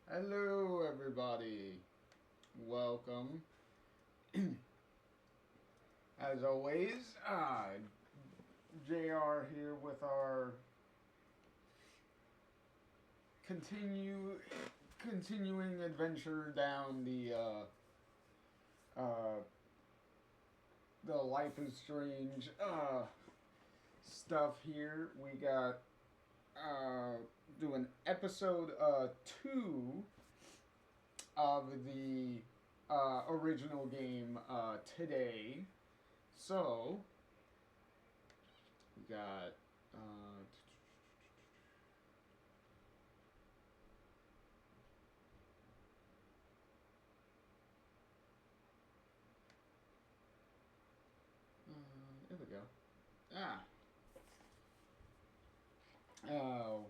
Hello, everybody. Welcome. As always, JR here with our continue continuing adventure down uh, the Life is Strange stuff here. We got doing episode 2 of the original game today. So we got there we go. Ah. Oh.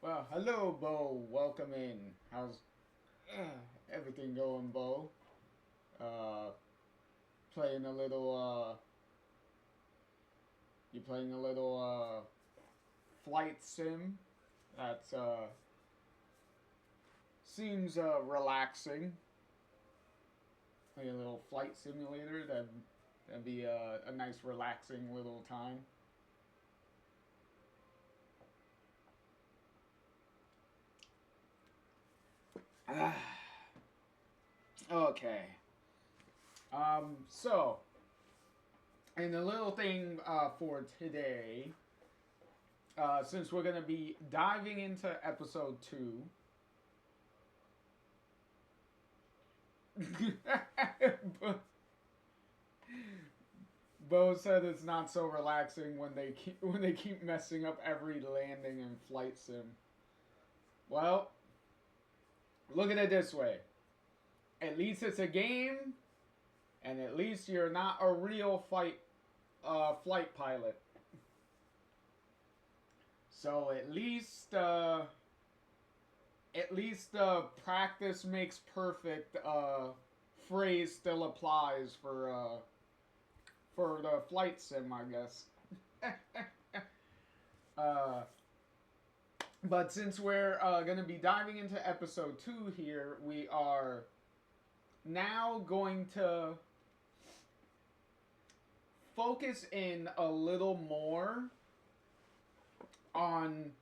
Well, hello, Bo. Welcome in. How's everything going, Bo? Uh, playing a little. You playing a little flight sim. That's seems relaxing. Like a little flight simulator. That'd be a nice relaxing little time. Okay. So, and the little thing for today, since we're gonna be diving into episode 2. Bo said it's not so relaxing when they keep messing up every landing in flight sim. Well, look at it this way. At least it's a game, and at least you're not a real flight pilot. So at least practice makes perfect phrase still applies for the flight sim, I guess. uh, but since we're going to be diving into episode 2 here, we are now going to focus in a little more on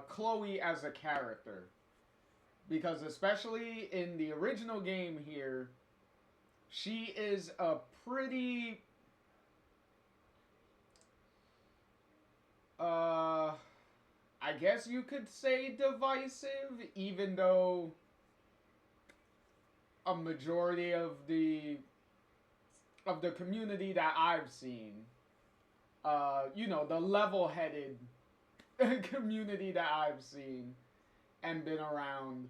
Chloe as a character. Because, especially in the original game here, she is a pretty. I guess you could say divisive, even though a majority of the community that I've seen, the level-headed community that I've seen and been around,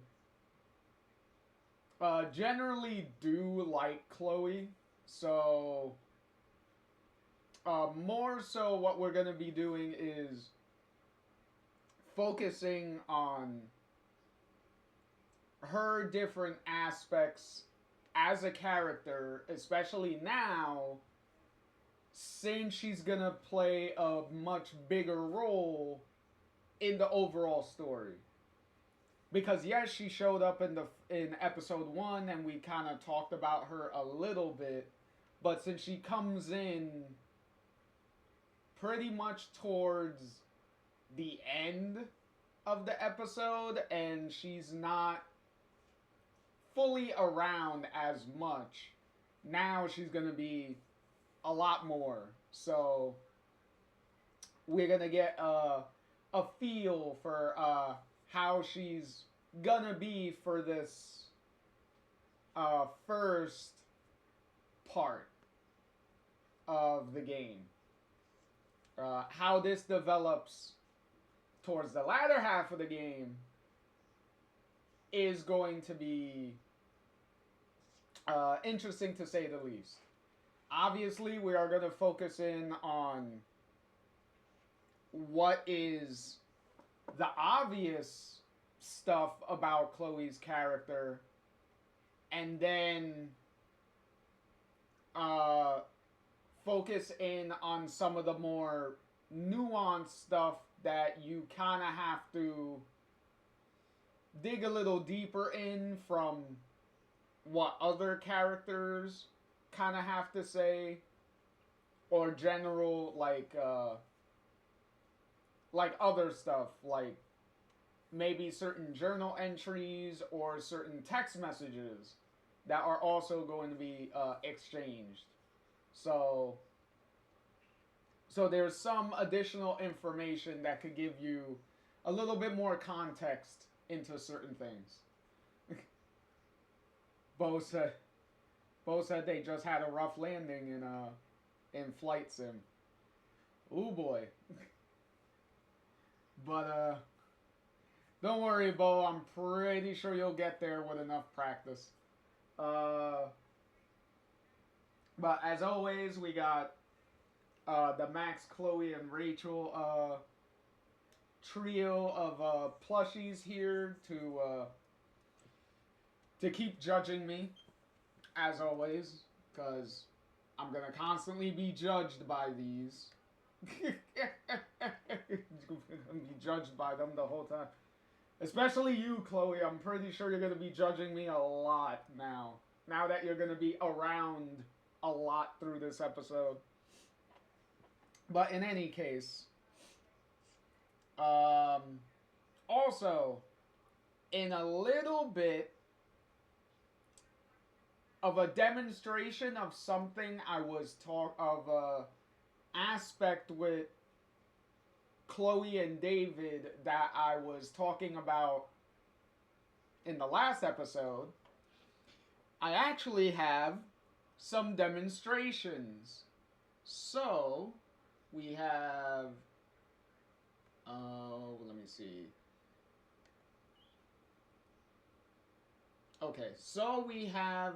generally do like Chloe. So, more so, what we're gonna be doing is focusing on her different aspects as a character, especially now, since she's gonna play a much bigger role in the overall story. Because yes, she showed up in episode 1 and we kind of talked about her a little bit, but since she comes in pretty much towards the end of the episode and she's not fully around as much, now she's going to be a lot more. So we're going to get a feel for how she's going to be for this first part of the game. How this develops towards the latter half of the game is going to be interesting to say the least. Obviously, we are going to focus in on what is the obvious stuff about Chloe's character, and then focus in on some of the more nuanced stuff that you kind of have to dig a little deeper in from what other characters kind of have to say, or general like other stuff, like maybe certain journal entries or certain text messages that are also going to be exchanged. So there's some additional information that could give you a little bit more context into certain things. Bo said they just had a rough landing in Flight Sim. Ooh boy. But don't worry, Bo. I'm pretty sure you'll get there with enough practice. But as always, we got the Max, Chloe, and Rachel trio of plushies here to keep judging me, as always, because I'm gonna constantly be judged by these. Be judged by them the whole time. Especially you, Chloe. I'm pretty sure you're gonna be judging me a lot now. Now that you're gonna be around a lot through this episode. But in any case, also, in a little bit of a demonstration of something I was aspect with Chloe and David that I was talking about in the last episode, I actually have some demonstrations. So, we have, let me see. Okay, so we have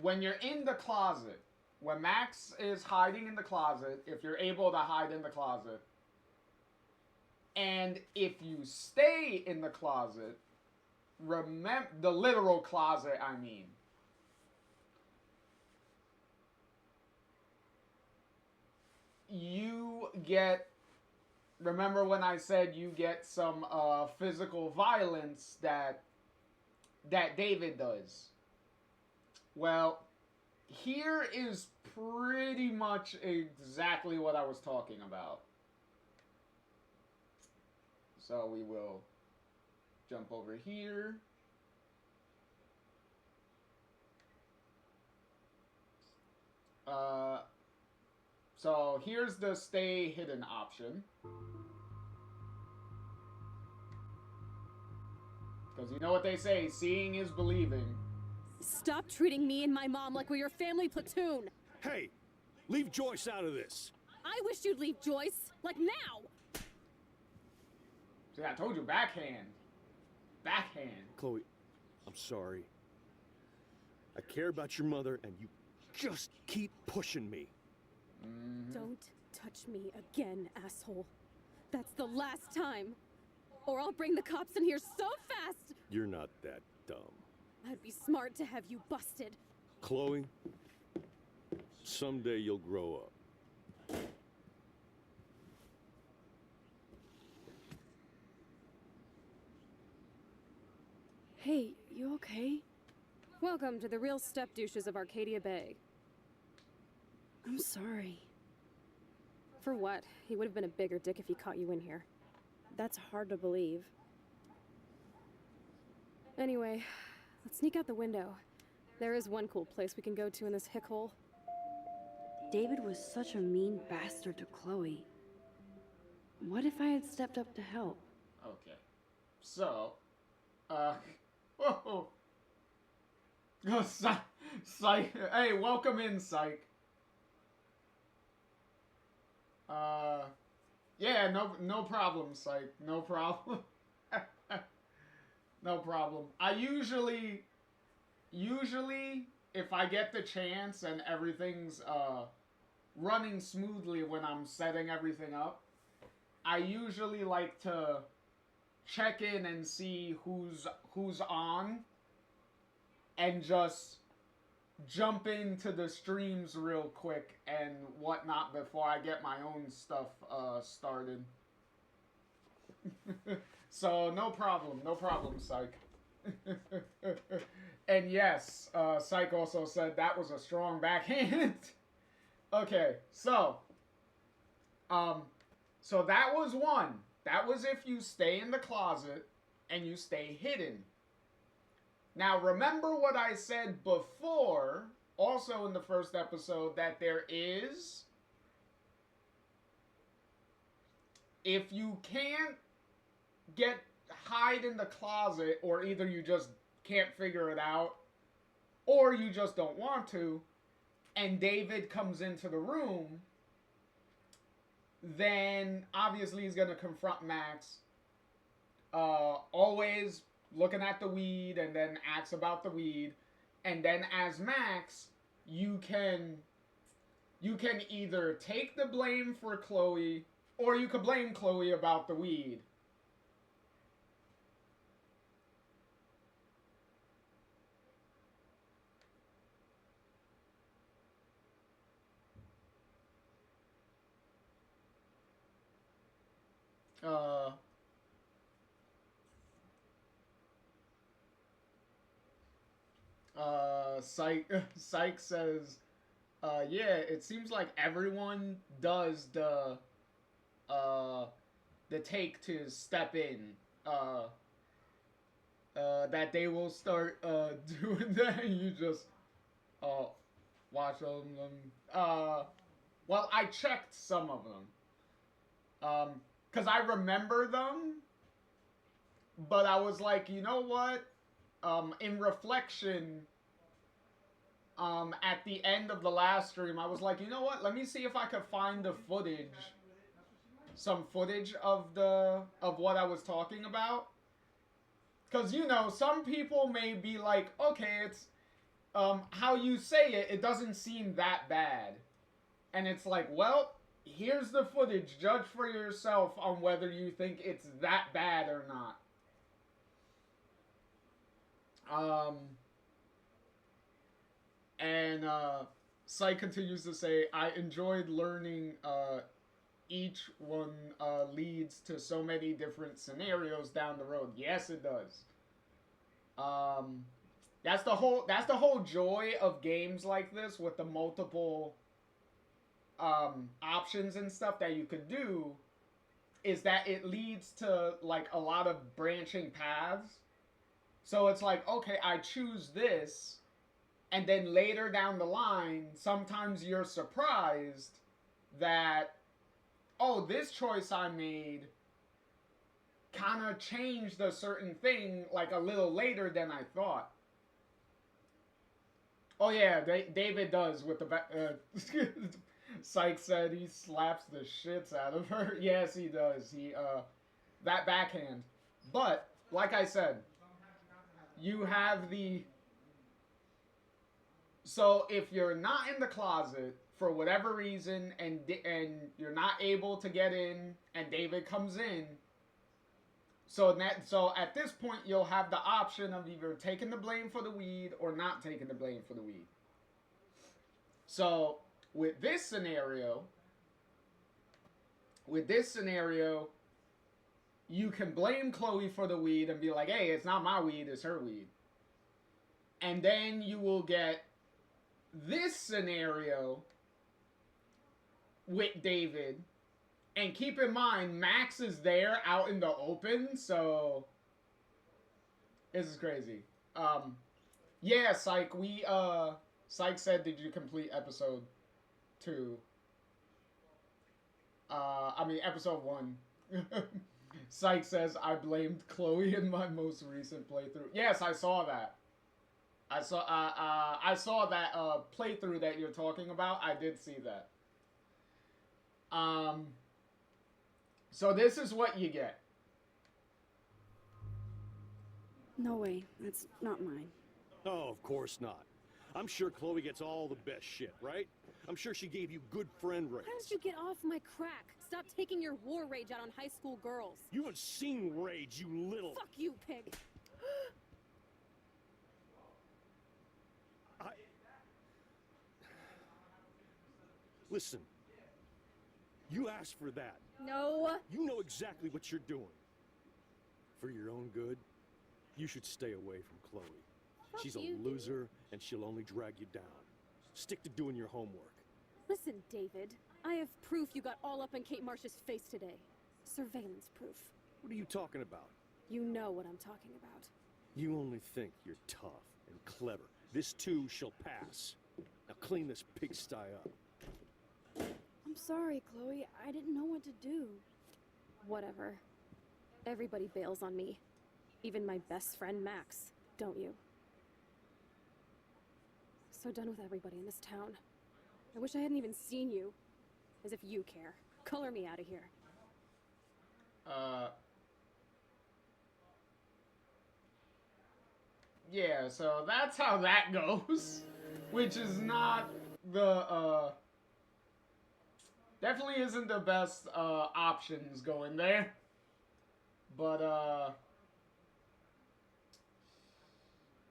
when you're in the closet, when Max is hiding in the closet, if you're able to hide in the closet, and if you stay in the closet, remember, the literal closet, I mean, you get, remember when I said you get some physical violence that David does? Well, here is pretty much exactly what I was talking about. So we will jump over here. So here's the stay hidden option. Because you know what they say, seeing is believing. Stop treating me and my mom like we're your family platoon! Hey! Leave Joyce out of this! I wish you'd leave Joyce! Like now! See, I told you, backhand. Backhand. Chloe, I'm sorry. I care about your mother, and you just keep pushing me. Mm-hmm. Don't touch me again, asshole. That's the last time. Or I'll bring the cops in here so fast! You're not that dumb. I'd be smart to have you busted. Chloe, someday you'll grow up. Hey, you okay? Welcome to the real step douches of Arcadia Bay. I'm sorry. For what? He would have been a bigger dick if he caught you in here. That's hard to believe. Anyway, let's sneak out the window. There is one cool place we can go to in this hick hole. David was such a mean bastard to Chloe. What if I had stepped up to help? Okay. So, whoa. Oh, Psych. Hey, welcome in, Psych. Yeah, no problem, Psych. No problem. No problem. I usually, if I get the chance and everything's running smoothly when I'm setting everything up, I usually like to check in and see who's on and just jump into the streams real quick and whatnot before I get my own stuff started. So no problem, Psych. And yes, Psych also said that was a strong backhand. Okay, so that was one. That was if you stay in the closet and you stay hidden. Now remember what I said before, also in the first episode, that there is, if you can't hide in the closet, or either you just can't figure it out, or you just don't want to, and David comes into the room, then obviously he's going to confront Max, always looking at the weed, and then asks about the weed, and then as Max, you can either take the blame for Chloe, or you could blame Chloe about the weed. Psych says, yeah, it seems like everyone does the take to step in, that they will start, doing that, and you just, watch them, well, I checked some of them, because I remember them, but I was like, you know what, in reflection, at the end of the last stream, I was like, you know what, let me see if I could find the footage, some footage of what I was talking about, because, you know, some people may be like, okay, it's, how you say it, it doesn't seem that bad, and it's like, well, here's the footage, judge for yourself on whether you think it's that bad or not. And Psych continues to say, I enjoyed learning each one leads to so many different scenarios down the road. Yes, it does. That's the whole joy of games like this, with the multiple options and stuff that you could do, is that it leads to like a lot of branching paths. So it's like, okay, I choose this, and then later down the line, sometimes you're surprised that, oh, this choice I made kind of changed a certain thing like a little later than I thought. Oh yeah, David does with the Psych said he slaps the shits out of her. Yes, he does. That backhand. But like I said, you have the. So if you're not in the closet for whatever reason, and you're not able to get in, and David comes in, so at this point you'll have the option of either taking the blame for the weed or not taking the blame for the weed. So with this scenario, you can blame Chloe for the weed and be like, hey, it's not my weed, it's her weed. And then you will get this scenario with David. And keep in mind, Max is there out in the open, so this is crazy. Yeah, Psych, Psych said, did you complete episode 2? I mean, episode 1. Psych says, I blamed Chloe in my most recent playthrough. Yes, I saw that. I saw that playthrough that you're talking about. I did see that. So this is what you get. No way, that's not mine. Oh, of course not. I'm sure Chloe gets all the best shit, right? I'm sure she gave you good friend rates. Why don't you get off my crack? Stop taking your war rage out on high school girls. You haven't seen rage, you little... Fuck you, pig. Listen. You asked for that. No. You know exactly what you're doing. For your own good, you should stay away from Chloe. Fuck She's you, a loser, and she'll only drag you down. Stick to doing your homework. Listen, David. I have proof you got all up in Kate Marsh's face today. Surveillance proof. What are you talking about? You know what I'm talking about. You only think you're tough and clever. This too shall pass. Now clean this pigsty up. I'm sorry, Chloe. I didn't know what to do. Whatever. Everybody bails on me. Even my best friend, Max. Don't you? So done with everybody in this town. I wish I hadn't even seen you. As if you care. Color me out of here. Yeah, so that's how that goes. Which is not the, definitely isn't the best, options going there. But,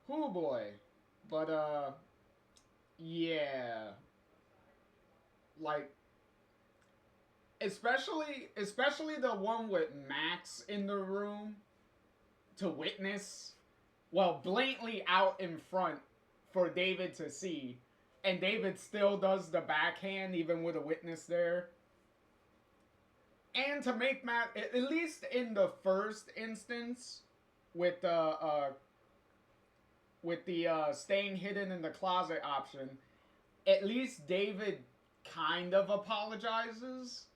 oh boy. But, yeah. Like, especially the one with Max in the room to witness, well, blatantly out in front for David to see, and David still does the backhand even with a witness there. And to make Matt, at least in the first instance, with the staying hidden in the closet option, at least David kind of apologizes.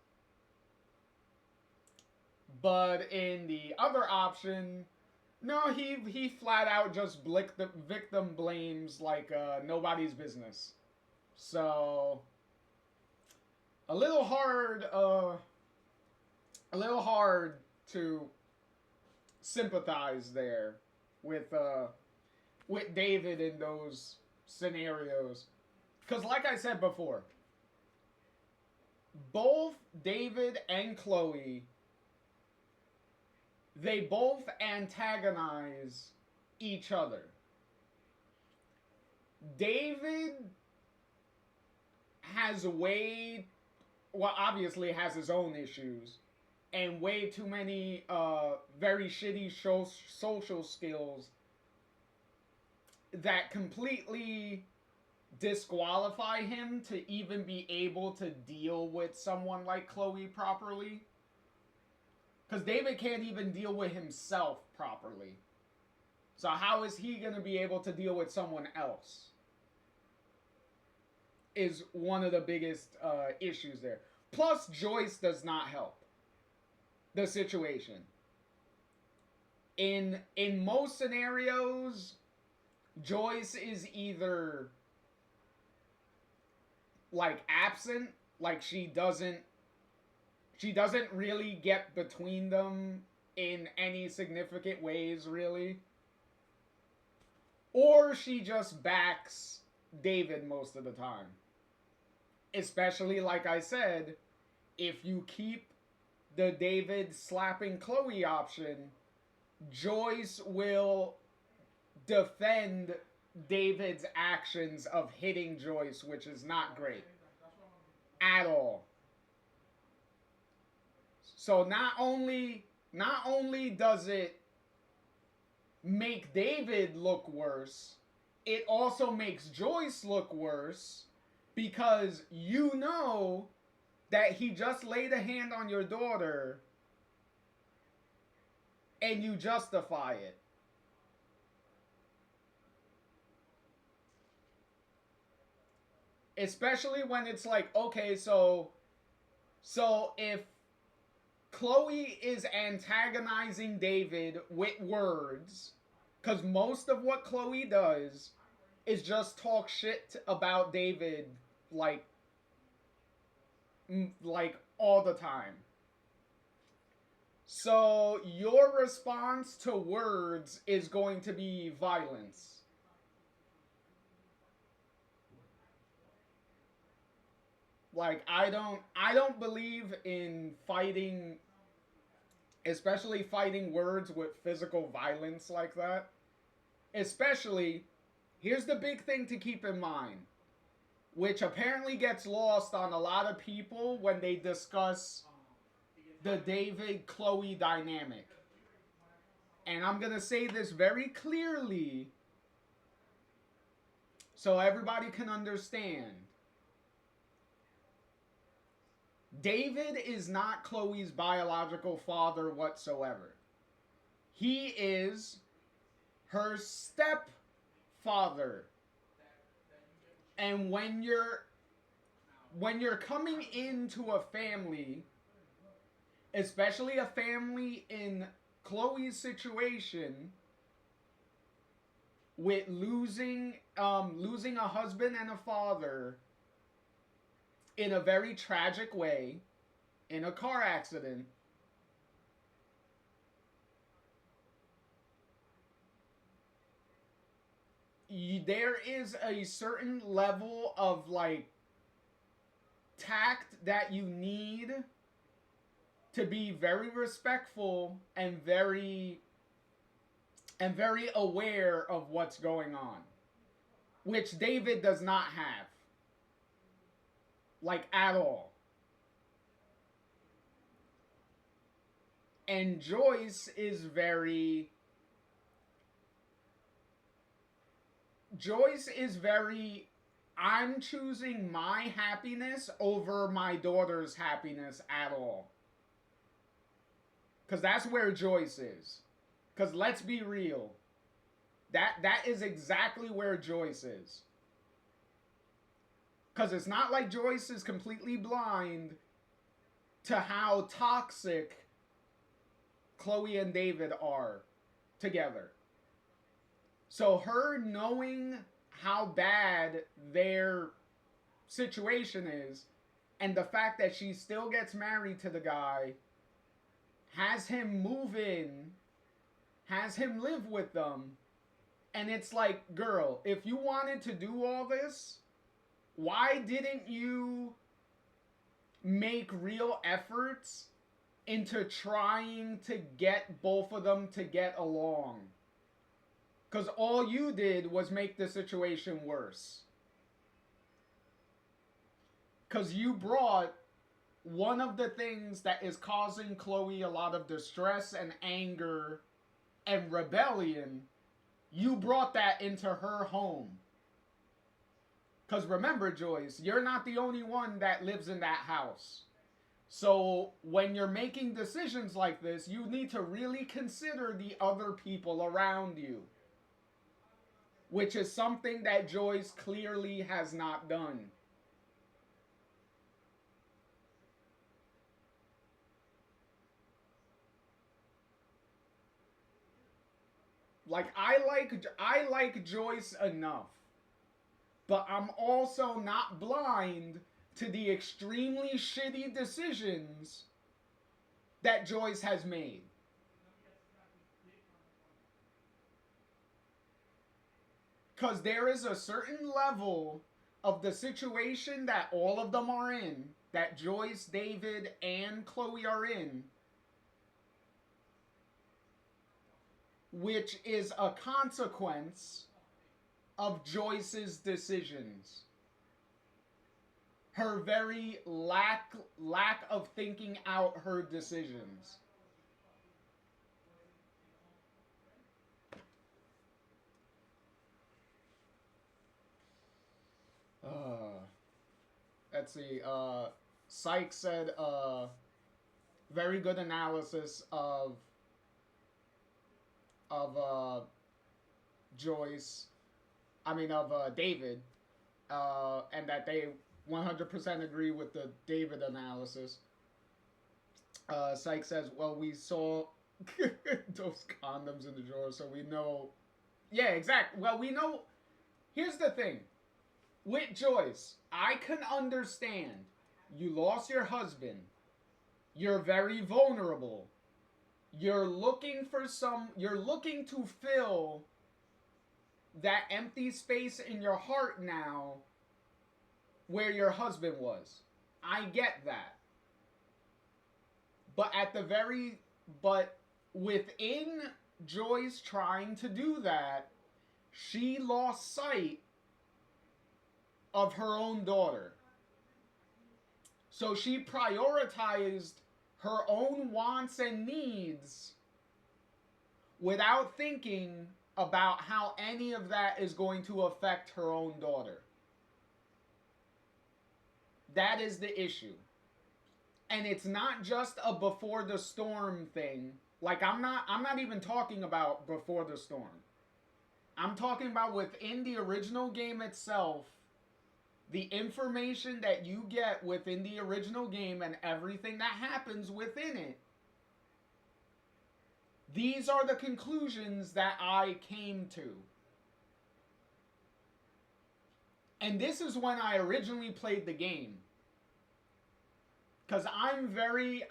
But in the other option, no, he flat out just victim blames like nobody's business. So a little hard to sympathize there with David in those scenarios. Because like I said before, both David and Chloe, they both antagonize each other. David has obviously has his own issues, and way too many very shitty social skills that completely disqualify him to even be able to deal with someone like Chloe properly. Because David can't even deal with himself properly. So how is he going to be able to deal with someone else? Is one of the biggest issues there. Plus, Joyce does not help the situation. In most scenarios, Joyce is either like absent, like she doesn't really get between them in any significant ways, really. Or she just backs David most of the time. Especially, like I said, if you keep the David slapping Chloe option, Joyce will defend David's actions of hitting Joyce, which is not great at all. So not only does it make David look worse, it also makes Joyce look worse, because you know that he just laid a hand on your daughter and you justify it. Especially when it's like, okay, so if Chloe is antagonizing David with words, because most of what Chloe does is just talk shit about David, like all the time. So your response to words is going to be violence. Like, I don't believe in fighting, especially fighting words with physical violence like that. Especially, here's the big thing to keep in mind, which apparently gets lost on a lot of people when they discuss the David-Chloe dynamic. and I'm gonna say this very clearly so everybody can understand. David is not Chloe's biological father whatsoever. He is her stepfather. And when you're coming into a family, especially a family in Chloe's situation, with losing a husband and a father in a very tragic way, in a car accident, there is a certain level of like tact that you need to be very respectful and very aware of what's going on, which David does not have, like, at all. And Joyce is very I'm choosing my happiness over my daughter's happiness at all. Because that's where Joyce is. Because let's be real. That is exactly where Joyce is. Because it's not like Joyce is completely blind to how toxic Chloe and David are together. So her knowing how bad their situation is, and the fact that she still gets married to the guy, has him move in, has him live with them, and it's like, girl, if you wanted to do all this, why didn't you make real efforts into trying to get both of them to get along? Because all you did was make the situation worse. Because you brought one of the things that is causing Chloe a lot of distress and anger and rebellion, you brought that into her home. Because remember, Joyce, you're not the only one that lives in that house. So when you're making decisions like this, you need to really consider the other people around you. Which is something that Joyce clearly has not done. Like, I like Joyce enough. But I'm also not blind to the extremely shitty decisions that Joyce has made. Because there is a certain level of the situation that all of them are in, that Joyce, David, and Chloe are in, which is a consequence of Joyce's decisions. Her very lack of thinking out her decisions. Let's see. Syke said, very good analysis of Joyce. I mean, of David. And that they 100% agree with the David analysis. Syke says, well, we saw those condoms in the drawer, so we know. Yeah, exactly. Well, we know. Here's the thing. With Joyce, I can understand. You lost your husband. You're very vulnerable. You're looking to fill that empty space in your heart now where your husband was. I get that. But within Joyce trying to do that, she lost sight of her own daughter. So she prioritized her own wants and needs without thinking about how any of that is going to affect her own daughter. That is the issue. And it's not just a Before the Storm thing. Like, I'm not even talking about Before the Storm. I'm talking about within the original game itself, the information that you get within the original game and everything that happens within it. These are the conclusions that I came to. And this is when I originally played the game. Because I'm very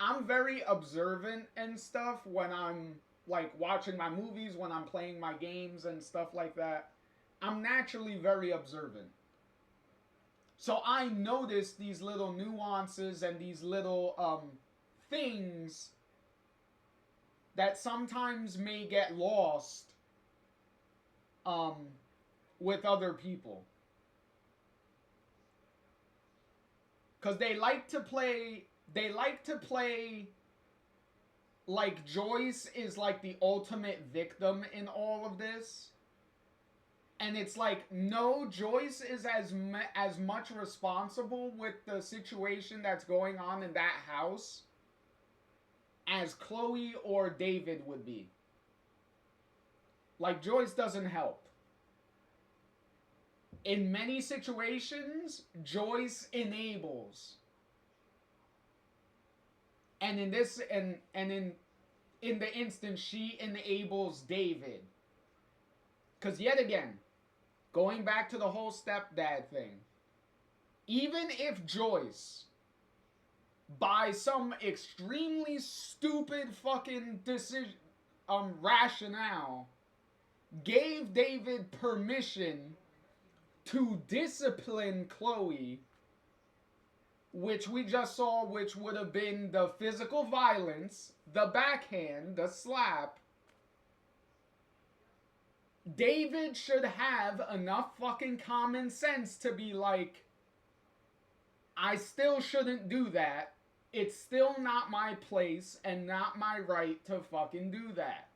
observant and stuff when I'm like watching my movies, when I'm playing my games and stuff like that. I'm naturally very observant. So I notice these little nuances and these little things that sometimes may get lost with other people. Because they like to play like Joyce is like the ultimate victim in all of this. And it's like, no, Joyce is as much responsible with the situation that's going on in that house as Chloe or David would be. Like, Joyce doesn't help. In many situations, Joyce enables. And in this and in the instance, she enables David. Because yet again, going back to the whole stepdad thing, even if Joyce, by some extremely stupid fucking decision, rationale, gave David permission to discipline Chloe, which we just saw, which would have been the physical violence, the backhand, the slap, David should have enough fucking common sense to be like, I still shouldn't do that. It's still not my place and not my right to fucking do that.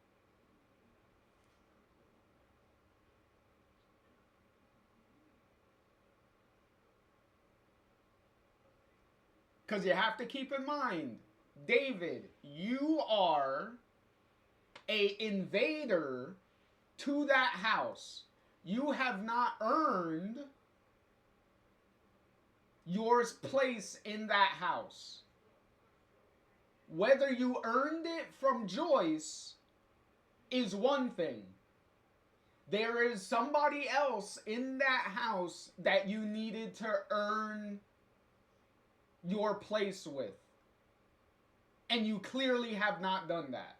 Because you have to keep in mind, David, you are a invader to that house. You have not earned your place in that house. Whether you earned it from Joyce is one thing. There is somebody else in that house that you needed to earn your place with. And you clearly have not done that.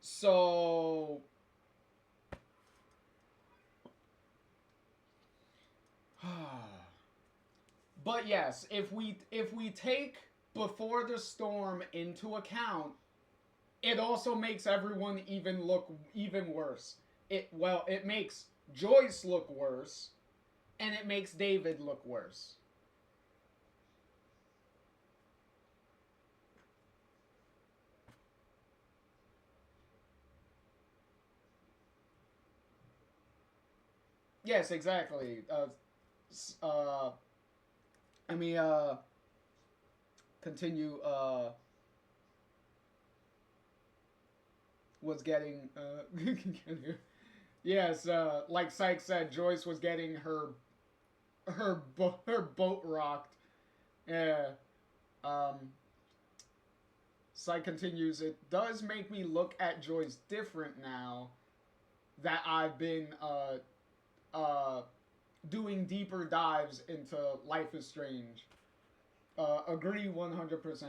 So but yes, if we take Before the Storm into account, it also makes everyone look even worse. It makes Joyce look worse, and it makes David look worse. Yes, exactly. Let me continue. Was getting yes, like Sykes said, Joyce was getting her boat rocked. Yeah. Syke continues, it does make me look at Joyce different now that I've been doing deeper dives into Life is Strange. Agree 100%.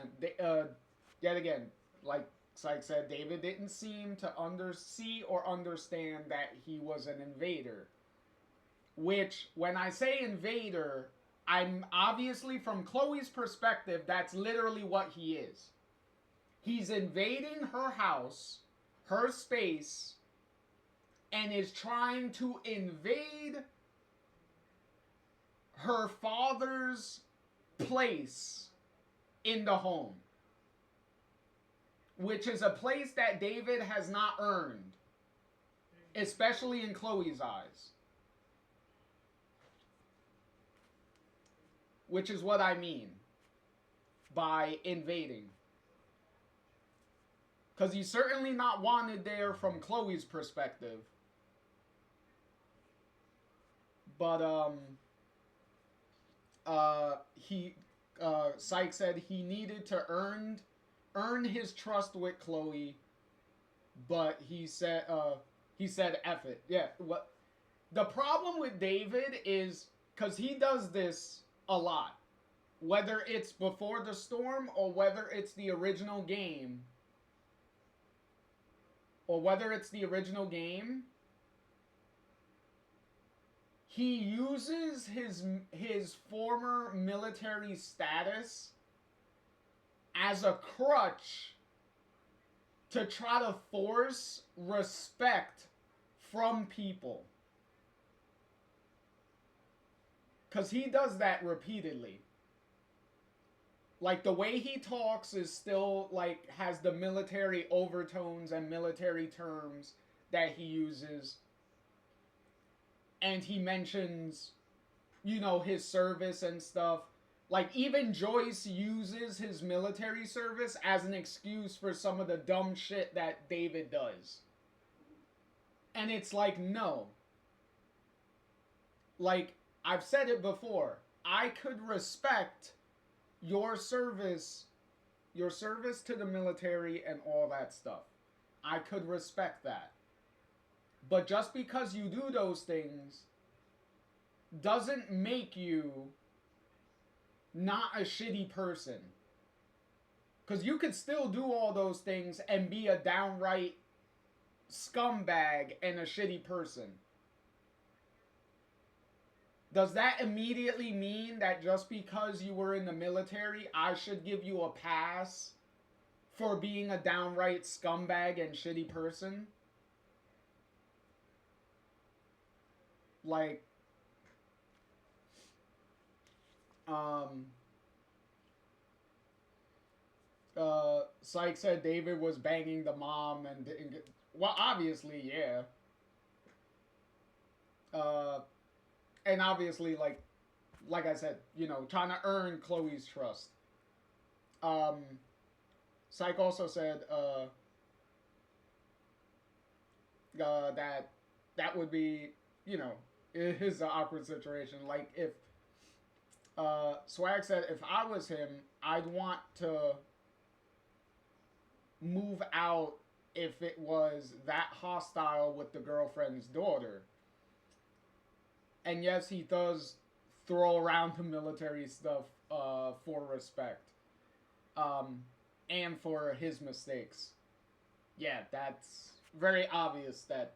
Yet again, like Syke said, David didn't seem to see or understand that he was an invader. Which, when I say invader, I'm obviously, from Chloe's perspective, that's literally what he is. He's invading her house, her space, and is trying to invade her father's place in the home. which is a place that David has not earned, especially in Chloe's eyes. Which is what I mean by invading. Because he's certainly not wanted there from Chloe's perspective. But, Syke said he needed to earn his trust with Chloe, but he said F it. Yeah, what the problem with David is, because he does this a lot, whether it's Before the Storm or whether it's the original game, he uses his former military status as a crutch to try to force respect from people. Because he does that repeatedly. Like, the way he talks is still, like, has the military overtones and military terms that he uses. And he mentions, you know, his service and stuff. Like, even Joyce uses his military service as an excuse for some of the dumb shit that David does. And it's like, no. Like, I've said it before. I could respect your service to the military and all that stuff. I could respect that. But just because you do those things doesn't make you not a shitty person. Because you could still do all those things and be a downright scumbag and a shitty person. Does that immediately mean that just because you were in the military, I should give you a pass for being a downright scumbag and shitty person? Like, Syke said David was banging the mom and well, obviously, yeah. And obviously, like I said, you know, trying to earn Chloe's trust. Syke also said, that would be, you know, it is an awkward situation. Like, if, Swag said, if I was him, I'd want to move out if it was that hostile with the girlfriend's daughter. And yes, he does throw around the military stuff for respect. And for his mistakes. Yeah, that's very obvious that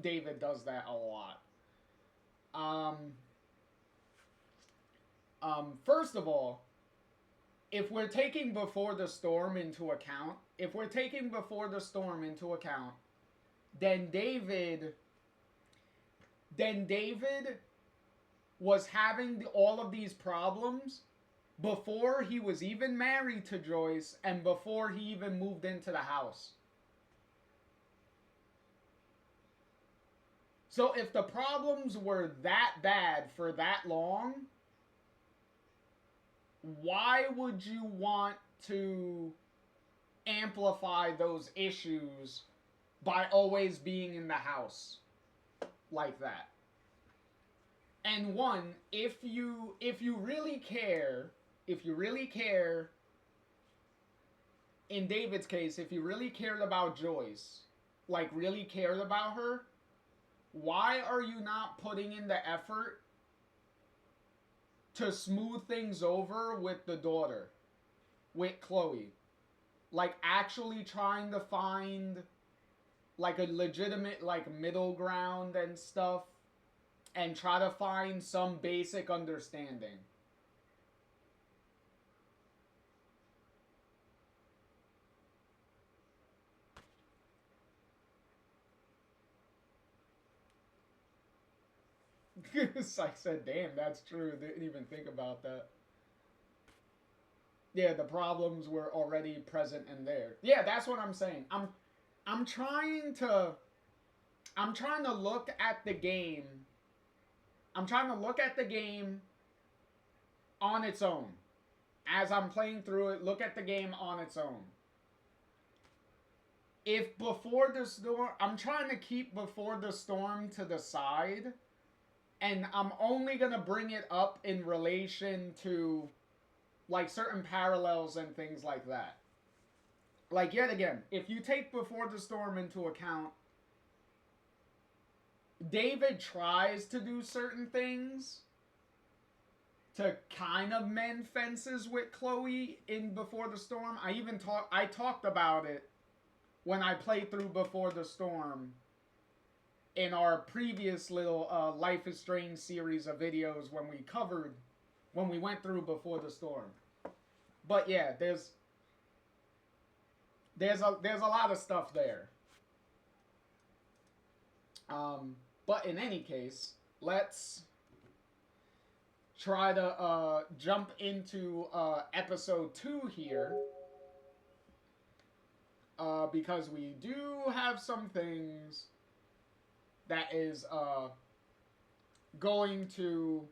David does that a lot. First of all, if we're taking Before the Storm into account, then David was having all of these problems before he was even married to Joyce and before he even moved into the house. So if the problems were that bad for that long, why would you want to amplify those issues by always being in the house like that? And one, if you really care, in David's case, if you really cared about Joyce, like really cared about her, why are you not putting in the effort to smooth things over with the daughter, with Chloe? Like, actually trying to find, like, a legitimate, like, middle ground and stuff, and try to find some basic understanding. Syke said, damn, that's true. Didn't even think about that. yeah, the problems were already present in there. Yeah, that's what I'm saying. I'm trying to look at the game. I'm trying to look at the game on its own. As I'm playing through it, look at the game on its own. If Before the Storm, I'm trying to keep Before the Storm to the side, and I'm only gonna bring it up in relation to like certain parallels and things like that. Like, yet again, if you take Before the Storm into account, David tries to do certain things to kind of mend fences with Chloe in Before the Storm. I talked about it when I played through Before the Storm in our previous little Life is Strange series of videos when we went through Before the Storm. But yeah, there's a lot of stuff there. But in any case, let's try to jump into episode 2 here. Because we do have some things that is going to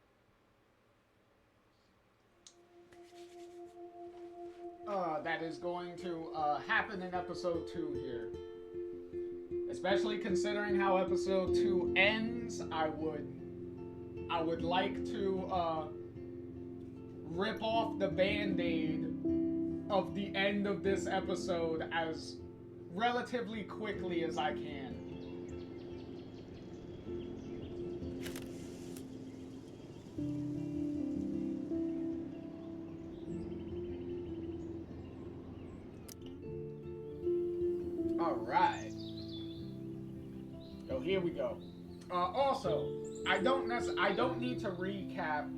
happen in episode 2 here. Especially considering how episode 2 ends, I would like to rip off the Band-Aid of the end of this episode as relatively quickly as I can. Alright. So here we go. Also, I don't need to recap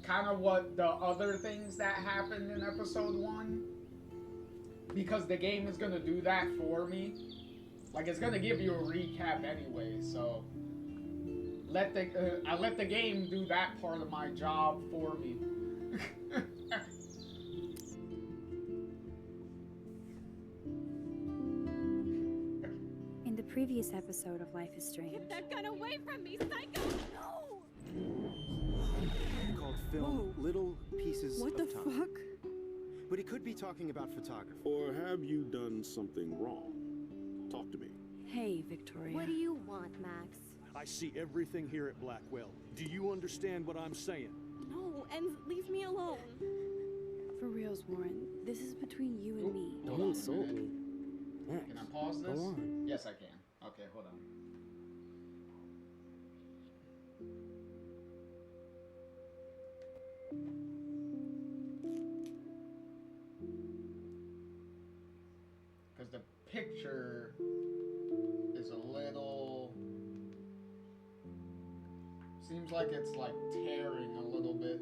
kind of what the other things that happened in episode 1, because the game is going to do that for me. Like, it's going to give you a recap anyway, so I let the game do that part of my job for me. In the previous episode of Life is Strange. Get that gun away from me, psycho! No! Called film Little Pieces What of the Time. fuck? But he could be talking about photography. Or have you done something wrong? Talk to me. Hey, Victoria. What do you want, Max? I see everything here at Blackwell. Do you understand what I'm saying? No, and leave me alone. For reals, Warren, this is between you and me. Hold on a minute. me. Max, Can I pause this? Go on. Yes, I can. Okay, hold on. Because the picture is a little... Seems like it's like tearing a little bit.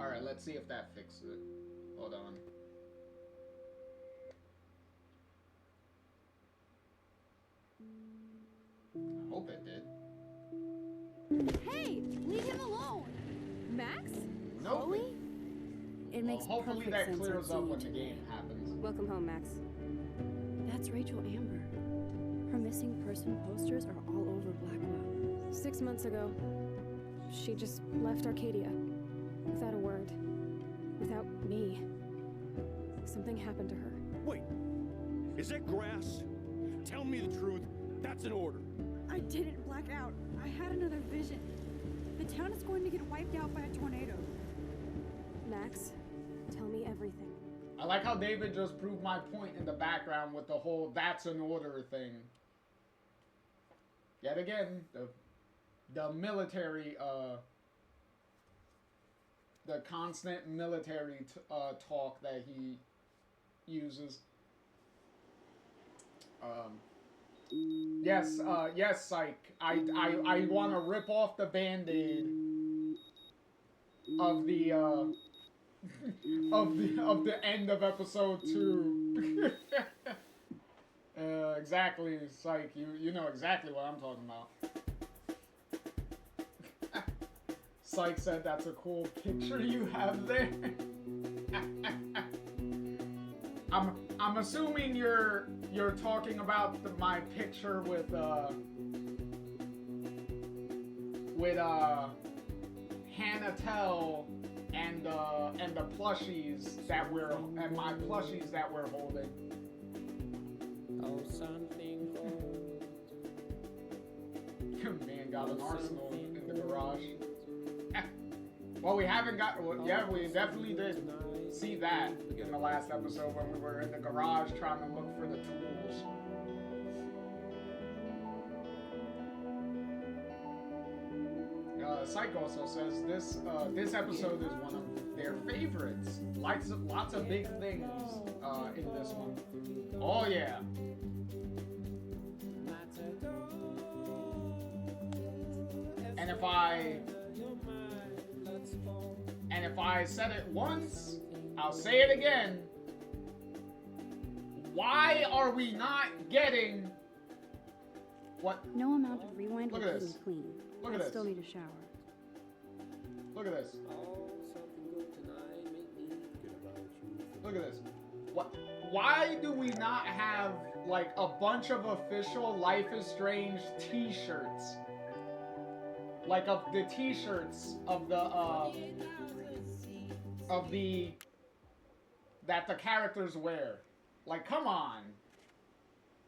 Alright, let's see if that fixes it. Hold on. I hope it did. Hey, leave him alone. Max? Nope. Chloe? It makes Hopefully perfect that sense clears I'm up seeing when you the today. game happens. Welcome home, Max. That's Rachel Amber. Her missing person posters are all over Blackwell. 6 months ago, she just left Arcadia. Without a word. Without me. Something happened to her. Wait, is that grass? Tell me the truth. That's an order. I didn't black out. I had another vision. The town is going to get wiped out by a tornado. Max, tell me everything. I like how David just proved my point in the background with the whole "that's an order" thing. Yet again, the military, the constant military talk that he uses. Yes, Psych. I want to rip off the Band-Aid of the of the end of episode 2. Exactly, Psych. You know exactly what I'm talking about. Psych said that's a cool picture you have there. I'm assuming you're talking about my picture with Hannah Tell and the plushies that we're and my plushies that we're holding. Oh, something gold. Man got an arsenal in the garage. Well, we haven't got. Well, yeah, we definitely did see that in the last episode when we were in the garage trying to look for the tools. Psych also says this episode is one of their favorites. Lots of big things in this one. Oh yeah. And if I said it once, I'll say it again. Why are we not getting what? No amount of rewind will Look at keep this. me clean. Look at I this. still need a shower. Look at this. Oh, something good tonight. Make me Forget about you. Look at this. What? Why do we not have like a bunch of official Life is Strange T-shirts? Like of the T-shirts of the that the characters wear. Like, come on.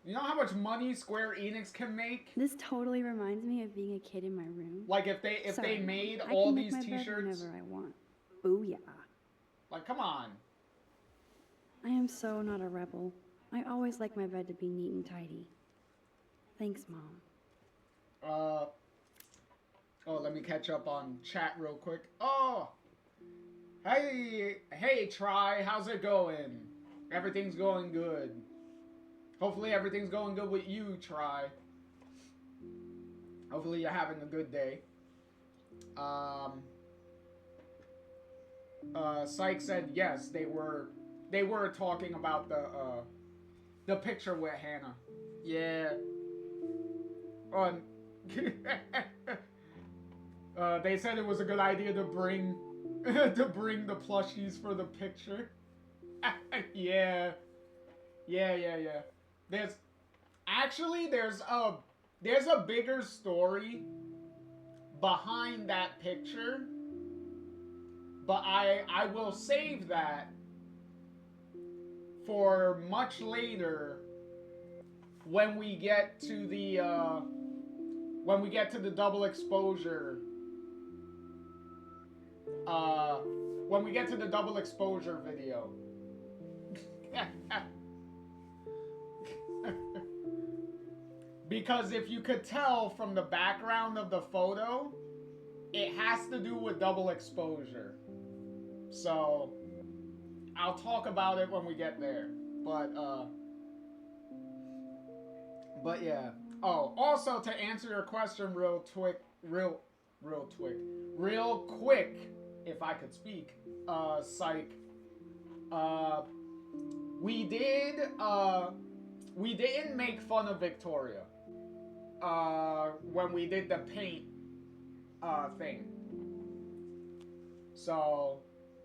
You know how much money Square Enix can make? This totally reminds me of being a kid in my room. Like if they Sorry, made I all can make these my bed T-shirts. whenever I want. Booyah. Like, come on. I am so not a rebel. I always like my bed to be neat and tidy. Thanks, Mom. Oh, let me catch up on chat real quick. Oh, hey, Try, how's it going? Everything's going good. Hopefully everything's going good with you, Try. Hopefully you're having a good day. Syke said yes, they were talking about the picture with Hannah. Yeah. On. They said it was a good idea to bring the plushies for the picture. Yeah. There's a bigger story behind that picture, but I will save that for much later when we get to the double exposure. When we get to the double exposure video. Because if you could tell from the background of the photo, it has to do with double exposure. So, I'll talk about it when we get there. But yeah. Oh, also to answer your question real quick, if I could speak, Psych. We didn't make fun of Victoria when we did the paint thing. So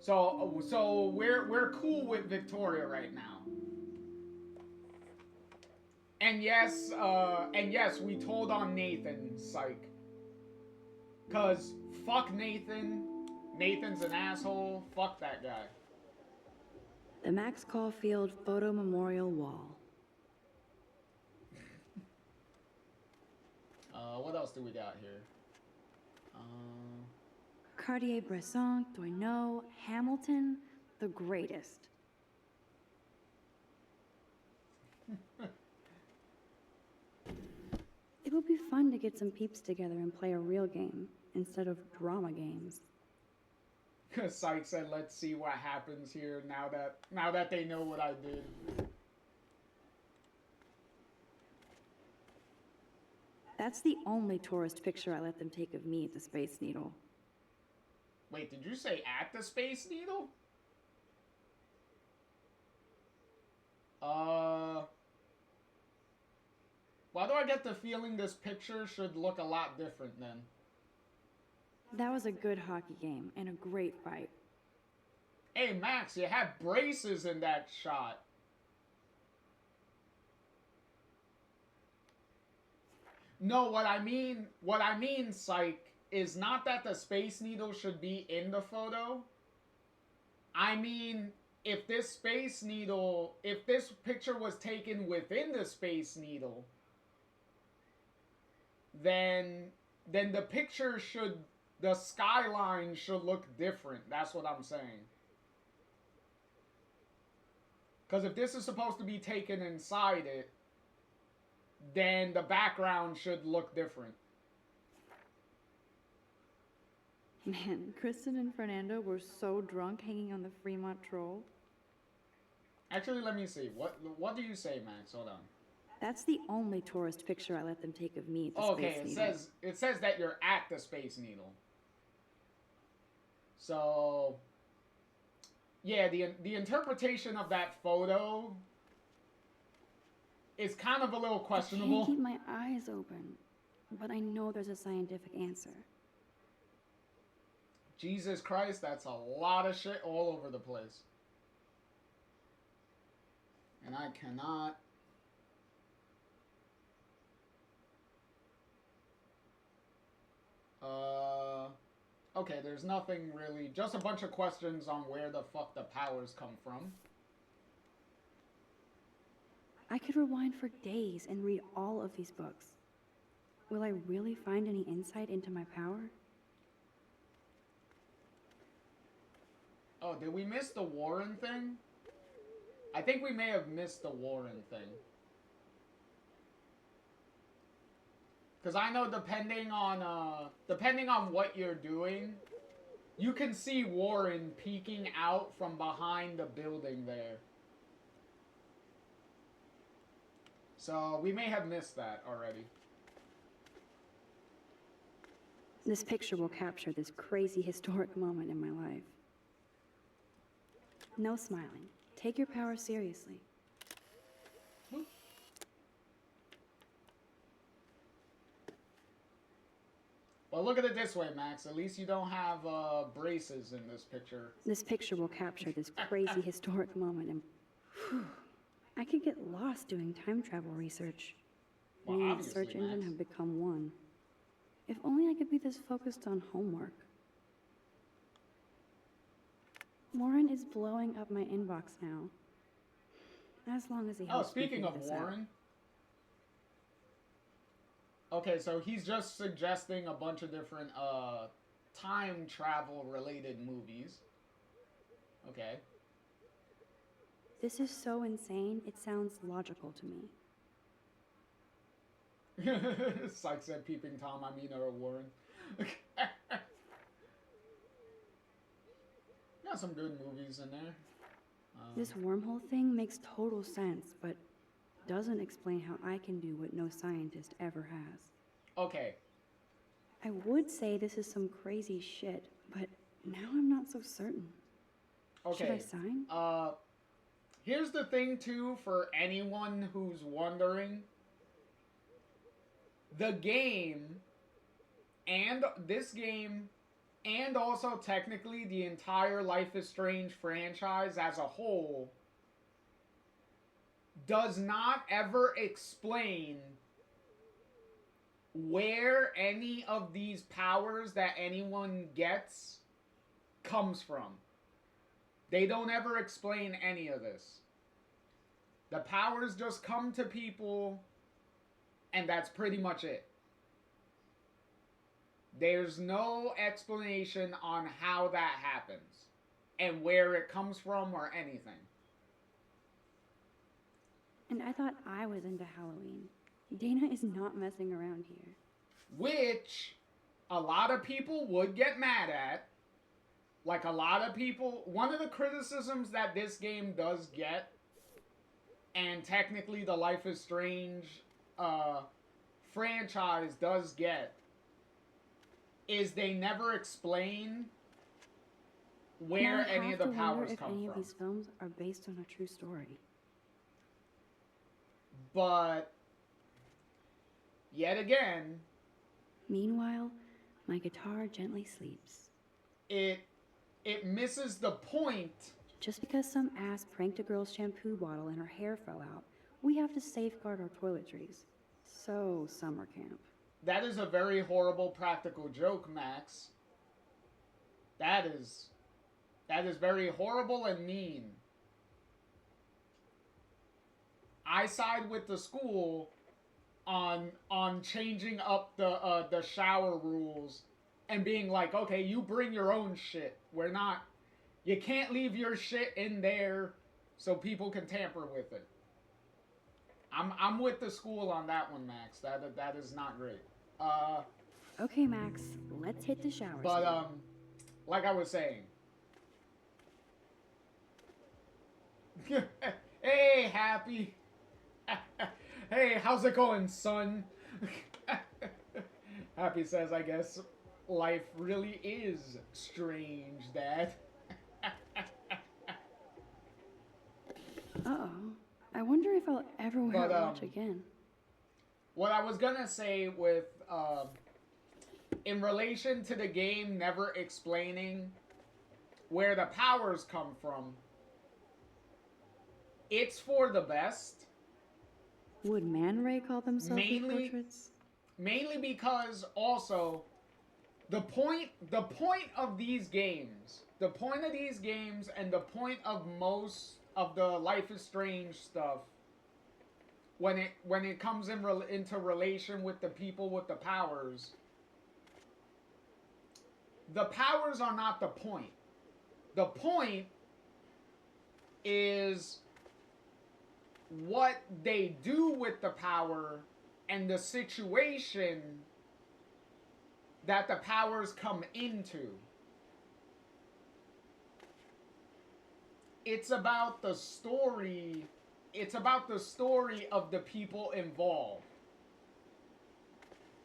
we're cool with Victoria right now. And yes, we told on Nathan, Psych. Cause fuck Nathan. Nathan's an asshole. Fuck that guy. The Max Caulfield Photo Memorial Wall. What else do we got here? Cartier-Bresson, Doisneau, Hamilton, the greatest. It would be fun to get some peeps together and play a real game instead of drama games. Syke said, "Let's see what happens here now that they know what I did." That's the only tourist picture I let them take of me at the Space Needle. Wait, did you say at the Space Needle? Why do I get the feeling this picture should look a lot different then? That was a good hockey game and a great fight. Hey, Max, you had braces in that shot. No, what I mean, Psych, is not that the Space Needle should be in the photo. I mean, if this Space Needle, if this picture was taken within the Space Needle, then the picture should, the skyline should look different. That's what I'm saying. Because if this is supposed to be taken inside it, then the background should look different. Man, Kristen and Fernando were so drunk hanging on the Fremont Troll. Actually, let me see. What do you say, Max? Hold on. That's the only tourist picture I let them take of me at the Okay, Space it Needle. says that you're at the Space Needle. So, yeah, the interpretation of that photo is kind of a little I questionable. can't keep my eyes open, but I know there's a scientific answer. Jesus Christ, that's a lot of shit all over the place. And I cannot... Okay, there's nothing really. Just a bunch of questions on where the fuck the powers come from. I could rewind for days and read all of these books. Will I really find any insight into my power? Oh, did we miss the Warren thing? I think we may have missed the Warren thing. Because I know depending on what you're doing, you can see Warren peeking out from behind the building there. So we may have missed that already. This picture will capture this crazy historic moment in my life. No smiling. Take your power seriously. Well, look at it this way, Max. At least you don't have braces in this picture. This picture will capture this crazy historic moment and I could get lost doing time travel research. Well, Me and the obviously, search engine Max. have become one. If only I could be this focused on homework. Warren is blowing up my inbox now. As long as he Oh, helps me speaking figure of this out. Warren. Okay, so he's just suggesting a bunch of different time travel related movies. Okay. This is so insane, it sounds logical to me. Psych said Peeping Tom, I mean, or Warren. Got some good movies in there. This wormhole thing makes total sense, but doesn't explain how I can do what no scientist ever has. Okay. I would say this is some crazy shit, but now I'm not so certain. Okay. Should I sign? Here's the thing, too, for anyone who's wondering. The game, and this game, and also technically the entire Life is Strange franchise as a whole, does not ever explain where any of these powers that anyone gets comes from. They don't ever explain any of this. The powers just come to people, and that's pretty much it. There's no explanation on how that happens, and where it comes from, or anything. And I thought I was into Halloween. Dana is not messing around here. Which a lot of people would get mad at. Like, a lot of people... One of the criticisms that this game does get, and technically the Life is Strange franchise does get, is they never explain where Now I any of have the to wonder powers if come any of from. these films are based on a true story. But, yet again... Meanwhile, My guitar gently sleeps. It misses the point. Just because some ass pranked a girl's shampoo bottle and her hair fell out, we have to safeguard our toiletries. So, summer camp. That is a very horrible practical joke, Max. That is very horrible and mean. I side with the school on changing up the shower rules and being like, okay, you bring your own shit. You can't leave your shit in there so people can tamper with it. I'm with the school on that one, Max. That is not great. Okay, Max, let's hit the shower. But like I was saying. Hey, Happy. Hey, how's it going, son? Happy says, I guess life really is strange, Dad. Uh-oh. I wonder if I'll ever wear a watch again. What I was gonna say with, in relation to the game never explaining where the powers come from, it's for the best. Would Man Ray call themselves portraits? Mainly because also the point of these games, and the point of most of the Life is Strange stuff, when it comes into relation with the people with the powers are not the point. The point is what they do with the power and the situation that the powers come into. It's about the story. It's about the story of the people involved.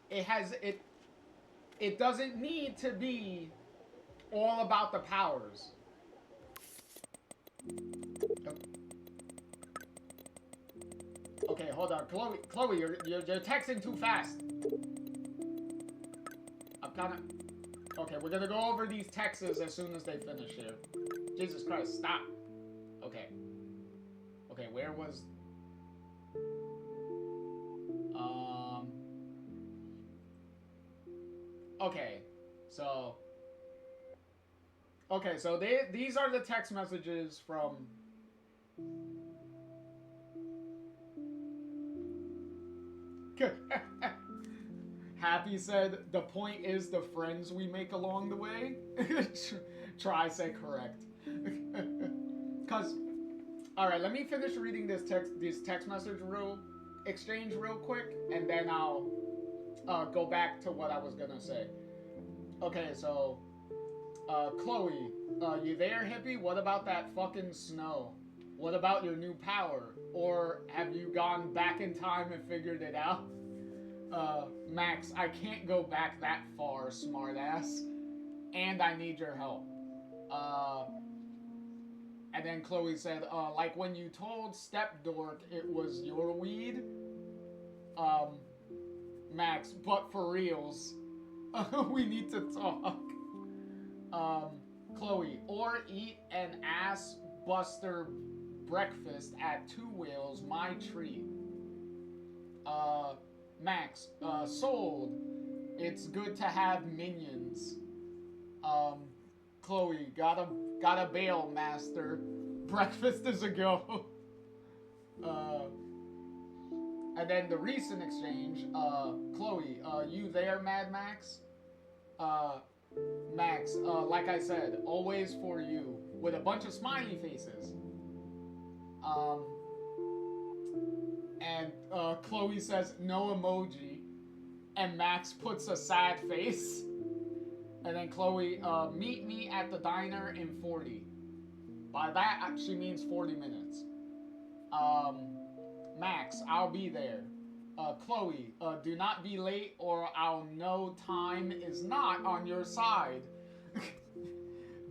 It doesn't need to be all about the powers. Okay, hold on. Chloe, you're texting too fast. I'm kinda... Okay, we're gonna go over these texts as soon as they finish here. Jesus Christ, stop. Okay. Okay, where was... Okay, so... Okay, so these are the text messages from... Happy said, the point is the friends we make along the way. Try say correct. Cause, alright, let me finish reading this text message exchange real quick, and then I'll go back to what I was gonna say. Okay, so, Chloe, you there, hippie? What about that fucking snow? What about your new power? Or have you gone back in time and figured it out? Max, I can't go back that far, smartass. And I need your help. And then Chloe said, like when you told Stepdork it was your weed? Max, but for reals. We need to talk. Chloe, or eat an ass buster breakfast at Two Wheels, my treat. Max, sold. It's good to have minions. Chloe, gotta bail, master. Breakfast is a go. And then the recent exchange, Chloe, you there, Mad Max? Max, like I said, always for you, with a bunch of smiley faces. And Chloe says, no emoji. And Max puts a sad face. And then Chloe, meet me at the diner in 40. By that, she means 40 minutes. Max, I'll be there. Chloe, do not be late or I'll know time is not on your side.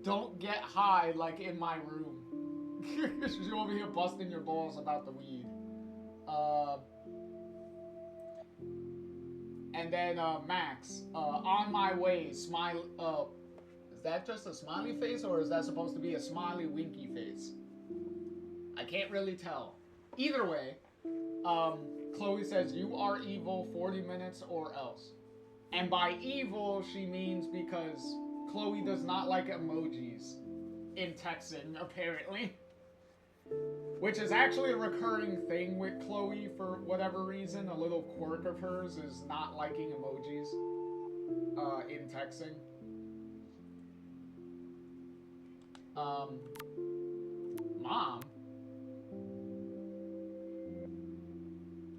Don't get high like in my room. She's over here busting your balls about the weed. And then Max, on my way, smile. Is that just a smiley face, or is that supposed to be a smiley winky face? I can't really tell. Either way, Chloe says, "You are evil, 40 minutes or else." And by evil, she means because Chloe does not like emojis in texting, apparently. Which is actually a recurring thing with Chloe for whatever reason. A little quirk of hers is not liking emojis in texting. Mom?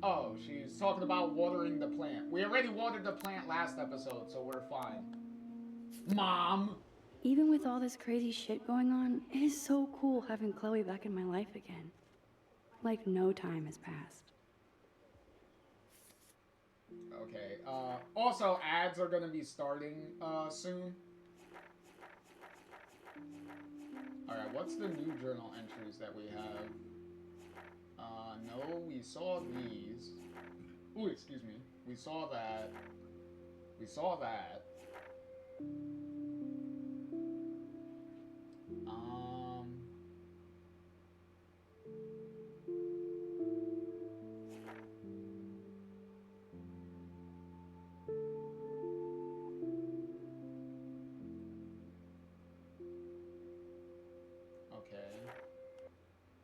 Oh, she's talking about watering the plant. We already watered the plant last episode, so we're fine. Mom! Even with all this crazy shit going on, it is so cool having Chloe back in my life again. Like no time has passed. Okay, also ads are gonna be starting, soon. Alright, what's the new journal entries that we have? No, we saw these. Ooh, excuse me. We saw that. We saw that.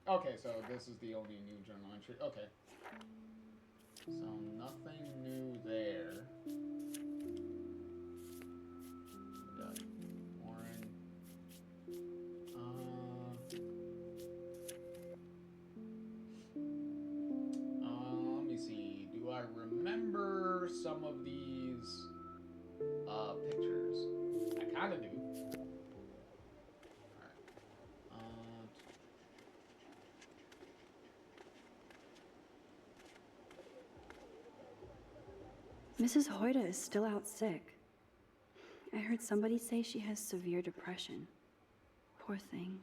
Okay, so this is the only new journal entry. Okay. So nothing new there. We got Warren. Let me see. Do I remember some of these pictures? I kind of do. Mrs. Hoyta is still out sick. I heard somebody say she has severe depression. Poor thing.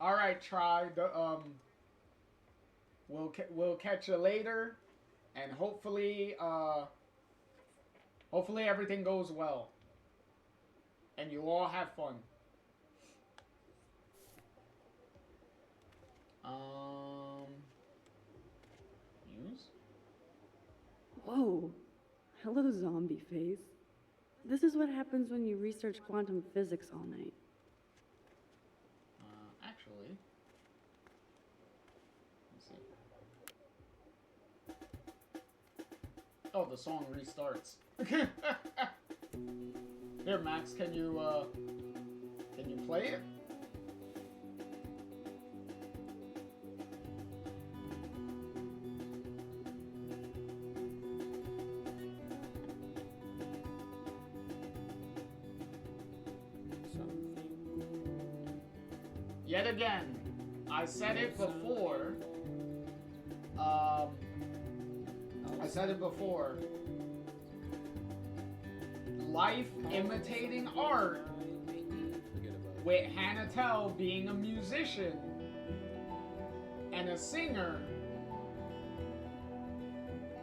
All right, try. We'll catch you later, and hopefully everything goes well, and you all have fun. Whoa. Hello, zombie face. This is what happens when you research quantum physics all night. Actually, let's see. Oh, the song restarts. Here, Max, can you play it? Yet again, I said it before. Life imitating art, with Hannah Tell being a musician and a singer,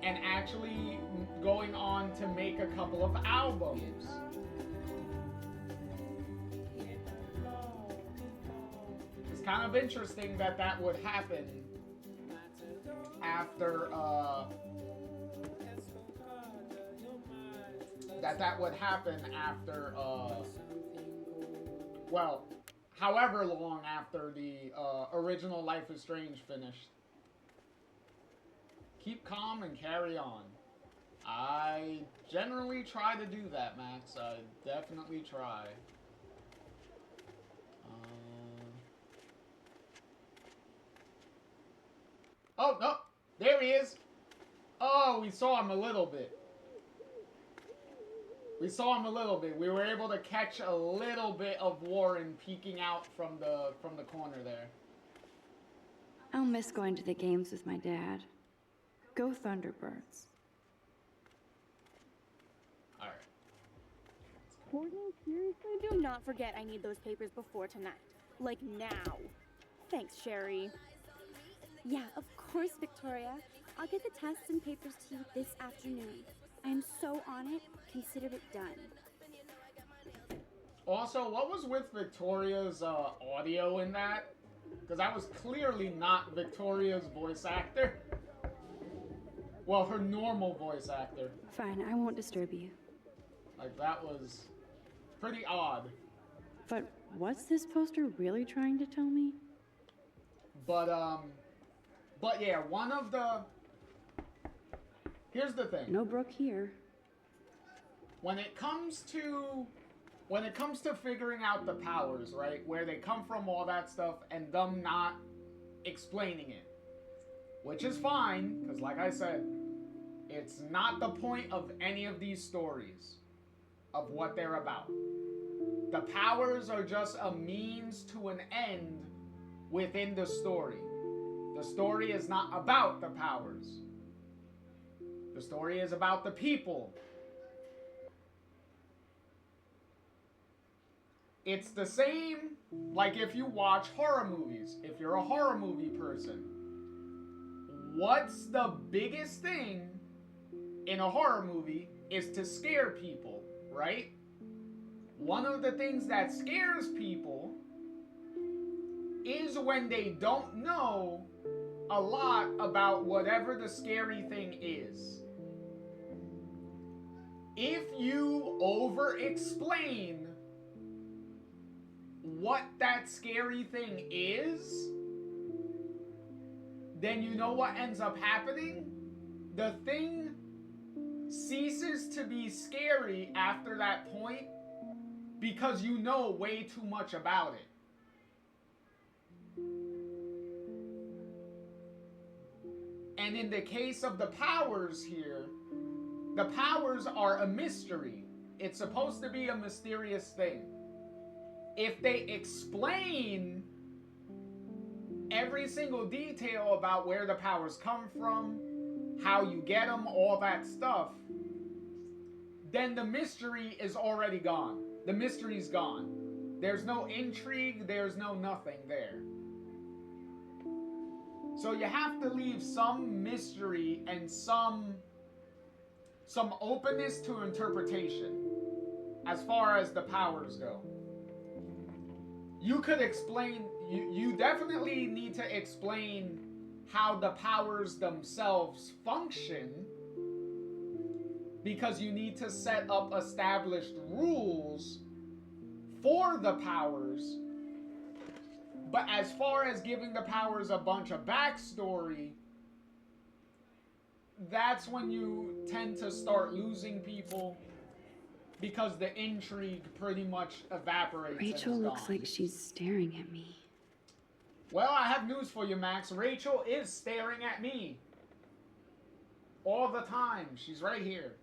and actually going on to make a couple of albums. Kind of interesting that that would happen after well, however long after the original Life is Strange finished. Keep calm and carry on. I generally try to do that, Max. I definitely try. Oh, no. There he is. Oh, we saw him a little bit. We saw him a little bit. We were able to catch a little bit of Warren peeking out from the corner there. I'll miss going to the games with my dad. Go Thunderbirds. All right. Courtney, seriously? Do not forget I need those papers before tonight. Like now. Thanks, Sherry. Yeah, of course, Victoria. I'll get the tests and papers to you this afternoon. I am so on it. Consider it done. Also, what was with Victoria's audio in that? Because that was clearly not Victoria's voice actor. Well, her normal voice actor. Fine, I won't disturb you. Like, that was pretty odd. But what's this poster really trying to tell me? But yeah, one of the... Here's the thing. No Brooke here. When it comes to figuring out the powers, right? Where they come from, all that stuff, and them not explaining it. Which is fine, because like I said, it's not the point of any of these stories of what they're about. The powers are just a means to an end within the story. The story is not about the powers. The story is about the people. It's the same like if you watch horror movies. If you're a horror movie person, what's the biggest thing in a horror movie is to scare people, right? One of the things that scares people is when they don't know a lot about whatever the scary thing is. If you over-explain what that scary thing is, then you know what ends up happening? The thing ceases to be scary after that point because you know way too much about it. And in the case of the powers here, the powers are a mystery. It's supposed to be a mysterious thing. If they explain every single detail about where the powers come from, how you get them, all that stuff, then the mystery is already gone. The mystery's gone. There's no intrigue, there's no nothing there. So you have to leave some mystery and some openness to interpretation as far as the powers go. You could explain, you definitely need to explain how the powers themselves function, because you need to set up established rules for the powers. But as far as giving the powers a bunch of backstory, that's when you tend to start losing people, because the intrigue pretty much evaporates. Rachel looks like she's staring at me. Well, I have news for you, Max. Rachel is staring at me. All the time. She's right here.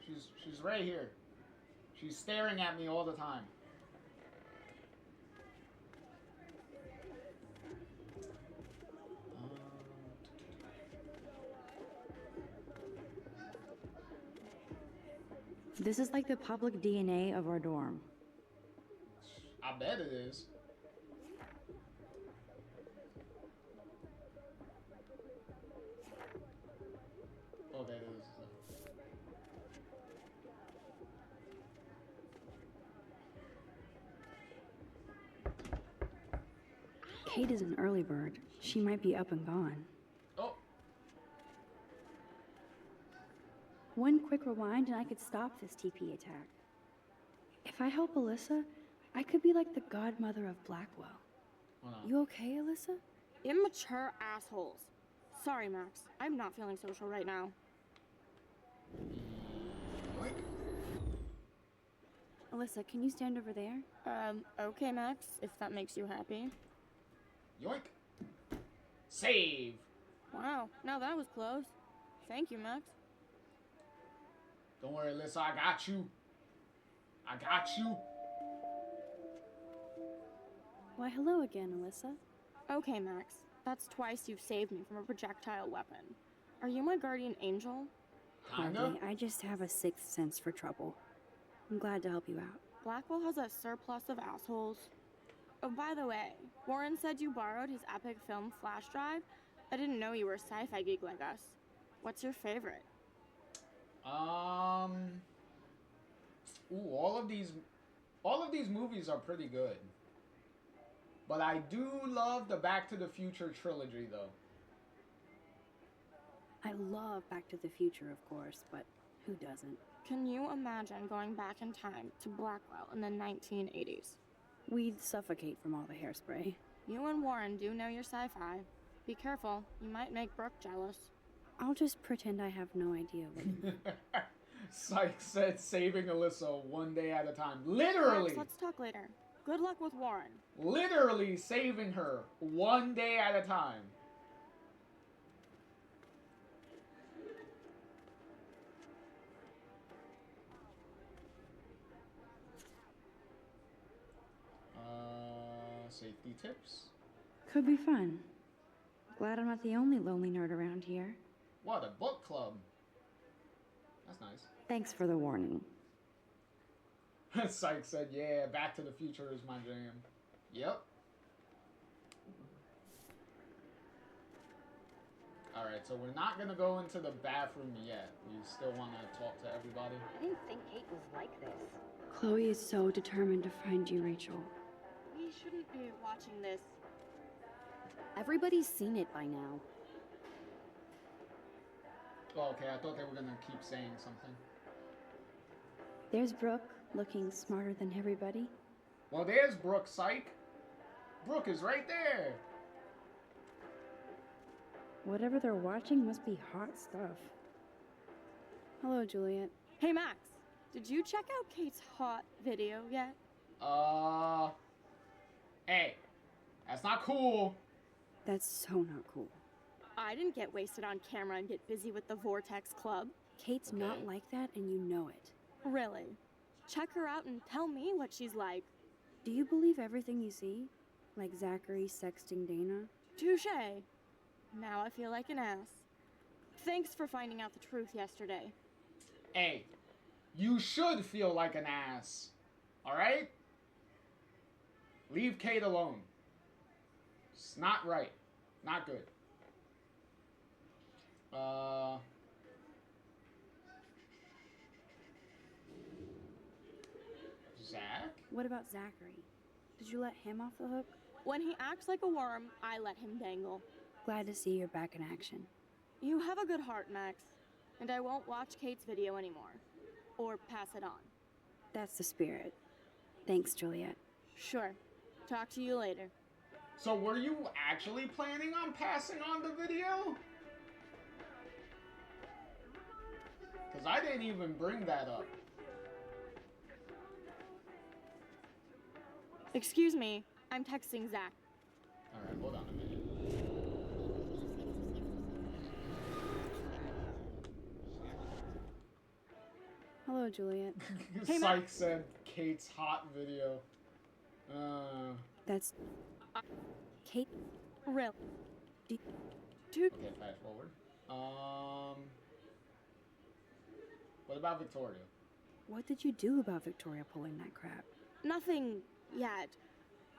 She's right here. She's staring at me all the time. This is like the public DNA of our dorm. I bet it is. Oh, that is. Kate is an early bird. She might be up and gone. Oh. One quick rewind and I could stop this TP attack. If I help Alyssa, I could be like the godmother of Blackwell. You okay, Alyssa? Immature assholes. Sorry, Max. I'm not feeling social right now. What? Alyssa, can you stand over there? Okay, Max, if that makes you happy. Yoink. Save. Wow, now that was close. Thank you, Max. Don't worry, Alyssa, I got you. I got you. Why, hello again, Alyssa. Okay, Max. That's twice you've saved me from a projectile weapon. Are you my guardian angel? Kinda. Hardly. I just have a sixth sense for trouble. I'm glad to help you out. Blackwell has a surplus of assholes. Oh, by the way, Warren said you borrowed his epic film flash drive. I didn't know you were a sci-fi geek like us. What's your favorite? Ooh, all of these movies are pretty good. But I do love the Back to the Future trilogy, though. I love Back to the Future, of course, but who doesn't? Can you imagine going back in time to Blackwell in the 1980s? We'd suffocate from all the hairspray. You and Warren do know your sci-fi. Be careful, you might make Brooke jealous. I'll just pretend I have no idea what. Sykes said saving Alyssa one day at a time. Literally! Max, let's talk later. Good luck with Warren. Literally saving her one day at a time. Safety tips? Could be fun. Glad I'm not the only lonely nerd around here. What, a book club? That's nice. Thanks for the warning. Sykes said, yeah, Back to the Future is my jam. Yep. Alright, so we're not gonna go into the bathroom yet. We still want to talk to everybody. I didn't think Kate was like this. Chloe is so determined to find you, Rachel. We shouldn't be watching this. Everybody's seen it by now. Oh, okay, I thought they were gonna keep saying something. There's Brooke, looking smarter than everybody. Well, there's Brooke, psych. Brooke is right there. Whatever they're watching must be hot stuff. Hello, Juliet. Hey, Max. Did you check out Kate's hot video yet? Hey, that's not cool. That's so not cool. I didn't get wasted on camera and get busy with the Vortex Club. Kate's not like that, and you know it. Really? Check her out and tell me what she's like. Do you believe everything you see? Like Zachary sexting Dana? Touché. Now I feel like an ass. Thanks for finding out the truth yesterday. Hey, you should feel like an ass. Alright? Leave Kate alone. It's not right. Not good. Zach? What about Zachary? Did you let him off the hook? When he acts like a worm, I let him dangle. Glad to see you're back in action. You have a good heart, Max. And I won't watch Kate's video anymore. Or pass it on. That's the spirit. Thanks, Juliet. Sure. Talk to you later. So were you actually planning on passing on the video? Because I didn't even bring that up. Excuse me. I'm texting Zach. Alright, hold on a minute. Hello, Juliet. Hey, Sykes said Kate's hot video. That's... Kate? Real. Okay, fast forward. What about Victoria? What did you do about Victoria pulling that crap? Nothing yet.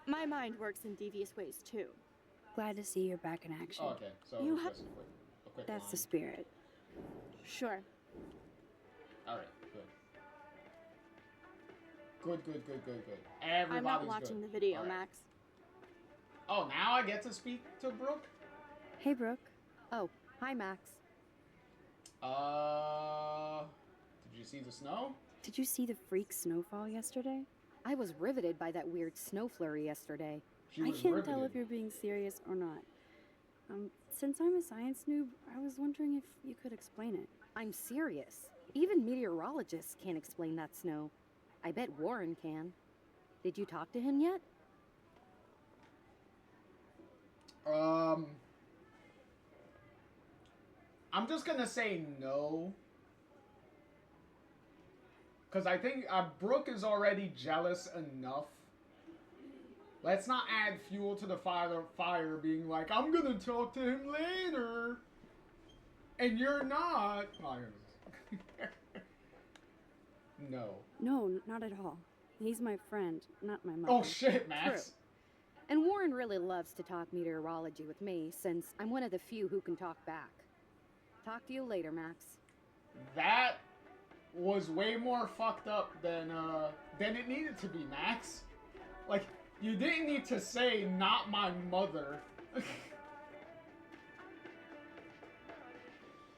My mind works in devious ways, too. Glad to see you're back in action. Oh, okay, so You just have- a quick That's line. the spirit. Sure. Alright, good. Good. Everybody's I'm not watching good. the video, All right. Max. Oh, now I get to speak to Brooke? Hey, Brooke. Oh, hi, Max. Did you see the snow? Did you see the freak snowfall yesterday? I was riveted by that weird snow flurry yesterday. She I was can't riveted. tell if you're being serious or not. Since I'm a science noob, I was wondering if you could explain it. I'm serious. Even meteorologists can't explain that snow. I bet Warren can. Did you talk to him yet? I'm just gonna say no. Because I think Brooke is already jealous enough. Let's not add fuel to the fire being like, I'm gonna talk to him later. And you're not. No. No, not at all. He's my friend, not my mother. Oh shit, Max. And Warren really loves to talk meteorology with me, since I'm one of the few who can talk back. Talk to you later, Max. That was way more fucked up than it needed to be, Max. Like, you didn't need to say, not my mother.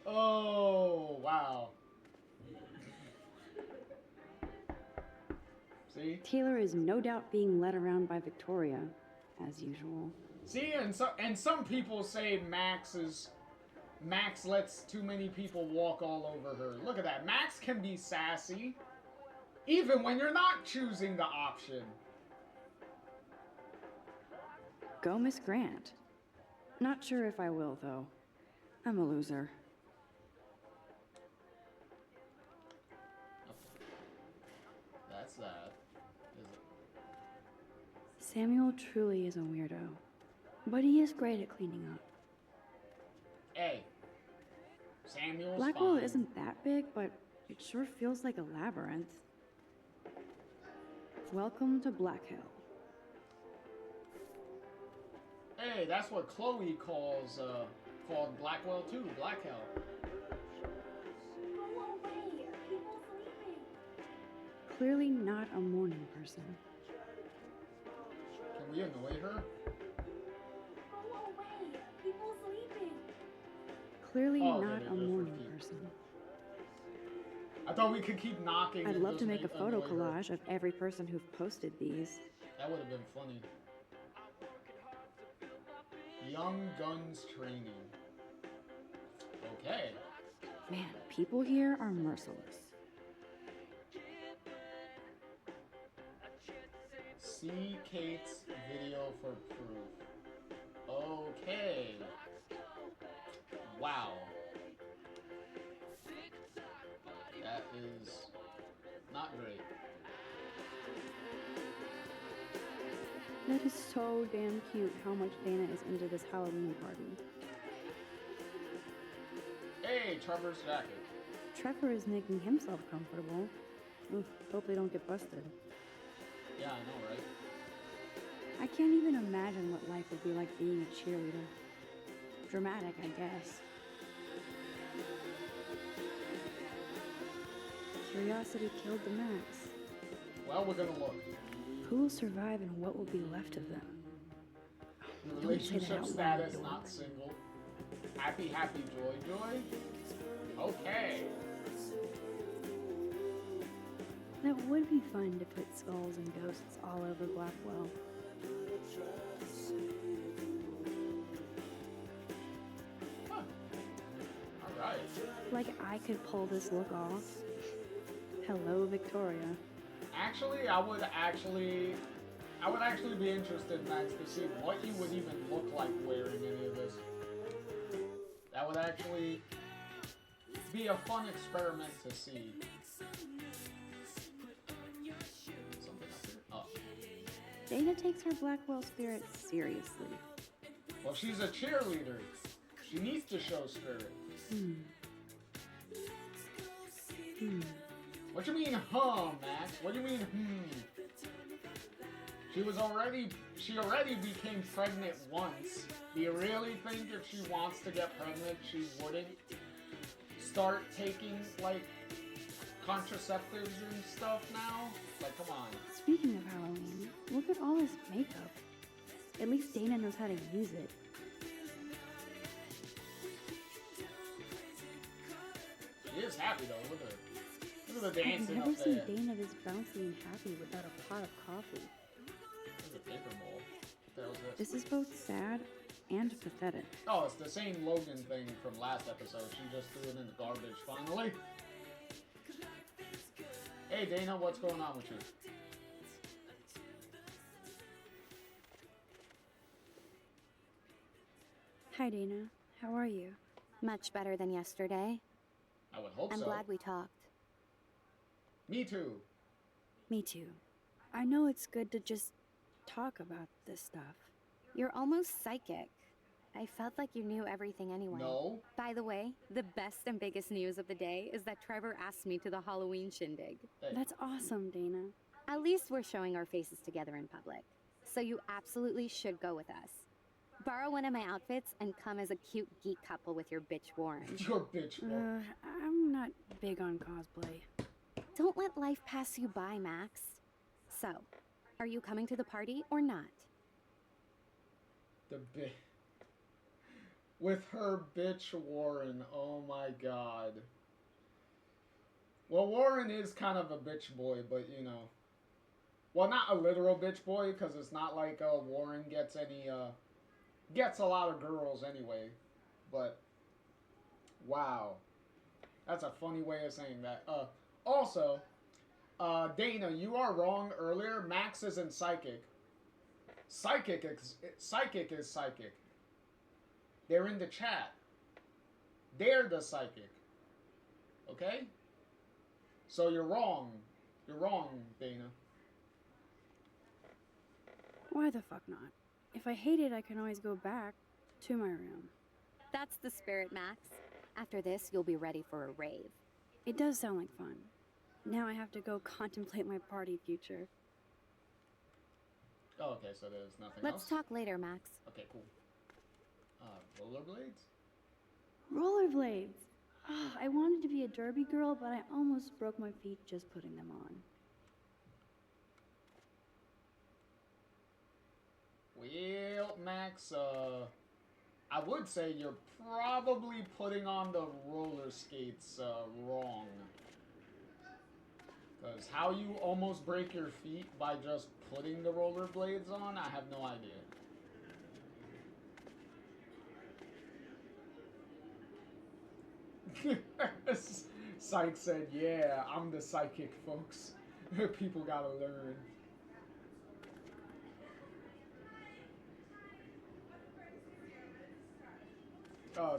Oh, wow. See? Taylor is no doubt being led around by Victoria, as usual. See, and some people say Max lets too many people walk all over her. Look at that. Max can be sassy, even when you're not choosing the option. Go, Miss Grant. Not sure if I will, though. I'm a loser. That's that. Is it? Samuel truly is a weirdo, but he is great at cleaning up. Hey. Samuel's Blackwell fine. isn't that big, but it sure feels like a labyrinth. Welcome to Black Hill. Hey, that's what Chloe called Blackwell too, Black Hell. Clearly not a morning person. Can we annoy her? Clearly Oh, not yeah, a yeah, morning yeah. person. I thought we could keep knocking. I'd and love to just make a photo annoy her. collage of every person who've posted these. That would have been funny. Young Guns Training. Okay. Man, people here are merciless. See Kate's video for proof. Okay. Wow. That is not great. That is so damn cute how much Dana is into this Halloween party. Hey, Trevor's jacket. Trevor is making himself comfortable. Oof, hope they don't get busted. Yeah, I know, right? I can't even imagine what life would be like being a cheerleader. Dramatic, I guess. Curiosity killed the Max. Well, we're gonna look. Who will survive and what will be left of them? Don't say that Relationship out loud, status Dork. not single. Happy, happy, joy, joy. Okay. That would be fun to put skulls and ghosts all over Blackwell. Huh. All right. Like I could pull this look off. Hello, Victoria. Actually, I would actually be interested, Max, to see what you would even look like wearing any of this. That would actually be a fun experiment to see. Something up here? Oh. Dana takes her Blackwell spirit seriously. Well, she's a cheerleader. She needs to show spirit. What do you mean, Max? What do you mean, She already became pregnant once. Do you really think if she wants to get pregnant, she wouldn't start taking, like, contraceptives and stuff now? Like, come on. Speaking of Halloween, look at all this makeup. At least Dana knows how to use it. She is happy, though. Look at her. Look at the I've dancing never up seen there. Dana this bouncy and happy without a pot of coffee. There's a paper mold. What the hell is this? This is both sad and pathetic. Oh, it's the same Logan thing from last episode. She just threw it in the garbage, finally. Hey, Dana, what's going on with you? Hi, Dana. How are you? Much better than yesterday. I would hope I'm so. glad we talked. Me too. Me too. I know it's good to just talk about this stuff. You're almost psychic. I felt like you knew everything anyway. No. By the way, the best and biggest news of the day is that Trevor asked me to the Halloween shindig. Hey. That's awesome, Dana. At least we're showing our faces together in public. So you absolutely should go with us. Borrow one of my outfits and come as a cute geek couple with your bitch Warren. Your bitch Warren. I'm not big on cosplay. Don't let life pass you by, Max. So, are you coming to the party or not? The bitch. With her bitch Warren. Oh my god. Well, Warren is kind of a bitch boy, but you know. Well, not a literal bitch boy, because it's not like Warren gets any, gets a lot of girls anyway. But, wow. That's a funny way of saying that. Also, Dana, you are wrong earlier. Max isn't psychic. Psychic is psychic. They're in the chat. They're the psychic. Okay? So you're wrong. You're wrong, Dana. Why the fuck not? If I hate it, I can always go back to my room. That's the spirit, Max. After this, you'll be ready for a rave. It does sound like fun. Now I have to go contemplate my party future. Oh, okay, so there's nothing Let's else? talk later, Max. Okay, cool. Rollerblades? Rollerblades! Ah, I wanted to be a derby girl, but I almost broke my feet just putting them on. Well, Max, I would say you're probably putting on the roller skates, wrong. Because how you almost break your feet by just putting the rollerblades on, I have no idea. Psych said, yeah, I'm the psychic, folks. People gotta learn.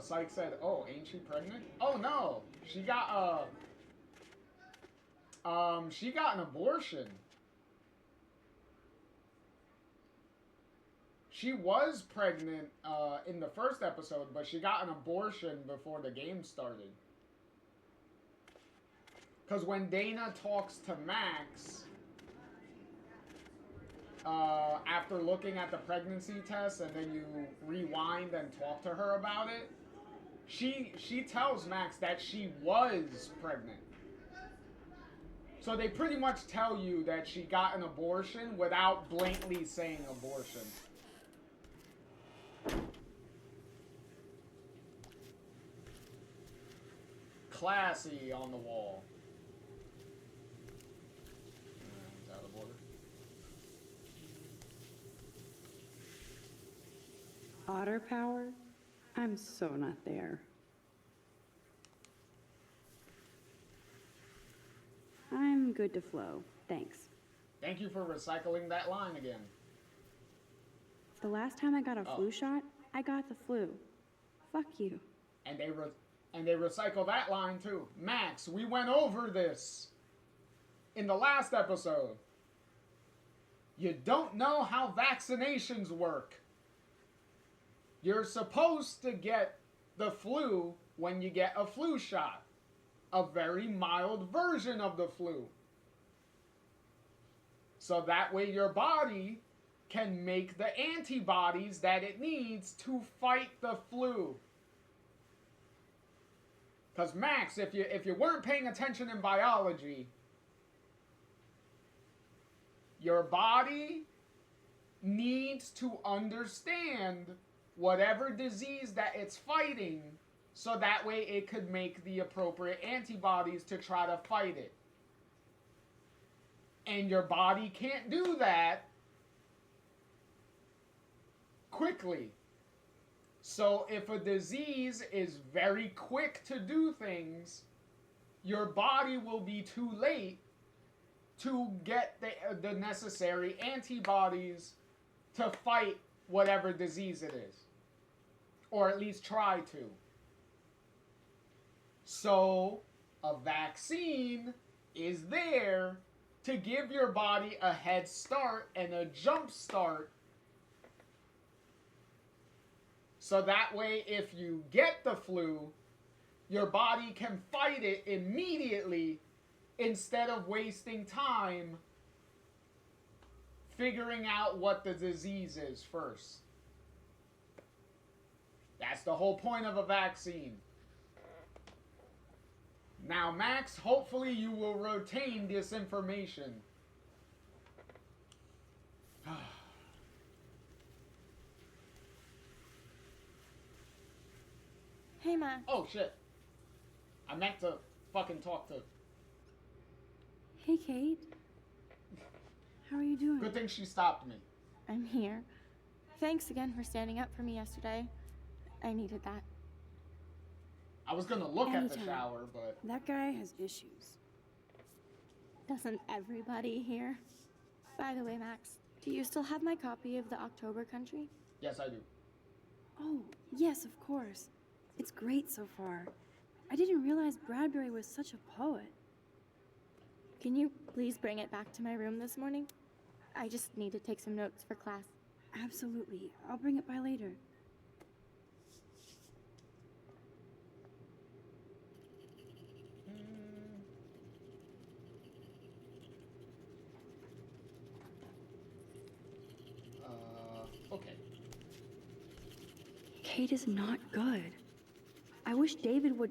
Psych said, oh, ain't she pregnant? Oh, no. She got an abortion. She was pregnant, in the first episode, but she got an abortion before the game started. Because when Dana talks to Max, after looking at the pregnancy test and then you rewind and talk to her about it, she tells Max that she was pregnant. So they pretty much tell you that she got an abortion without blatantly saying abortion. Classy on the wall. It's out of order. Otter power? I'm so not there. I'm good to flow. Thanks. Thank you for recycling that line again. The last time I got a flu shot, I got the flu. Fuck you. And they recycle that line too. Max, we went over this in the last episode. You don't know how vaccinations work. You're supposed to get the flu when you get a flu shot. A very mild version of the flu. So that way your body can make the antibodies that it needs to fight the flu. Because Max, if you weren't paying attention in biology, your body needs to understand whatever disease that it's fighting, so that way it could make the appropriate antibodies to try to fight it. And your body can't do that quickly. So if a disease is very quick to do things, your body will be too late to get the necessary antibodies to fight whatever disease it is. Or at least try to. So a vaccine is there to give your body a head start and a jump start. So that way, if you get the flu, your body can fight it immediately instead of wasting time figuring out what the disease is first. That's the whole point of a vaccine. Now, Max, hopefully you will retain this information. Hey, Max. Oh, shit. I meant to fucking talk to... Hey, Kate. How are you doing? Good thing she stopped me. I'm here. Thanks again for standing up for me yesterday. I needed that. I was gonna look at the Anytime. shower, but... That guy has issues. Doesn't everybody here? By the way, Max, do you still have my copy of the October Country? Yes, I do. Oh, yes, of course. It's great so far. I didn't realize Bradbury was such a poet. Can you please bring it back to my room this morning? I just need to take some notes for class. Absolutely. I'll bring it by later. Okay. Kate is not good. I wish David would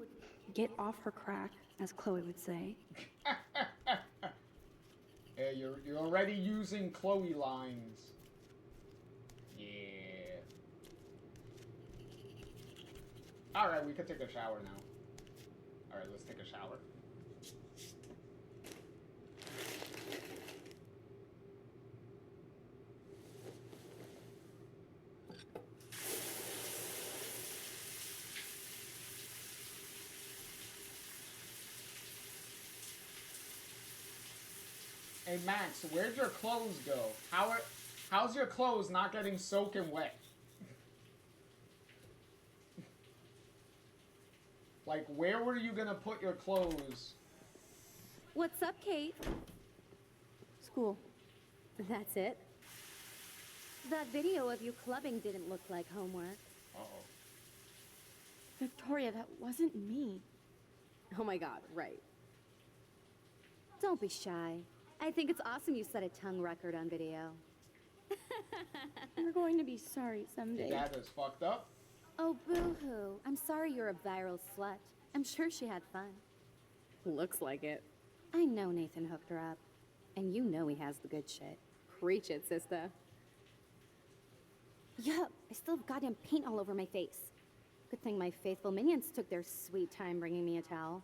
get off her crack, as Chloe would say. Yeah, you're already using Chloe lines. Yeah. Alright, we could take a shower now. Alright, let's take a shower. Hey Max, where'd your clothes go? How's your clothes not getting soaking wet? Like, where were you gonna put your clothes? What's up, Kate? School. That's it? That video of you clubbing didn't look like homework. Uh-oh. Victoria, that wasn't me. Oh my god, right. Don't be shy. I think it's awesome you set a tongue record on video. You're going to be sorry someday. Your dad is fucked up? Oh, boo-hoo. I'm sorry you're a viral slut. I'm sure she had fun. Looks like it. I know Nathan hooked her up. And you know he has the good shit. Preach it, sister. Yup, I still have goddamn paint all over my face. Good thing my faithful minions took their sweet time bringing me a towel.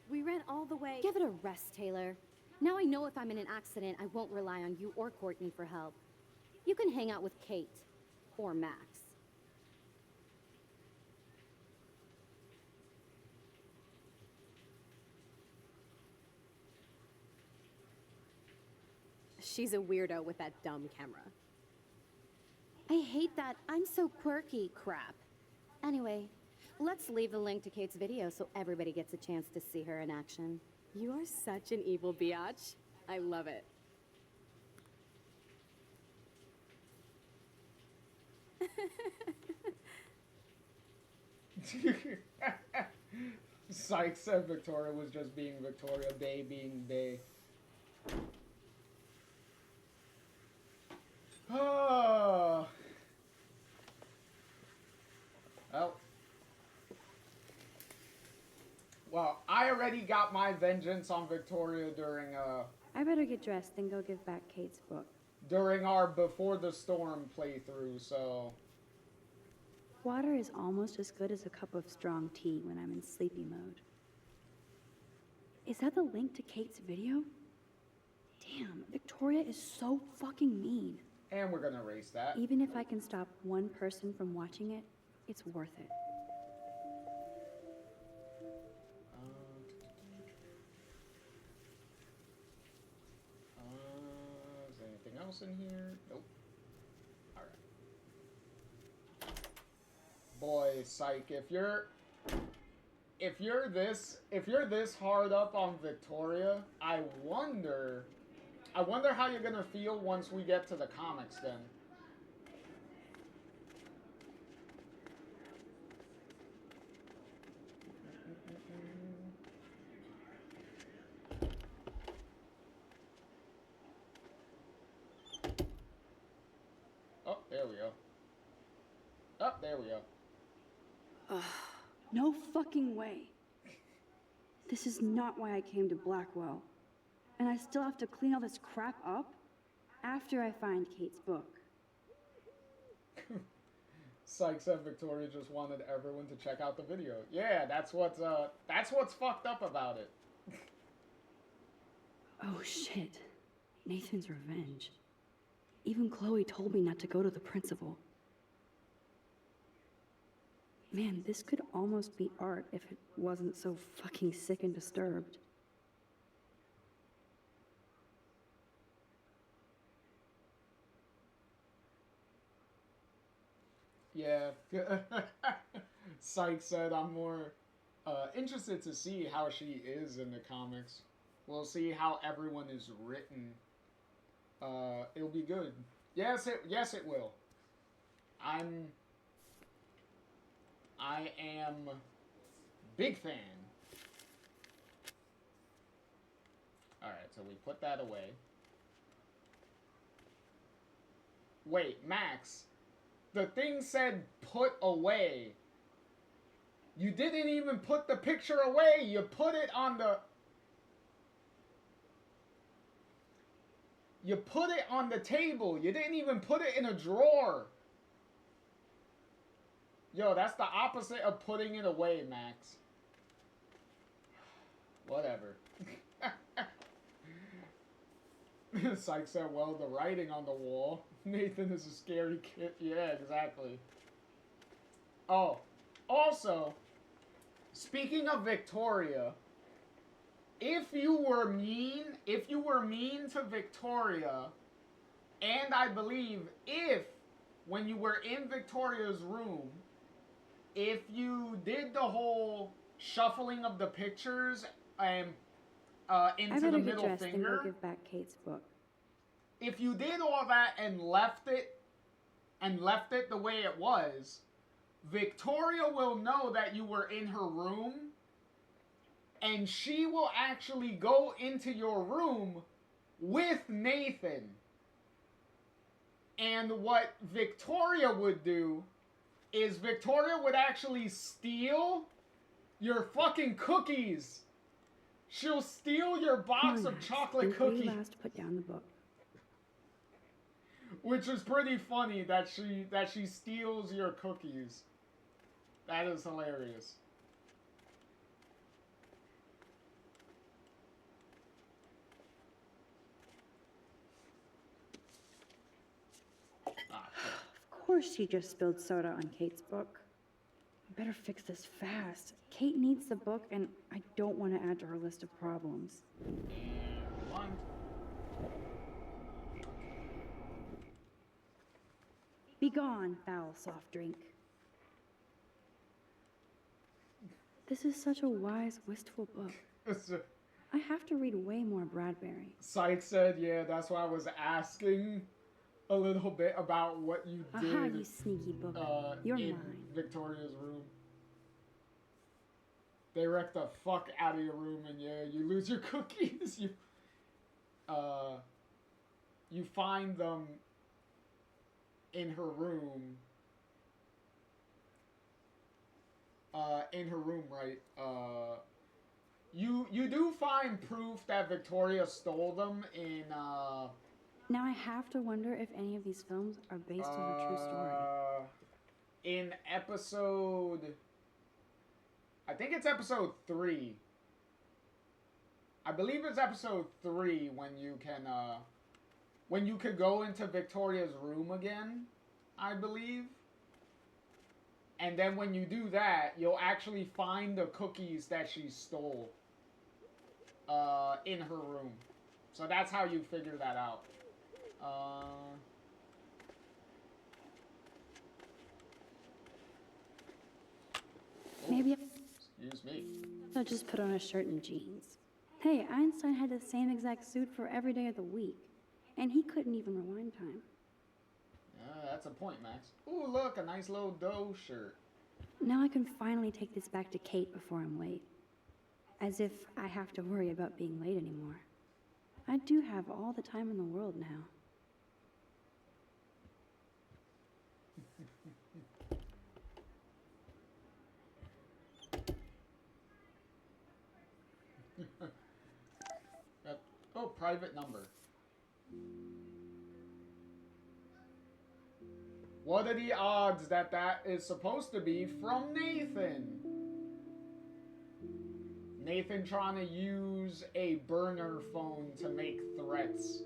We ran all the way. Give it a rest, Taylor. Now I know if I'm in an accident, I won't rely on you or Courtney for help. You can hang out with Kate. Or Max. She's a weirdo with that dumb camera. I hate that I'm so quirky crap. Anyway, let's leave the link to Kate's video so everybody gets a chance to see her in action. You are such an evil biatch. I love it. Sykes said Victoria was just being Victoria, Bay being Bay. Oh. Well, I already got my vengeance on Victoria during I better get dressed and go give back Kate's book. during our Before the Storm playthrough, so Water is almost as good as a cup of strong tea when I'm in sleepy mode. Is that the link to Kate's video? Damn, Victoria is so fucking mean. and we're gonna erase that. Even if I can stop one person from watching it, it's worth it. Is there anything else in here? Nope. Alright. Boy, Psych, if you're this hard up on Victoria, I wonder how you're gonna feel once we get to the comics then. There we go. Oh, there we go. No fucking way. This is not why I came to Blackwell. And I still have to clean all this crap up after I find Kate's book. Sykes said Victoria just wanted everyone to check out the video. Yeah, that's what's fucked up about it. Oh shit. Nathan's revenge. Even Chloe told me not to go to the principal. Man, this could almost be art if it wasn't so fucking sick and disturbed. Yeah. Sykes said I'm more interested to see how she is in the comics. We'll see how everyone is written. It'll be good. Yes, it will. I am big fan. Alright, so we put that away. Wait, Max. The thing said put away. You didn't even put the picture away. You put it on the... You put it on the table. You didn't even put it in a drawer. Yo, that's the opposite of putting it away, Max. Whatever. Sykes said, well, the writing on the wall. Nathan is a scary kid. Yeah, exactly. Oh, also, speaking of Victoria, if you were mean to Victoria, and I believe when you were in Victoria's room, if you did the whole shuffling of the pictures and into the middle and finger, go give back Kate's book. if you did all that and left it the way it was, Victoria will know that you were in her room, and she will actually go into your room with Nathan. And what Victoria would do is Victoria would actually steal your fucking cookies. She'll steal your box of chocolate cookies. Last put down the book. Which is pretty funny that she steals your cookies. That is hilarious. Of course she just spilled soda on Kate's book. I better fix this fast. Kate needs the book, and I don't want to add to her list of problems. And one. Be gone, foul soft drink. This is such a wise, wistful book. I have to read way more Bradbury. Sykes said, yeah, that's why I was asking a little bit about what you did. Aha, you sneaky book. You're in mine. Victoria's room. They wreck the fuck out of your room, and yeah, you lose your cookies. You find them in her room. Right? You do find proof that Victoria stole them in Now I have to wonder if any of these films are based on a true story. In episode... I think it's episode 3. I believe it's episode 3 when you could go into Victoria's room again, I believe. And then when you do that, you'll actually find the cookies that she stole in her room. So that's how you figure that out. Maybe Excuse me. I'll just put on a shirt and jeans. Hey, Einstein had the same exact suit for every day of the week, and he couldn't even rewind time. That's a point, Max. Ooh, look, a nice little dough shirt. Now I can finally take this back to Kate before I'm late. As if I have to worry about being late anymore. I do have all the time in the world now. private number. What are the odds that that is supposed to be from Nathan? Nathan trying to use a burner phone to make threats.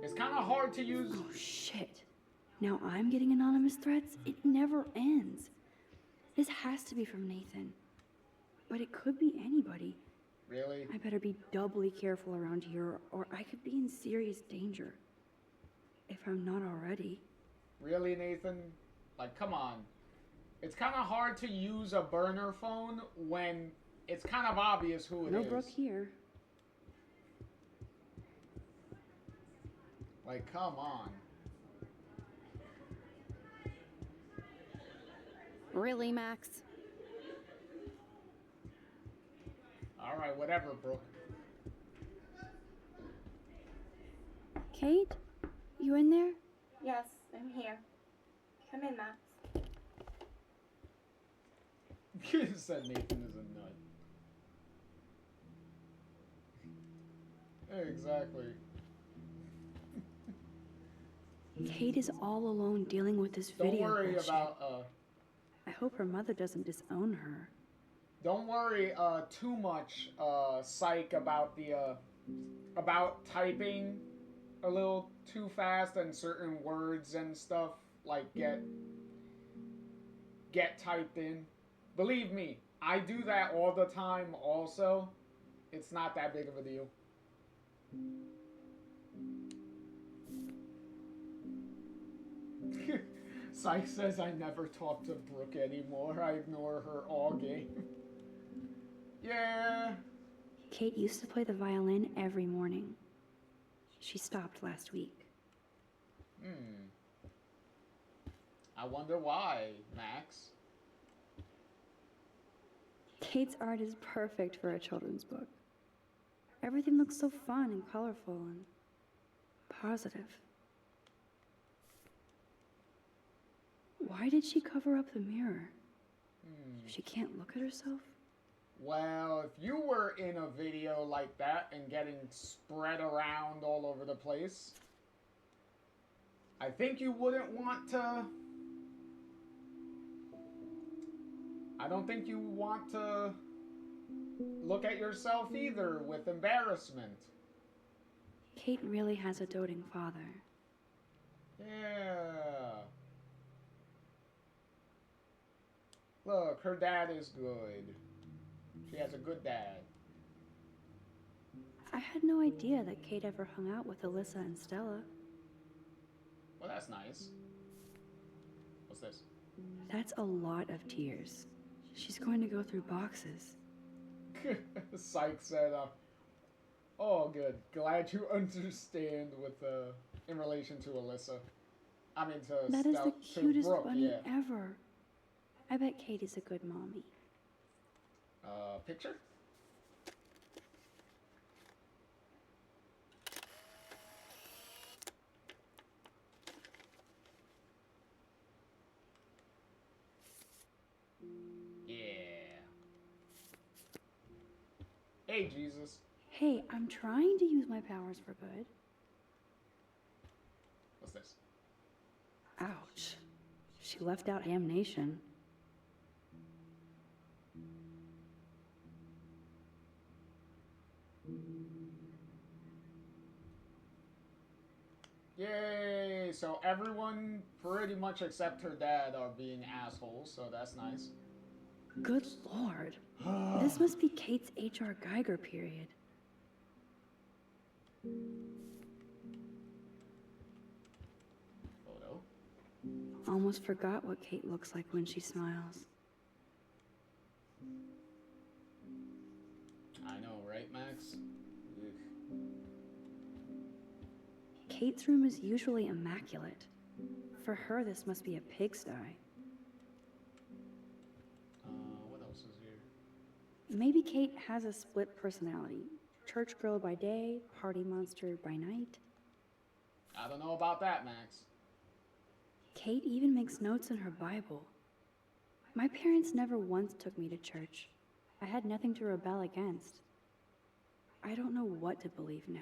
It's kind of hard to use. Oh, shit. Now I'm getting anonymous threats? It never ends. This has to be from Nathan. But it could be anybody. Really? I better be doubly careful around here, or I could be in serious danger. If I'm not already. Really, Nathan? Like, come on. It's kind of hard to use a burner phone when it's kind of obvious who it is. No Brooke here. Like, come on. Really, Max? Alright, whatever, Brooke. Kate? You in there? Yes, I'm here. Come in, Max. You said Nathan is a nut. Exactly. Kate is all alone dealing with this Don't video worry bullshit. about, I hope her mother doesn't disown her. don't worry, too much, psych about the, about typing a little too fast and certain words and stuff, like, get typed in. Believe me, I do that all the time also. It's not that big of a deal. Psych says I never talk to Brooke anymore. I ignore her all game. Yeah. Kate used to play the violin every morning. She stopped last week. I wonder why, Max. Kate's art is perfect for a children's book. Everything looks so fun and colorful and positive. Why did she cover up the mirror? She can't look at herself? Well, if you were in a video like that and getting spread around all over the place, I think you wouldn't want to... I don't think you want to look at yourself either with embarrassment. Kate really has a doting father. Yeah. Look, her dad is good. She has a good dad. I had no idea that Kate ever hung out with Alyssa and Stella. Well, that's nice. What's this? That's a lot of tears. She's going to go through boxes. Psych said, oh, good. Glad you understand with, in relation to Alyssa. I mean, to That is the to cutest Brooke, bunny yeah. ever. I bet Kate is a good mommy. Picture? Yeah. Hey, Jesus. Hey, I'm trying to use my powers for good. What's this? Ouch. She left out Damnation. Yay! So everyone, pretty much except her dad, are being assholes, so that's nice. Good lord. This must be Kate's H.R. Geiger period. Photo. Almost forgot what Kate looks like when she smiles. I know, right, Max? Ugh. Kate's room is usually immaculate. For her, this must be a pigsty. What else is here? Maybe Kate has a split personality. Church girl by day, party monster by night. I don't know about that, Max. Kate even makes notes in her Bible. My parents never once took me to church. I had nothing to rebel against. I don't know what to believe now.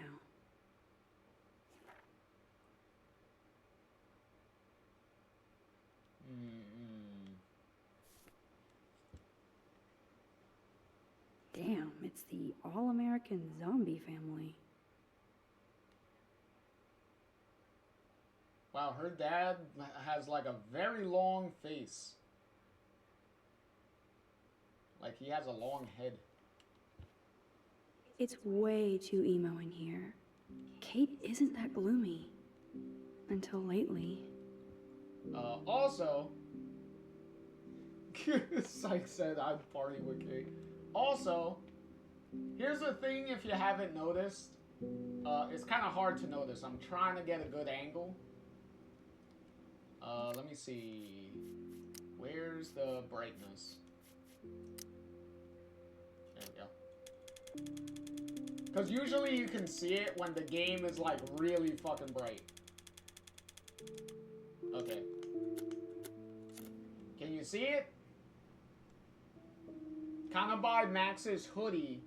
Damn, it's the all-American zombie family. Wow, her dad has like a very long face. Like he has a long head. It's way too emo in here. Kate isn't that gloomy. Until lately. Also, Syke said I'd party with Kate. Also, here's the thing if you haven't noticed. It's kind of hard to notice. I'm trying to get a good angle. Let me see. Where's the brightness? There we go. Because usually you can see it when the game is like really fucking bright. Okay. Can you see it? Kind of by Max's hoodie.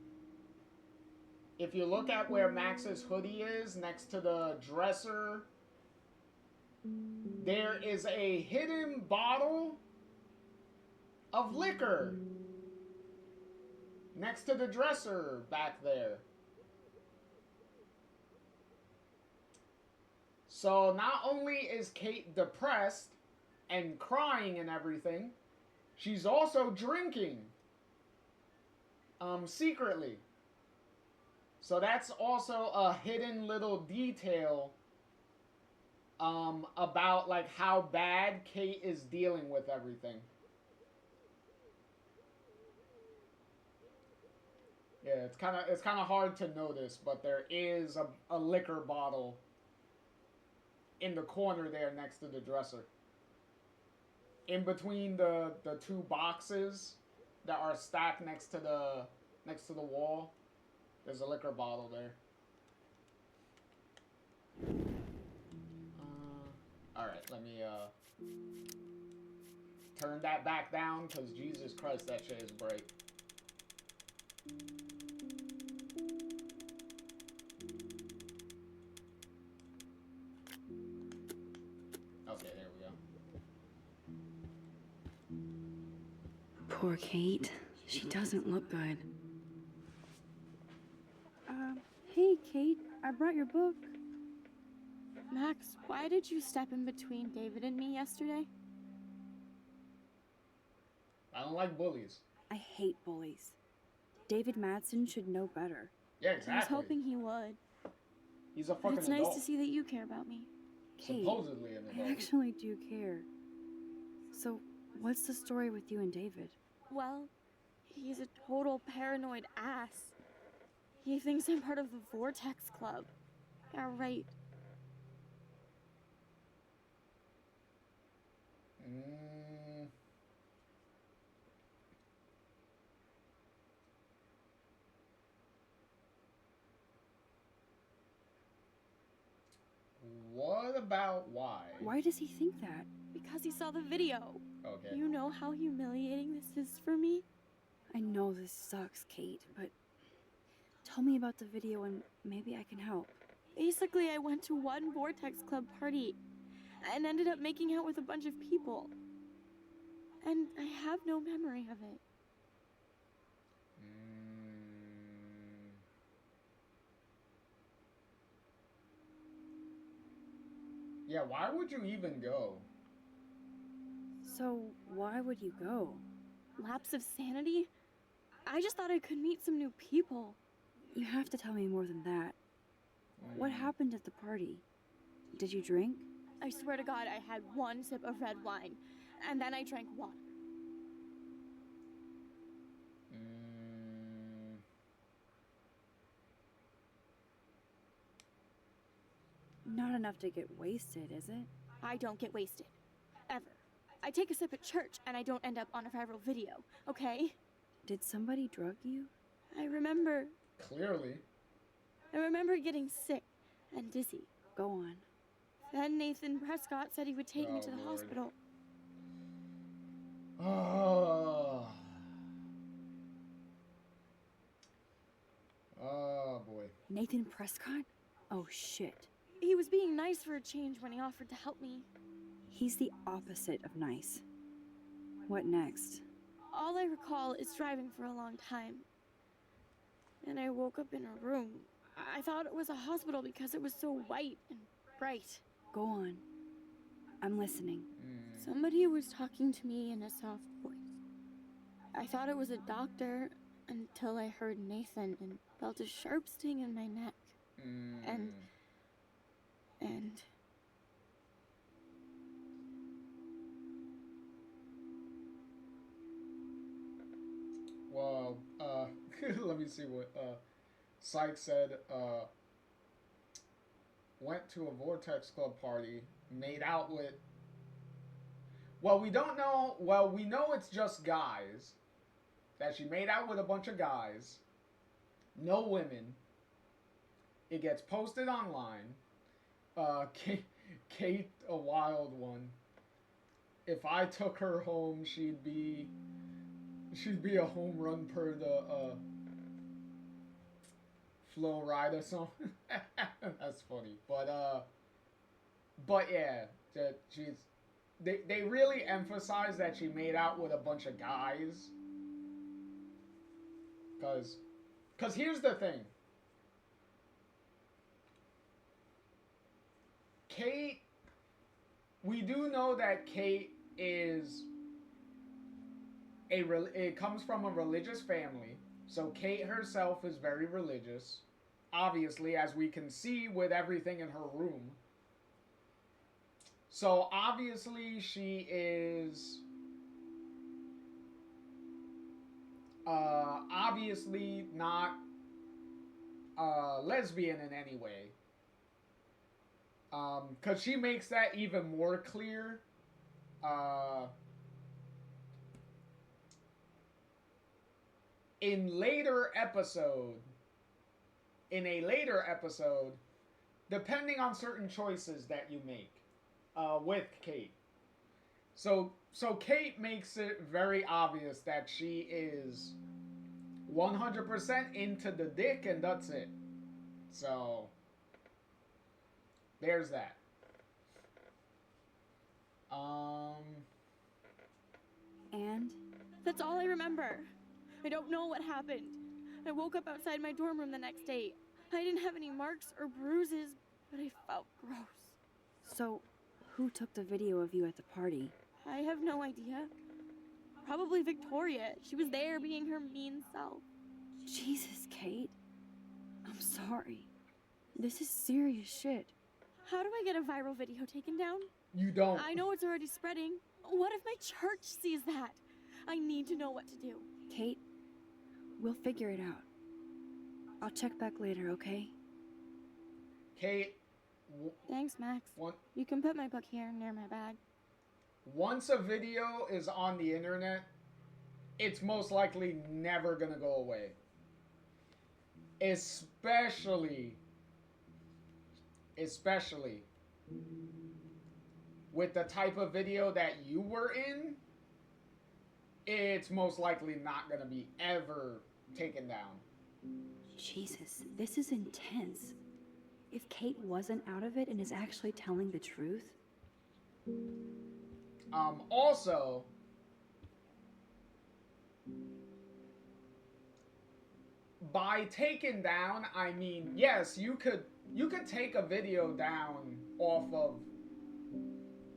If you look at where Max's hoodie is, next to the dresser, there is a hidden bottle of liquor next to the dresser back there. So not only is Kate depressed and crying and everything, she's also drinking. Secretly. So that's also a hidden little detail about like how bad Kate is dealing with everything. Yeah, it's kind of hard to notice, but there is a liquor bottle in the corner there next to the dresser. In between the two boxes that are stacked next to the wall, there's a liquor bottle there. Alright, let me turn that back down, because Jesus Christ, that shit is bright. Okay, there we go. Poor Kate. She doesn't look good. Hey, Kate, I brought your book. Max, why did you step in between David and me yesterday? I don't like bullies. I hate bullies. David Madsen should know better. Yeah, exactly. I was hoping he would. He's a But fucking it's nice adult. to see that you care about me. Kate, Supposedly an adult. I actually do care. So, what's the story with you and David? Well, he's a total paranoid ass. He thinks I'm part of the Vortex Club. Yeah, right. What about why? Why does he think that? Because he saw the video. Okay. You know how humiliating this is for me? I know this sucks, Kate, but tell me about the video and maybe I can help. Basically, I went to one Vortex Club party and ended up making out with a bunch of people. And I have no memory of it. Yeah, why would you even go? So, why would you go? Lapse of sanity? I just thought I could meet some new people. You have to tell me more than that. What happened at the party? Did you drink? I swear to God, I had one sip of red wine, and then I drank water. Not enough to get wasted, is it? I don't get wasted. Ever. I take a sip at church, and I don't end up on a viral video, okay? Did somebody drug you? I remember Clearly. getting sick and dizzy. Go on. Then Nathan Prescott said he would take me to the Lord. hospital. Oh. Oh boy. Nathan Prescott? Oh shit. He was being nice for a change when he offered to help me. He's the opposite of nice. What next? All I recall is driving for a long time. And I woke up in a room. I thought it was a hospital because it was so white and bright. Go on. I'm listening. Somebody was talking to me in a soft voice. I thought it was a doctor until I heard Nathan and felt a sharp sting in my neck. And well, let me see what Syke said. Went to a Vortex Club party, made out with. Well, we don't know. Well, we know it's just guys. That she made out with a bunch of guys. No women. It gets posted online. Kate, a wild one. If I took her home, she'd be a home run per the Flo Rida song. That's funny, but yeah, that she's. They really emphasize that she made out with a bunch of guys. Cause here's the thing. Kate, we do know that Kate is it comes from a religious family. So Kate herself is very religious. Obviously, as we can see with everything in her room. So obviously she is obviously not lesbian in any way. Because she makes that even more clear. In a later episode, depending on certain choices that you make with Kate. So Kate makes it very obvious that she is 100% into the dick and that's it. So there's that. And? That's all I remember. I don't know what happened. I woke up outside my dorm room the next day. I didn't have any marks or bruises, but I felt gross. So, who took the video of you at the party? I have no idea. Probably Victoria. She was there being her mean self. Jesus, Kate. I'm sorry. This is serious shit. How do I get a viral video taken down? You don't. I know it's already spreading. What if my church sees that? I need to know what to do. Kate, we'll figure it out. I'll check back later, okay? Kate. Thanks, Max. You can put my book here near my bag. Once a video is on the internet, it's most likely never gonna go away. Especially with the type of video that you were in, it's most likely not gonna be ever taken down. Jesus, this is intense. If Kate wasn't out of it and is actually telling the truth. Also, by taken down, I mean, yes, you could take a video down off of,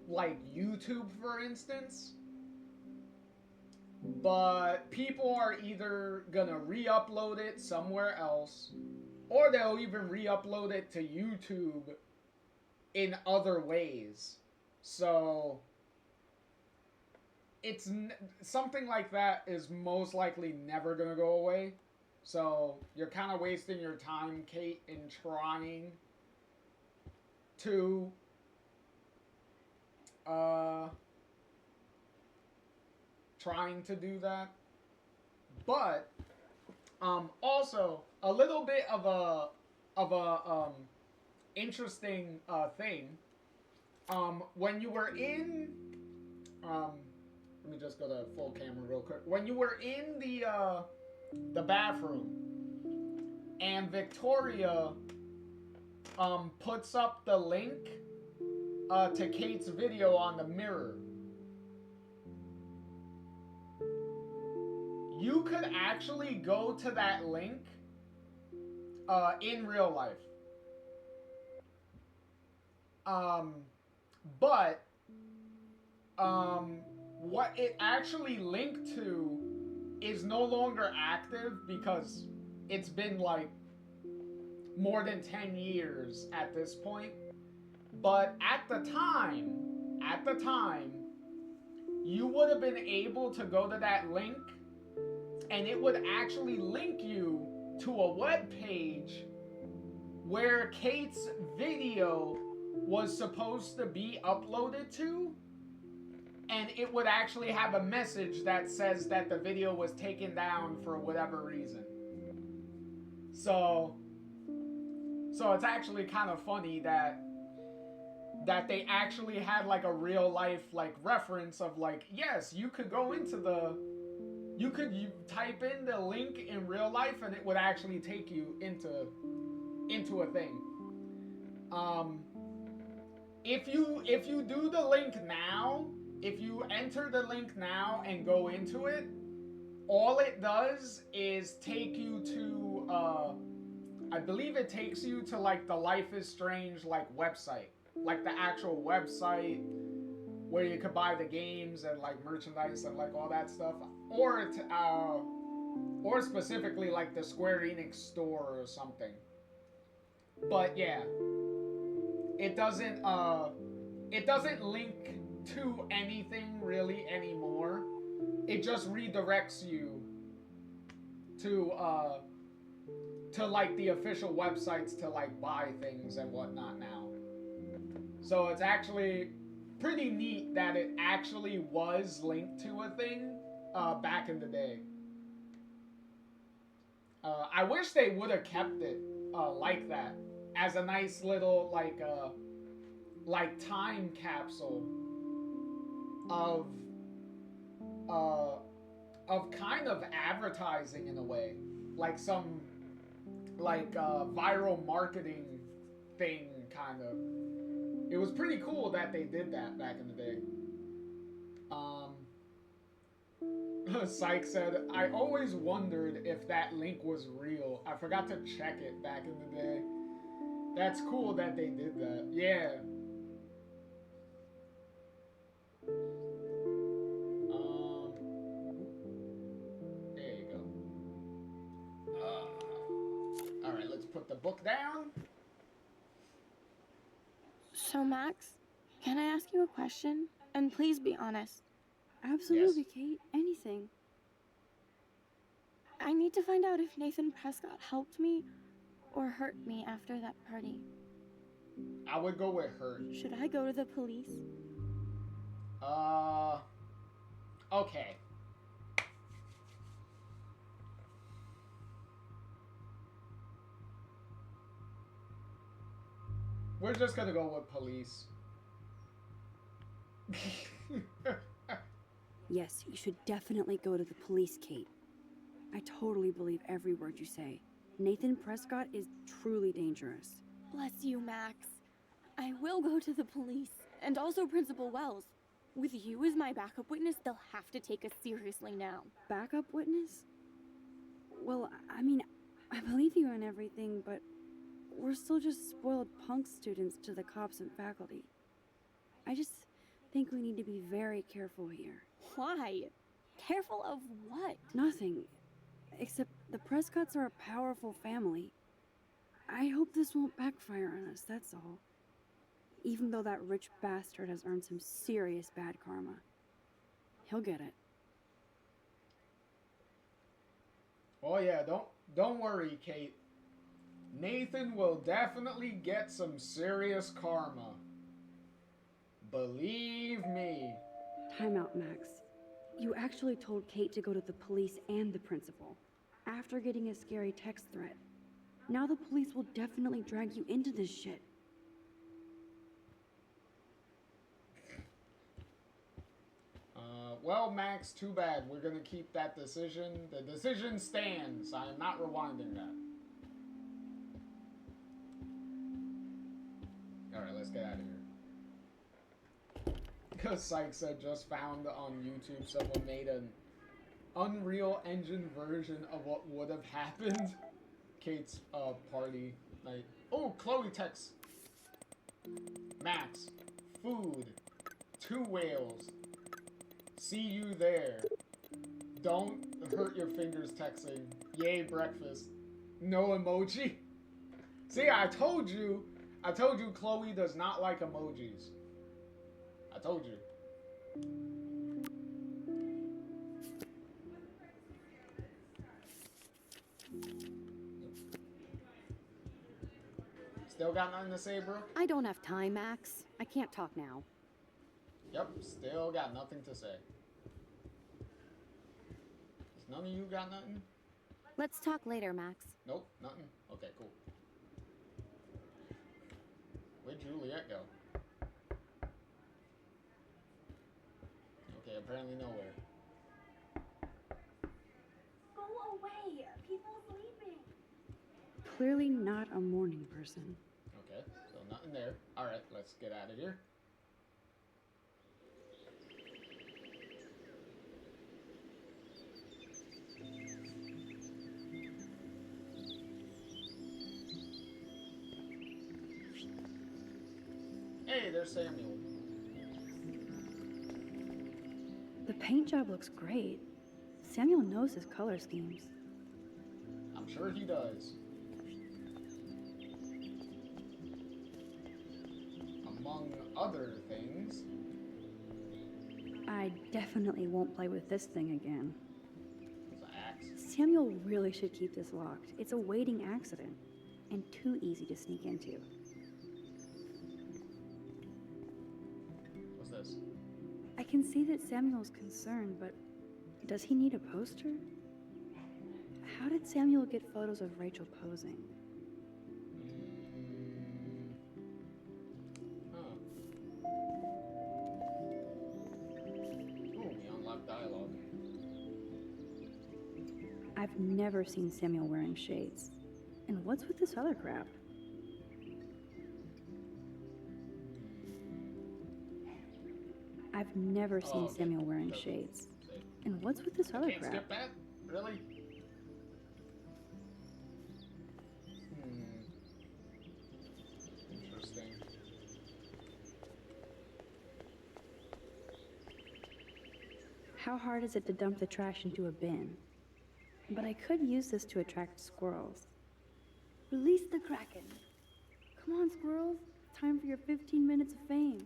like, YouTube, for instance. But people are either gonna re-upload it somewhere else, or they'll even re-upload it to YouTube in other ways. So it's something like that is most likely never gonna go away. So you're kind of wasting your time, Kate, in trying to do that. But also a little bit of a interesting thing. When you were in let me just go to full camera real quick. When you were in the bathroom, and Victoria puts up the link to Kate's video on the mirror. You could actually go to that link in real life. But what it actually linked to is no longer active because it's been like more than 10 years at this point. But at the time, you would have been able to go to that link and it would actually link you to a web page where Kate's video was supposed to be uploaded to, and it would actually have a message that says that the video was taken down for whatever reason. So it's actually kind of funny that they actually had like a real life like reference of like, yes, you could go into you type in the link in real life and it would actually take you into a thing. If you do the link now, if you enter the link now and go into it, all it does is take you to I believe it takes you to like the Life is Strange like website, like the actual website where you could buy the games and like merchandise and like all that stuff, or specifically like the Square Enix store or something. But yeah, it doesn't link to anything really anymore. It just redirects you to like the official websites to like buy things and whatnot now. So it's actually pretty neat that it actually was linked to a thing back in the day. I wish they would have kept it like that, as a nice little like time capsule of kind of advertising in a way, like some like viral marketing thing kind of. It was pretty cool that they did that back in the day. Syke said, I always wondered if that link was real. I forgot to check it back in the day. That's cool that they did that. Yeah. There you go. Alright, let's put the book down. So, Max, can I ask you a question? And please be honest. Absolutely, Yes. Kate. Anything. I need to find out if Nathan Prescott helped me or hurt me after that party. I would go with her. Should I go to the police? Okay. We're just gonna go with police. Yes, you should definitely go to the police, Kate. I totally believe every word you say. Nathan Prescott is truly dangerous. Bless you, Max. I will go to the police, and also Principal Wells. With you as my backup witness, they'll have to take us seriously now. Backup witness? Well, I mean, I believe you in everything, but we're still just spoiled punk students to the cops and faculty. I just think we need to be very careful here. Why? Careful of what? Nothing. Except the Prescotts are a powerful family. I hope this won't backfire on us, that's all. Even though that rich bastard has earned some serious bad karma. He'll get it. Oh yeah, don't worry, Kate. Nathan will definitely get some serious karma. Believe me. Time out, Max. You actually told Kate to go to the police and the principal after getting a scary text threat. Now the police will definitely drag you into this shit. Well, Max, too bad. We're gonna keep that decision. The decision stands. I am not rewinding that. get out of here. Because Sykes said just found on YouTube someone made an Unreal Engine version of what would have happened. Kate's party night. Oh, Chloe texts. Max, food, 2 whales. See you there. Don't hurt your fingers texting. Yay, breakfast. No emoji. See, I told you Chloe does not like emojis. I told you. Still got nothing to say, bro? I don't have time, Max. I can't talk now. Yep, still got nothing to say. Does none of you got nothing? Let's talk later, Max. Nope, nothing? Okay, cool. Where'd Juliet go? Okay, apparently nowhere. Go away! People sleeping! Clearly not a morning person. Okay, so nothing there. Alright, let's get out of here. Hey, there's Samuel. The paint job looks great. Samuel knows his color schemes. I'm sure he does. Among other things. I definitely won't play with this thing again. It's an axe. Samuel really should keep this locked. It's a waiting accident, and too easy to sneak into. What's this? I can see that Samuel's concerned, but does he need a poster? How did Samuel get photos of Rachel posing? Huh. Ooh, we unlocked dialogue. I've never seen Samuel wearing shades. And what's with this other crap? I've never seen okay. Samuel wearing Doesn't shades. say. And what's with this other Can't crap? skip that? Really? Interesting. How hard is it to dump the trash into a bin? But I could use this to attract squirrels. Release the Kraken. Come on, squirrels. Time for your 15 minutes of fame.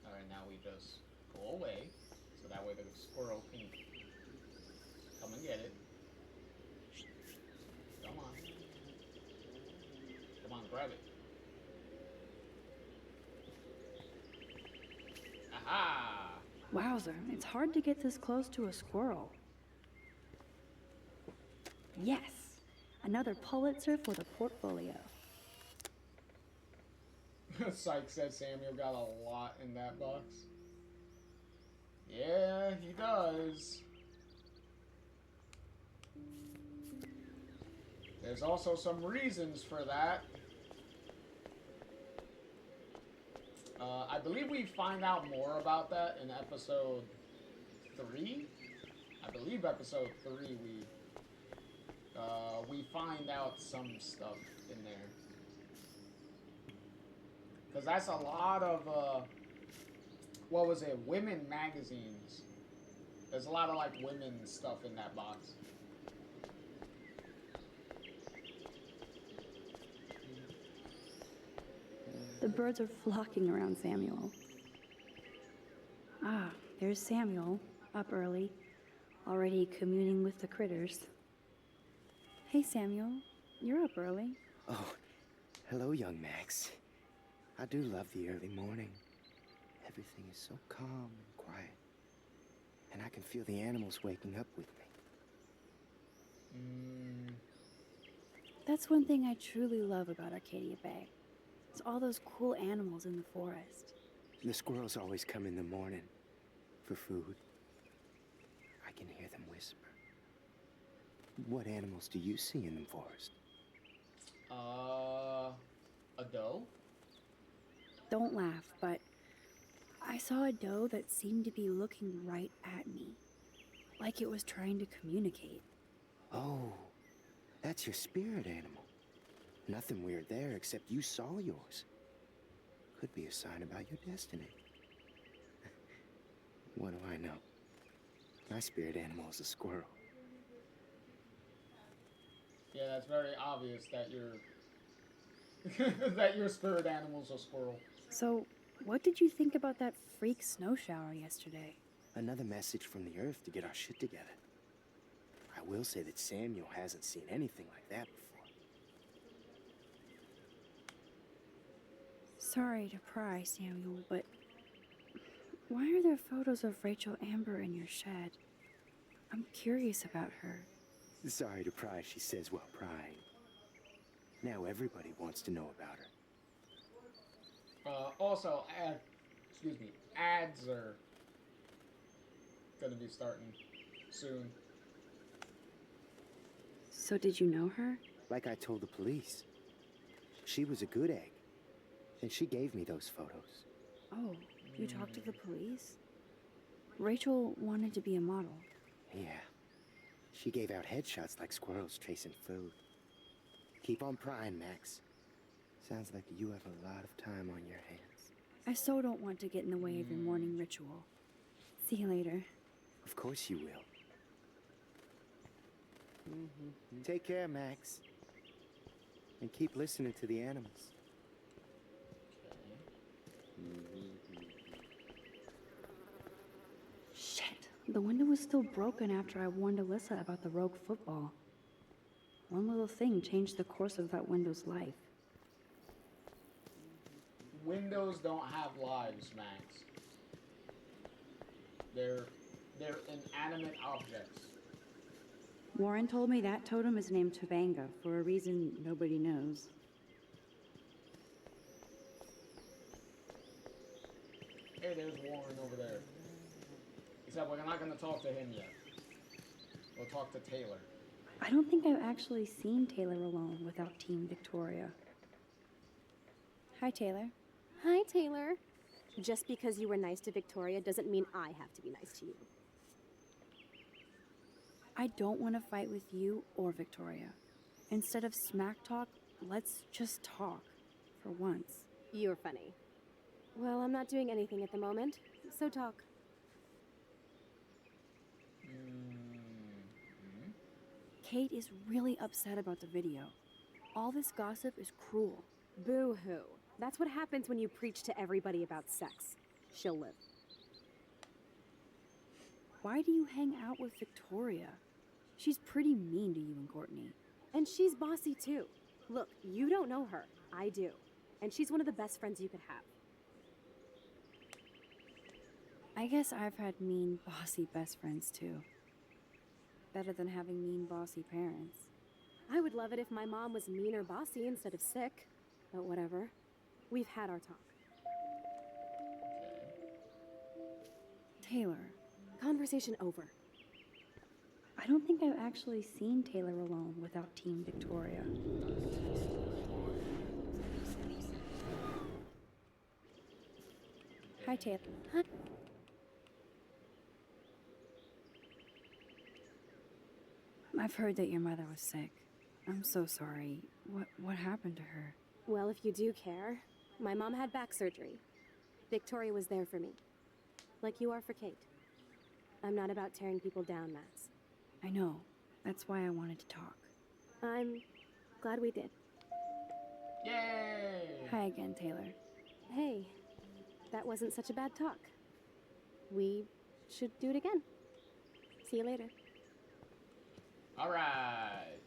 Alright, now we just go away, so that way the squirrel can come and get it. Come on. Come on, grab it. Aha! Wowzer, it's hard to get this close to a squirrel. Yes! Another Pulitzer for the portfolio. Sykes said Samuel got a lot in that box. Yeah, he does. There's also some reasons for that. I believe we find out more about that in episode 3. I believe episode 3 we find out some stuff in there. Because that's a lot of, what was it, women magazines. There's a lot of, like, women stuff in that box. The birds are flocking around Samuel. Ah, there's Samuel, up early, already communing with the critters. Hey, Samuel, you're up early. Oh, hello, young Max. I do love the early morning. Everything is so calm and quiet. And I can feel the animals waking up with me. That's one thing I truly love about Arcadia Bay. It's all those cool animals in the forest. The squirrels always come in the morning for food. I can hear them whisper. What animals do you see in the forest? A doe? Don't laugh, but I saw a doe that seemed to be looking right at me, like it was trying to communicate. Oh, that's your spirit animal. Nothing weird there, except you saw yours. Could be a sign about your destiny. What do I know? My spirit animal is a squirrel. Yeah, that's very obvious that that your spirit animal's a squirrel. So, what did you think about that freak snow shower yesterday? Another message from the Earth to get our shit together. I will say that Samuel hasn't seen anything like that before. Sorry to pry, Samuel, but why are there photos of Rachel Amber in your shed? I'm curious about her. Sorry to pry, she says while prying. Now everybody wants to know about her. Also, ads are gonna be starting soon. So did you know her? Like I told the police. She was a good egg. And she gave me those photos. Oh, you talked to the police? Rachel wanted to be a model. Yeah. She gave out headshots like squirrels tracing food. Keep on prying, Max. Sounds like you have a lot of time on your hands. I so don't want to get in the way of your morning ritual. See you later. Of course you will. Take care, Max. And keep listening to the animals. Shit. The window was still broken after I warned Alyssa about the rogue football. One little thing changed the course of that window's life. Windows don't have lives, Max. They're inanimate objects. Warren told me that totem is named Tobanga for a reason nobody knows. Hey, there's Warren over there. Except we're not going to talk to him yet. We'll talk to Taylor. I don't think I've actually seen Taylor alone without Team Victoria. Hi, Taylor. Hi, Taylor. Just because you were nice to Victoria doesn't mean I have to be nice to you. I don't want to fight with you or Victoria. Instead of smack talk, let's just talk. For once. You're funny. Well, I'm not doing anything at the moment, so talk. Kate is really upset about the video. All this gossip is cruel. Boo-hoo. That's what happens when you preach to everybody about sex. She'll live. Why do you hang out with Victoria? She's pretty mean to you and Courtney. And she's bossy too. Look, you don't know her. I do. And she's one of the best friends you could have. I guess I've had mean, bossy best friends too. Better than having mean, bossy parents. I would love it if my mom was mean or bossy instead of sick. But whatever. We've had our talk. Taylor. Conversation over. I don't think I've actually seen Taylor alone without Team Victoria. Hi, Taylor. Huh? I've heard that your mother was sick. I'm so sorry. What happened to her? Well, if you do care, my mom had back surgery. Victoria was there for me. Like you are for Kate. I'm not about tearing people down, Max. I know. That's why I wanted to talk. I'm glad we did. Yay! Hi again, Taylor. Hey, that wasn't such a bad talk. We should do it again. See you later. Alright.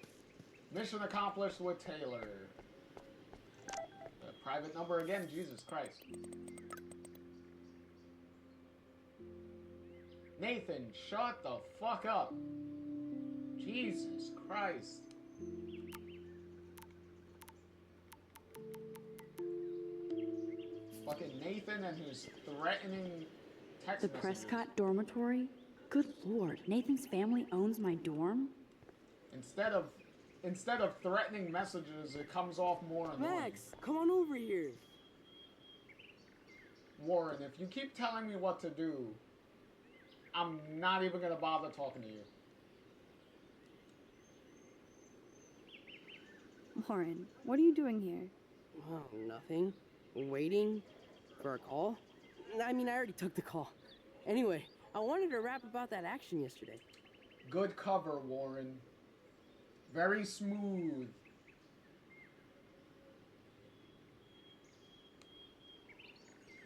Mission accomplished with Taylor. Private number again? Jesus Christ. Nathan, shut the fuck up. Jesus Christ. Fucking Nathan and his threatening text The messages. Prescott dormitory? Good lord, Nathan's family owns my dorm? Instead of instead of threatening messages, it comes off more annoying. Max, come on over here. Warren, if you keep telling me what to do, I'm not even gonna bother talking to you. Warren, what are you doing here? Oh, nothing. Waiting for a call? I mean, I already took the call. Anyway, I wanted to rap about that action yesterday. Good cover, Warren. Very smooth.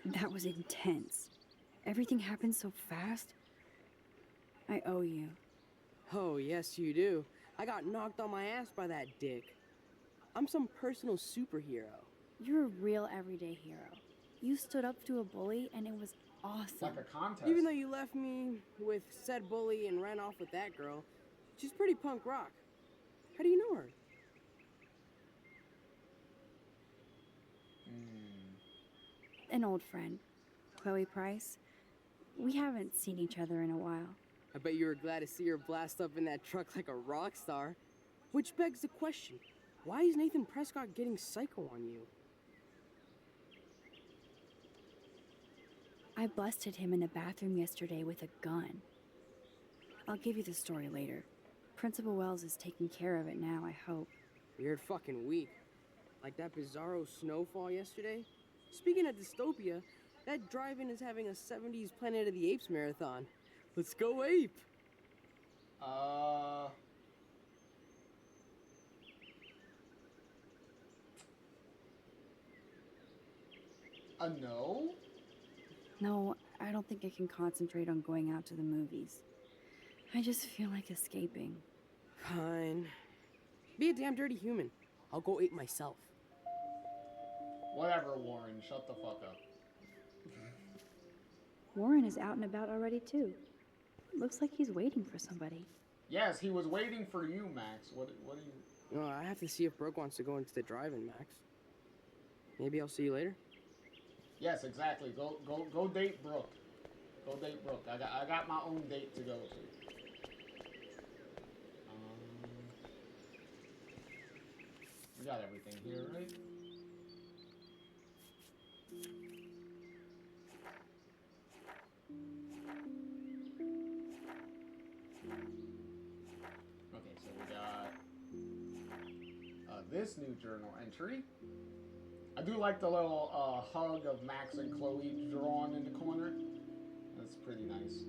That was intense. Everything happened so fast. I owe you. Oh, yes, you do. I got knocked on my ass by that dick. I'm some personal superhero. You're a real everyday hero. You stood up to a bully and it was awesome. Like a contest. Even though you left me with said bully and ran off with that girl, she's pretty punk rock. How do you know her? An old friend, Chloe Price. We haven't seen each other in a while. I bet you were glad to see her blast up in that truck like a rock star. Which begs the question, why is Nathan Prescott getting psycho on you? I busted him in the bathroom yesterday with a gun. I'll give you the story later. Principal Wells is taking care of it now, I hope. Weird fucking week. Like that bizarro snowfall yesterday. Speaking of dystopia, that drive-in is having a 70s Planet of the Apes marathon. Let's go ape! No? No, I don't think I can concentrate on going out to the movies. I just feel like escaping. Fine. Be a damn dirty human. I'll go ape myself. Whatever, Warren. Shut the fuck up. Warren is out and about already, too. Looks like he's waiting for somebody. Yes, he was waiting for you, Max. What do you... No, I have to see if Brooke wants to go into the drive-in, Max. Maybe I'll see you later? Yes, exactly. Go date Brooke. Go date Brooke. I got my own date to go to. We got everything here, right? Okay, so we got this new journal entry. I do like the little hug of Max and Chloe drawn in the corner. That's pretty nice.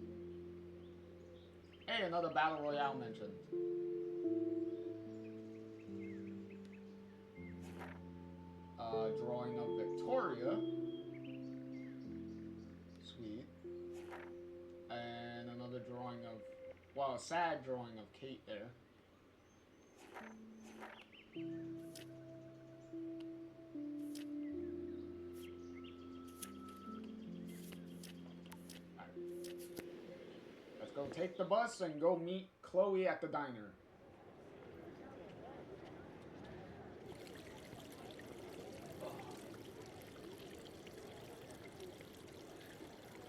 Hey, another Battle Royale mentioned. Drawing of Victoria. Sweet. And another drawing of, well, a sad drawing of Kate there. Let's go take the bus and go meet Chloe at the diner.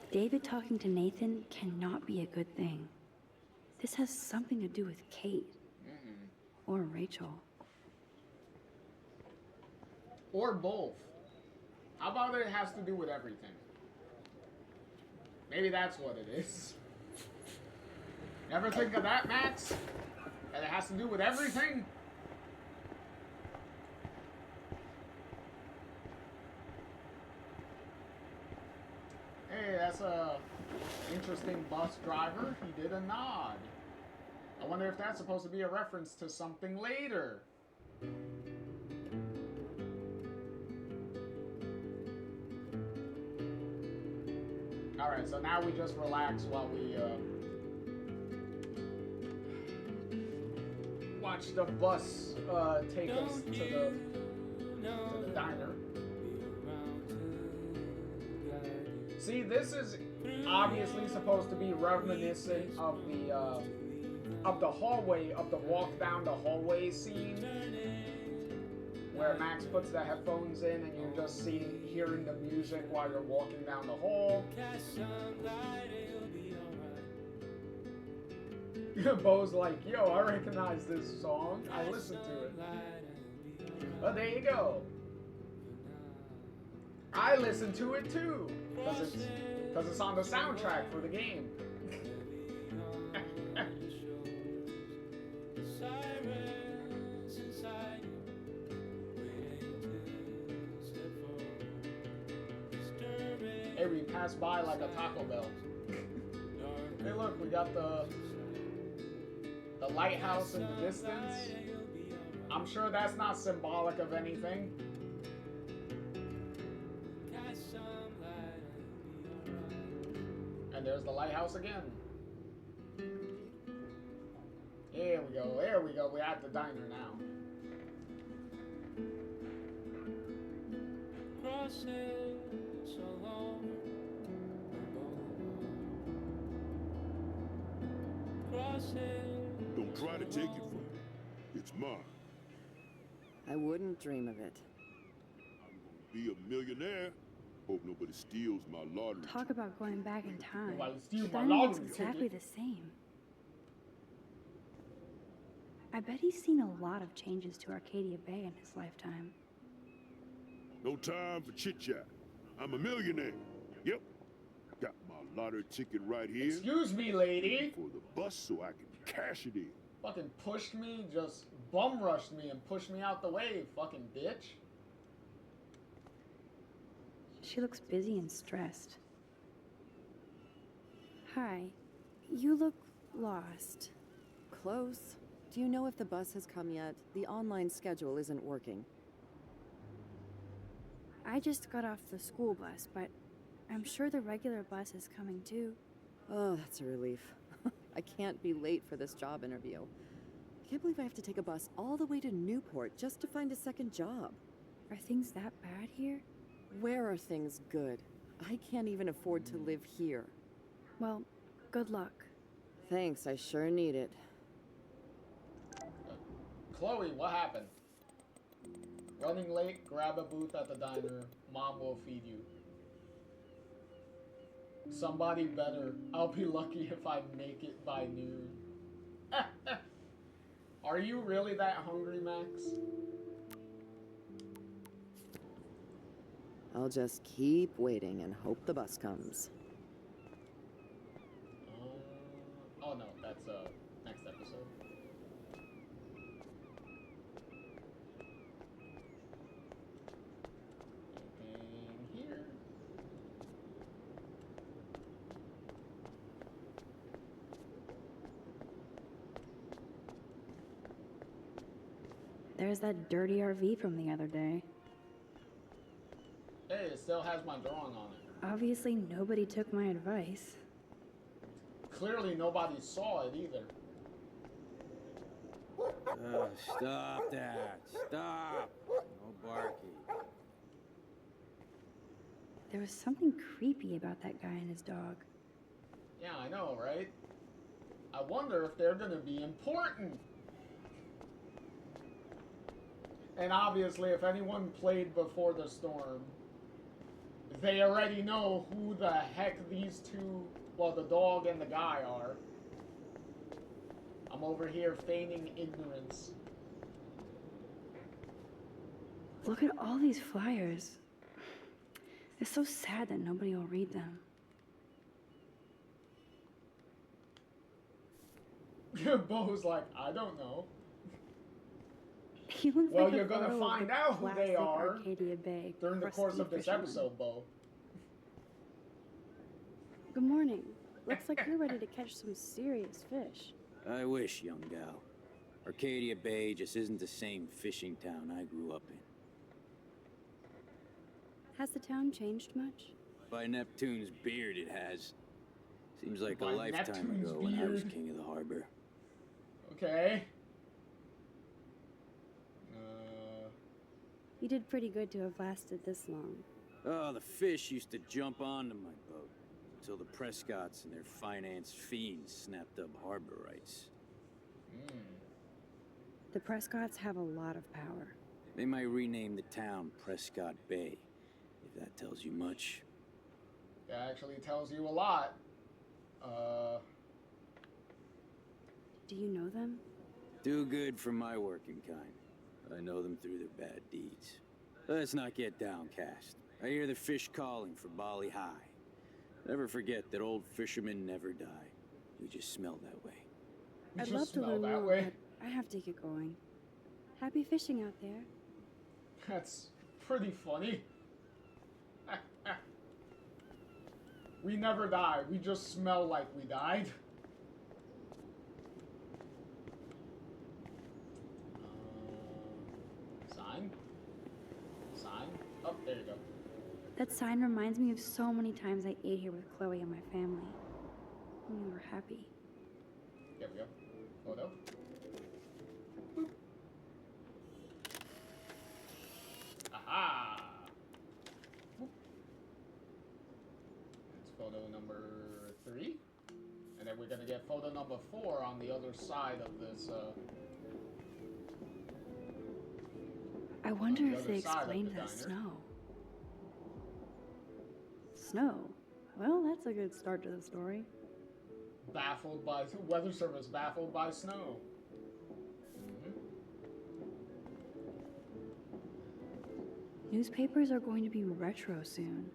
David talking to Nathan cannot be a good thing. This has something to do with Kate. Or Rachel. Or both. How about it has to do with everything? Maybe that's what it is. Never think of that, Max? That it has to do with everything? Hey, that's a interesting bus driver. He did a nod. I wonder if that's supposed to be a reference to something later. Alright, so now we just relax while we watch the bus take us to the diner. See, this is obviously supposed to be reminiscent of the hallway, of the walk down the hallway scene, where Max puts the headphones in and you're just hearing the music while you're walking down the hall. Bo's like, yo, I recognize this song. I listened to it. Well, there you go. I listened to it too, because it's on the soundtrack for the game. Hey, we passed by like a Taco Bell. Hey, look, we got the lighthouse in the distance. I'm sure that's not symbolic of anything. And there's the lighthouse again. Here we go, there we go. We're at the diner now. Don't try to take it from me. It's mine. I wouldn't dream of it. Be a millionaire. Hope nobody steals my lottery. Talk about going back in time. Nobody steal The my diner looks lottery exactly ticket. the same. I bet he's seen a lot of changes to Arcadia Bay in his lifetime. No time for chit-chat. I'm a millionaire. Yep. Got my lottery ticket right here. Excuse me, lady. For the bus so I can cash it in. Fucking pushed me, just bum rushed me and pushed me out the way, fucking bitch. She looks busy and stressed. Hi. You look lost. Close. Do you know if the bus has come yet? The online schedule isn't working. I just got off the school bus, but I'm sure the regular bus is coming too. Oh, that's a relief. I can't be late for this job interview. I can't believe I have to take a bus all the way to Newport just to find a second job. Are things that bad here? Where are things good? I can't even afford to live here. Well, good luck. Thanks, I sure need it. Chloe, what happened? Running late, grab a booth at the diner. Mom will feed you. Somebody better. I'll be lucky if I make it by noon. Are you really that hungry, Max? I'll just keep waiting and hope the bus comes. Oh no, that's next episode. Anything here? There's that dirty RV from the other day. Hey, it still has my drawing on it. Obviously, nobody took my advice. Clearly, nobody saw it either. Stop that. Stop. No barking. There was something creepy about that guy and his dog. Yeah, I know, right? I wonder if they're gonna be important. And obviously, if anyone played Before the Storm, they already know who the heck these two, well, the dog and the guy are. I'm over here feigning ignorance. Look at all these flyers. It's so sad that nobody will read them. Bo's like, I don't know. He looks Well, like a you're gonna photo of find the out who they classic are Arcadia Bay during the course crusty of this fisherman. episode, Bo. Good morning. Looks like you're ready to catch some serious fish. I wish, young gal. Arcadia Bay just isn't the same fishing town I grew up in. Has the town changed much? By Neptune's beard, it has. Seems like By a lifetime Neptune's ago when I was beard? king of the harbor. Okay. You did pretty good to have lasted this long. Oh, the fish used to jump onto my boat until the Prescotts and their finance fiends snapped up harbor rights. The Prescotts have a lot of power. They might rename the town Prescott Bay, if that tells you much. That actually tells you a lot. Do you know them? Do good for my working kind. I know them through their bad deeds. Let's not get downcast. I hear the fish calling for Bali High. Never forget that old fishermen never die. We just smell that way. I'd love to learn more, but I have to get going. Happy fishing out there. That's pretty funny. We never die. We just smell like we died. Sign? Sign? Oh, there you go. That sign reminds me of so many times I ate here with Chloe and my family. When we were happy. There we go. Photo. Boop. Aha! Boop. That's photo number 3. And then we're gonna get photo number 4 on the other side of this, I wonder on the if they other side of explained the that diner. snow. Snow? Well, that's a good start to the story. Baffled by weather service, baffled by snow. Newspapers are going to be retro soon.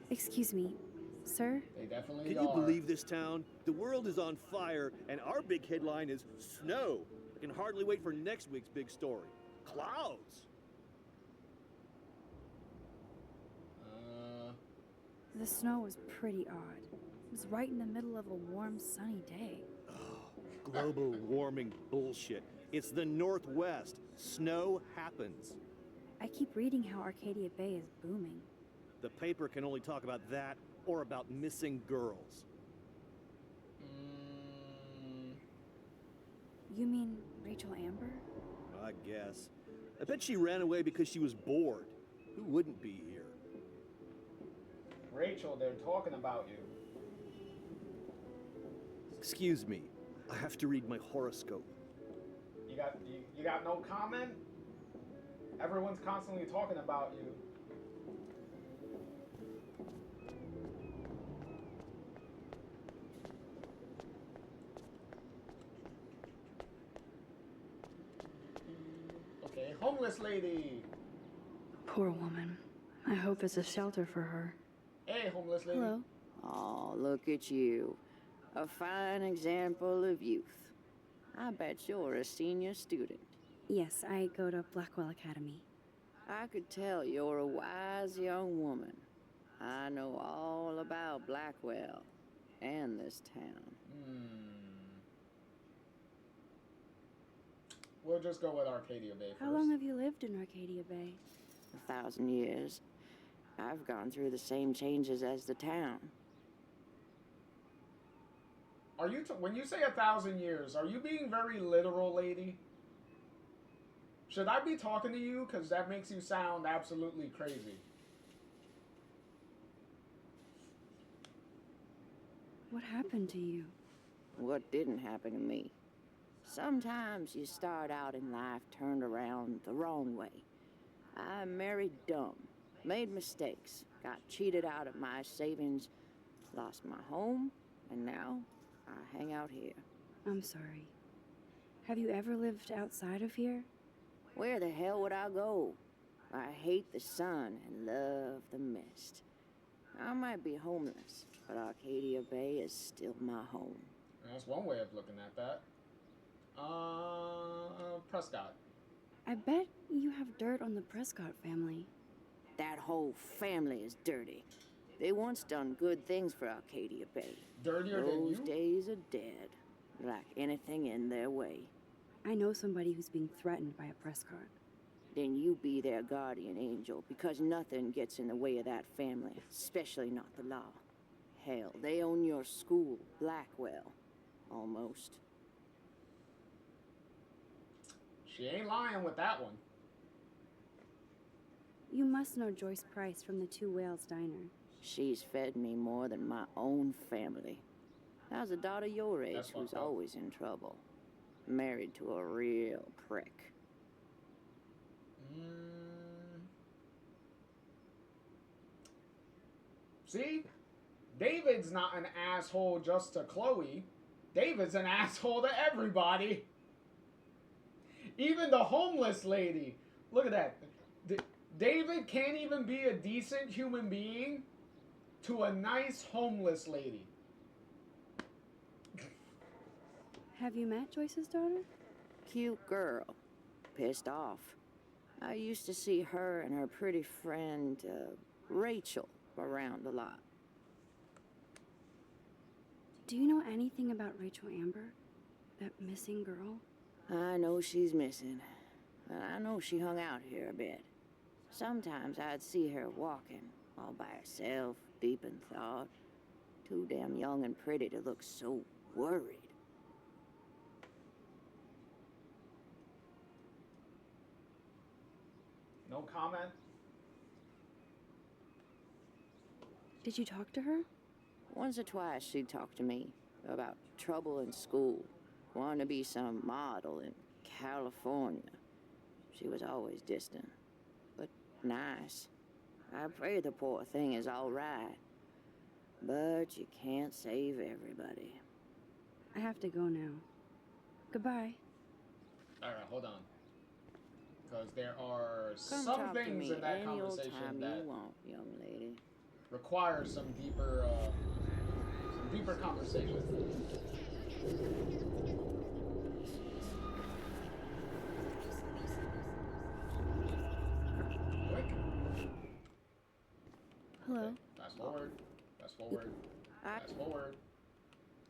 Excuse me, sir? They definitely Can you believe this town? The world is on fire, and our big headline is snow. I can hardly wait for next week's big story. Clouds! The snow was pretty odd. It was right in the middle of a warm, sunny day. Global warming bullshit. It's the Northwest. Snow happens. I keep reading how Arcadia Bay is booming. The paper can only talk about that or about missing girls. You mean Rachel Amber? I guess. I bet she ran away because she was bored. Who wouldn't be here? Rachel, they're talking about you. Excuse me. I have to read my horoscope. You got no comment? Everyone's constantly talking about you. Okay, homeless lady. Poor woman. I hope there's a shelter for her. Hey, homeless lady. Hello. Oh, look at you. A fine example of youth. I bet you're a senior student. Yes, I go to Blackwell Academy. I could tell you're a wise young woman. I know all about Blackwell and this town. We'll just go with Arcadia Bay first. How long have you lived in Arcadia Bay? 1,000 years. I've gone through the same changes as the town. Are you when you say 1,000 years, are you being very literal, lady? Should I be talking to you? Because that makes you sound absolutely crazy. What happened to you? What didn't happen to me? Sometimes you start out in life turned around the wrong way. I married dumb, made mistakes, got cheated out of my savings, lost my home, and now I hang out here. I'm sorry. Have you ever lived outside of here? Where the hell would I go? I hate the sun and love the mist. I might be homeless, but Arcadia Bay is still my home. That's one way of looking at that. Prescott. I bet you have dirt on the Prescott family. That whole family is dirty. They once done good things for Arcadia Bay. Dirtier than you? Those days are dead, like anything in their way. I know somebody who's being threatened by a Prescott. Then you be their guardian angel, because nothing gets in the way of that family, especially not the law. Hell, they own your school, Blackwell. Almost. She ain't lying with that one. You must know Joyce Price from the Two Whales Diner. She's fed me more than my own family. How's a daughter your age who's always in trouble? Married to a real prick. See? David's not an asshole just to Chloe. David's an asshole to everybody. Even the homeless lady. Look at that. David can't even be a decent human being to a nice homeless lady. Have you met Joyce's daughter? Cute girl. Pissed off. I used to see her and her pretty friend, Rachel, around a lot. Do you know anything about Rachel Amber? That missing girl? I know she's missing. I know she hung out here a bit. Sometimes I'd see her walking, all by herself, deep in thought. Too damn young and pretty to look so worried. No comment? Did you talk to her? Once or twice she'd talk to me about trouble in school, wanting to be some model in California. She was always distant, but nice. I pray the poor thing is all right, but you can't save everybody. I have to go now. Goodbye. Alright, hold on. Because there are Come some talk to things me in that any old conversation time that you want, young lady. require some deeper conversation. Quick. Hello. Fast forward. Fast forward. I- Fast forward.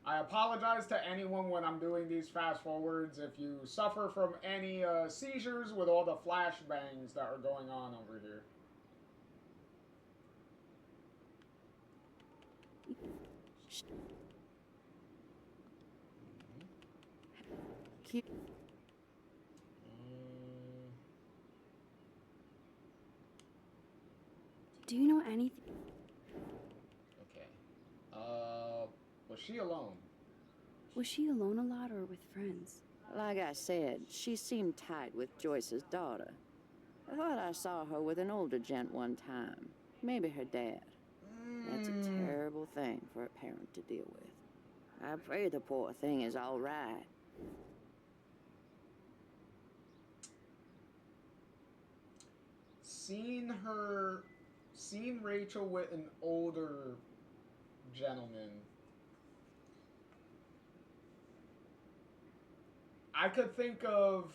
I apologize to anyone when I'm doing these fast forwards if you suffer from any seizures with all the flashbangs that are going on over here. Keep. Do you know anything? Okay. Was she alone? Was she alone a lot or with friends? Like I said, she seemed tight with Joyce's daughter. I thought I saw her with an older gent one time. Maybe her dad. That's a terrible thing for a parent to deal with. I pray the poor thing is all right. Seen Rachel with an older gentleman. I could think of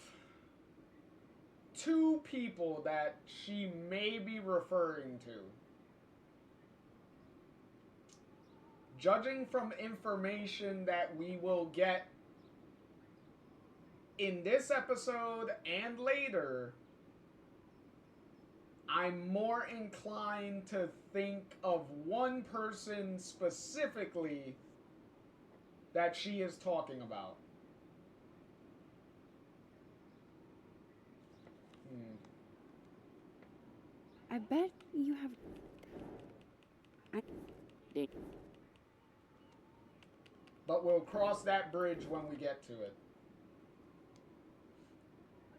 two people that she may be referring to. Judging from information that we will get in this episode and later, I'm more inclined to think of one person specifically that she is talking about. I bet you have... But we'll cross that bridge when we get to it.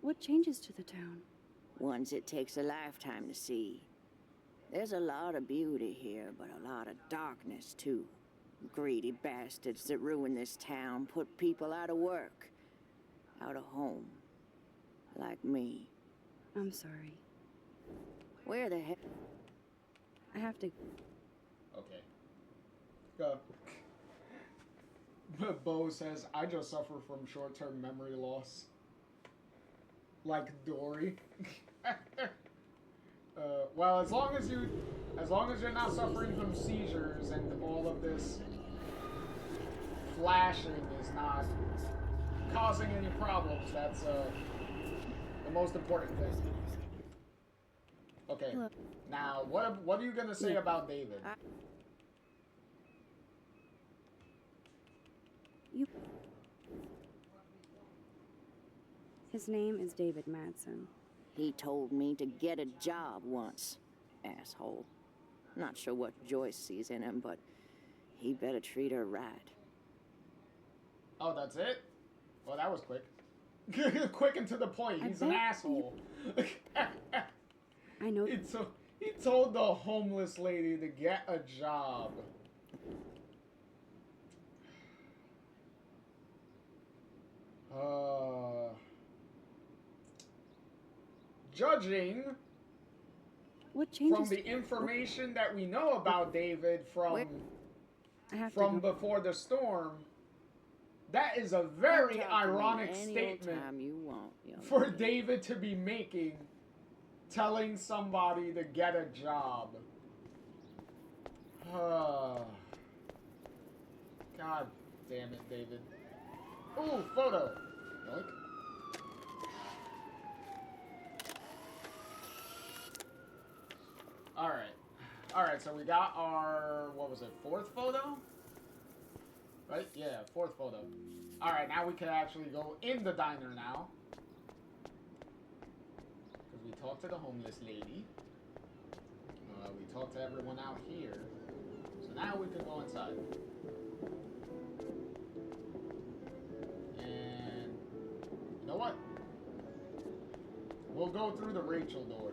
What changes to the town? Ones it takes a lifetime to see. There's a lot of beauty here, but a lot of darkness, too. Greedy bastards that ruin this town, put people out of work, out of home. Like me. I'm sorry. Where the heck? I have to... Okay. Go. Bo says, I just suffer from short-term memory loss. Like Dory. Well, as long as you're not suffering from seizures and all of this flashing is not causing any problems, that's the most important thing. Okay. Hello. Now, what are you gonna say about David? His name is David Madsen. He told me to get a job once. Asshole. Not sure what Joyce sees in him, but he better treat her right. Oh, that's it? Well, that was quick. Quick and to the point. He's an asshole. I know. He told the homeless lady to get a job. Judging What changes? from the information that we know about David from Before the Storm, that is a very ironic statement for David to be making, telling somebody to get a job. God damn it, David. Ooh, photo. Yoink. Alright, so we got our, what was it, 4th photo? Right? Yeah, 4th photo. Alright, now we can actually go in the diner now. Because we talked to the homeless lady. We talked to everyone out here. So now we can go inside. And you know what? We'll go through the Rachel door.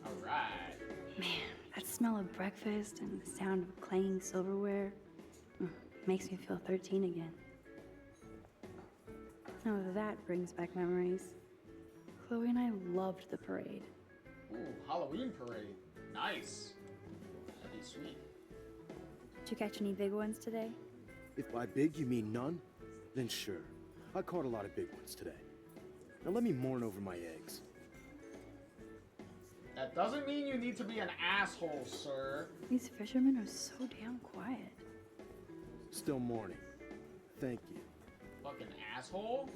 Alright. Man, that smell of breakfast and the sound of clanging silverware makes me feel 13 again. Oh, that brings back memories. Chloe and I loved the parade. Ooh, Halloween parade. Nice. That'd be sweet. Did you catch any big ones today? If by big you mean none, then sure. I caught a lot of big ones today. Now let me mourn over my eggs. That doesn't mean you need to be an asshole, sir. These fishermen are so damn quiet. Still mourning. Thank you. Fucking asshole?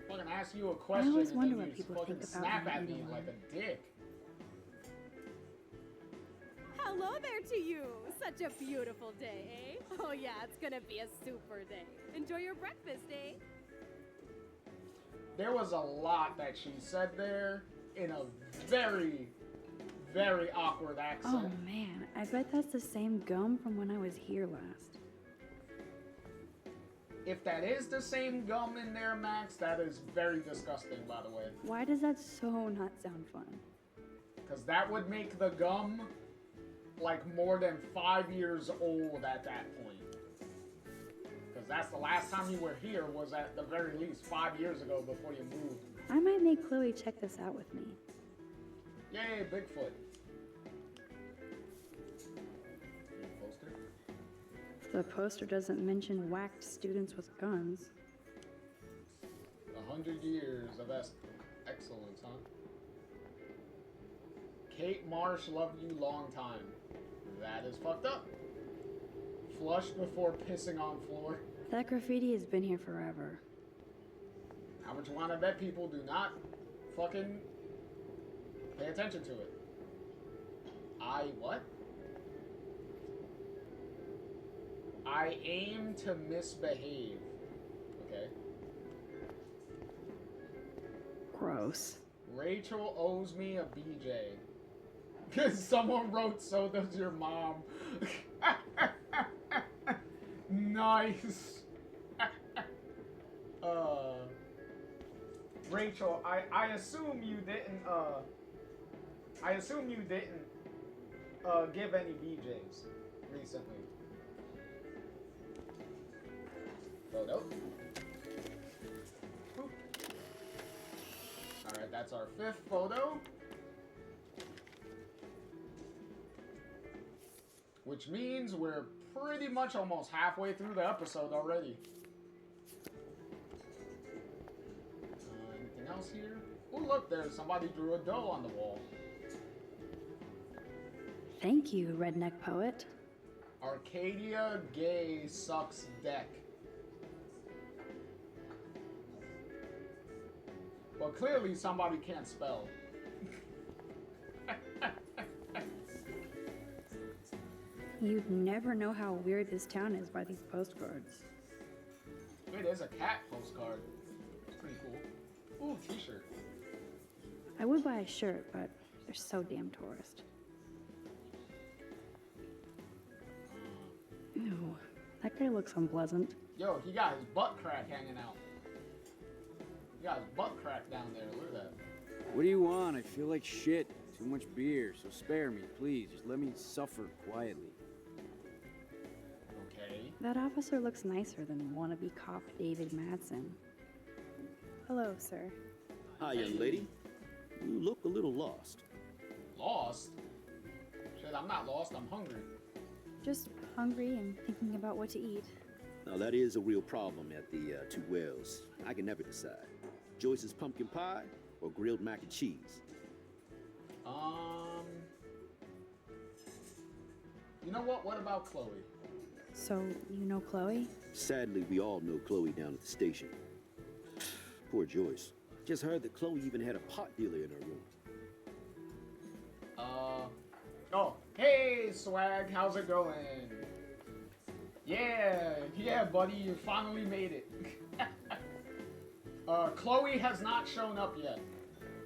Fucking ask you a question always and wonder then what you people fucking think about snap me at me anyway. like a dick. Hello there to you. Such a beautiful day, eh? Oh yeah, it's gonna be a super day. Enjoy your breakfast, eh? There was a lot that she said there in a very, very awkward accent. Oh man, I bet that's the same gum from when I was here last. If that is the same gum in there, Max, that is very disgusting, by the way. Why does that so not sound fun? Because that would make the gum like more than 5 years old at that point. Because that's the last time you were here was at the very least 5 years ago before you moved. I might make Chloe check this out with me. Yay, Bigfoot. Poster? The poster doesn't mention whacked students with guns. 100 years of excellence, huh? Kate Marsh loved you long time. That is fucked up. Flush before pissing on floor. That graffiti has been here forever. How much you want to bet people do not fucking pay attention to it? What? I aim to misbehave. Okay. Gross. Rachel owes me a BJ. Because someone wrote, so does your mom. Nice. Rachel, I assume you didn't, give any BJs recently. Photo. Alright, that's our 5th photo. Which means we're pretty much almost halfway through the episode already. Anything else here? Oh, look, there's somebody drew a doe on the wall. Thank you, redneck poet. Arcadia Gay Sucks Deck. Well, clearly somebody can't spell. You'd never know how weird this town is by these postcards. Wait, there's a cat postcard. It's pretty cool. Ooh, t-shirt. I would buy a shirt, but they're so damn tourist. Ew, that guy looks unpleasant. Yo, he got his butt crack hanging out. He got his butt crack down there. Look at that. What do you want? I feel like shit. Too much beer, so spare me, please. Just let me suffer quietly. That officer looks nicer than wannabe cop David Madsen. Hello, sir. Hi, young lady. You look a little lost. Lost? Shit, I'm not lost, I'm hungry. Just hungry and thinking about what to eat. Now, that is a real problem at the Two Wells. I can never decide. Joyce's pumpkin pie or grilled mac and cheese? You know what? What about Chloe? So, you know Chloe? Sadly, we all know Chloe down at the station. Poor Joyce. Just heard that Chloe even had a pot dealer in her room. Oh, hey, Swag, how's it going? Yeah, buddy, you finally made it. Chloe has not shown up yet.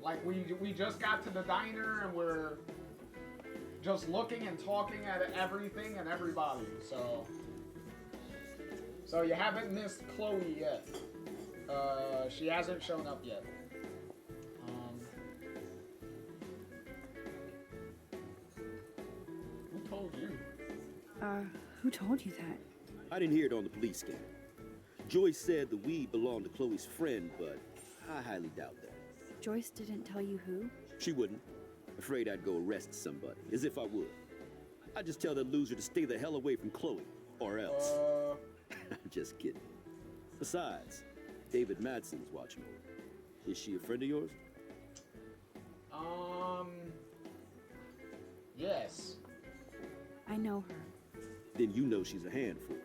Like, we just got to the diner and we're just looking and talking at everything and everybody, so you haven't missed Chloe yet. She hasn't shown up yet. Who told you? Who told you that? I didn't hear it on the police scan. Joyce said the weed belonged to Chloe's friend, but I highly doubt that. Joyce didn't tell you who? She wouldn't. Afraid I'd go arrest somebody, as if I would. I'd just tell that loser to stay the hell away from Chloe, or else. I'm just kidding. Besides, David Madsen's watching her. Is she a friend of yours? Yes. I know her. Then you know she's a handful.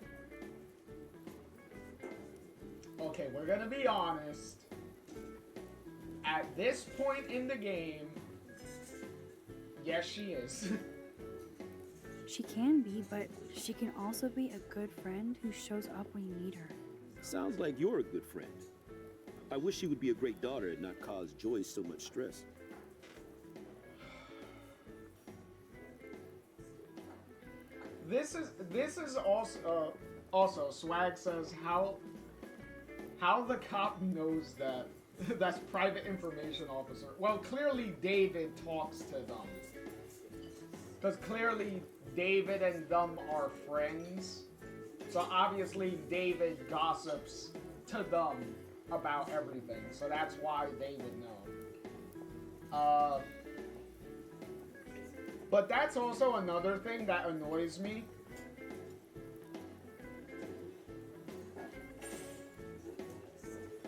Okay, we're gonna be honest. At this point in the game, yes, she is. She can be, but she can also be a good friend who shows up when you need her. Sounds like you're a good friend. I wish she would be a great daughter and not cause Joyce so much stress. This is also Swag says how the cop knows that. That's private information officer. Well, clearly David talks to them. Because clearly David and them are friends. So obviously David gossips to them about everything. So that's why they would know. But that's also another thing that annoys me.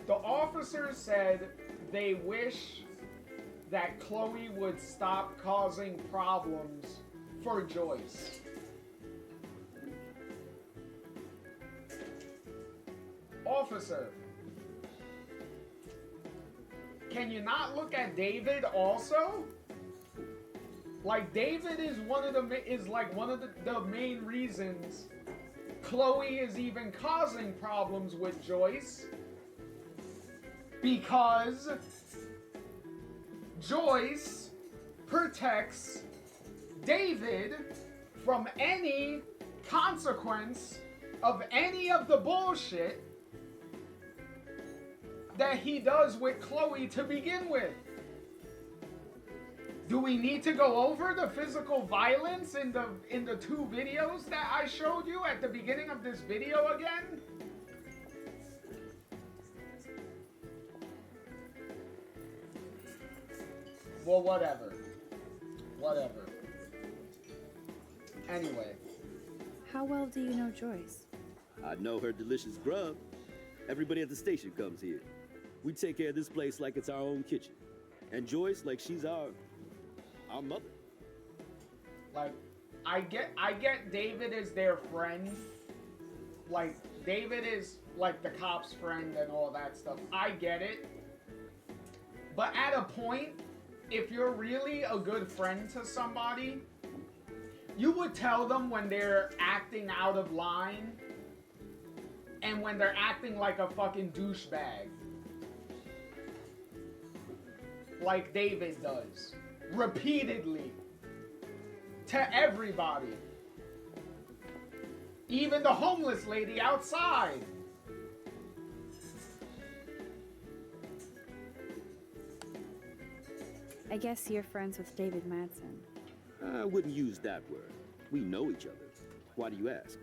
The officers said they wish that Chloe would stop causing problems for Joyce. Officer, can you not look at David also? Like, David is one of the main reasons Chloe is even causing problems with Joyce. Because Joyce protects David from any consequence of any of the bullshit that he does with Chloe to begin with. Do we need to go over the physical violence in the two videos that I showed you at the beginning of this video again? Well, whatever. Whatever. Anyway. How well do you know Joyce? I know her delicious grub. Everybody at the station comes here. We take care of this place like it's our own kitchen. And Joyce like she's our mother. Like, I get David is their friend. Like, David is like the cop's friend and all that stuff. I get it. But at a point, if you're really a good friend to somebody, you would tell them when they're acting out of line and when they're acting like a fucking douchebag. Like David does. Repeatedly. To everybody. Even the homeless lady outside. I guess you're friends with David Madsen. I wouldn't use that word. We know each other. Why do you ask?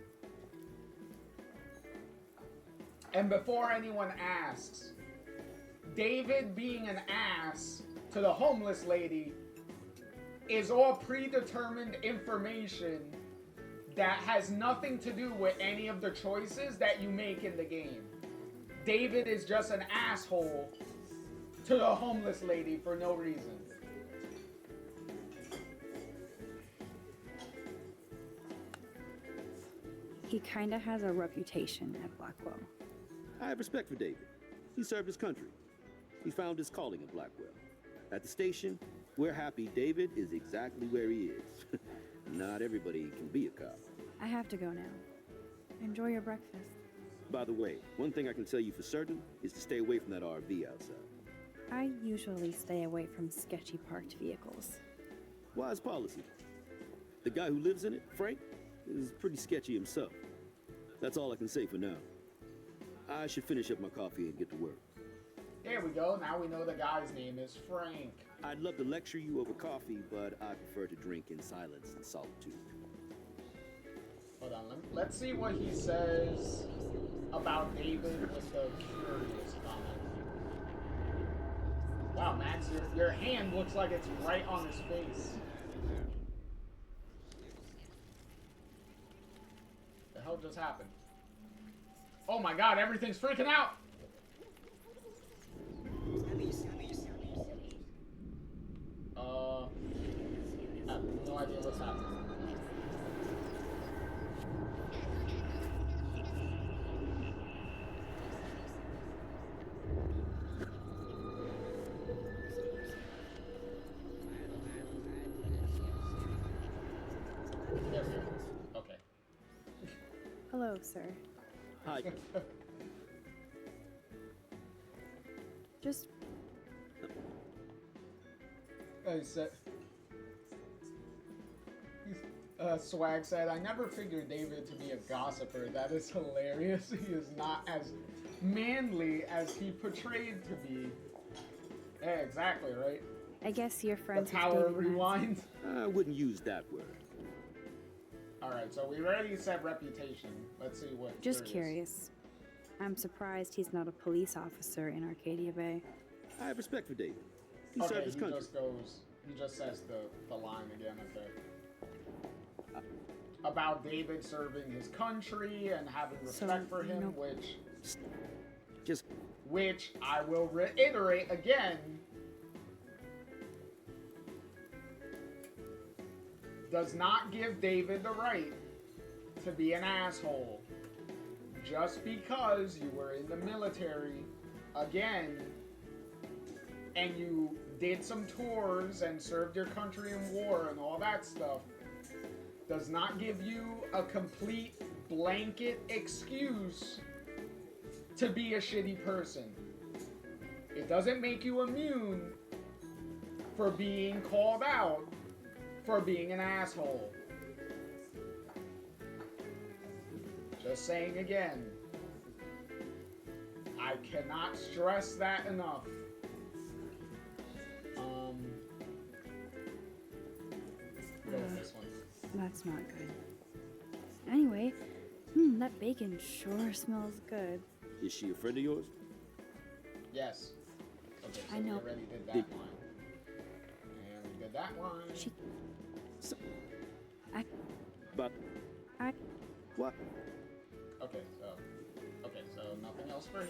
And before anyone asks, David being an ass to the homeless lady is all predetermined information that has nothing to do with any of the choices that you make in the game. David is just an asshole to the homeless lady for no reason. He kinda has a reputation at Blackwell. I have respect for David. He served his country. He found his calling at Blackwell. At the station, we're happy David is exactly where he is. Not everybody can be a cop. I have to go now. Enjoy your breakfast. By the way, one thing I can tell you for certain is to stay away from that RV outside. I usually stay away from sketchy parked vehicles. Wise policy. The guy who lives in it, Frank, is pretty sketchy himself. That's all I can say for now. I should finish up my coffee and get to work. There we go. Now we know the guy's name is Frank. I'd love to lecture you over coffee, but I prefer to drink in silence and solitude. Hold on. Let's see what he says about David with the curious comment. Wow, Max, your hand looks like it's right on his face. The hell just happened? Oh my god, everything's freaking out! I have no idea what's happening. There we go. Okay. Hello, sir. Hi. Just I said, Swag said, I never figured David to be a gossiper. That is hilarious. He is not as manly as he portrayed to be. Yeah, exactly, right? I guess you're friends The with power David rewind. I wouldn't use that word. Alright, so we already said reputation. Let's see what. Just curious. I'm surprised he's not a police officer in Arcadia Bay. I have respect for David. He Okay, served his he country. he just says the line again, okay. About David serving his country and having respect for him, which I will reiterate again, does not give David the right to be an asshole just because you were in the military again and you did some tours and served your country in war and all that stuff. Does not give you a complete blanket excuse to be a shitty person. It doesn't make you immune for being called out for being an asshole. Just saying again. I cannot stress that enough. Go with this one. That's not good. Anyway, that bacon sure smells good. Is she a friend of yours? Yes. Okay, so I know. we already did that one. And we did that one. But what? Okay, so nothing else for him.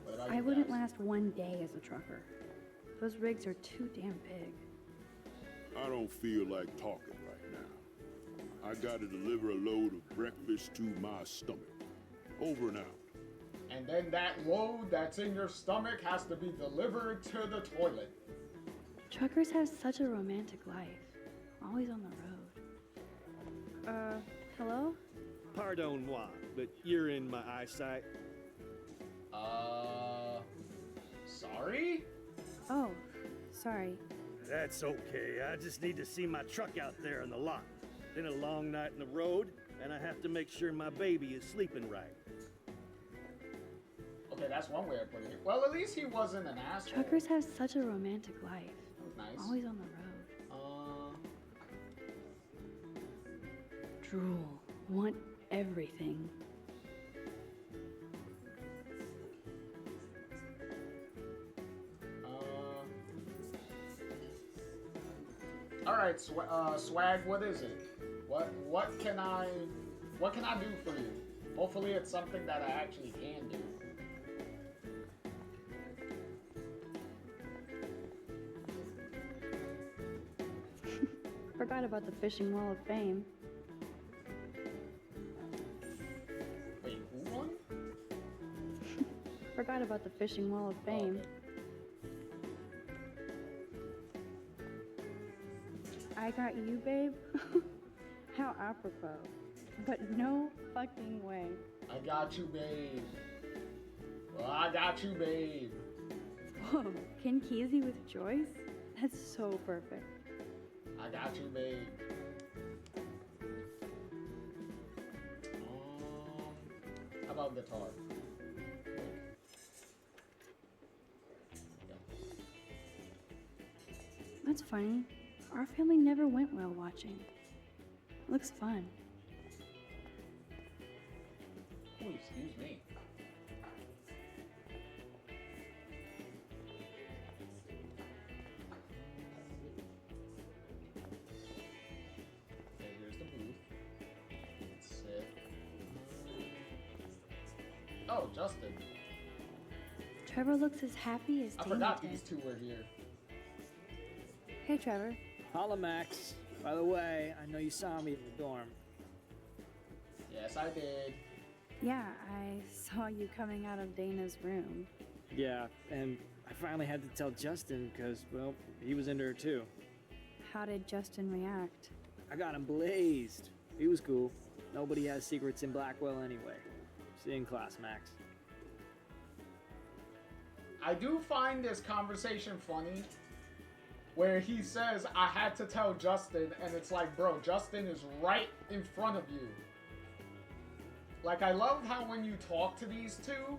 What about I you wouldn't guys? last one day as a trucker. Those rigs are too damn big. I don't feel like talking right now. I gotta deliver a load of breakfast to my stomach. Over and out. And then that load that's in your stomach has to be delivered to the toilet. Truckers have such a romantic life. Always on the road. Hello? Pardon moi, but you're in my eyesight. Sorry? Oh, sorry. That's okay. I just need to see my truck out there in the lot. Been a long night in the road, and I have to make sure my baby is sleeping right. Okay, that's one way of putting it. Well, at least he wasn't an asshole. Truckers have such a romantic life. That was nice. Always on the road. Drool. Want everything. All right, Swag. What is it? What can I do for you? Hopefully, it's something that I actually can do. Forgot about the Fishing Wall of Fame. Wait, who won? Forgot about the Fishing Wall of Fame. I got you, babe? How apropos. But no fucking way. I got you, babe. Well, I got you, babe. Whoa, Ken Kesey with Joyce? That's so perfect. I got you, babe. How about guitar? That's funny. Our family never went whale watching. Looks fun. Oh, excuse me. Okay, here's the booth. Let's sit. Oh, Justin. Trevor looks as happy as I Dana forgot did. these two were here. Hey, Trevor. Holla, Max. By the way, I know you saw me in the dorm. Yes, I did. Yeah, I saw you coming out of Dana's room. Yeah, and I finally had to tell Justin because, well, he was into her too. How did Justin react? I got him blazed. He was cool. Nobody has secrets in Blackwell anyway. See you in class, Max. I do find this conversation funny where he says, I had to tell Justin, and it's like, bro, Justin is right in front of you. Like, I love how when you talk to these two,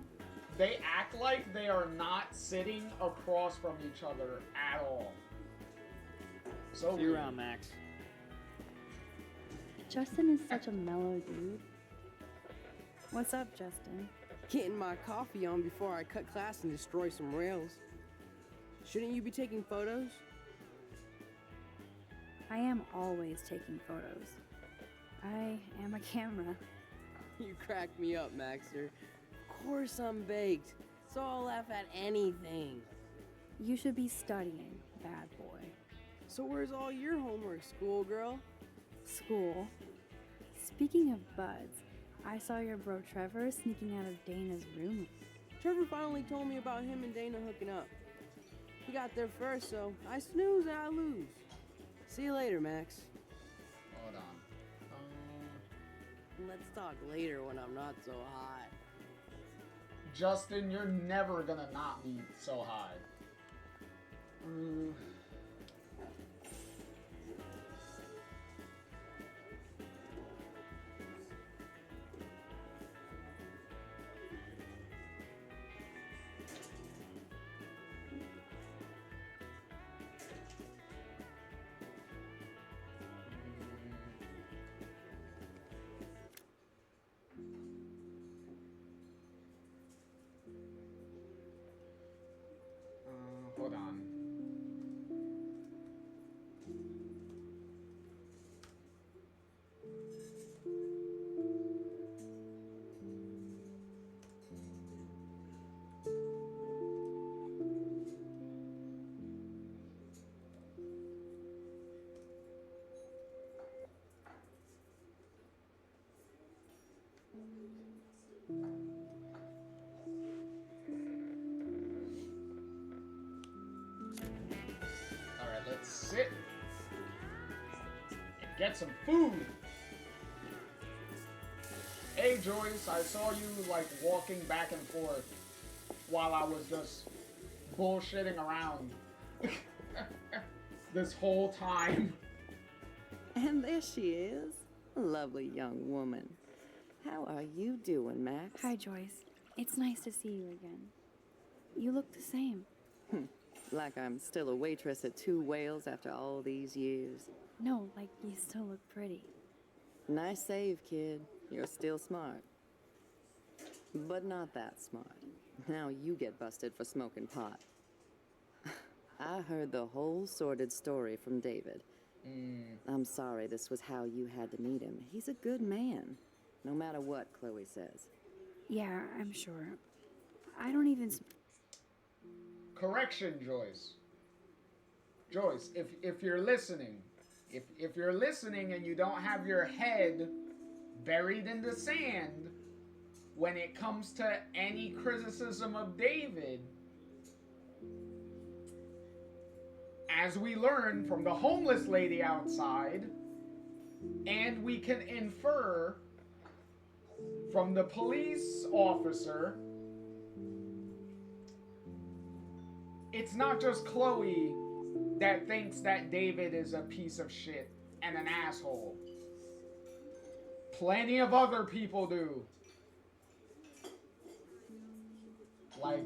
they act like they are not sitting across from each other at all. So See you weird. around, Max. Justin is such a mellow dude. What's up, Justin? Getting my coffee on before I cut class and destroy some rails. Shouldn't you be taking photos? I am always taking photos. I am a camera. You crack me up, Maxter. Of course I'm baked, so I'll laugh at anything. You should be studying, bad boy. So where's all your homework, schoolgirl? School. Speaking of buds, I saw your bro Trevor sneaking out of Dana's room. Trevor finally told me about him and Dana hooking up. He got there first, so I snooze and I lose. See you later, Max. Hold on. Let's talk later when I'm not so high. Justin, you're never gonna not be so high. Hold on. Alright, let's sit and get some food. Hey Joyce, I saw you like walking back and forth while I was just bullshitting around this whole time. And there she is. A lovely young woman. How are you doing, Max? Hi, Joyce. It's nice to see you again. You look the same. Like I'm still a waitress at Two Whales after all these years. No, like you still look pretty. Nice save, kid. You're still smart. But not that smart. Now you get busted for smoking pot. I heard the whole sordid story from David, I'm sorry this was how you had to meet him. He's a good man, no matter what Chloe says. Yeah, I'm sure. I don't even... Correction, Joyce. Joyce, if you're listening, if you're listening and you don't have your head buried in the sand when it comes to any criticism of David, as we learn from the homeless lady outside, and we can infer from the police officer, it's not just Chloe that thinks that David is a piece of shit and an asshole. Plenty of other people do. Like...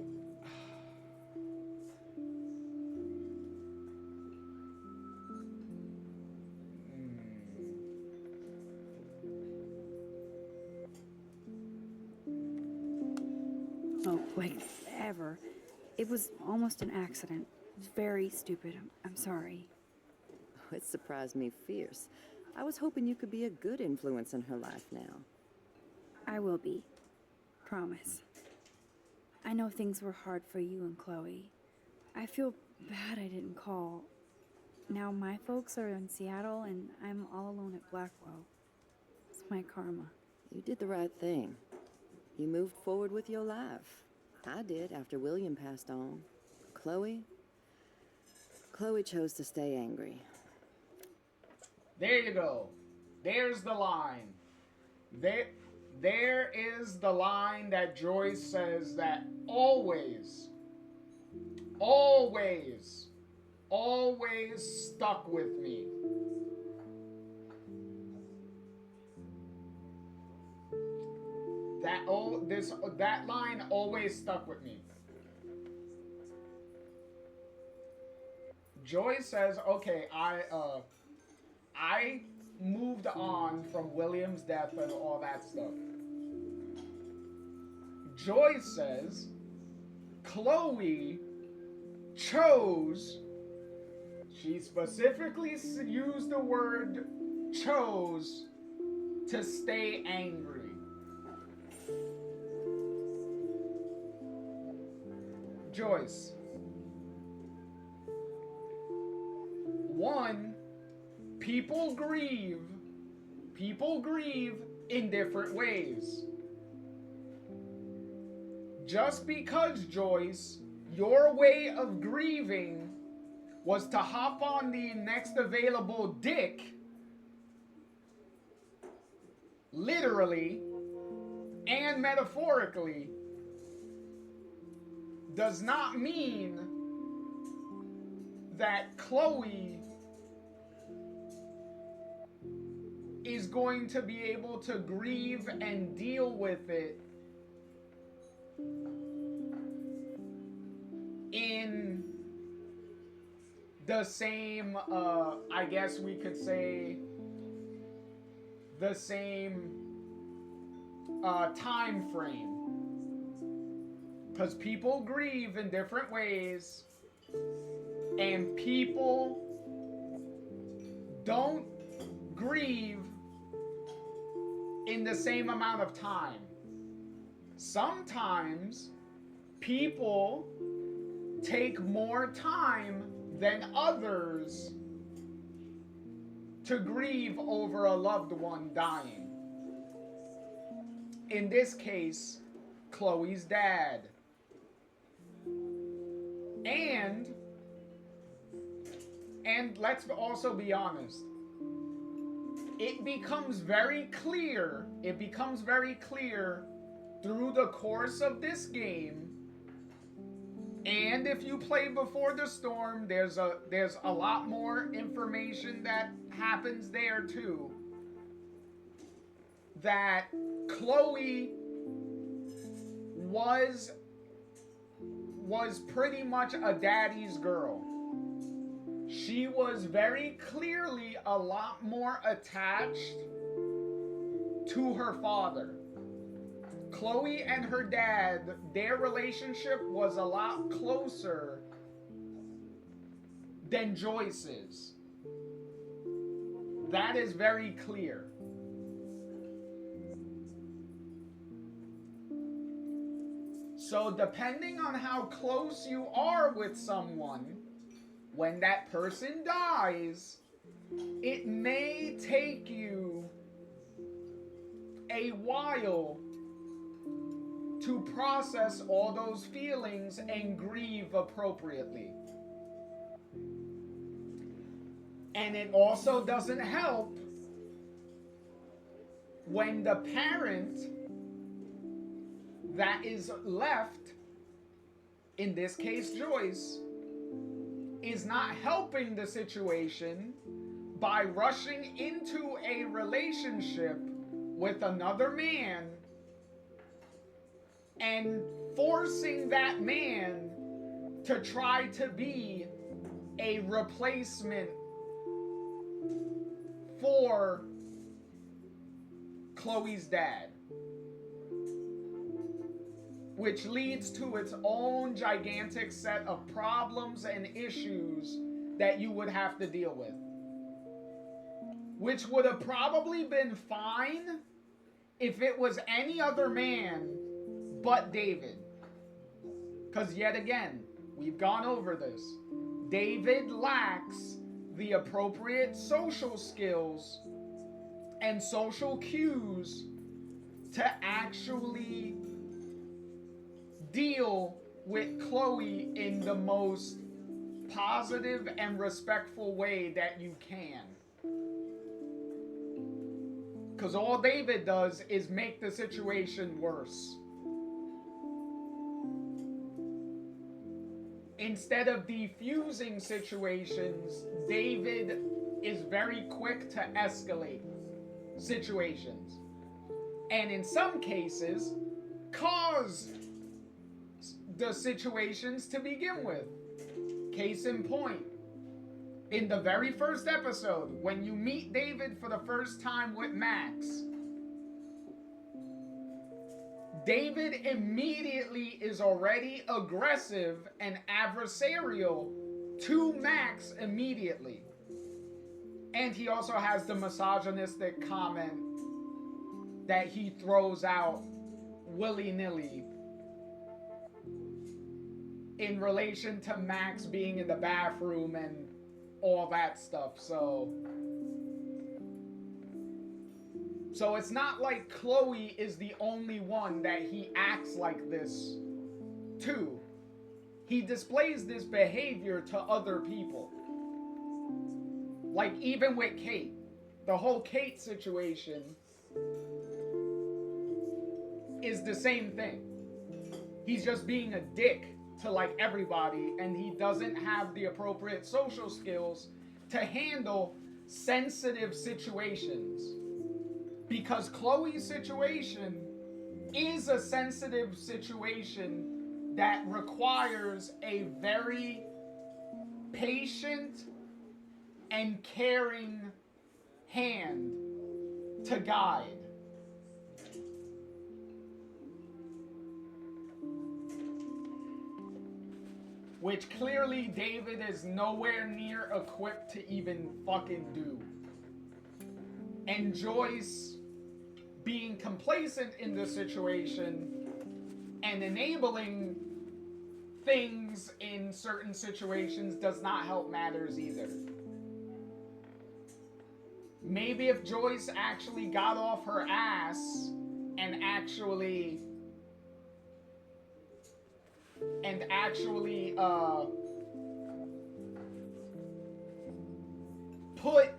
Oh, whatever. It was almost an accident. It was very stupid. I'm sorry. It surprised me fierce. I was hoping you could be a good influence in her life now. I will be. Promise. I know things were hard for you and Chloe. I feel bad I didn't call. Now my folks are in Seattle and I'm all alone at Blackwell. It's my karma. You did the right thing. You moved forward with your life. I did after William passed on. Chloe chose to stay angry. There you go. There's the line. There is the line that Joyce says that always stuck with me. That line always stuck with me. Joyce says, okay, I moved on from William's death and all that stuff. Joyce says, Chloe chose, she specifically used the word chose, to stay angry. Joyce. One, people grieve in different ways. Just because, Joyce, your way of grieving was to hop on the next available dick, literally and metaphorically, does not mean that Chloe is going to be able to grieve and deal with it in the same, I guess we could say, the same time frame. Because people grieve in different ways, and people don't grieve in the same amount of time. Sometimes people take more time than others to grieve over a loved one dying. In this case, Chloe's dad. And let's also be honest, it becomes very clear through the course of this game, and if you play Before the Storm, there's a lot more information that happens there too, that Chloe was pretty much a daddy's girl. She was very clearly a lot more attached to her father. Chloe and her dad, their relationship was a lot closer than Joyce's. That is very clear. So depending on how close you are with someone, when that person dies, it may take you a while to process all those feelings and grieve appropriately. And it also doesn't help when the parent that is left, in this case Joyce, is not helping the situation by rushing into a relationship with another man and forcing that man to try to be a replacement for Chloe's dad. Which leads to its own gigantic set of problems and issues that you would have to deal with. Which would have probably been fine if it was any other man but David. Because yet again, we've gone over this. David lacks the appropriate social skills and social cues to actually deal with Chloe in the most positive and respectful way that you can. Because all David does is make the situation worse. Instead of defusing situations, David is very quick to escalate situations. And in some cases, cause the situations to begin with. Case in point, in the very first episode, when you meet David for the first time with Max, David immediately is already aggressive and adversarial to Max immediately. And he also has the misogynistic comment that he throws out willy-nilly in relation to Max being in the bathroom and all that stuff. So it's not like Chloe is the only one that he acts like this to. He displays this behavior to other people. Like even with Kate. The whole Kate situation is the same thing. He's just being a dick to like everybody, and he doesn't have the appropriate social skills to handle sensitive situations. Because Chloe's situation is a sensitive situation that requires a very patient and caring hand to guide. Which clearly David is nowhere near equipped to even fucking do. And Joyce being complacent in the situation and enabling things in certain situations does not help matters either. Maybe if Joyce actually got off her ass and actually put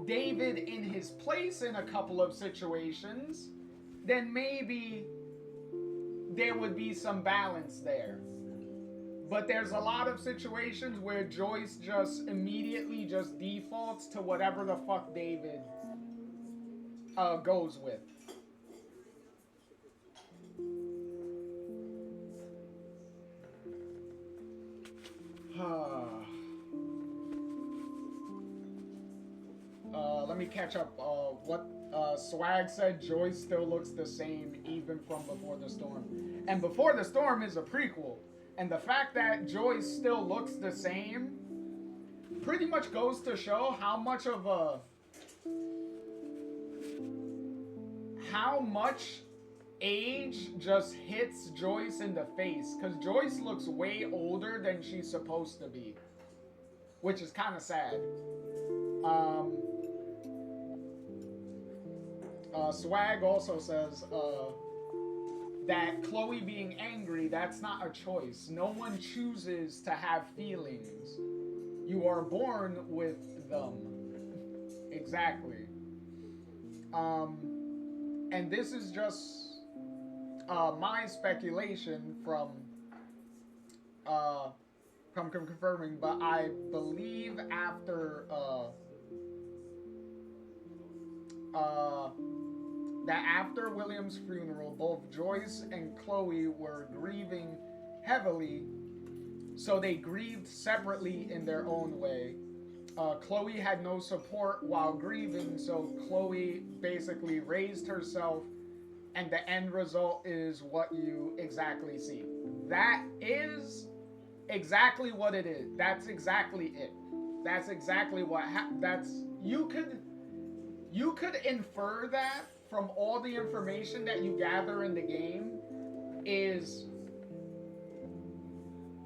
David in his place in a couple of situations, then maybe there would be some balance there. But there's a lot of situations where Joyce just immediately just defaults to whatever the fuck David goes with. Let me catch up. What Swag said, Joyce still looks the same even from Before the Storm. And Before the Storm is a prequel. And the fact that Joyce still looks the same pretty much goes to show how much age just hits Joyce in the face, because Joyce looks way older than she's supposed to be, which is kind of sad. Swag also says that Chloe being angry, that's not a choice. No one chooses to have feelings. You are born with them. Exactly. And this is just my speculation from confirming, but I believe after that after William's funeral, both Joyce and Chloe were grieving heavily, so they grieved separately in their own way. Chloe had no support while grieving, so Chloe basically raised herself, and the end result is what you exactly see. That is exactly what it is. That's exactly it. That's exactly what you could infer that from all the information that you gather in the game. Is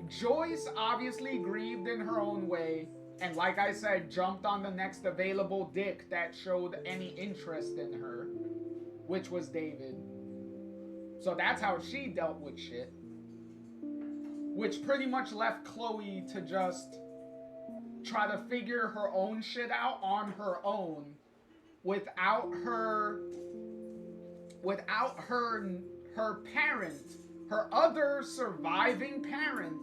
Joyce obviously grieved in her own way, and like I said, jumped on the next available dick that showed any interest in her, which was David. So that's how she dealt with shit, which pretty much left Chloe to just try to figure her own shit out on her own, without her parent, her other surviving parent,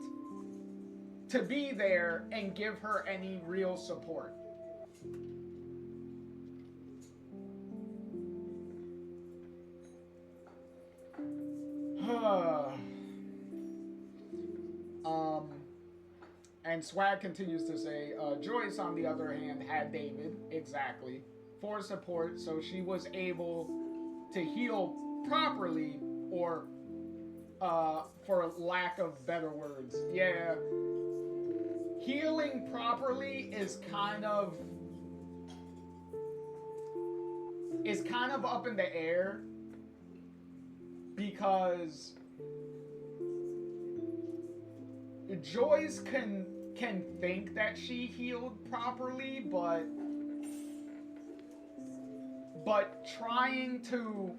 to be there and give her any real support. And Swag continues to say, Joyce, on the other hand, had David, exactly, for support, so she was able to heal properly, or, for lack of better words, yeah, healing properly is kind of up in the air, because Joyce can think that she healed properly, but trying to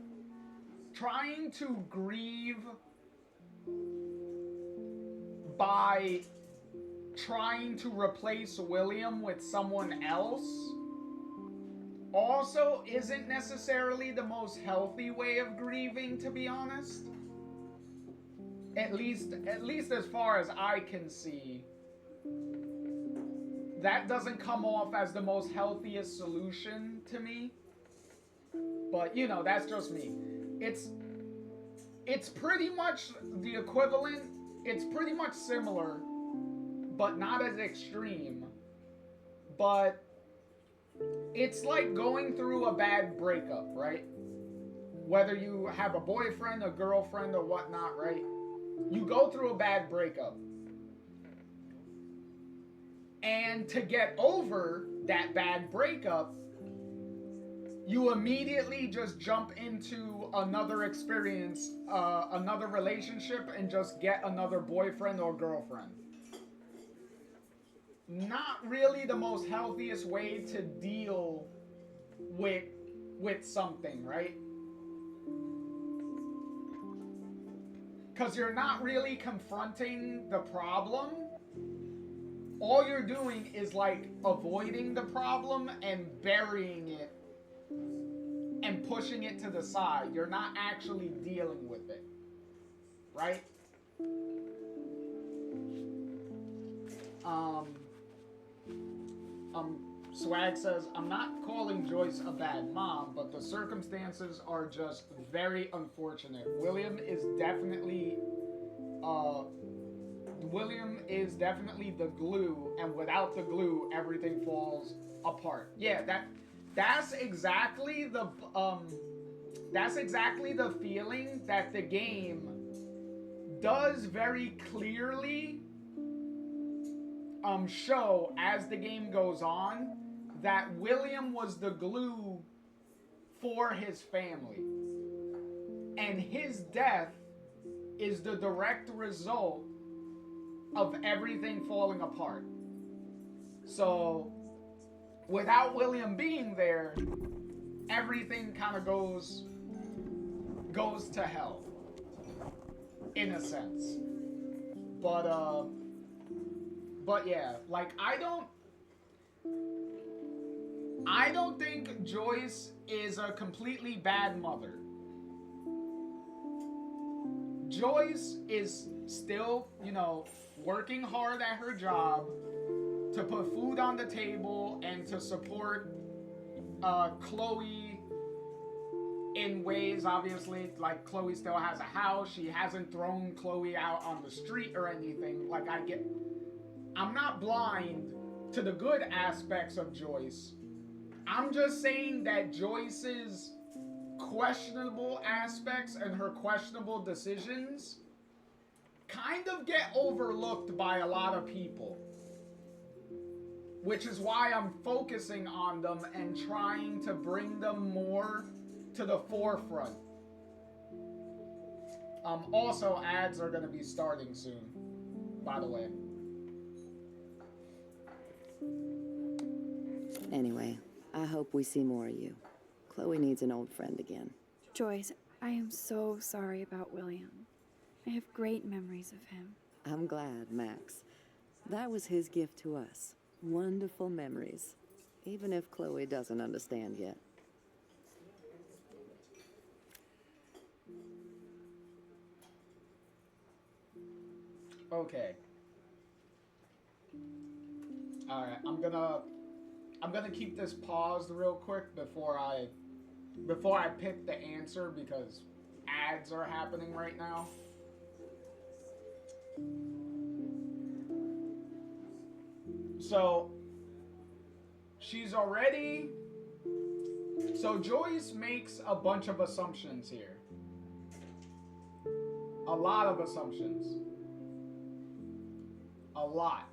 grieve by trying to replace William with someone else also isn't necessarily the most healthy way of grieving, to be honest. At least as far as I can see, that doesn't come off as the most healthiest solution to me. But, you know, that's just me. It's pretty much the equivalent. It's pretty much similar, but not as extreme. But it's like going through a bad breakup, right? Whether you have a boyfriend, a girlfriend, or whatnot, right? You go through a bad breakup. And to get over that bad breakup, you immediately just jump into another experience, another relationship, and just get another boyfriend or girlfriend. Not really the most healthiest way to deal with something, right? Because you're not really confronting the problem. All you're doing is like avoiding the problem and burying it and pushing it to the side. You're not actually dealing with it, right? Swag says, I'm not calling Joyce a bad mom, but the circumstances are just very unfortunate. William is definitely the glue, and without the glue, everything falls apart. Yeah, that's exactly the feeling that the game does very clearly show as the game goes on that William was the glue for his family. And his death is the direct result of everything falling apart. So, without William being there, everything kind of goes to hell, in a sense. But yeah, like I don't think Joyce is a completely bad mother. Joyce is still, you know, working hard at her job to put food on the table and to support Chloe in ways, obviously, like Chloe still has a house. She hasn't thrown Chloe out on the street or anything. Like, I'm not blind to the good aspects of Joyce. I'm just saying that Joyce's questionable aspects and her questionable decisions kind of get overlooked by a lot of people. Which is why I'm focusing on them and trying to bring them more to the forefront. Also, ads are going to be starting soon, by the way. Anyway, I hope we see more of you. Chloe needs an old friend again. Joyce, I am so sorry about William. I have great memories of him. I'm glad, Max. That was his gift to us. Wonderful memories. Even if Chloe doesn't understand yet. Okay. Alright, I'm gonna keep this paused real quick before I pick the answer because ads are happening right now. So Joyce makes a bunch of assumptions here. A lot of assumptions. A lot.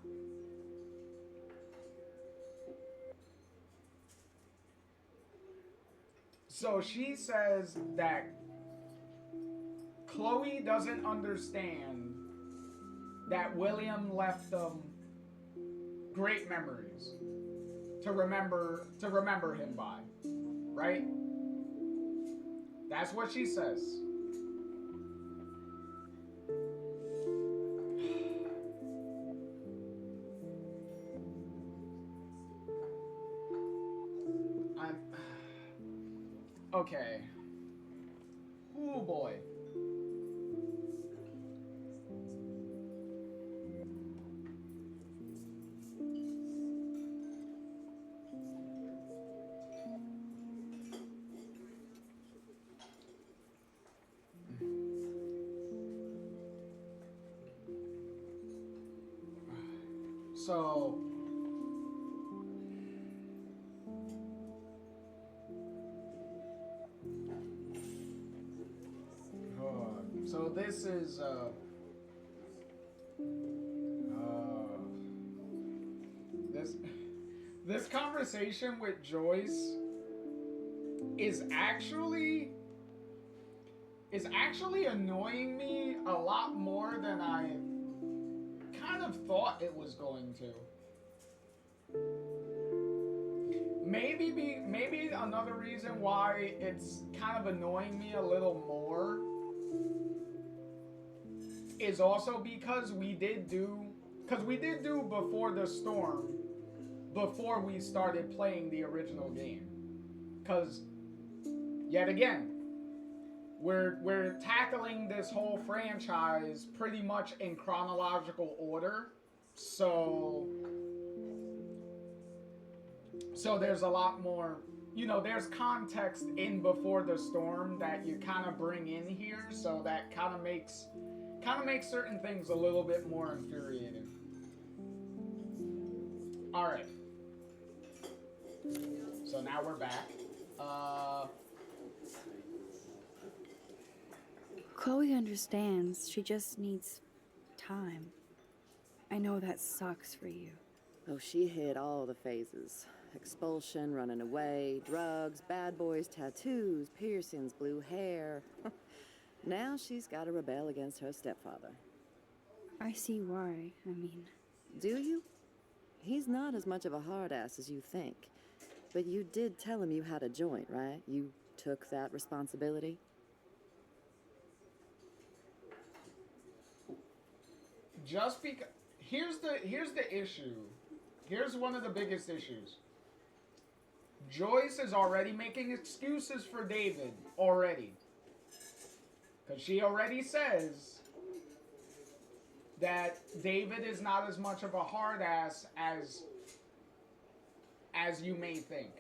So she says that Chloe doesn't understand that William left them great memories to remember him by, right? That's what she says. Okay. Oh boy. So this is this conversation with Joyce is actually annoying me a lot more than I kind of thought it was going to. Maybe another reason why it's kind of annoying me a little more is also because we did do Before the Storm before we started playing the original game. Because yet again, we're tackling this whole franchise pretty much in chronological order. So there's a lot more, there's context in Before the Storm that you kind of bring in here, so that kind of makes certain things a little bit more infuriating. Alright. So now we're back. Chloe understands. She just needs time. I know that sucks for you. Oh, she hit all the phases. Expulsion, running away, drugs, bad boys, tattoos, piercings, blue hair. Now she's got to rebel against her stepfather. I see why. I mean... Do you? He's not as much of a hard ass as you think. But you did tell him you had a joint, right? You took that responsibility? Just because... Here's the issue. Here's one of the biggest issues. Joyce is already making excuses for David. Already. Because she already says that David is not as much of a hard ass as you may think.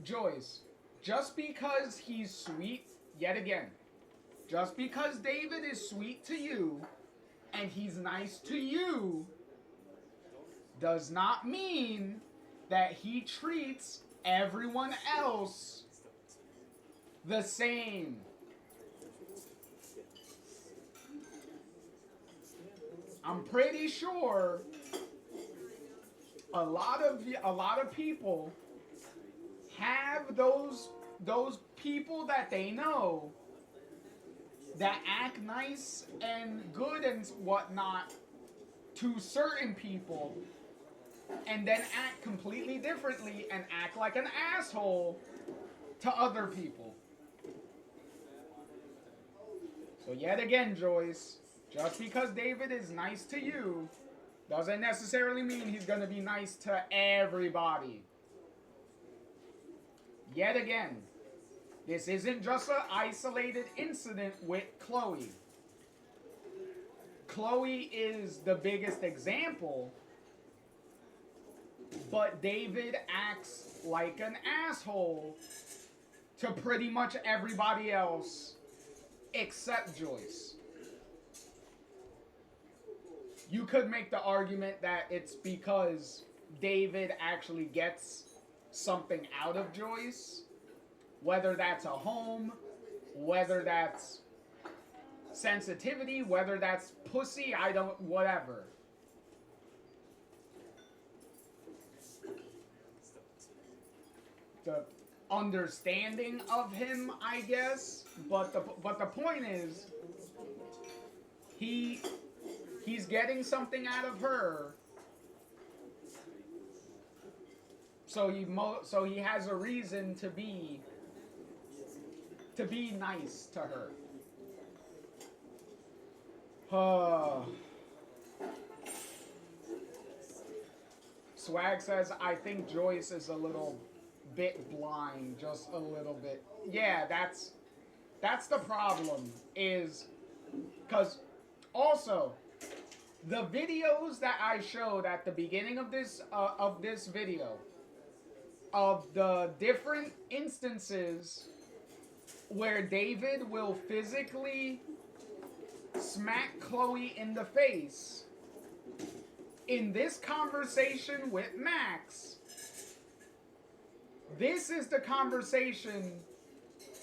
Joyce, just because he's sweet, yet again, just because David is sweet to you and he's nice to you does not mean that he treats everyone else the same. I'm pretty sure a lot of people have those people that they know that act nice and good and whatnot to certain people, and then act completely differently and act like an asshole to other people. So yet again, Joyce, just because David is nice to you doesn't necessarily mean he's going to be nice to everybody. Yet again, this isn't just an isolated incident with Chloe. Chloe is the biggest example, but David acts like an asshole to pretty much everybody else except Joyce. You could make the argument that it's because David actually gets something out of Joyce, whether that's a home, whether that's sensitivity, whether that's pussy, whatever. The understanding of him, I guess, but the point is, he's getting something out of her, so he has a reason to be nice to her. Swag says, I think Joyce is a little bit blind, just a little bit. Yeah, that's the problem, is because also the videos that I showed at the beginning of this video of the different instances where David will physically smack Chloe in the face, in this conversation with Max, this is the conversation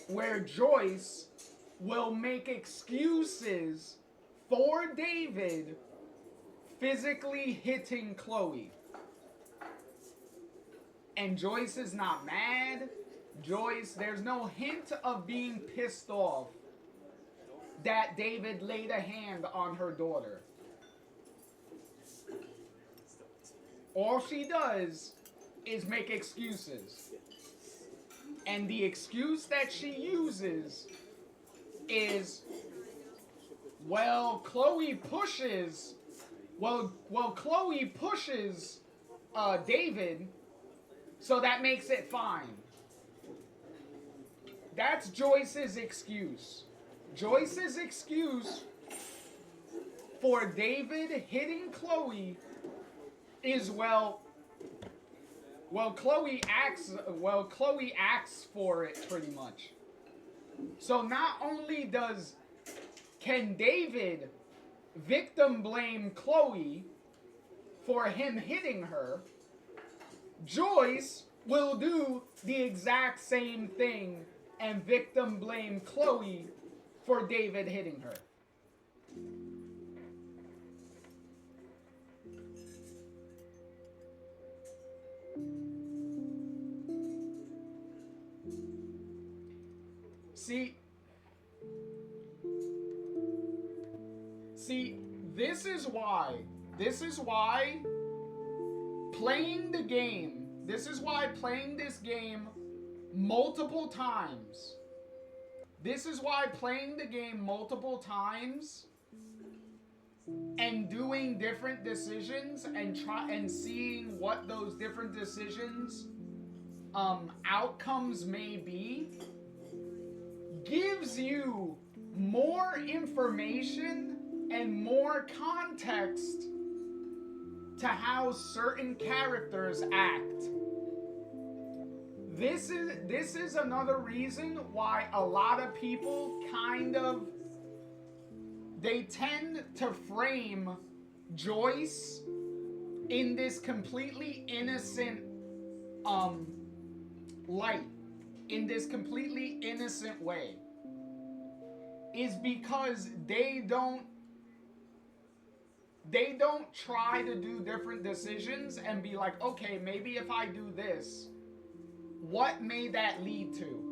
where Joyce will make excuses for David physically hitting Chloe. And Joyce is not mad. Joyce, there's no hint of being pissed off that David laid a hand on her daughter. All she does is make excuses. And the excuse that she uses is, well, Chloe pushes David, so that makes it fine. That's Joyce's excuse. Joyce's excuse for David hitting Chloe is, well, Chloe acts for it pretty much. So not only can David victim blame Chloe for him hitting her, Joyce will do the exact same thing and victim blame Chloe for David hitting her. See, this is why playing the game, this is why playing this game multiple times, and doing different decisions and seeing what those different decisions outcomes may be gives you more information and more context to how certain characters act. This is another reason why a lot of people they tend to frame Joyce in this completely innocent light, in this completely innocent way, is because they don't try to do different decisions and be like, okay, maybe if I do this, what may that lead to?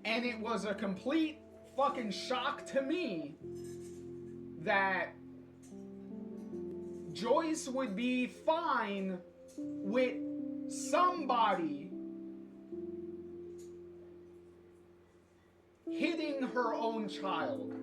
And it was a complete fucking shock to me that Joyce would be fine with somebody hitting her own child.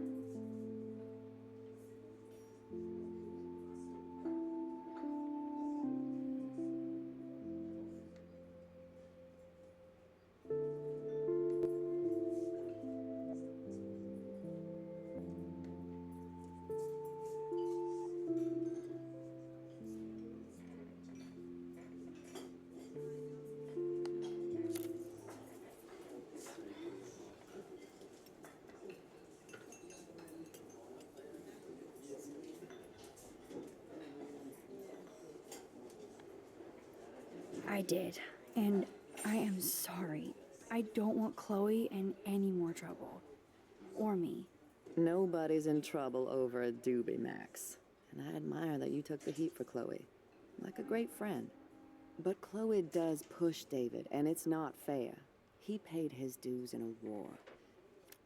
I did, and I am sorry. I don't want Chloe in any more trouble. Or me. Nobody's in trouble over a doobie, Max. And I admire that you took the heat for Chloe. Like a great friend. But Chloe does push David, and it's not fair. He paid his dues in a war.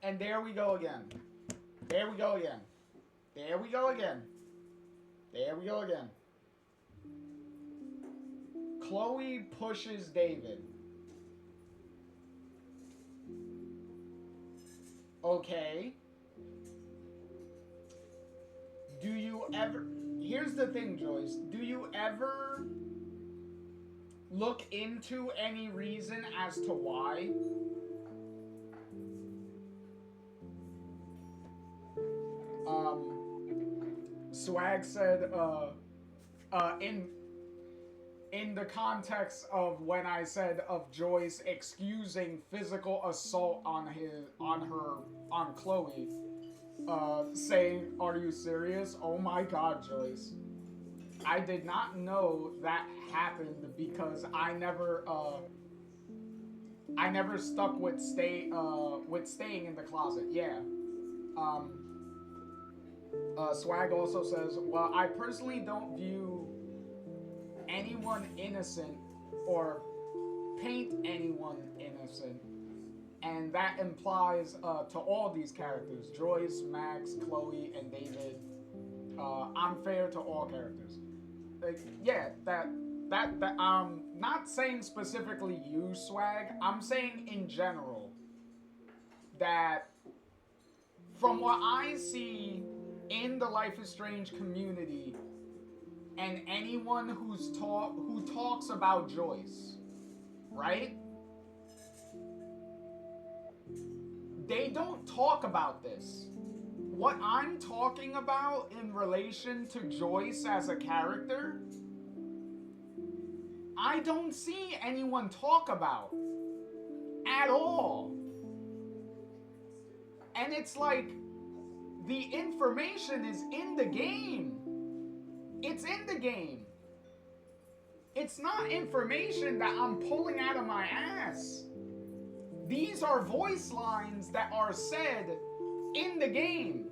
And there we go again. There we go again. There we go again. There we go again. Chloe pushes David. Okay. Do you ever... Here's the thing, Joyce. Do you ever look into any reason as to why? Swag said, in the context of when I said of Joyce excusing physical assault on Chloe, saying, "Are you serious? Oh my God, Joyce. I did not know that happened because I never stuck with staying in the closet." Yeah. Swag also says, "Well, I personally don't view anyone innocent or paint anyone innocent, and that implies to all these characters, Joyce, Max, Chloe, and David. I'm fair to all characters." Like, yeah, that not saying specifically you, Swag. I'm saying in general that from what I see in the Life is Strange community, and anyone who talks about Joyce, right? They don't talk about this. What I'm talking about in relation to Joyce as a character, I don't see anyone talk about at all. And it's like, the information is in the game. It's in the game. It's not information that I'm pulling out of my ass. These are voice lines that are said in the game.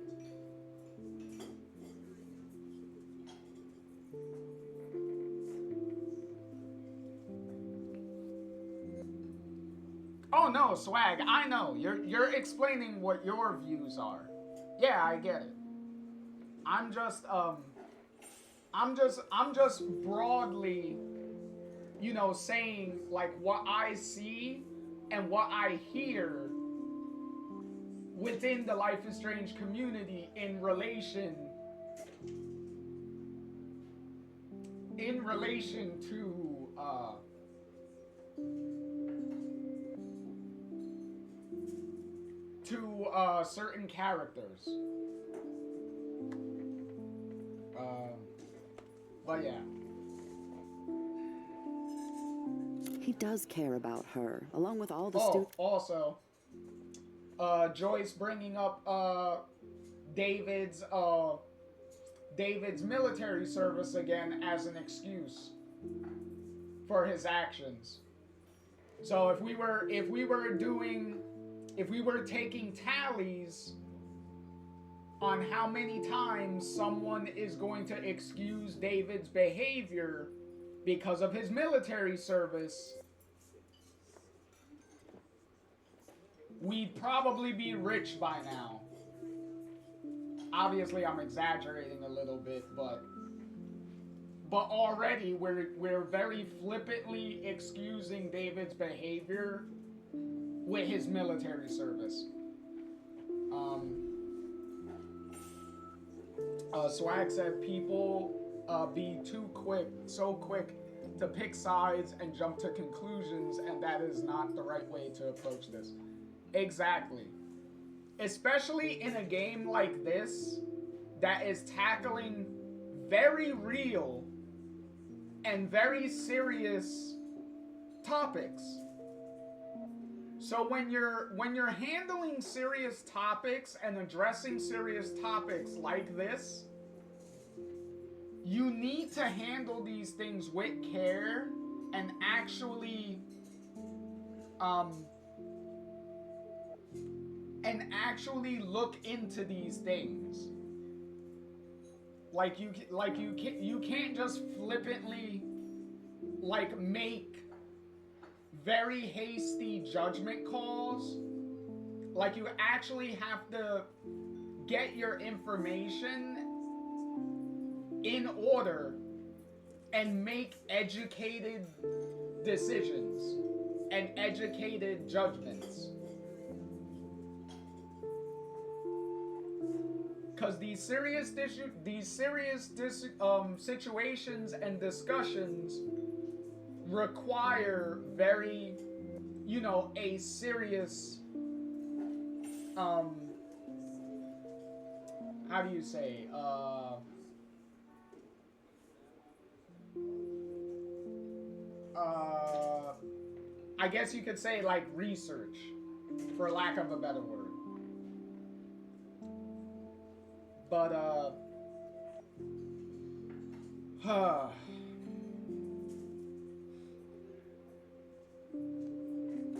Oh no, Swag, I know. You're explaining what your views are. Yeah, I get it. I'm just broadly, you know, saying like what I see and what I hear within the Life is Strange community in relation to certain characters. But yeah. He does care about her, along with all the students. Also, Joyce bringing up David's military service again as an excuse for his actions. So if we were taking tallies on how many times someone is going to excuse David's behavior because of his military service, we'd probably be rich by now. Obviously, I'm exaggerating a little bit, but already we're very flippantly excusing David's behavior with his military service. Swag said people be so quick to pick sides and jump to conclusions, and that is not the right way to approach this. Exactly. Especially in a game like this that is tackling very real and very serious topics. So when you're handling serious topics and addressing serious topics like this, you need to handle these things with care and actually look into these things. Like you can't just flippantly like make very hasty judgment calls. Like you actually have to get your information in order and make educated decisions and educated judgments. Because these serious situations and discussions require very, you know, a serious, how do you say, I guess you could say like research, for lack of a better word. But,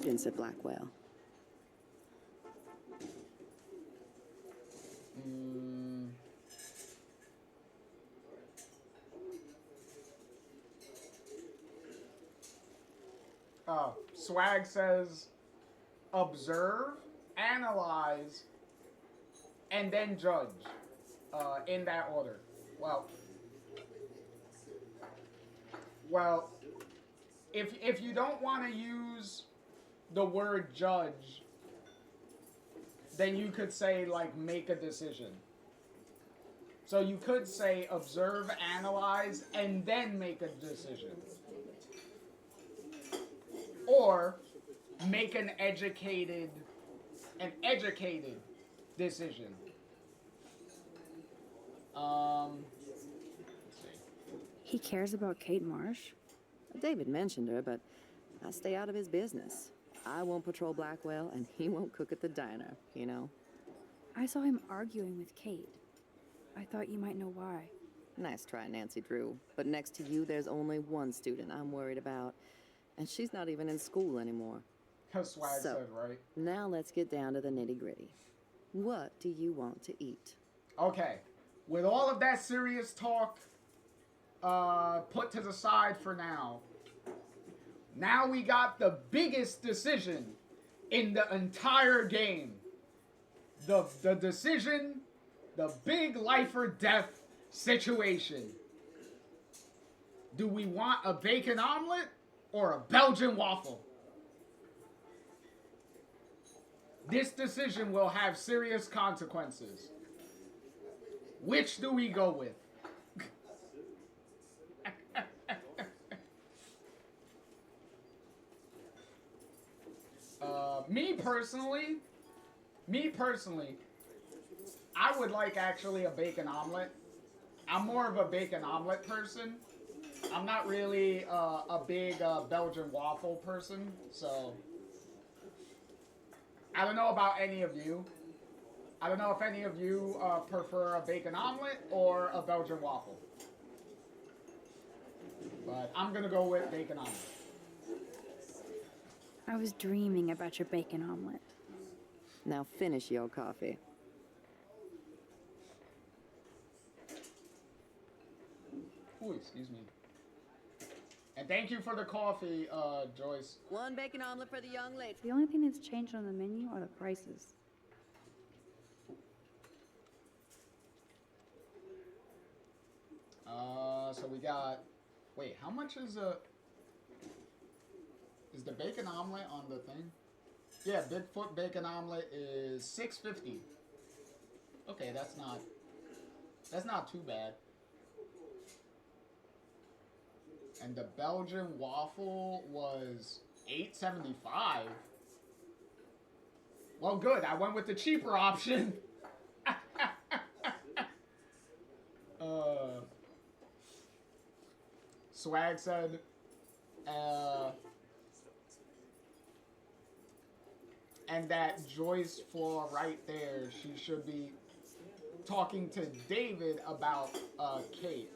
Students at Blackwell. Swag says, observe, analyze, and then judge, in that order. Well, if you don't want to use the word judge, then you could say like make a decision. So you could say observe, analyze, and then make a decision. Or make an educated decision. Let's see. He cares about Kate Marsh? David mentioned her, but I stay out of his business. I won't patrol Blackwell, and he won't cook at the diner, you know? I saw him arguing with Kate. I thought you might know why. Nice try, Nancy Drew. But next to you, there's only one student I'm worried about. And she's not even in school anymore. Because Swag said, right? Now let's get down to the nitty-gritty. What do you want to eat? Okay. With all of that serious talk put to the side for now, now we got the biggest decision in the entire game. The decision, the big life or death situation. Do we want a bacon omelet or a Belgian waffle? This decision will have serious consequences. Which do we go with? Me personally, I would like actually a bacon omelet. I'm more of a bacon omelet person. I'm not really a big Belgian waffle person, so I don't know about any of you. I don't know if any of you prefer a bacon omelet or a Belgian waffle. But I'm gonna go with bacon omelet. I was dreaming about your bacon omelet. Now finish your coffee. Ooh, excuse me. And thank you for the coffee, Joyce. One bacon omelet for the young lady. The only thing that's changed on the menu are the prices. So we got. Wait, how much is the bacon omelet on the thing? Yeah, Bigfoot bacon omelet is $6.50. Okay, that's not too bad. And the Belgian waffle was $8.75. Well, good. I went with the cheaper option. Swag said, and that Joyce floor right there, she should be talking to David about Kate.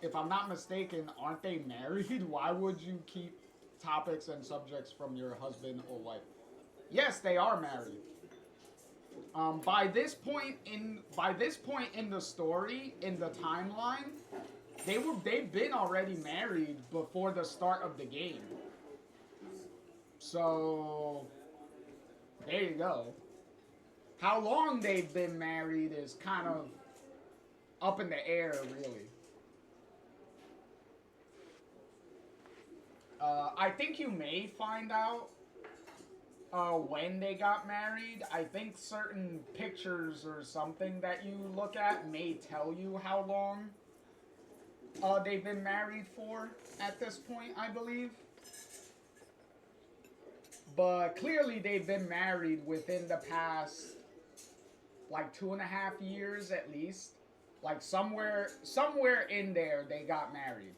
If I'm not mistaken, aren't they married? Why would you keep topics and subjects from your husband or wife? Yes, they are married. By this point in the story, in the timeline, they've been already married before the start of the game. So there you go. How long they've been married is kind of up in the air, really. I think you may find out when they got married. I think certain pictures or something that you look at may tell you how long they've been married for at this point, I believe. But clearly they've been married within the past, like 2.5 years at least. Like somewhere in there they got married.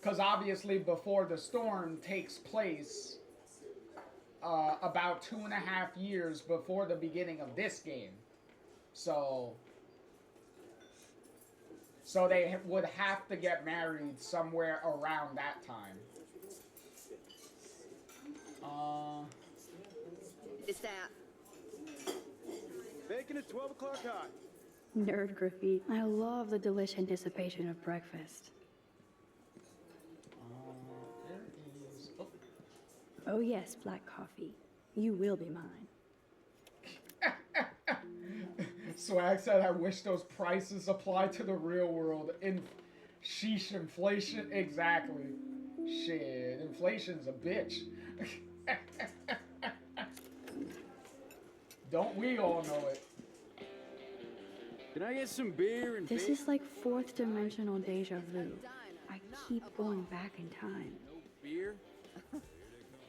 Because obviously before the storm takes place, about 2.5 years before the beginning of this game. So they would have to get married somewhere around that time. It's that. Bacon at 12 o'clock hot. Nerd graffiti. I love the delish anticipation of breakfast. Oh yes, black coffee. You will be mine. Swag said, I wish those prices applied to the real world. Sheesh, inflation. Exactly. Shit, inflation's a bitch. Don't we all know it? Can I get some beer and This is like fourth dimensional deja vu. I keep going back in time. No beer?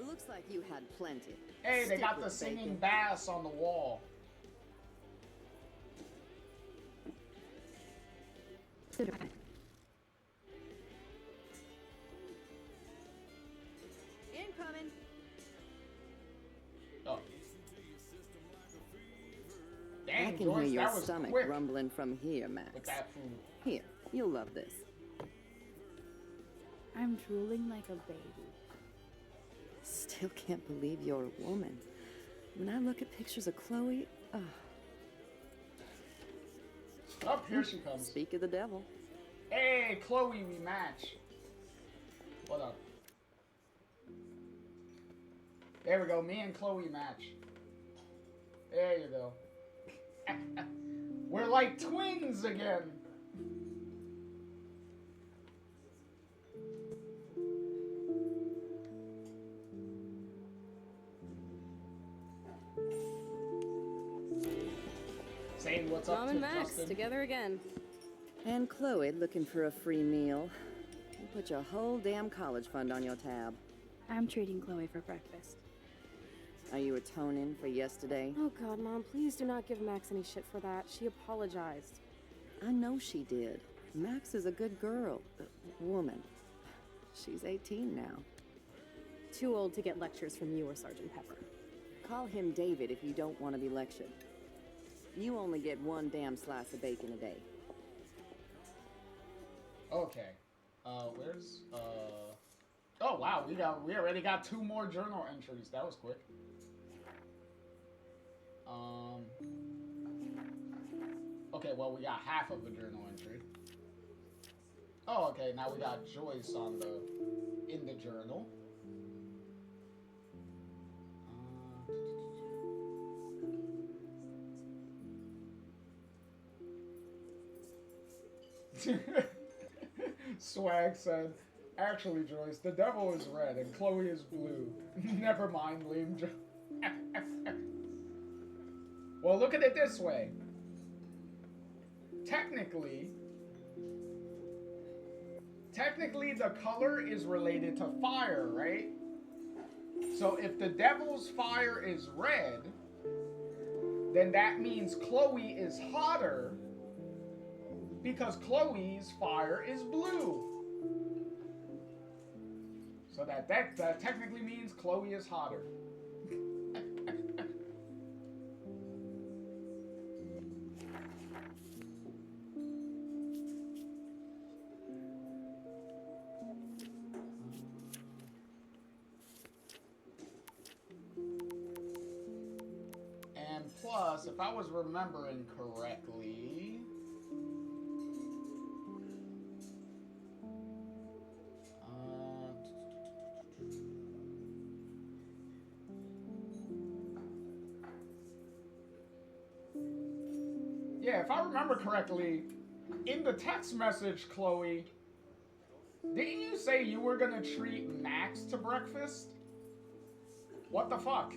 Looks like you had plenty. Hey, they Stick got the with singing bacon. bass on the wall. Incoming. Oh. I Dang, can Joyce, hear your that was stomach quick rumbling from here, Max. with that food. Here, you'll love this. I'm drooling like a baby. Still can't believe you're a woman. When I look at pictures of Chloe, Oh, here she comes. Speak of the devil. Hey, Chloe, we match. What up? There we go. Me and Chloe match. There you go. We're like twins again. Saying what's up Mom to and Max Justin. together again. And Chloe looking for a free meal. You put your whole damn college fund on your tab. I'm treating Chloe for breakfast. Are you atoning for yesterday? Oh God, Mom, please do not give Max any shit for that. She apologized. I know she did. Max is a good girl. Woman. She's 18 now. Too old to get lectures from you or Sergeant Pepper. Call him David if you don't want to be lectured. You only get one damn slice of bacon a day. Okay. Where's Oh wow, we already got 2 more journal entries. That was quick. Okay, well we got half of the journal entry. Oh, okay, now we got Joyce in the journal. Swag said, actually, Joyce, the devil is red and Chloe is blue. Never mind, lame joke. Well, look at it this way. Technically, the color is related to fire, right? So if the devil's fire is red, then that means Chloe is hotter because Chloe's fire is blue. So that technically means Chloe is hotter. And plus, if I was remembering correctly, yeah, if I remember correctly, in the text message, Chloe, didn't you say you were gonna treat Max to breakfast? What the fuck?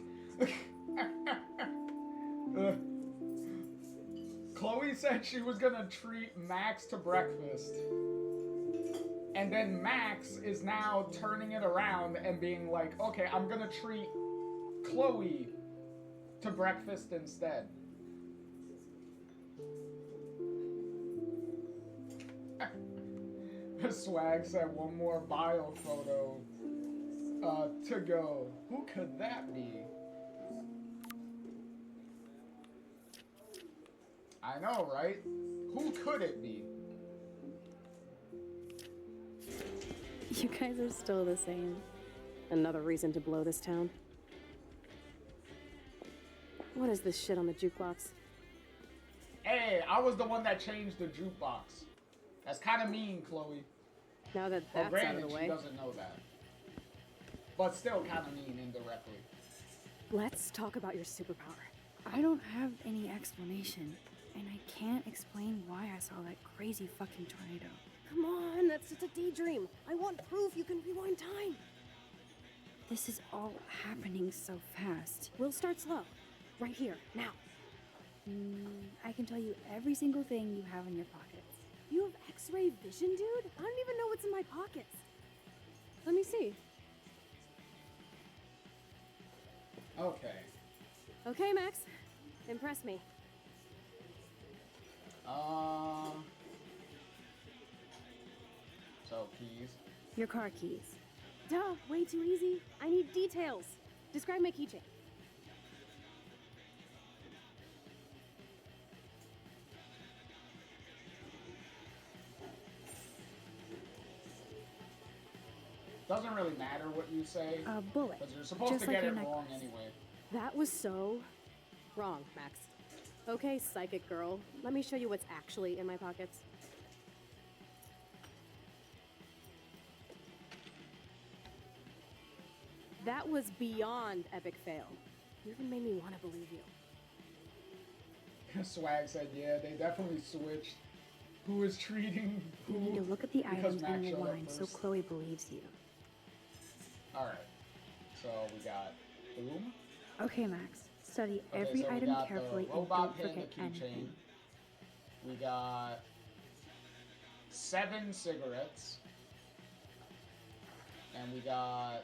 Chloe said she was gonna treat Max to breakfast. And then Max is now turning it around and being like, okay, I'm gonna treat Chloe to breakfast instead. Swag said one more bio photo to go. Who could that be? I know, right? Who could it be? You guys are still the same. Another reason to blow this town. What is this shit on the jukebox? Hey, I was the one that changed the jukebox. That's kind of mean, Chloe. Now that Well, that's out granted, of the she way. doesn't know that. But still kind of mean indirectly. Let's talk about your superpower. I don't have any explanation, and I can't explain why I saw that crazy fucking tornado. Come on, that's just a daydream. I want proof you can rewind time. This is all happening so fast. We'll start slow. Right here, now. I can tell you every single thing you have in your pockets. You have X-ray vision, dude? I don't even know what's in my pockets. Let me see. Okay. Okay, Max. Impress me. So, keys. Your car keys. Duh, way too easy. I need details. Describe my keychain. Doesn't really matter what you say. A bullet. Because you're supposed Just to like get your it wrong necklace. anyway. That was so wrong, Max. Okay, psychic girl. Let me show you what's actually in my pockets. That was beyond epic fail. You even made me want to believe you. Swag said, yeah, they definitely switched who is treating who. You need to look at the because items Max on your showed up wine so first. Chloe believes you. Alright. So we got boom. Okay, Max. Study Okay, every so we item got carefully the and robot don't panda forget keychain. anything. We got 7 cigarettes. And we got,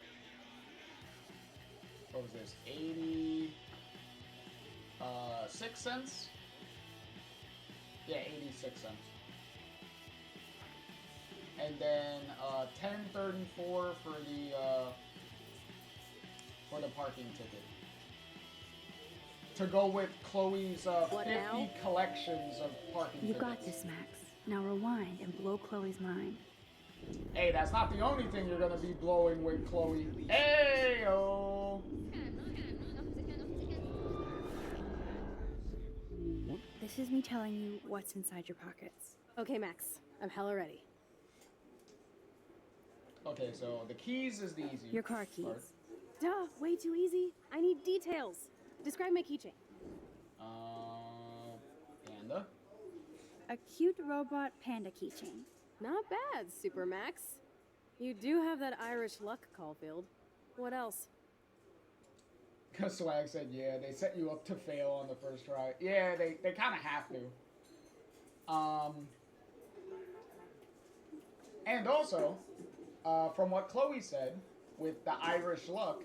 what was this, 86 cents? Yeah, 86 cents. And then 10.34 for the parking ticket. To go with Chloe's 50 now? collections of parking You tickets. got this, Max. Now rewind and blow Chloe's mind. Hey, that's not the only thing you're gonna be blowing with Chloe. Hey, oh. This is me telling you what's inside your pockets. Okay, Max. I'm hella ready. Okay, so the keys is the easy. Your car keys. part. Duh, way too easy. I need details. Describe my keychain. Panda. A cute robot panda keychain. Not bad, Super Max. You do have that Irish luck, Caulfield. What else? Cause Swag said, yeah, they set you up to fail on the first try. Yeah, they kind of have to. And also, from what Chloe said, with the Irish luck,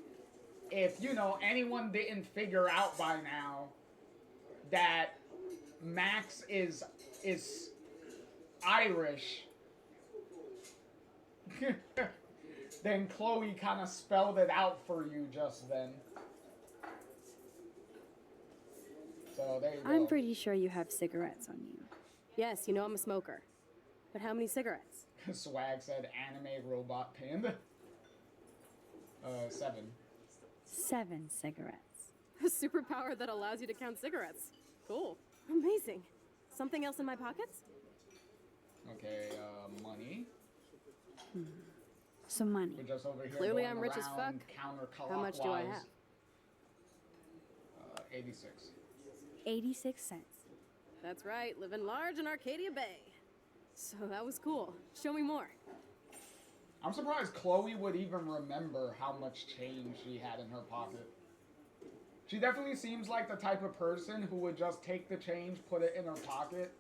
if, you know, anyone didn't figure out by now that Max is Irish, then Chloe kind of spelled it out for you just then. So there you go. I'm pretty sure you have cigarettes on you. Yes, you know I'm a smoker. But how many cigarettes? Swag said anime robot panda. 7. 7 cigarettes. A superpower that allows you to count cigarettes. Cool. Amazing. Something else in my pockets? Okay, money. Some money. We're just over here Clearly going I'm rich as fuck. around counterclockwise. How much do I have? 86. 86 cents. That's right, living large in Arcadia Bay. So that was cool. Show me more. I'm surprised Chloe would even remember how much change she had in her pocket. She definitely seems like the type of person who would just take the change, put it in her pocket,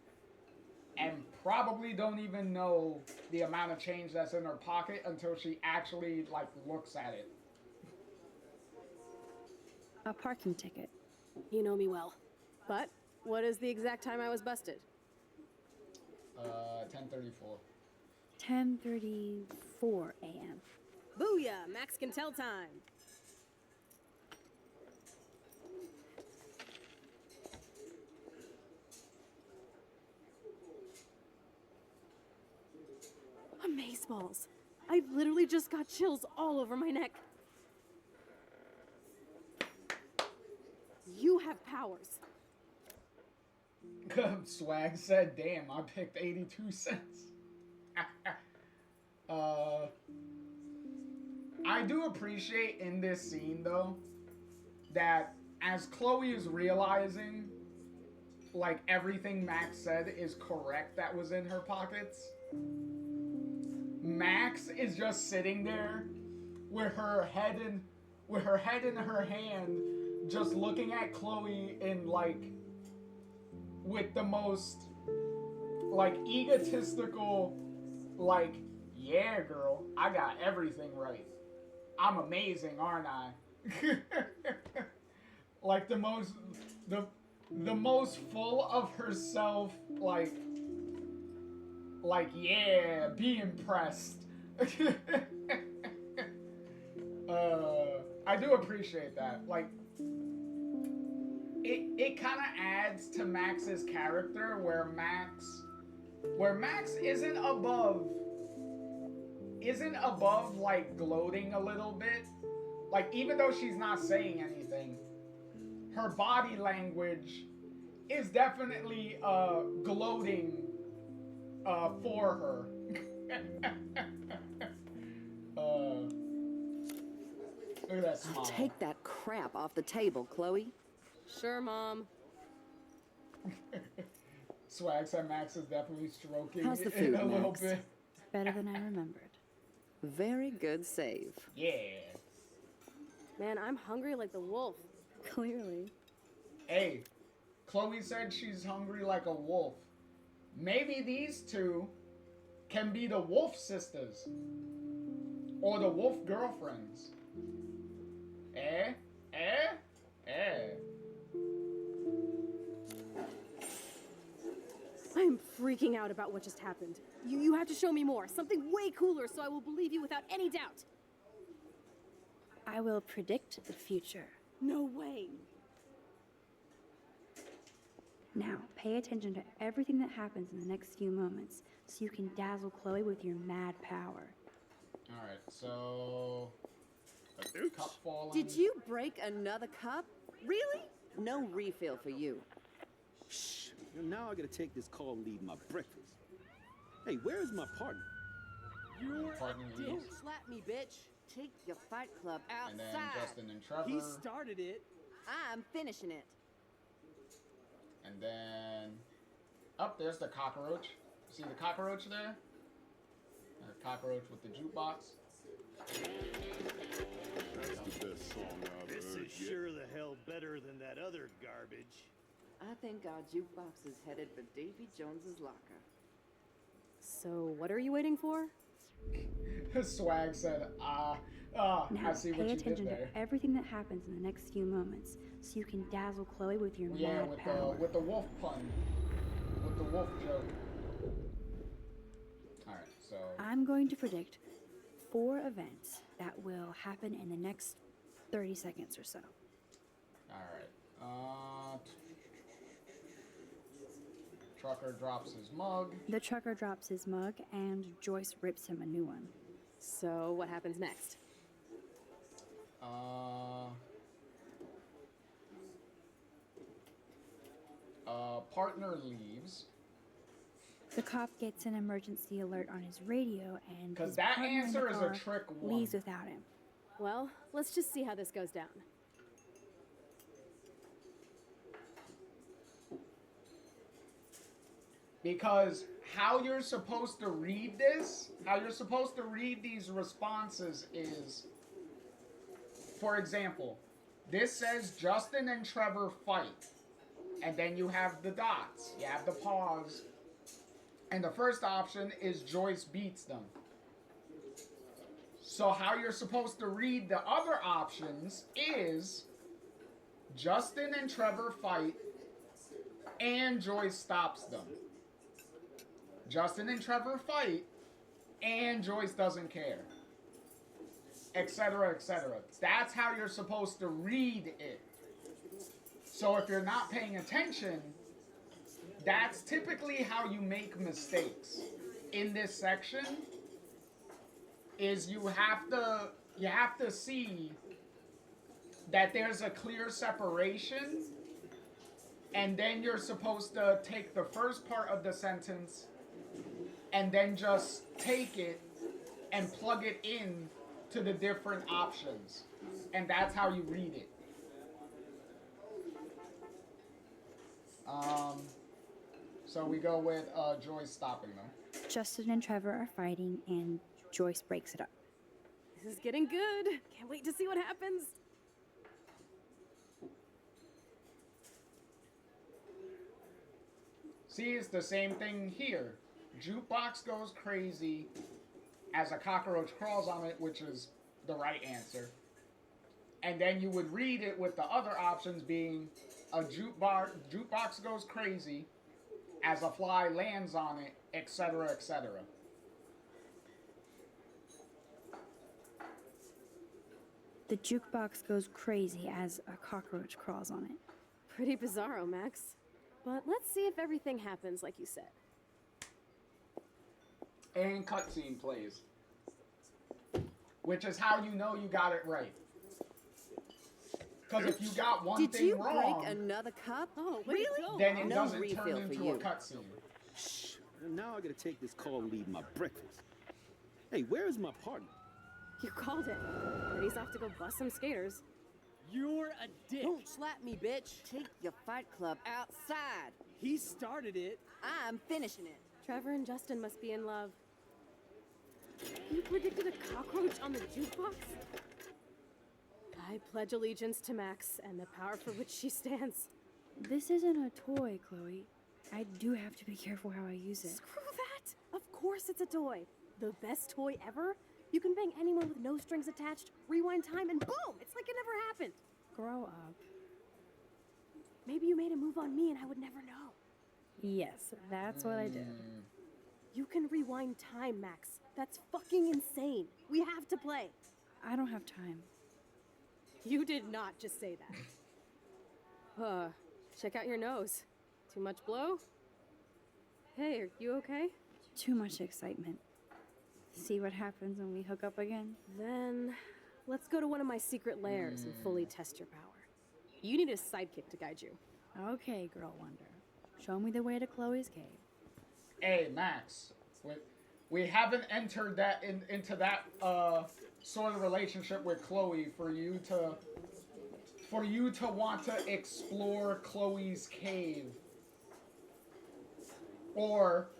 and probably don't even know the amount of change that's in her pocket until she actually, like, looks at it. A parking ticket. You know me well. But what is the exact time I was busted? 10:34. 10:34 a.m. Booyah! Max can tell time. Amazeballs. I literally just got chills all over my neck. You have powers. Swag said, damn, I picked 82 cents. I do appreciate in this scene, though, that as Chloe is realizing, like, everything Max said is correct that was in her pockets, Max is just sitting there with her head in her hand, just looking at Chloe in, like, with the most, like, egotistical, like, yeah, girl, I got everything right. I'm amazing, aren't I? Like, the most full of herself, like, yeah, be impressed. I do appreciate that. Like, it kind of adds to Max's character where Max isn't above like gloating a little bit. Like, even though she's not saying anything, her body language is definitely gloating for her. Look at that smile. Take that crap off the table, Chloe. Sure, Mom. Swag said Max is definitely stroking How's the it food, a little Max? bit. Better than I remembered. Very good save. Yeah. Man, I'm hungry like the wolf. Clearly. Hey, Chloe said she's hungry like a wolf. Maybe these two can be the wolf sisters. Or the wolf girlfriends. Eh? Eh? Eh? I'm freaking out about what just happened. You have to show me more. Something way cooler so I will believe you without any doubt. I will predict the future. No way. Now, pay attention to everything that happens in the next few moments so you can dazzle Chloe with your mad power. Alright, so... a cup falling. Did you break another cup? Really? No refill for you. Shh. Now I gotta take this call and leave my breakfast. Hey, where is my partner? Partner Don't leaves. slap me, bitch. Take your Fight Club And then outside. Justin and Trevor. He started it. I'm finishing it. And then... Up there's the cockroach. See the cockroach there? A cockroach with the jukebox. That's the best song I've This heard is yet. sure the hell better than that other garbage. I think our jukebox is headed for Davy Jones's locker. So, what are you waiting for? Swag said, Now, I see what pay you attention did to there. everything that happens in the next few moments so you can dazzle Chloe with your Yeah, mad power. with the wolf pun. With the wolf joke. Alright, so... I'm going to predict 4 events that will happen in the next 30 seconds or so. Alright. Trucker drops his mug. The trucker drops his mug and Joyce rips him a new one. So, what happens next? Partner leaves. The cop gets an emergency alert on his radio and Because his that partner in the answer is a car trick one. leaves without him. Well, let's just see how this goes down. Because how you're supposed to read this, how you're supposed to read these responses is, for example, this says Justin and Trevor fight. And then you have the dots. You have the pause. And the first option is Joyce beats them. So how you're supposed to read the other options is Justin and Trevor fight and Joyce stops them. Justin and Trevor fight and Joyce doesn't care. Etc., etc. That's how you're supposed to read it. So if you're not paying attention, that's typically how you make mistakes in this section. Is you have to see that there's a clear separation, and then you're supposed to take the first part of the sentence and then just take it and plug it in to the different options, and that's how you read it. So we go with Joyce stopping them. Justin and Trevor are fighting and Joyce breaks it up. This is getting good. Can't wait to see what happens. See, it's the same thing here. Jukebox goes crazy as a cockroach crawls on it, which is the right answer. And then you would read it with the other options being a jukebox goes crazy as a fly lands on it, etc., etc. The jukebox goes crazy as a cockroach crawls on it. Pretty bizarro, Max. But let's see if everything happens like you said. And cutscene plays. Which is how you know you got it right. Because if you got one Did thing you wrong, break another cup? Oh, really? then it No doesn't refill turn for into you. a cutscene. Shh. Now I gotta take this call and leave my breakfast. Hey, where is my partner? You called it. But he's off to go bust some skaters. You're a dick. Don't slap me, bitch. Take your Fight Club outside. He started it. I'm finishing it. Trevor and Justin must be in love. You predicted a cockroach on the jukebox? I pledge allegiance to Max and the power for which she stands. This isn't a toy, Chloe. I do have to be careful how I use it. Screw that! Of course it's a toy. The best toy ever? You can bang anyone with no strings attached, rewind time, and boom! It's like it never happened. Grow up. Maybe you made a move on me and I would never know. Yes, that's what I did. You can rewind time, Max. That's fucking insane. We have to play. I don't have time. You did not just say that. Check out your nose. Too much blow? Hey, are you okay? Too much excitement. See what happens when we hook up again? Then, let's go to one of my secret lairs and fully test your power. You need a sidekick to guide you. Okay, Girl Wonder. Show me the way to Chloe's cave. Hey, Max. We haven't entered that into that sort of relationship with Chloe for you to want to explore Chloe's cave. Or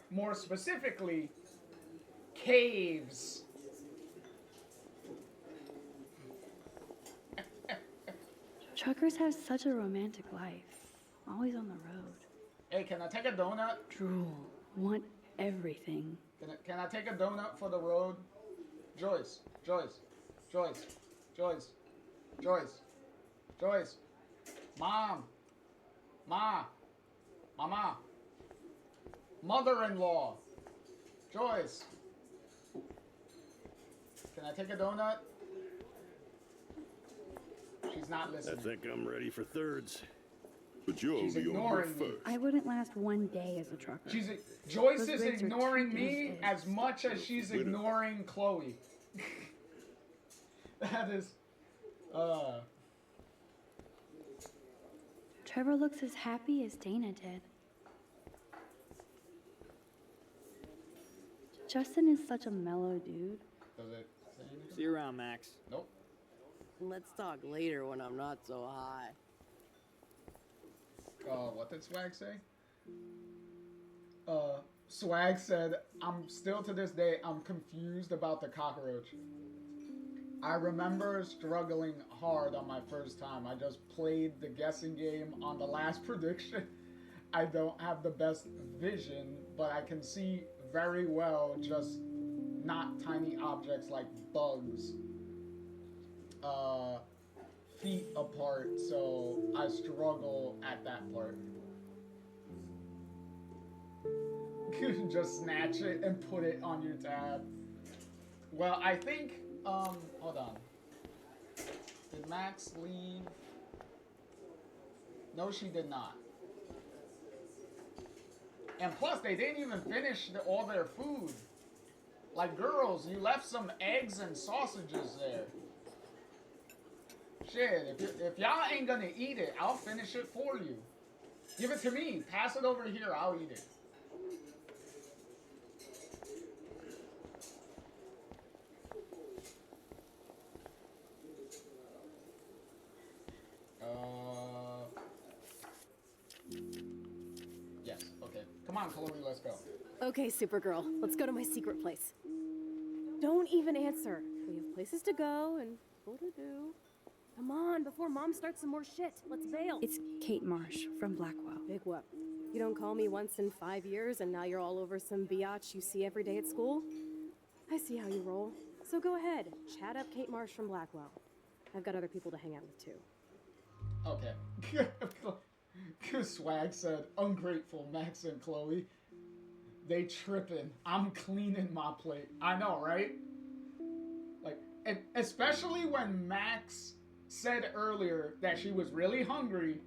more specifically, caves. Truckers have such a romantic life. Always on the road. Hey, can I take a donut? Drool. Want everything. Can I take a donut for the road? Joyce. Mom. Mama. Mother-in-law. Joyce. Can I take a donut? She's not listening. I think I'm ready for thirds. But you'll She's be on ignoring me. first. I wouldn't last one day as a trucker. Joyce Those is rigs are ignoring too me big. as much as she's ignoring Chloe. That is, Trevor looks as happy as Dana did. Justin is such a mellow dude. Does it say anything? See you around, Max. Nope. Let's talk later when I'm not so high. What did Swag say? Swag said, I'm still to this day, I'm confused about the cockroach. I remember struggling hard on my first time. I just played the guessing game on the last prediction. I don't have the best vision, but I can see very well, just not tiny objects like bugs. Feet apart, so I struggle at that part. Just snatch it and put it on your tab. Well, I think, hold on. Did Max leave? No, she did not. And plus, they didn't even finish all their food. Like, girls, you left some eggs and sausages there. Shit, if y'all ain't gonna eat it, I'll finish it for you. Give it to me. Pass it over here. I'll eat it. Yes, okay. Come on, Chloe, let's go. Okay, Supergirl, let's go to my secret place. Don't even answer. We have places to go and people to do. Come on, before Mom starts some more shit. Let's bail. It's Kate Marsh from Blackwell. Big whoop. You don't call me once in 5 years and now you're all over some biatch you see every day at school? I see how you roll. So go ahead, chat up Kate Marsh from Blackwell. I've got other people to hang out with too. Okay. Swag said, ungrateful Max and Chloe. They tripping. I'm cleaning my plate. I know, right? Like, and especially when Max said earlier that she was really hungry.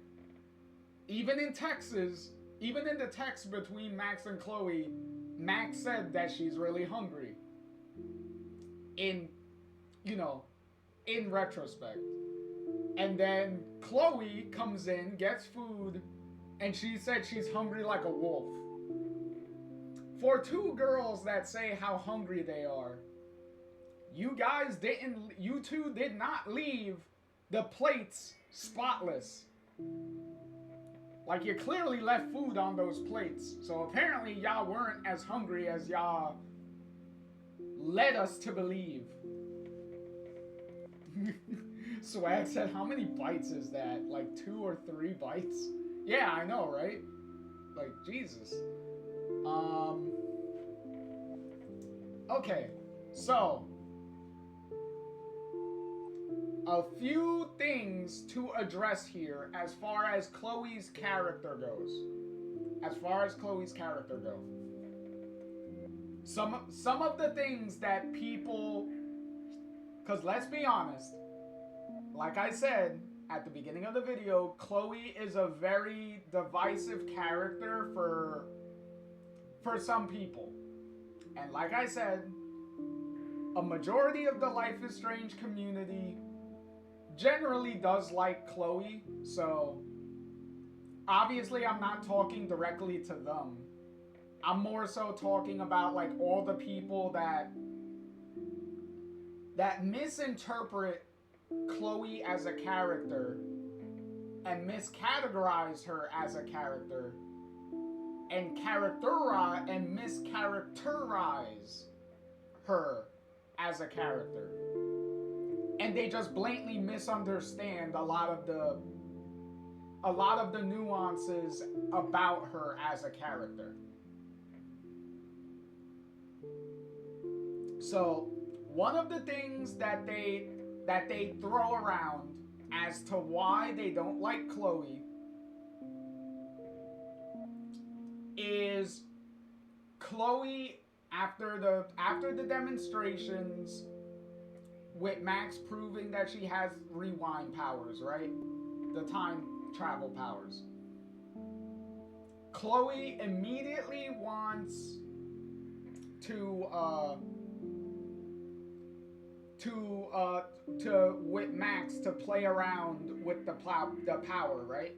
Even in Texas, even in the text between Max and Chloe, Max said that she's really hungry. In retrospect. And then Chloe comes in, gets food, and she said she's hungry like a wolf. For two girls that say how hungry they are, you two did not leave the plates spotless. Like, you clearly left food on those plates. So apparently y'all weren't as hungry as y'all led us to believe. Swag said, how many bites is that? Like 2 or 3 bites? Yeah, I know, right? Like, Jesus. Okay, so a few things to address here as far as Chloe's character goes. Some of the things that people, because let's be honest, like I said at the beginning of the video, Chloe is a very divisive character for some people. And like I said, a majority of the Life is Strange community generally does like Chloe, so obviously I'm not talking directly to them. I'm more so talking about like all the people that misinterpret Chloe as a character and miscategorize her as a character and mischaracterize her as a character. And they just blatantly misunderstand a lot of the nuances about her as a character. So, one of the things that they throw around as to why they don't like Chloe is Chloe after the demonstrations with Max proving that she has rewind powers, right? The time travel powers. Chloe immediately wants to with Max to play around with the power, right?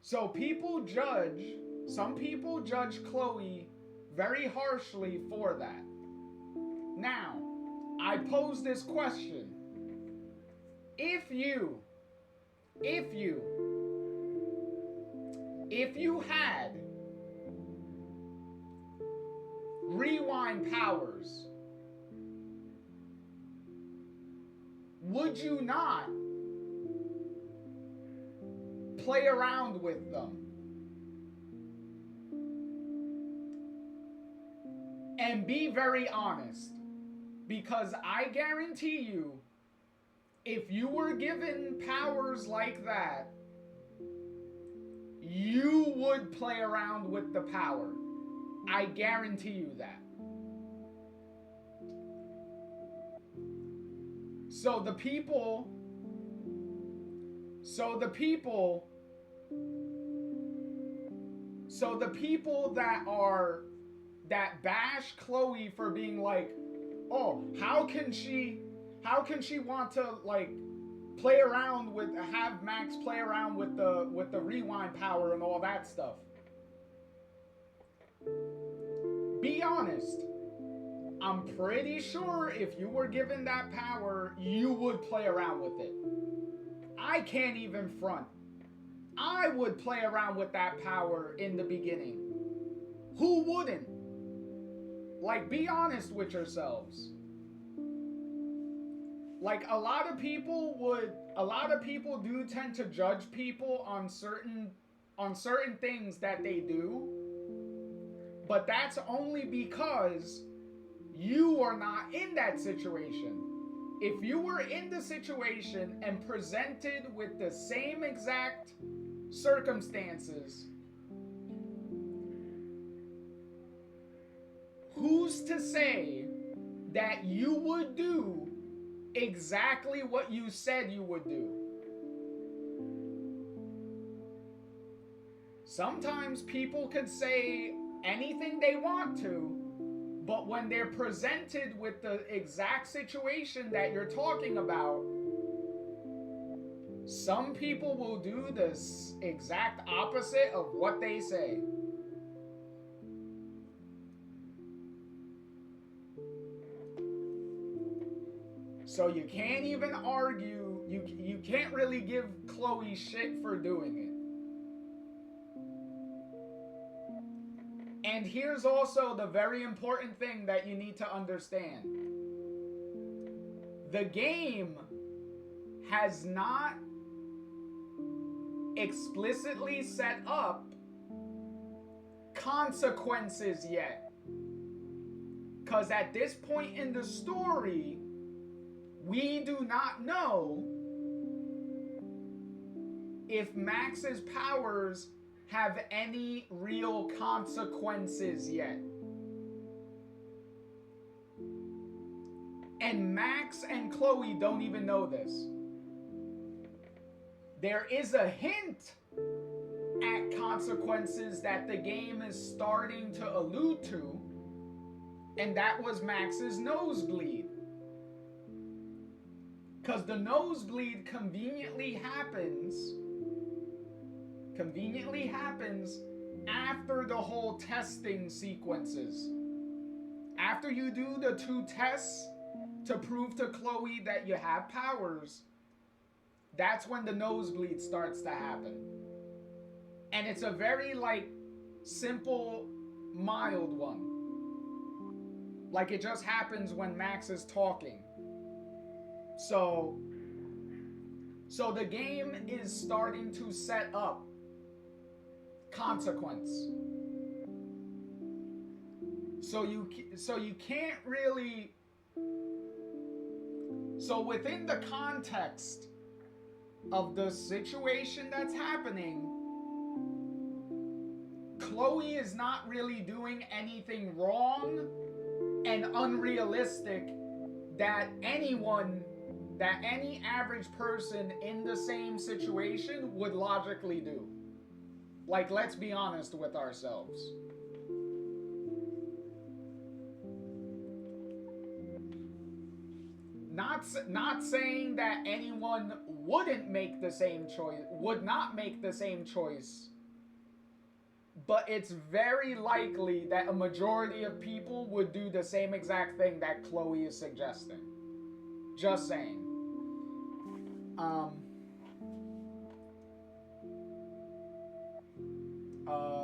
So some people judge Chloe very harshly for that. Now, I pose this question. If you had rewind powers, would you not play around with them? And be very honest. Because I guarantee you, if you were given powers like that, you would play around with the power. I guarantee you that. So the people that bash Chloe for being like, oh, how can she want to like have Max play around with the rewind power and all that stuff? Be honest. I'm pretty sure if you were given that power, you would play around with it. I can't even front. I would play around with that power in the beginning. Who wouldn't? Like, be honest with yourselves. Like, a lot of people do tend to judge people on certain things that they do. But that's only because you are not in that situation. If you were in the situation and presented with the same exact circumstances, who's to say that you would do exactly what you said you would do? Sometimes people could say anything they want to, but when they're presented with the exact situation that you're talking about, some people will do this exact opposite of what they say. So you can't even argue. You can't really give Chloe shit for doing it. And here's also the very important thing that you need to understand. The game has not explicitly set up consequences yet. Because at this point in the story, we do not know if Max's powers have any real consequences yet. And Max and Chloe don't even know this. There is a hint at consequences that the game is starting to allude to, and that was Max's nosebleed. Because the nosebleed conveniently happens after the whole testing sequences. After you do the 2 tests to prove to Chloe that you have powers, that's when the nosebleed starts to happen. And it's a very, like, simple, mild one. Like, it just happens when Max is talking. So the game is starting to set up consequence. So you can't really. So within the context of the situation that's happening, Chloe is not really doing anything wrong and unrealistic that any average person in the same situation would logically do. Like, let's be honest with ourselves. Not saying that anyone wouldn't make the same choice, would not make the same choice, but it's very likely that a majority of people would do the same exact thing that Chloe is suggesting. Just saying.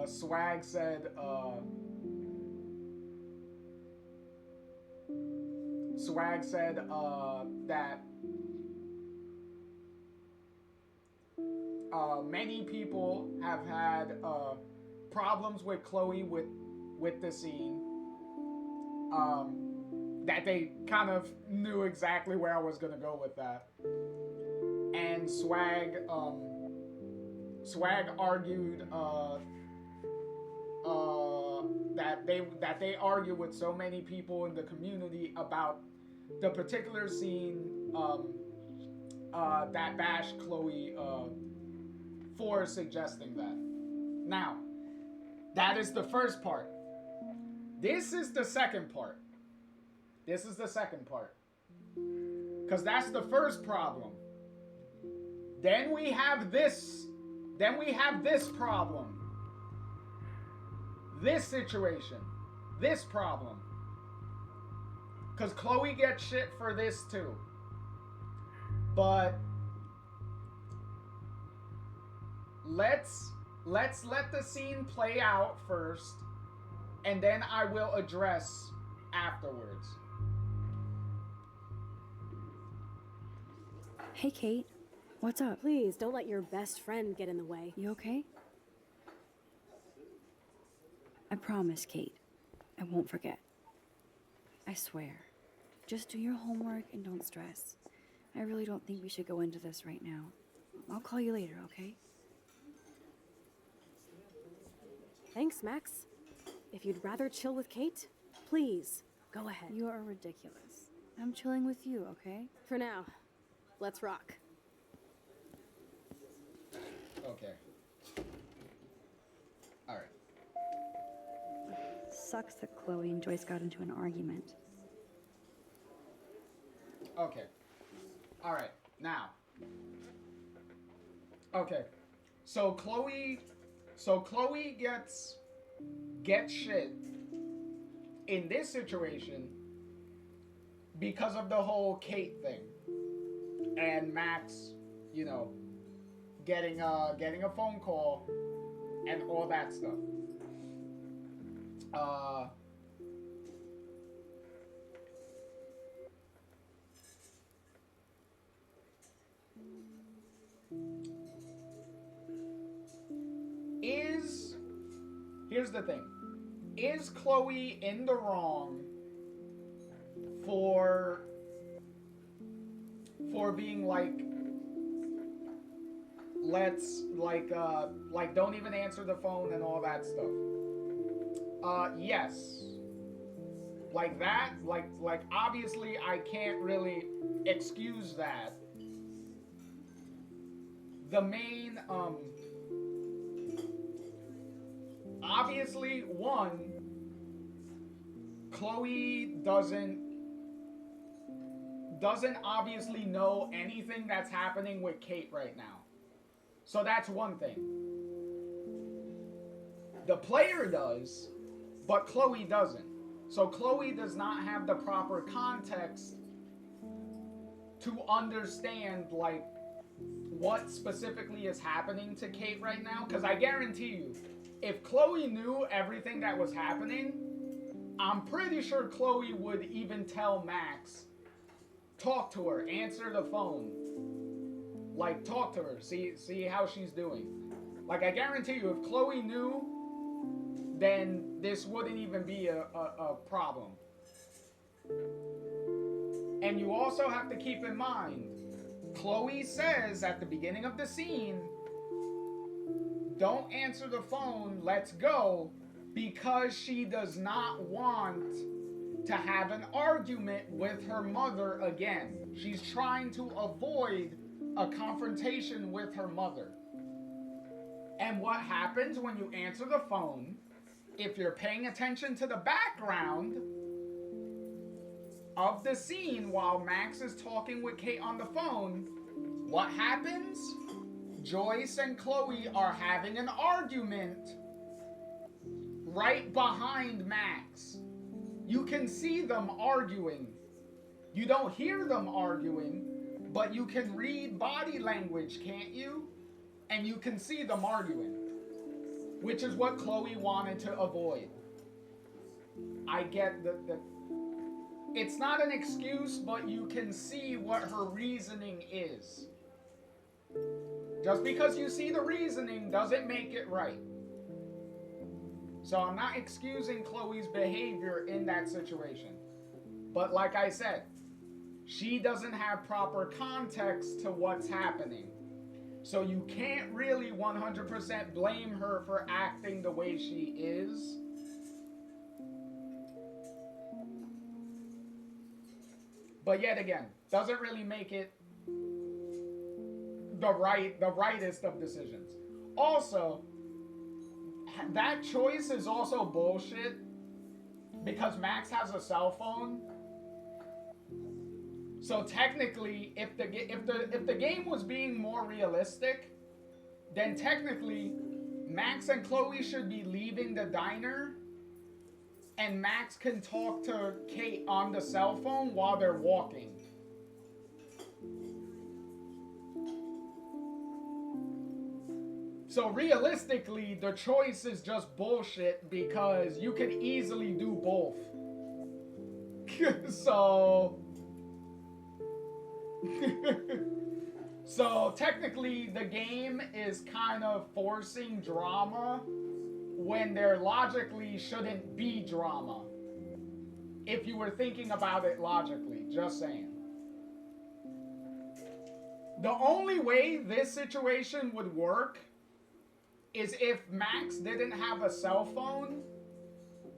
Swag said, that many people have had problems with Chloe with the scene. That they kind of knew exactly where I was gonna go with that. And Swag argued that they argue with so many people in the community about the particular scene that bashed Chloe for suggesting that. Now, that is the first part. This is the second part. Because that's the first problem. Then we have this problem. This situation. This problem. Because Chloe gets shit for this too. But let's let the scene play out first, and then I will address afterwards. Hey, Kate. What's up? Please, don't let your best friend get in the way. You okay? I promise, Kate. I won't forget. I swear. Just do your homework and don't stress. I really don't think we should go into this right now. I'll call you later, okay? Thanks, Max. If you'd rather chill with Kate, please, go ahead. You are ridiculous. I'm chilling with you, okay? For now, let's rock. Okay. Alright. Sucks that Chloe and Joyce got into an argument. Okay. Alright, now. Okay. So Chloe gets shit in this situation because of the whole Kate thing. And Max, you know, getting a phone call and all that stuff. Here's the thing. Is Chloe in the wrong for being like, let's like don't even answer the phone and all that stuff? Yes. Like that, like obviously I can't really excuse that. The main obviously, one, Chloe doesn't obviously know anything that's happening with Kate right now. So that's one thing. The player does, but Chloe doesn't. So Chloe does not have the proper context to understand, like, what specifically is happening to Kate right now. Because I guarantee you, if Chloe knew everything that was happening, I'm pretty sure Chloe would even tell Max, talk to her, answer the phone. Like, talk to her, see how she's doing. Like, I guarantee you, if Chloe knew, then this wouldn't even be a problem. And you also have to keep in mind, Chloe says at the beginning of the scene, don't answer the phone, let's go, because she does not want to have an argument with her mother again. She's trying to avoid a confrontation with her mother. And what happens when you answer the phone, if you're paying attention to the background of the scene while Max is talking with Kate on the phone, what happens? Joyce and Chloe are having an argument right behind Max. You can see them arguing. You don't hear them arguing, but you can read body language, can't you? And you can see them arguing, which is what Chloe wanted to avoid. I get that it's not an excuse, but you can see what her reasoning is. Just because you see the reasoning doesn't make it right. So I'm not excusing Chloe's behavior in that situation. But like I said, she doesn't have proper context to what's happening. So you can't really 100% blame her for acting the way she is. But yet again, doesn't really make it the rightest of decisions. Also, that choice is also bullshit because Max has a cell phone. So technically, if the game was being more realistic, then technically Max and Chloe should be leaving the diner and Max can talk to Kate on the cell phone while they're walking. So realistically, the choice is just bullshit because you could easily do both. So technically the game is kind of forcing drama when there logically shouldn't be drama. If you were thinking about it logically, just saying. The only way this situation would work is if Max didn't have a cell phone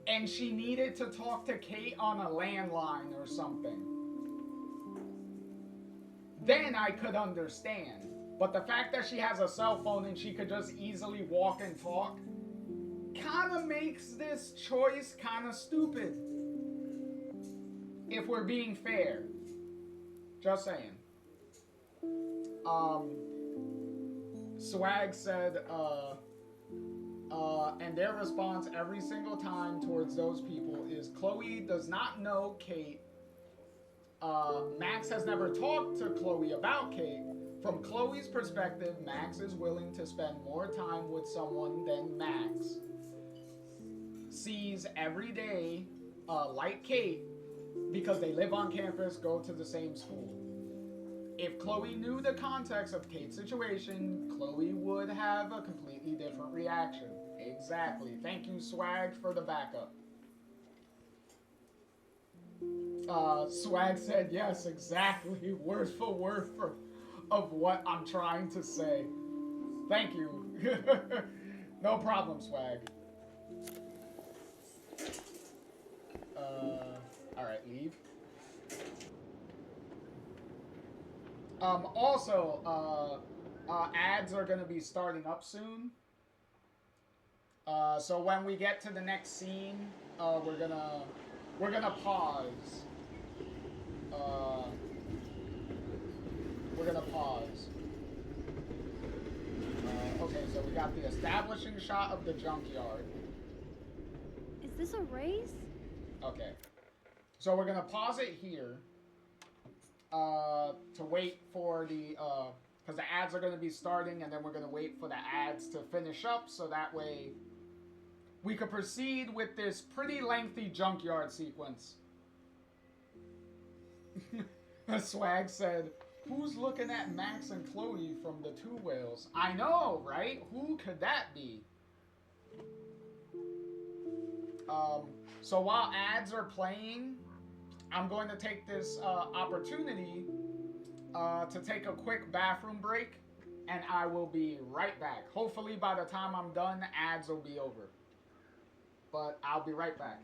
and she needed to talk to Kate on a landline or something. Then I could understand. But the fact that she has a cell phone and she could just easily walk and talk kind of makes this choice kind of stupid. If we're being fair. Just saying. Swag said, and their response every single time towards those people is Chloe does not know Kate Max has never talked to Chloe about Kate. From Chloe's perspective, Max is willing to spend more time with someone than Max sees every day, like Kate, because they live on campus, go to the same school. If Chloe knew the context of Kate's situation, Chloe would have a completely different reaction. Exactly. Thank you, Swag, for the backup. Swag said yes, exactly. Word for word of what I'm trying to say. Thank you. No problem, Swag. Alright, leave. Also, ads are gonna be starting up soon. So when we get to the next scene, we're gonna pause. We're gonna pause. Okay, so we got the establishing shot of the junkyard. Is this a race? Okay. So we're gonna pause it here. To wait for the, because the ads are gonna be starting, and then we're gonna wait for the ads to finish up, so that way we could proceed with this pretty lengthy junkyard sequence. Swag said, "Who's looking at Max and Chloe from the Two Whales?" I know, right? Who could that be? So while ads are playing, I'm going to take this opportunity to take a quick bathroom break, and I will be right back. Hopefully by the time I'm done, ads will be over. But I'll be right back.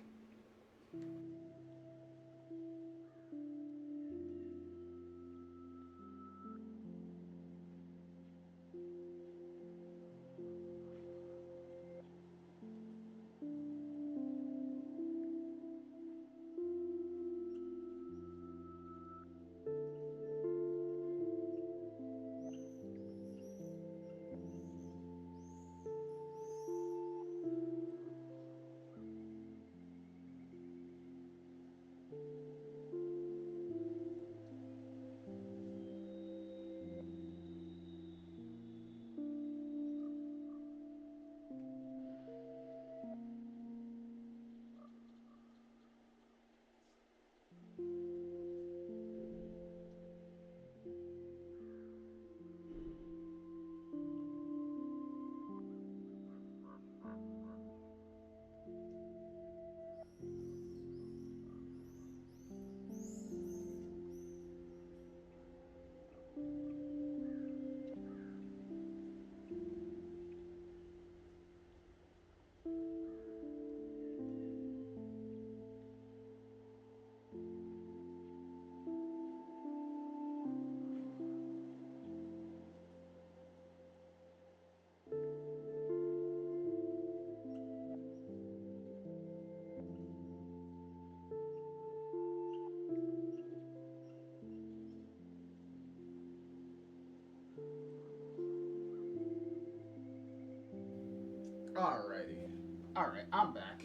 Alrighty. Alright, I'm back.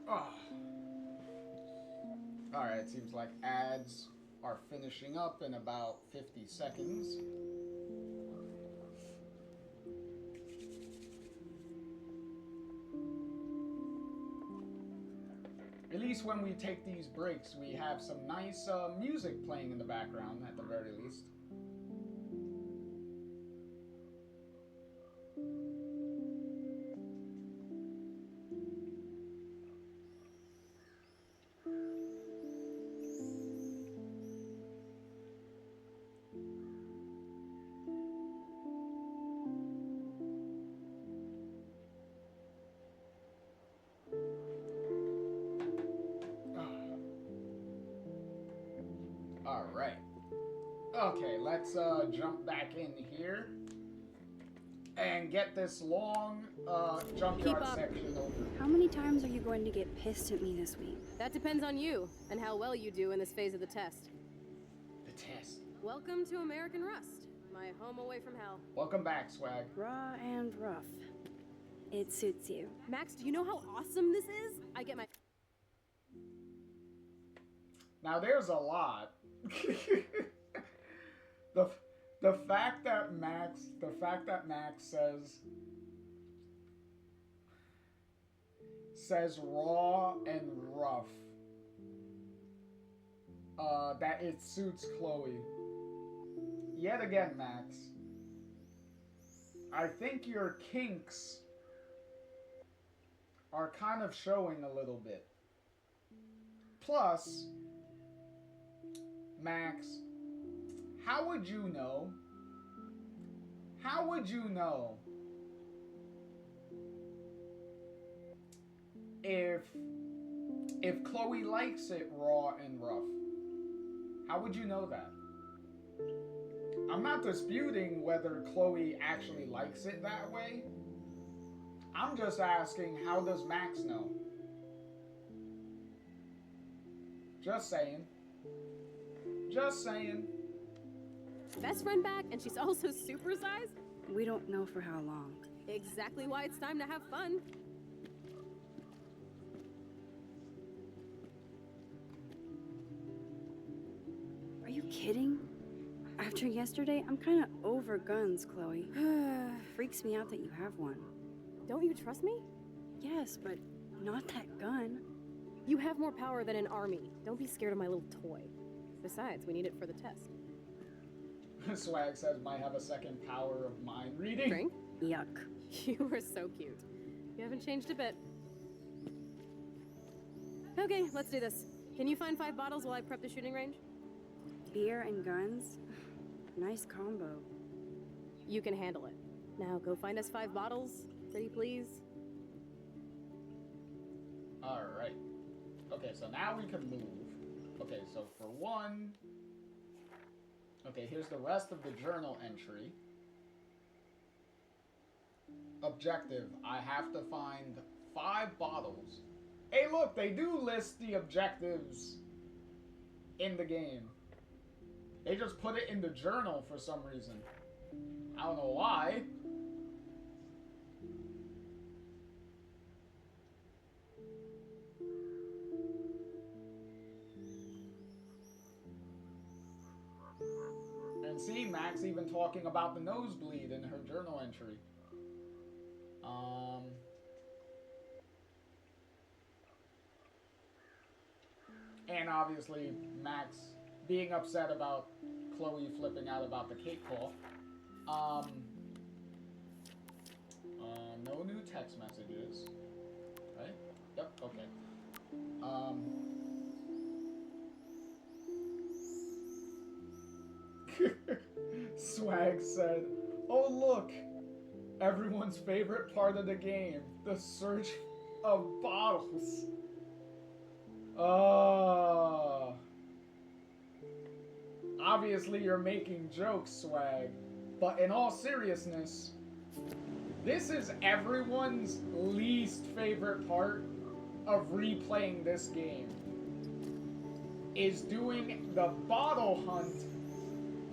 Oh. Alright, it seems like ads are finishing up in about 50 seconds. At least when we take these breaks, we have some nice music playing in the background, at the very least. Alright. Okay, let's jump back in here and get this long junkyard section over. How many times are you going to get pissed at me this week? That depends on you and how well you do in this phase of the test. The test. Welcome to American Rust, my home away from hell. Welcome back, Swag. Raw and rough. It suits you. Max, do you know how awesome this is? I get my... Now there's a lot. the fact that Max says raw and rough. That it suits Chloe. Yet again, Max. I think your kinks are kind of showing a little bit. Plus, Max, how would you know? How would you know if Chloe likes it raw and rough? How would you know that? I'm not disputing whether Chloe actually likes it that way. I'm just asking, how does Max know? Just saying. Just saying. Best friend back, and she's also supersized? We don't know for how long. Exactly why it's time to have fun. Are you kidding? After yesterday, I'm kind of over guns, Chloe. Freaks me out that you have one. Don't you trust me? Yes, but not that gun. You have more power than an army. Don't be scared of my little toy. Besides, we need it for the test. Swag says might have a second power of mind reading. Drink? Yuck. You were so cute. You haven't changed a bit. Okay, let's do this. Can you find 5 bottles while I prep the shooting range? Beer and guns? Nice combo. You can handle it. Now go find us 5 bottles, pretty please. Alright. Okay, so now we can move. Okay, so for one... Okay, here's the rest of the journal entry. Objective, I have to find 5 bottles. Hey look, they do list the objectives in the game. They just put it in the journal for some reason. I don't know why. And see, Max even talking about the nosebleed in her journal entry. And obviously, Max being upset about Chloe flipping out about the cake call. No new text messages. Right? Yep, okay. Swag said, "Oh look, everyone's favorite part of the game, the search of bottles." Obviously you're making jokes, Swag, but in all seriousness, this is everyone's least favorite part of replaying this game, is doing the bottle hunt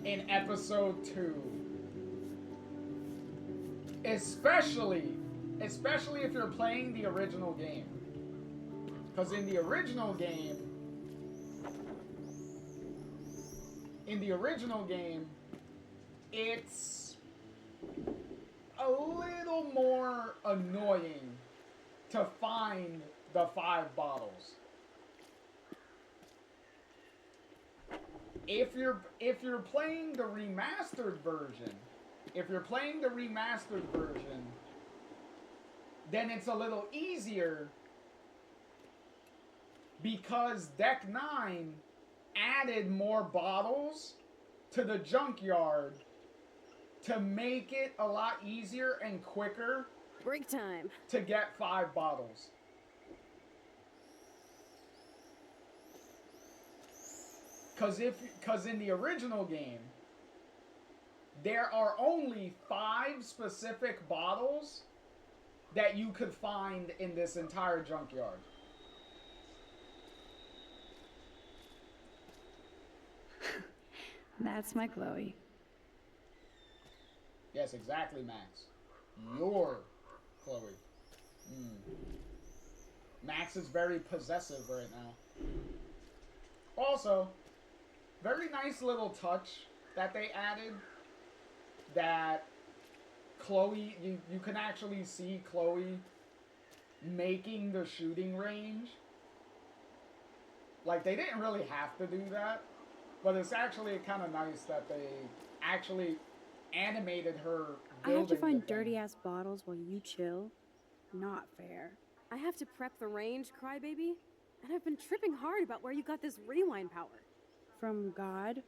in episode 2. Especially if you're playing the original game. Because in the original game, it's a little more annoying to find the 5 bottles. If you're playing the remastered version, then it's a little easier because Deck 9 added more bottles to the junkyard to make it a lot easier and quicker break time to get 5 bottles. Cause in the original game, there are only 5 specific bottles that you could find in this entire junkyard. That's my Chloe. Yes, exactly, Max. Your Chloe. Max is very possessive right now. Also, very nice little touch that they added. That Chloe, you can actually see Chloe making the shooting range. Like, they didn't really have to do that, but it's actually kind of nice that they actually animated her I have to building find the thing. dirty-ass bottles while you chill. Not fair. I have to prep the range, Crybaby. And I've been tripping hard about where you got this rewind power. From God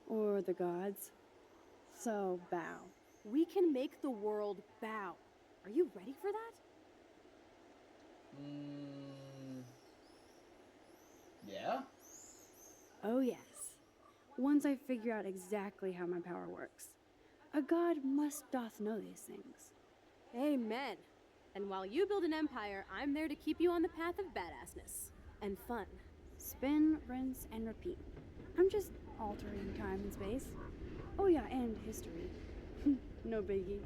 or the gods. So, bow. We can make the world bow. Are you ready for that? Yeah? Oh, yes. Once I figure out exactly how my power works. A god must doth know these things. Amen. And while you build an empire, I'm there to keep you on the path of badassness. And fun. Spin, rinse, and repeat. I'm just altering time and space. Oh yeah, and history. No biggie.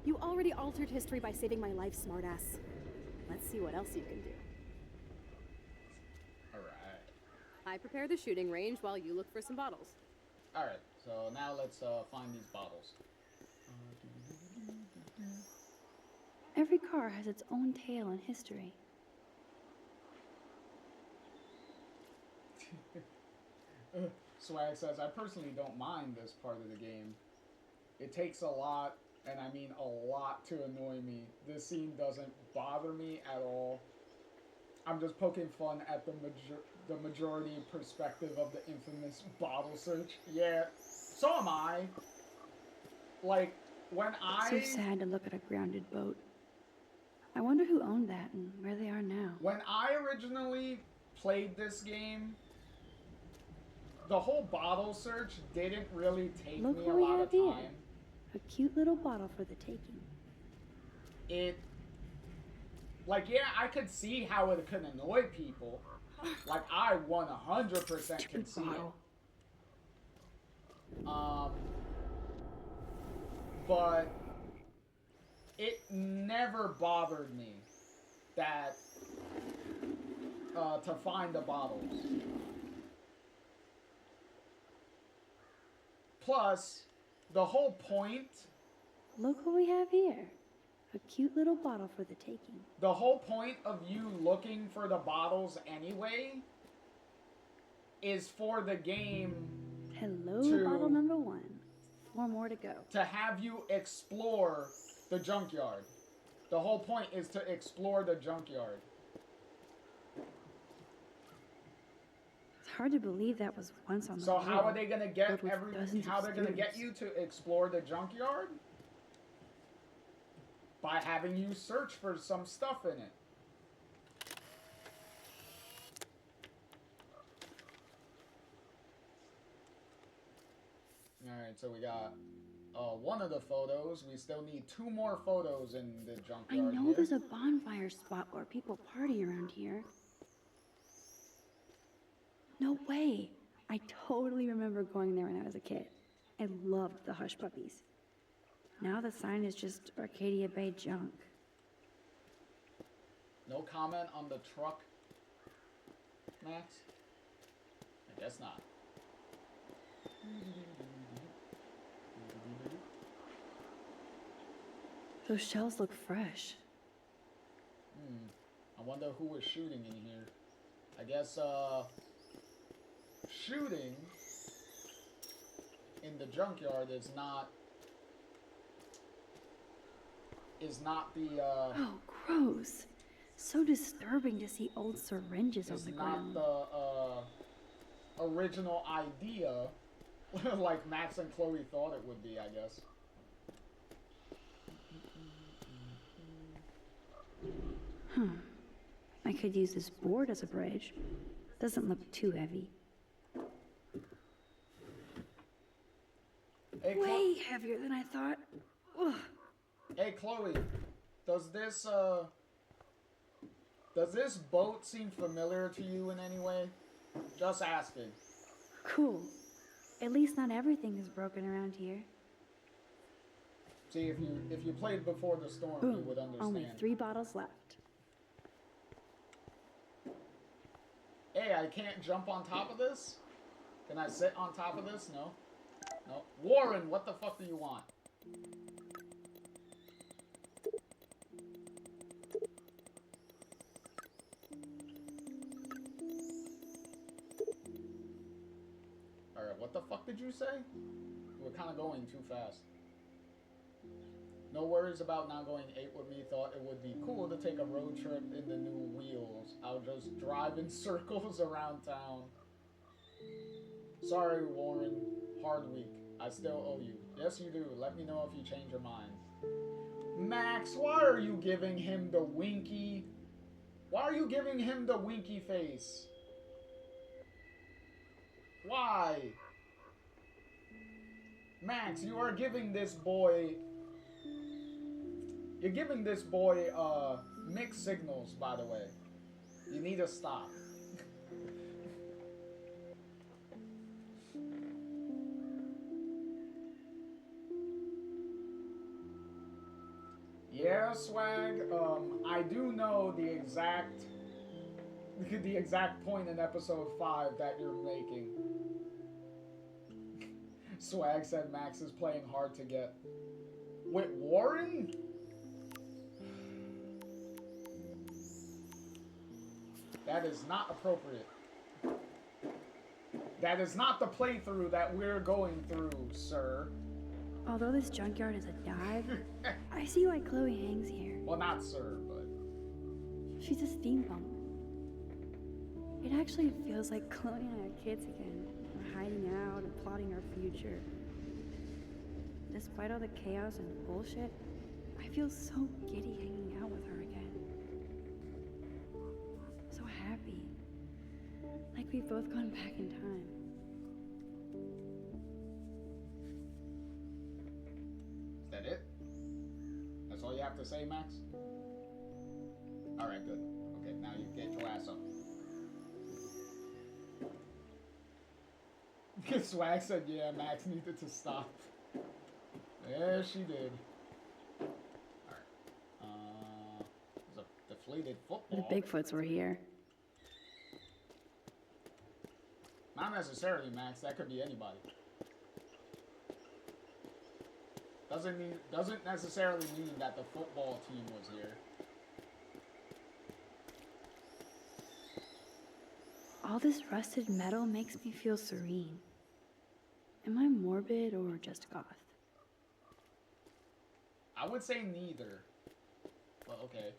You already altered history by saving my life, smartass. Let's see what else you can do. Alright. I prepare the shooting range while you look for some bottles. Alright, so now let's find these bottles. Every car has its own tale and history. Swag says, I personally don't mind this part of the game. It takes a lot, and I mean a lot, to annoy me. This scene doesn't bother me at all. I'm just poking fun at the majority perspective of the infamous bottle search. Yeah, so am I. Like, when So sad to look at a grounded boat. I wonder who owned that and where they are now. When I originally played this game, the whole bottle search didn't really take Look me what a we lot have of here. time. A cute little bottle for the taking. Like, yeah, I could see how it could annoy people. Like, I 100% can see it. But it never bothered me that to find the bottles. Plus, the whole point. Look what we have here. A cute little bottle for the taking. The whole point of you looking for the bottles anyway is for the game. Hello, bottle number 1. 4 more to go. To have you explore the junkyard. The whole point is to explore the junkyard. It's hard to believe that was once on the So how wall, are they gonna get filled with dozens how of they're gonna get students. you to explore the junkyard? By having you search for some stuff in it. Alright, so we got one of the photos. We still need 2 more photos in the I junkyard know here. there's a bonfire spot where people party around here. No way. I totally remember going there when I was a kid. I loved the Hush Puppies. Now the sign is just Arcadia Bay junk. No comment on the truck, Max? I guess not. Those shells look fresh. I wonder who was shooting in here. I guess, shooting in the junkyard is not the, Oh, gross. So disturbing to see old syringes on is the not ground. the, original idea like Max and Chloe thought it would be, I guess. I could use this board as a bridge. Doesn't look too heavy. Hey, Way heavier than I thought. Ugh. Hey, Chloe, does this boat seem familiar to you in any way? Just asking. Cool. At least not everything is broken around here. See, if you played Before the Storm, you Boom. would understand. Only 3 bottles left. Hey, I can't jump on top of this? Can I sit on top of this? No. No. Warren, what the fuck do you want? Alright, what the fuck did you say? We're kind of going too fast. No worries about not going 8 with me. Thought it would be cool to take a road trip in the new wheels. I'll just drive in circles around town. Sorry, Warren. Hard week. I still owe you. Yes, you do. Let me know if you change your mind. Max, why are you giving him the winky? Why are you giving him the winky face? Why? Max, you are giving this boy... You're giving this boy, mixed signals, by the way. You need to stop. Yeah, Swag, I do know the exact point in episode 5 that you're making. Swag said Max is playing hard to get. With Warren? That is not appropriate. That is not the playthrough that we're going through, sir. Although this junkyard is a dive, I see why Chloe hangs here. Well, not sir, but... She's a steam bump. It actually feels like Chloe and I are kids again. We're hiding out and plotting our future. Despite all the chaos and bullshit, I feel so giddy hanging out with her again. So happy. Like we've both gone back in time. Is that it? That's all you have to say, Max? Alright, good. Okay, now you get your ass up. Swag said, yeah, Max needed to stop. Yeah, she did. Alright. There's a deflated football. The Bigfoots were here. Not necessarily, Max. That could be anybody. Doesn't necessarily mean that the football team was here. All this rusted metal makes me feel serene. Am I morbid or just goth? I would say neither. Well, okay.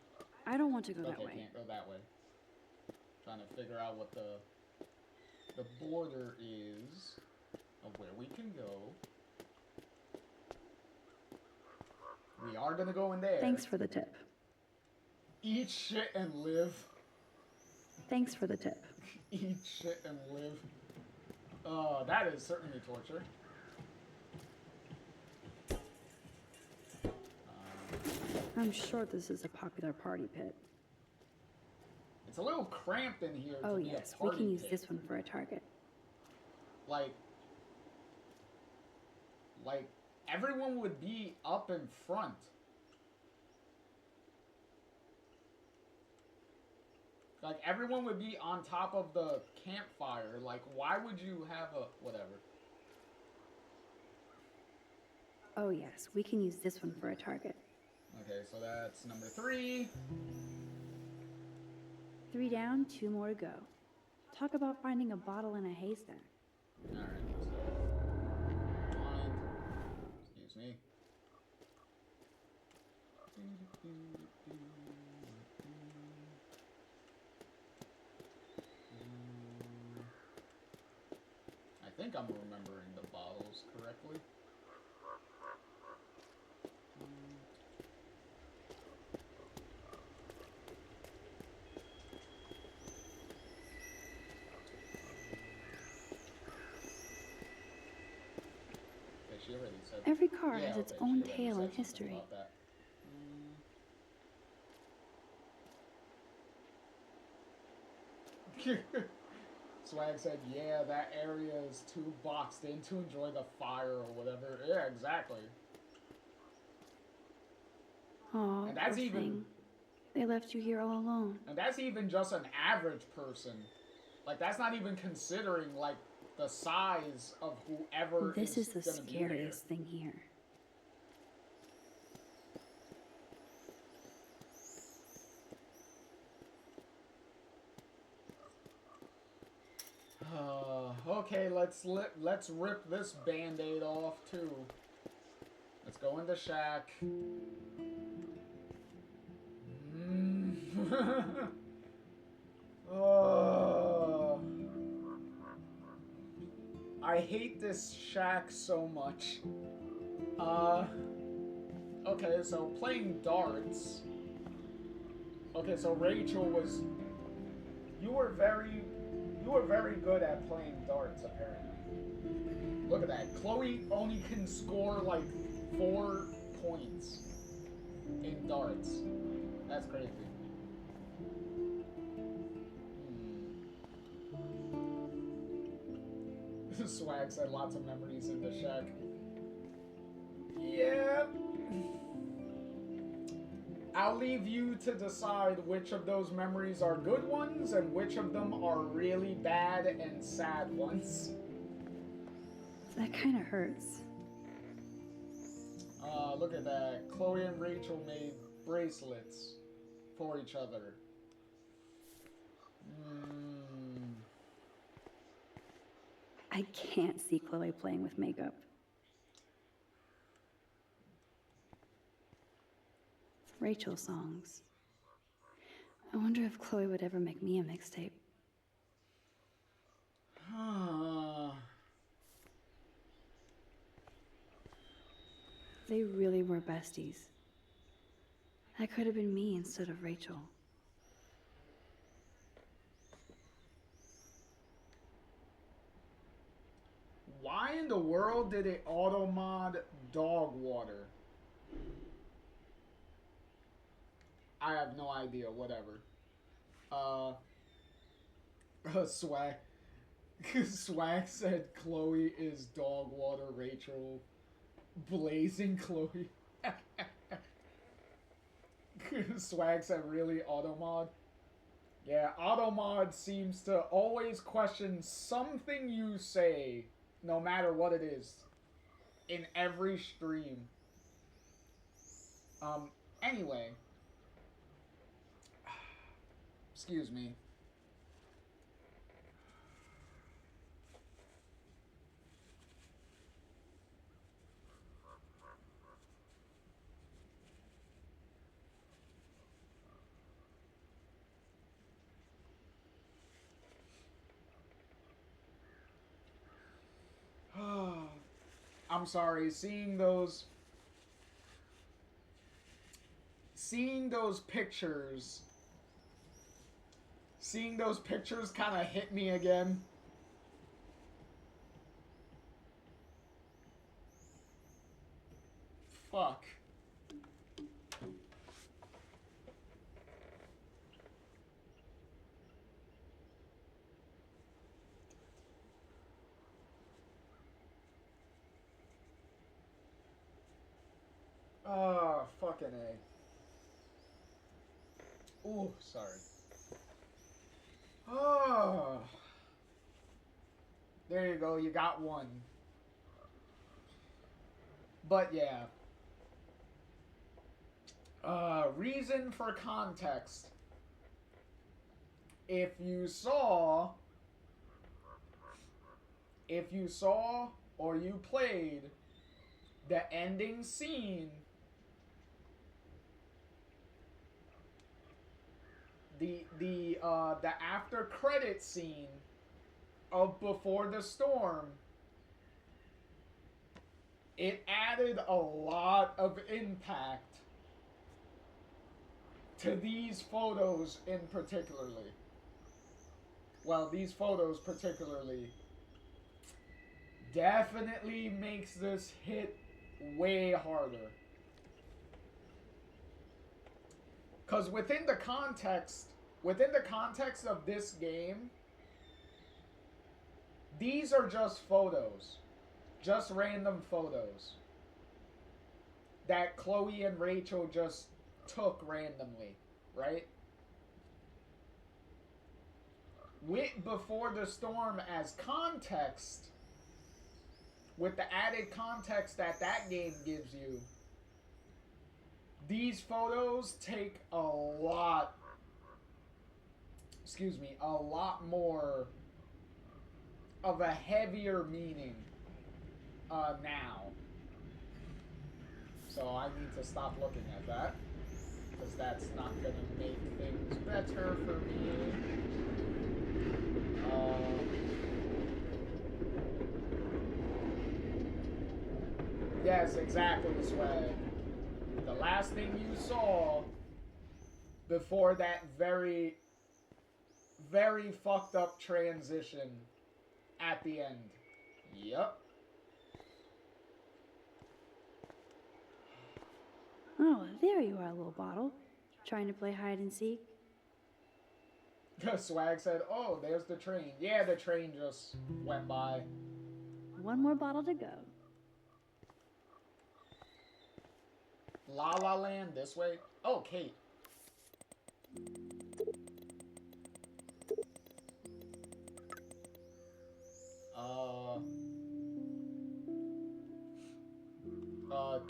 I don't want to go that Okay, way. can't go that way. Trying to figure out what the border is of where we can go. We are gonna go in there. Thanks for the tip. Eat shit and live. Thanks for the tip. Eat shit and live. That is certainly torture. I'm sure this is a popular party pit. It's a little cramped in here. Oh to be yes, a we party can use pit. this one for a target. Like everyone would be up in front. Like everyone would be on top of the campfire. Like, why would you have a whatever? Oh yes, we can use this one for a target. Okay, so that's number 3. 3 down, 2 more to go. Talk about finding a bottle in a haystack. Alright, let's go. Blind. Excuse me. I think I'm remembering the bottles correctly. Okay, she already said. Every car Yeah, has its okay, own she already tale said and something history. about that. Swag said, yeah, that area is too boxed in to enjoy the fire or whatever. Yeah, exactly. Oh, And that's poor even- thing. They left you here all alone. And that's even just an average person. Like, that's not even considering, like, the size of whoever This is the gonna be there. scariest thing here. Okay, let's rip this Band-Aid off too. Let's go into Shack. I hate this Shack so much. Okay, so playing darts. Okay, so Rachel was... You were very good at playing darts, apparently. Look at that. Chloe only can score like 4 points in darts. That's crazy. Swag said lots of memories in the Shack. Yeah. I'll leave you to decide which of those memories are good ones and which of them are really bad and sad ones. That kind of hurts. Look at that. Chloe and Rachel made bracelets for each other. I can't see Chloe playing with makeup. Rachel songs. I wonder if Chloe would ever make me a mixtape. They really were besties. That could have been me instead of Rachel. Why in the world did it auto-mod dog water? I have no idea, whatever. Swag. Swag said Chloe is dog water, Rachel blazing Chloe. Swag said really automod. Yeah, automod seems to always question something you say, no matter what it is, in every stream. Anyway. Excuse me. I'm sorry, seeing those pictures kind of hit me again. Fuck. Oh, fucking A. Ooh, sorry. Oh. There you go, you got one. But yeah. Reason for context. If you saw or you played the ending scene, the after credit scene of Before the Storm, it added a lot of impact to these photos in particularly. Well, these photos particularly definitely makes this hit way harder. Because within the context of this game, these are just photos. Just random photos that Chloe and Rachel just took randomly, right? with Before the Storm as context, with the added context that that game gives you, these photos take a lot more of a heavier meaning now. So I need to stop looking at that, because that's not going to make things better for me. Yes, exactly, Swag. The last thing you saw before that very, very fucked up transition at the end. Yep. Oh, there you are, little bottle. Trying to play hide and seek? Swag said, oh, there's the train. Yeah, the train just went by. One more bottle to go. La La Land this way? Oh, Kate.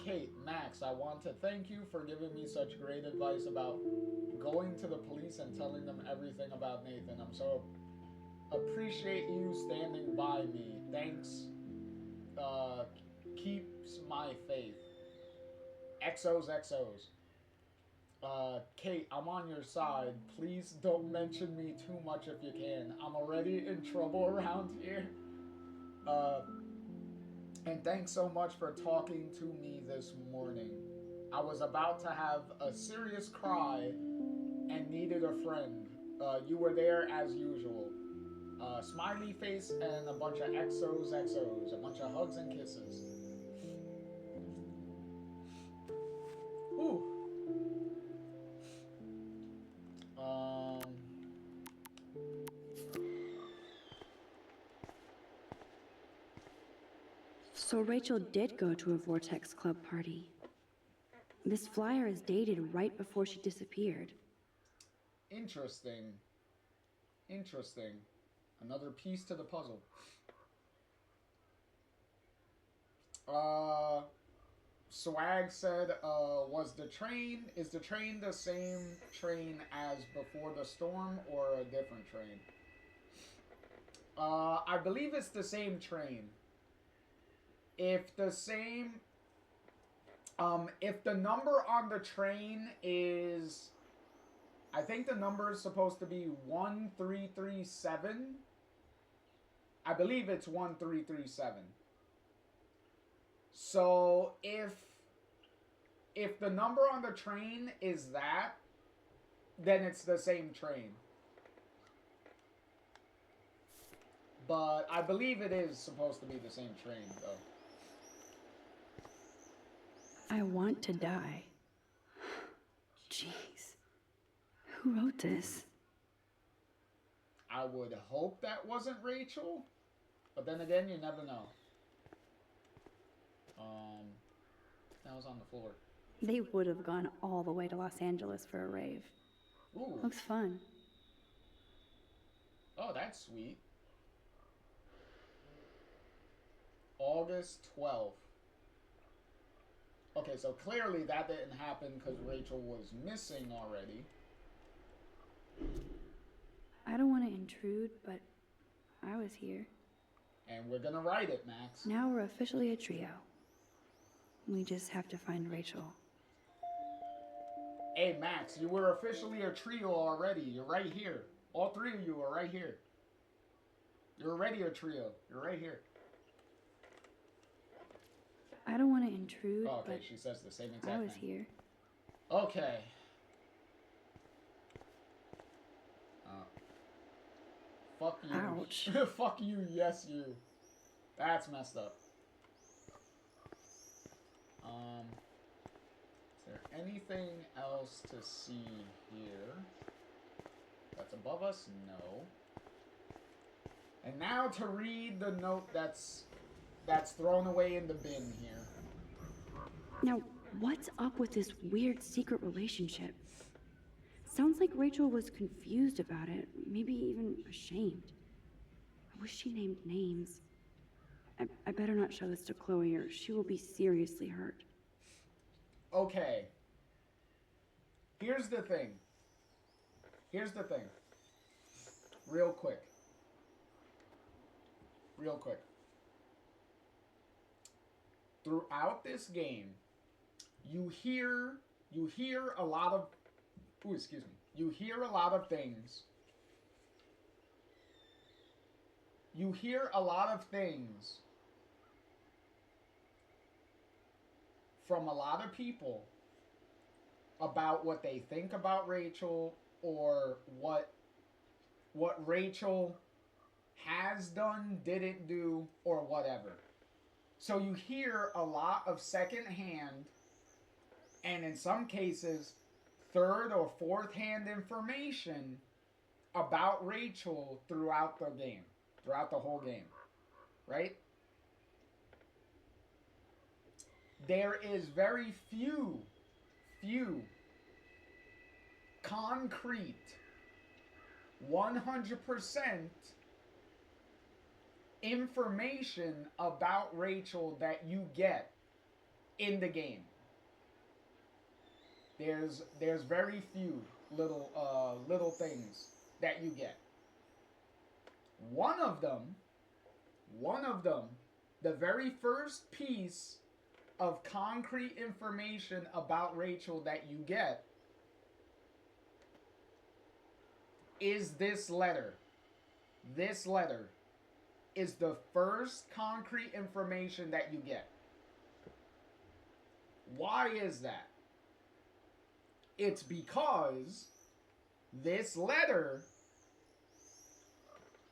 Kate, Max, I want to thank you for giving me such great advice about going to the police and telling them everything about Nathan. I'm so appreciate you standing by me. Thanks. Keeps my faith. XOs. Kate, I'm on your side. Please don't mention me too much if you can. I'm already in trouble around here. And thanks so much for talking to me this morning. I was about to have a serious cry and needed a friend. You were there as usual. Smiley face and a bunch of XOs. A bunch of hugs and kisses. Ooh. So Rachel did go to a Vortex Club party. This flyer is dated right before she disappeared. Interesting. Another piece to the puzzle. Swag said, is the train the same train as Before the Storm or a different train? I believe it's the same train. If the number on the train is, I think the number is supposed to be 1337. I believe it's 1337. So if the number on the train is that, then it's the same train. But I believe it is supposed to be the same train, though. I want to die. Jeez. Who wrote this? I would hope that wasn't Rachel. But then again, you never know. That was on the floor. They would have gone all the way to Los Angeles for a rave. Ooh. Looks fun. Oh, that's sweet. August 12th. Okay, so clearly that didn't happen because Rachel was missing already. I don't want to intrude, but I was here. And we're gonna write it, Max. Now we're officially a trio. We just have to find Rachel. Hey, Max, you were officially a trio already. You're right here. All three of you are right here. You're already a trio. You're right here. I don't want to intrude, oh, okay, but she says the same exact I was thing. here. Okay. Fuck you. Ouch. Fuck you, yes you. That's messed up. Is there anything else to see here? That's above us? No. And now to read the note that's thrown away in the bin here. Now, what's up with this weird secret relationship? sounds like Rachel was confused about it, maybe even ashamed. I wish she named names. I better not show this to Chloe or she will be seriously hurt. Okay. Here's the thing. Here's the thing. Real quick. Real quick. Throughout this game, you hear a lot of you hear a lot of things. You hear a lot of things from a lot of people about what they think about Rachel or what Rachel has done, didn't do, or whatever. So you hear a lot of secondhand, and in some cases, third or fourth hand information about Rachel throughout the game, throughout the whole game, right? There is very few concrete 100% information about Rachel that you get in the game. There's very few little things that you get. One of them, the very first piece of concrete information about Rachel that you get is this letter. This letter is the first concrete information that you get. Why is that? It's because this letter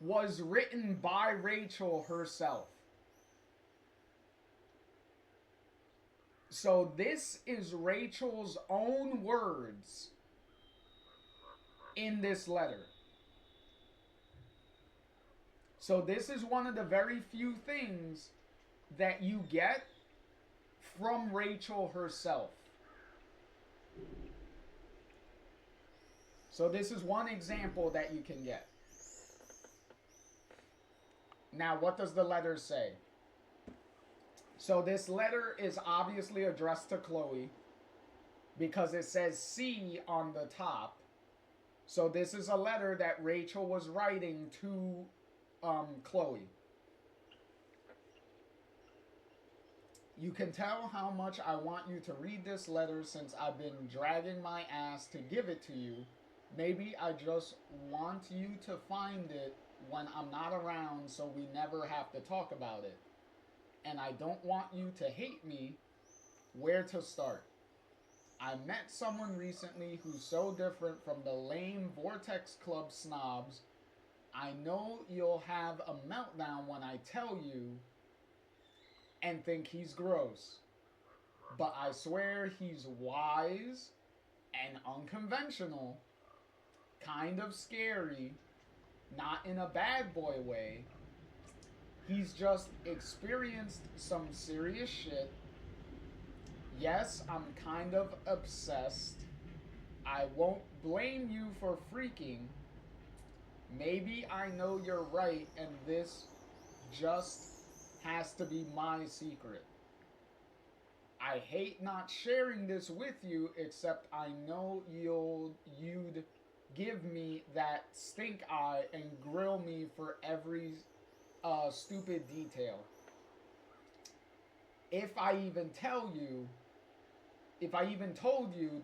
was written by Rachel herself. So this is Rachel's own words in this letter. So this is one of the very few things that you get from Rachel herself. So this is one example that you can get. Now, what does the letter say? So this letter is obviously addressed to Chloe because it says C on the top. So this is a letter that Rachel was writing to Chloe. You can tell how much I want you to read this letter since I've been dragging my ass to give it to you. Maybe I just want you to find it when I'm not around so we never have to talk about it. And I don't want you to hate me. Where to start? I met someone recently who's so different from the lame Vortex Club snobs. I know you'll have a meltdown when I tell you and think he's gross. But I swear he's wise and unconventional, kind of scary, not in a bad boy way. He's just experienced some serious shit. Yes, I'm kind of obsessed. I won't blame you for freaking. Maybe I know you're right and this just has to be my secret. I hate not sharing this with you, except I know you'd give me that stink eye and grill me for every stupid detail. If I even told you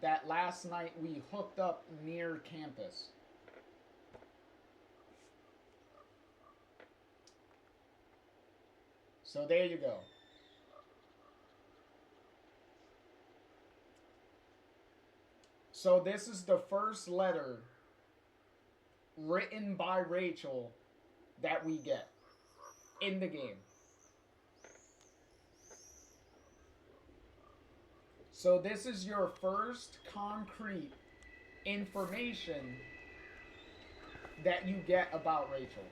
that last night we hooked up near campus. So there you go. So this is the first letter written by Rachel that we get in the game. So this is your first concrete information that you get about Rachel.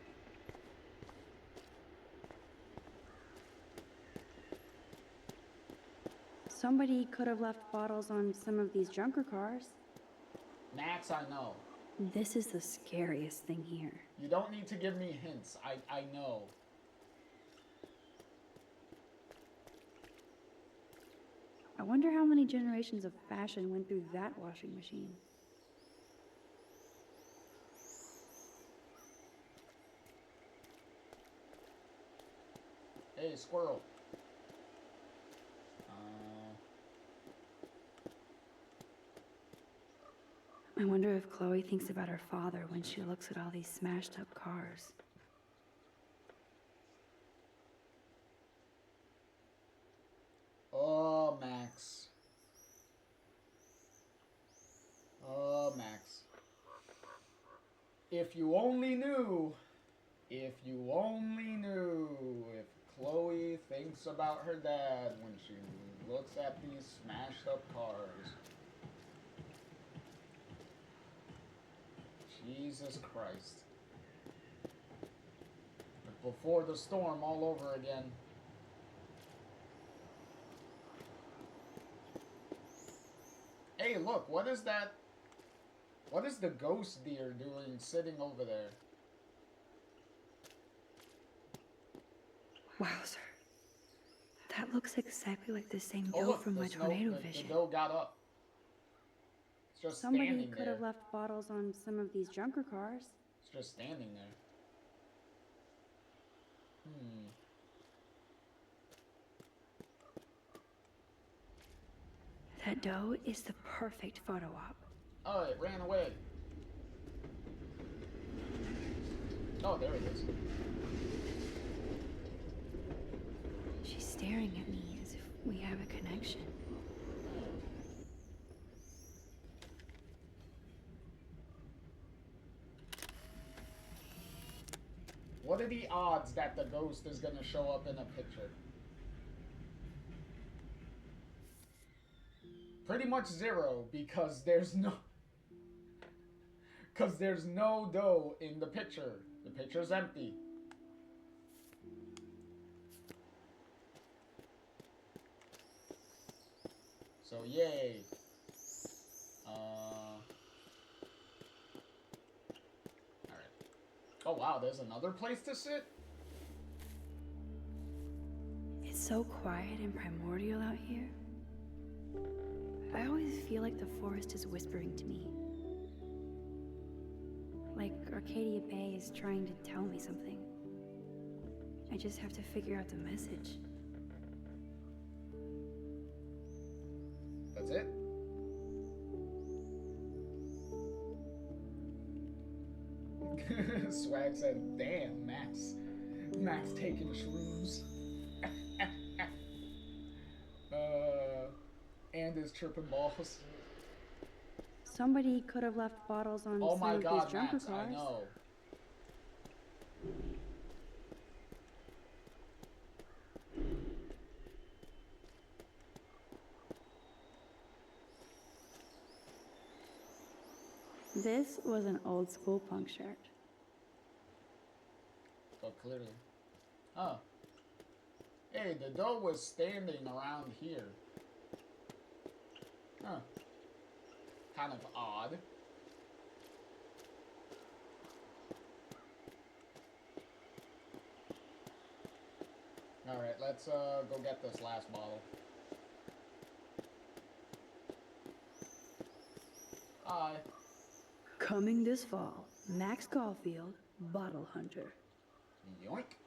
Somebody could have left bottles on some of these junker cars. Max, I know. This is the scariest thing here. You don't need to give me hints. I know. I wonder how many generations of fashion went through that washing machine. Hey, squirrel. I wonder if Chloe thinks about her father when she looks at all these smashed up cars. Oh, Max. Oh, Max. If you only knew. If you only knew. If Chloe thinks about her dad when she looks at these smashed up cars. Jesus Christ. Before the storm all over again. Hey, look, what is that? What is the ghost deer doing sitting over there? Wowzer. That looks exactly like the same Oh, doe look, from my the tornado the vision. doe got up. It's just Somebody standing could there. have left bottles on some of these junker cars. It's just standing there. That doe is the perfect photo op. Oh, it ran away. Oh, there it is. She's staring at me as if we have a connection. What are the odds that the ghost is gonna show up in a picture? Pretty much 0, because there's no... Because there's no doe in the picture. The picture's empty. So, yay. Alright. Oh, wow, there's another place to sit? It's so quiet and primordial out here. I always feel like the forest is whispering to me. Like Arcadia Bay is trying to tell me something. I just have to figure out the message. That's it? Swag said, damn, Max. Max taking shrooms. And is tripping balls. Somebody could have left bottles on Oh some my of god, these junker Max, cars. I know. This was an old school punk shirt. Oh, clearly. Oh. Hey, the doe was standing around here. Huh. Kind of odd. Alright, let's go get this last bottle. Hi. Coming this fall, Max Caulfield, Bottle Hunter. Yoink.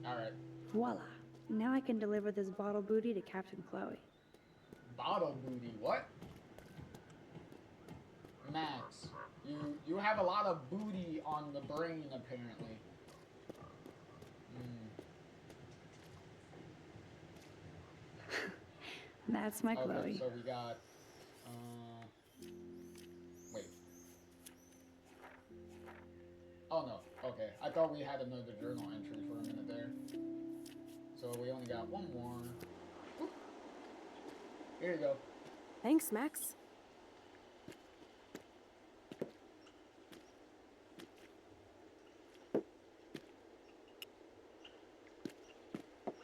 Alright. Voila. Now I can deliver this bottle booty to Captain Chloe. Bottle booty, what? Max, you have a lot of booty on the brain, apparently. That's my Chloe. Okay, so we got, wait. Oh no, okay. I thought we had another journal entry for a minute there. So we only got one more. Whoop. Here you go. Thanks, Max.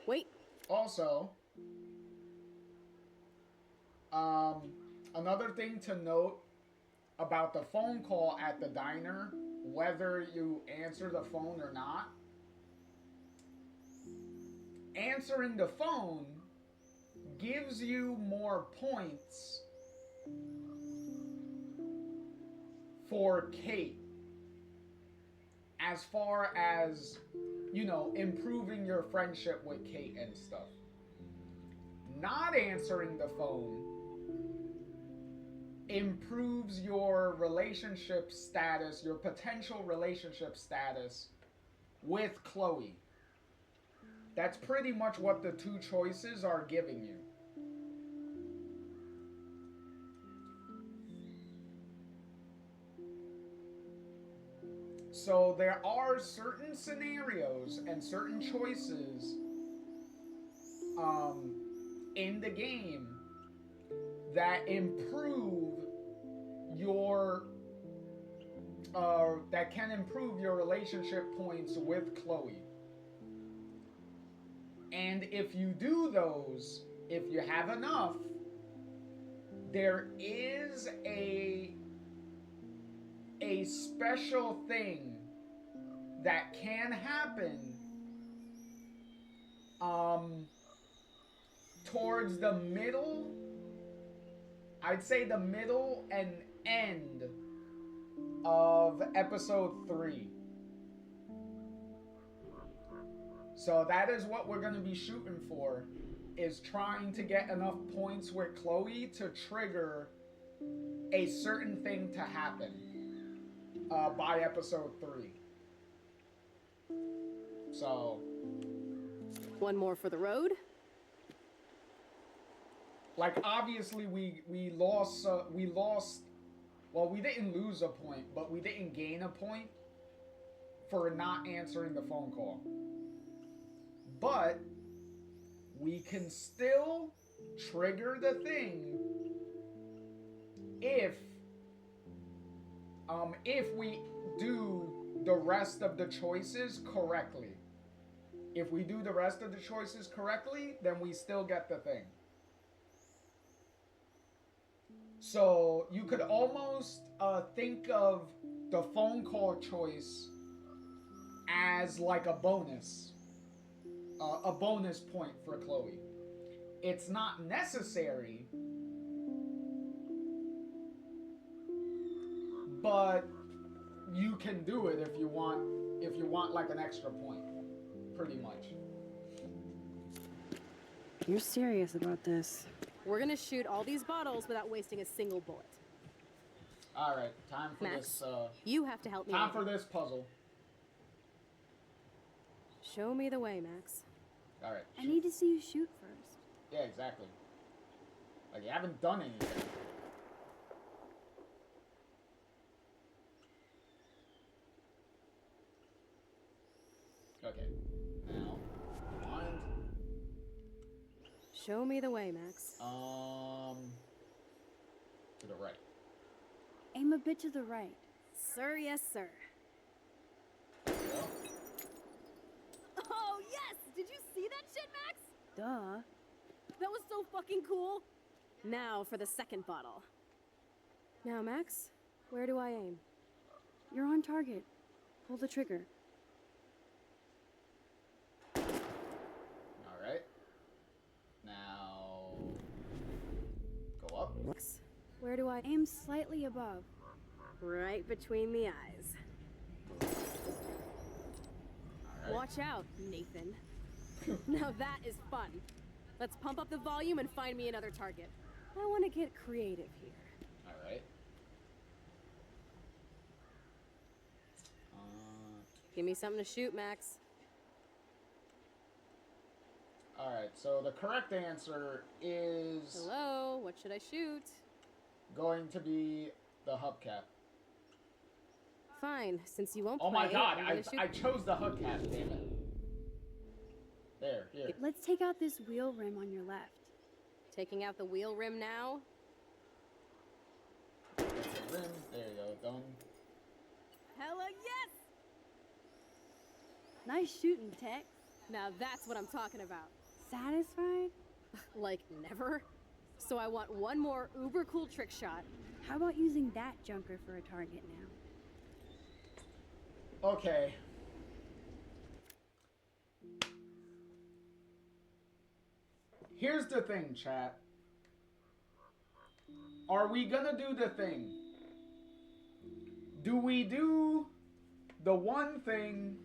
Wait. Also, another thing to note about the phone call at the diner, whether you answer the phone or not. Answering the phone gives you more points for Kate as far as, you know, improving your friendship with Kate and stuff. Not answering the phone improves your relationship status, your potential relationship status with Chloe. That's pretty much what the two choices are giving you. So there are certain scenarios and certain choices in the game that improve your that can improve your relationship points with Chloe. And if you do those, if you have enough, there is a special thing that can happen towards the middle, I'd say the middle and end of episode 3. So that is what we're going to be shooting for, is trying to get enough points with Chloe to trigger a certain thing to happen by episode 3. So, one more for the road. Like, obviously we lost, well, we didn't lose a point, but we didn't gain a point for not answering the phone call. But we can still trigger the thing if we do the rest of the choices correctly. If we do the rest of the choices correctly, then we still get the thing. So you could almost think of the phone call choice as like a bonus point for Chloe. It's not necessary, but you can do it if you want like an extra point, pretty much. You're serious about this? We're gonna shoot all these bottles without wasting a single bullet. All right, time for Max, this. you have to help me. Time out. for this puzzle. Show me the way, Max. All right. I need to see you shoot first. Yeah, exactly. Like, you haven't done anything. Okay. Now, mind. Show me the way, Max. To the right. Aim a bit to the right. Sir, yes, sir. There you go. Oh, yes! Did you see that shit, Max? Duh. That was so fucking cool. Now for the second bottle. Now, Max, where do I aim? You're on target. Pull the trigger. All right. Now, go up. Max, where do I aim? Slightly above. Right between the eyes. All right. Watch out, Nathan. Now that is fun. Let's pump up the volume and find me another target. I want to get creative here. All right. Give me something to shoot, Max. All right. So the correct answer is Hello, what should I shoot? going to be the hubcap. Fine, since you won't Oh play. my God! I'm gonna shoot- I chose the hubcap. Damn it. There, here. Let's take out this wheel rim on your left. Taking out the wheel rim now. That's the rim. There you go. Done. Hella yes! Nice shooting, Tex. Now that's what I'm talking about. Satisfied? Like never. So I want one more uber cool trick shot. How about using that junker for a target now? Okay. Here's the thing, chat. Are we gonna do the thing? Do we do the one thing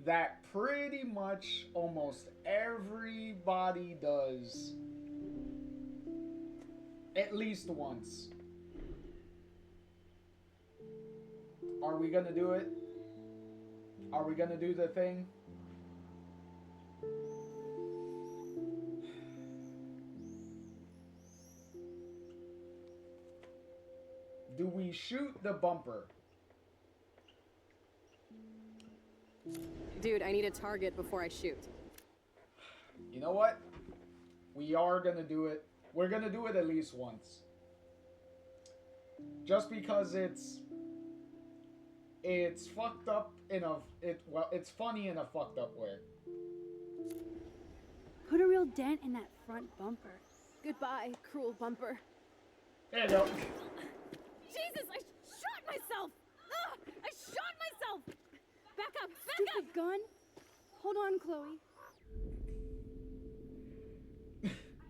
that pretty much almost everybody does at least once? Are we gonna do it? Are we gonna do the thing? Do we shoot the bumper? Dude, I need a target before I shoot. You know what? We are gonna do it. We're gonna do it at least once. Just because it's fucked up in a it's funny in a fucked up way. Put a real dent in that front bumper. Goodbye, cruel bumper. There you go. Jesus, I shot myself! Ugh, I shot myself! Back up, back Stupid gun. Hold on, Chloe.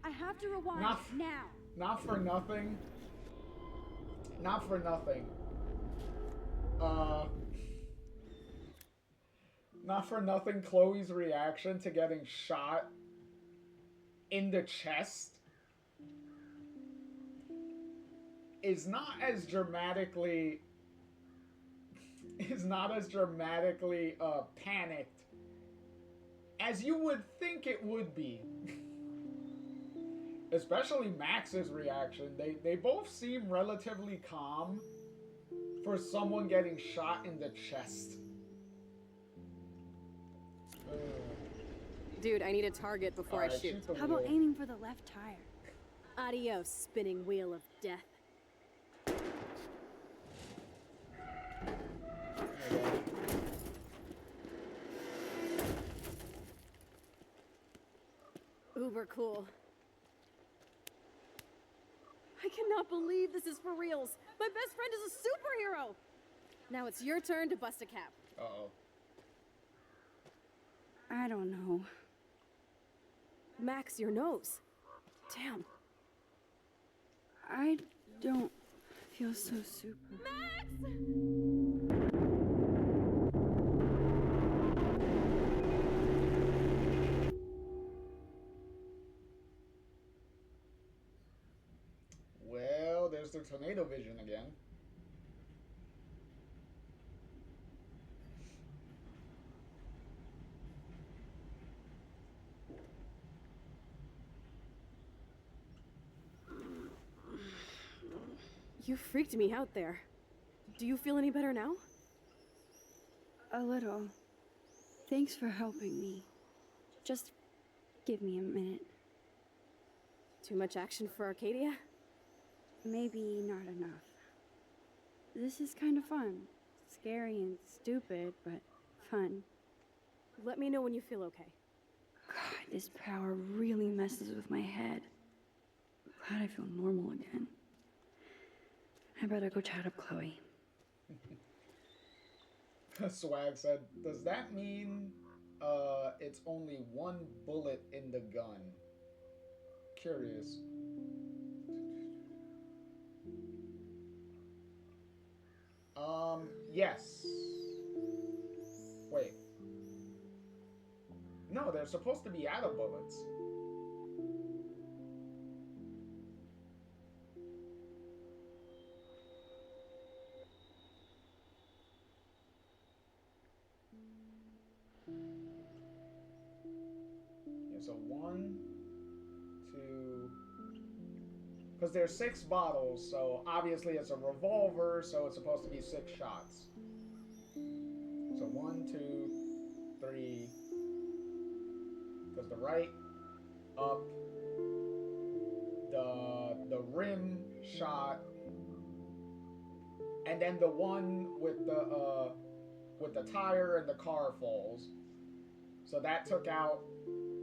I have to rewind now. Not for nothing. Not for nothing. Not for nothing, Chloe's reaction to getting shot in the chest is not as dramatically panicked as you would think it would be. Especially Max's reaction. They both seem relatively calm for someone getting shot in the chest. Dude, I need a target before I shoot. How about aiming for the left tire? Adios, spinning wheel of death. Uber cool. I cannot believe this is for reals. My best friend is a superhero. Now it's your turn to bust a cap. Uh-oh. I don't know. Max, your nose. Damn. I don't feel so super. Max! Well, there's the tornado vision again. You freaked me out there. Do you feel any better now? A little. Thanks for helping me. Just give me a minute. Too much action for Arcadia? Maybe not enough. This is kind of fun. Scary and stupid, but fun. Let me know when you feel okay. God, this power really messes with my head. I'm glad I feel normal again. I better go chat up Chloe. Swag said, does that mean it's only one bullet in the gun? Curious. Yes. Wait. No, they're supposed to be out of bullets. Yeah, so 1, 2... Because there's 6 bottles, so obviously it's a revolver, so it's supposed to be 6 shots. So 1, 2, 3. Because the right, up, the rim shot, and then the one with the tire and the car falls. So that took out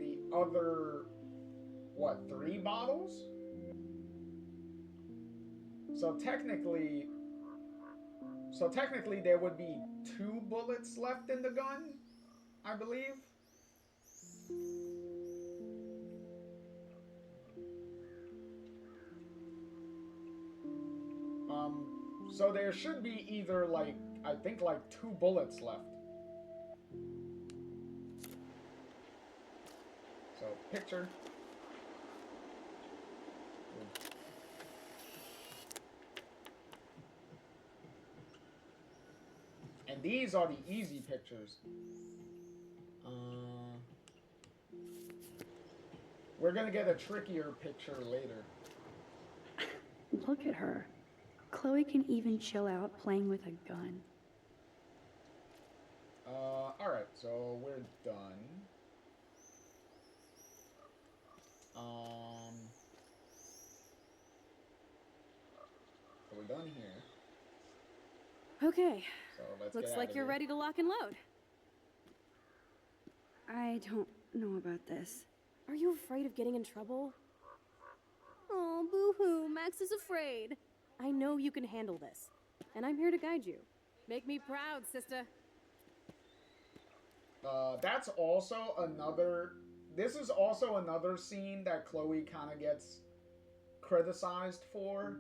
the other, what, 3 bottles? So technically there would be 2 bullets left in the gun, I believe. So there should be either like, I think like 2 bullets left. So, picture. And these are the easy pictures. We're gonna get a trickier picture later. Look at her. Chloe can even chill out playing with a gun. Alright, so we're done. So we're done here. Okay. So let's Looks get like outta you're here. ready to lock and load. I don't know about this. Are you afraid of getting in trouble? Oh, boo-hoo, Max is afraid. I know you can handle this, and I'm here to guide you. Make me proud, sister. That's also another... This is also another scene that Chloe kind of gets criticized for,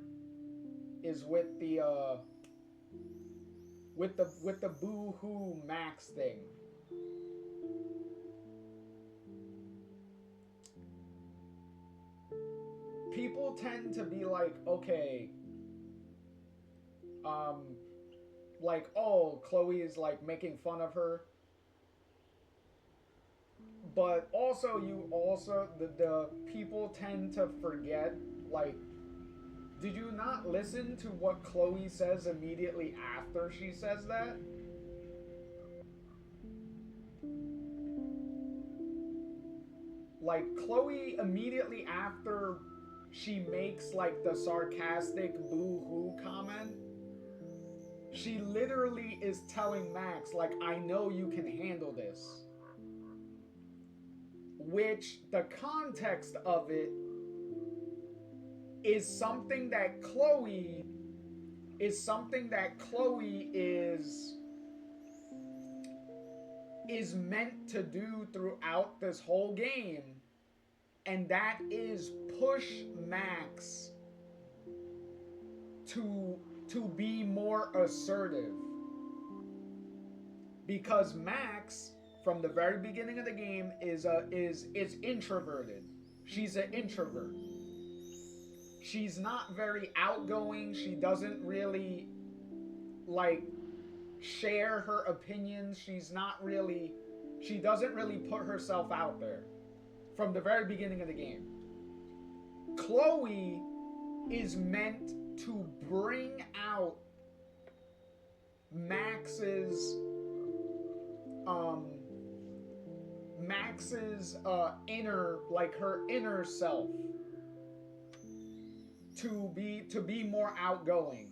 is with the boo-hoo Max thing. People tend to be like, okay, like, oh, Chloe is like making fun of her. But also, the people tend to forget, like, did you not listen to what Chloe says immediately after she says that? Like, Chloe immediately after she makes, like, the sarcastic boo-hoo comment, she literally is telling Max, like, I know you can handle this. Which, the context of it is something that Chloe is meant to do throughout this whole game, and that is push Max to be more assertive, because Max from the very beginning of the game is introverted. She's an introvert. She's not very outgoing. She doesn't really like share her opinions. She doesn't really put herself out there from the very beginning of the game. Chloe is meant to bring out Max's inner, like her inner self, to be more outgoing,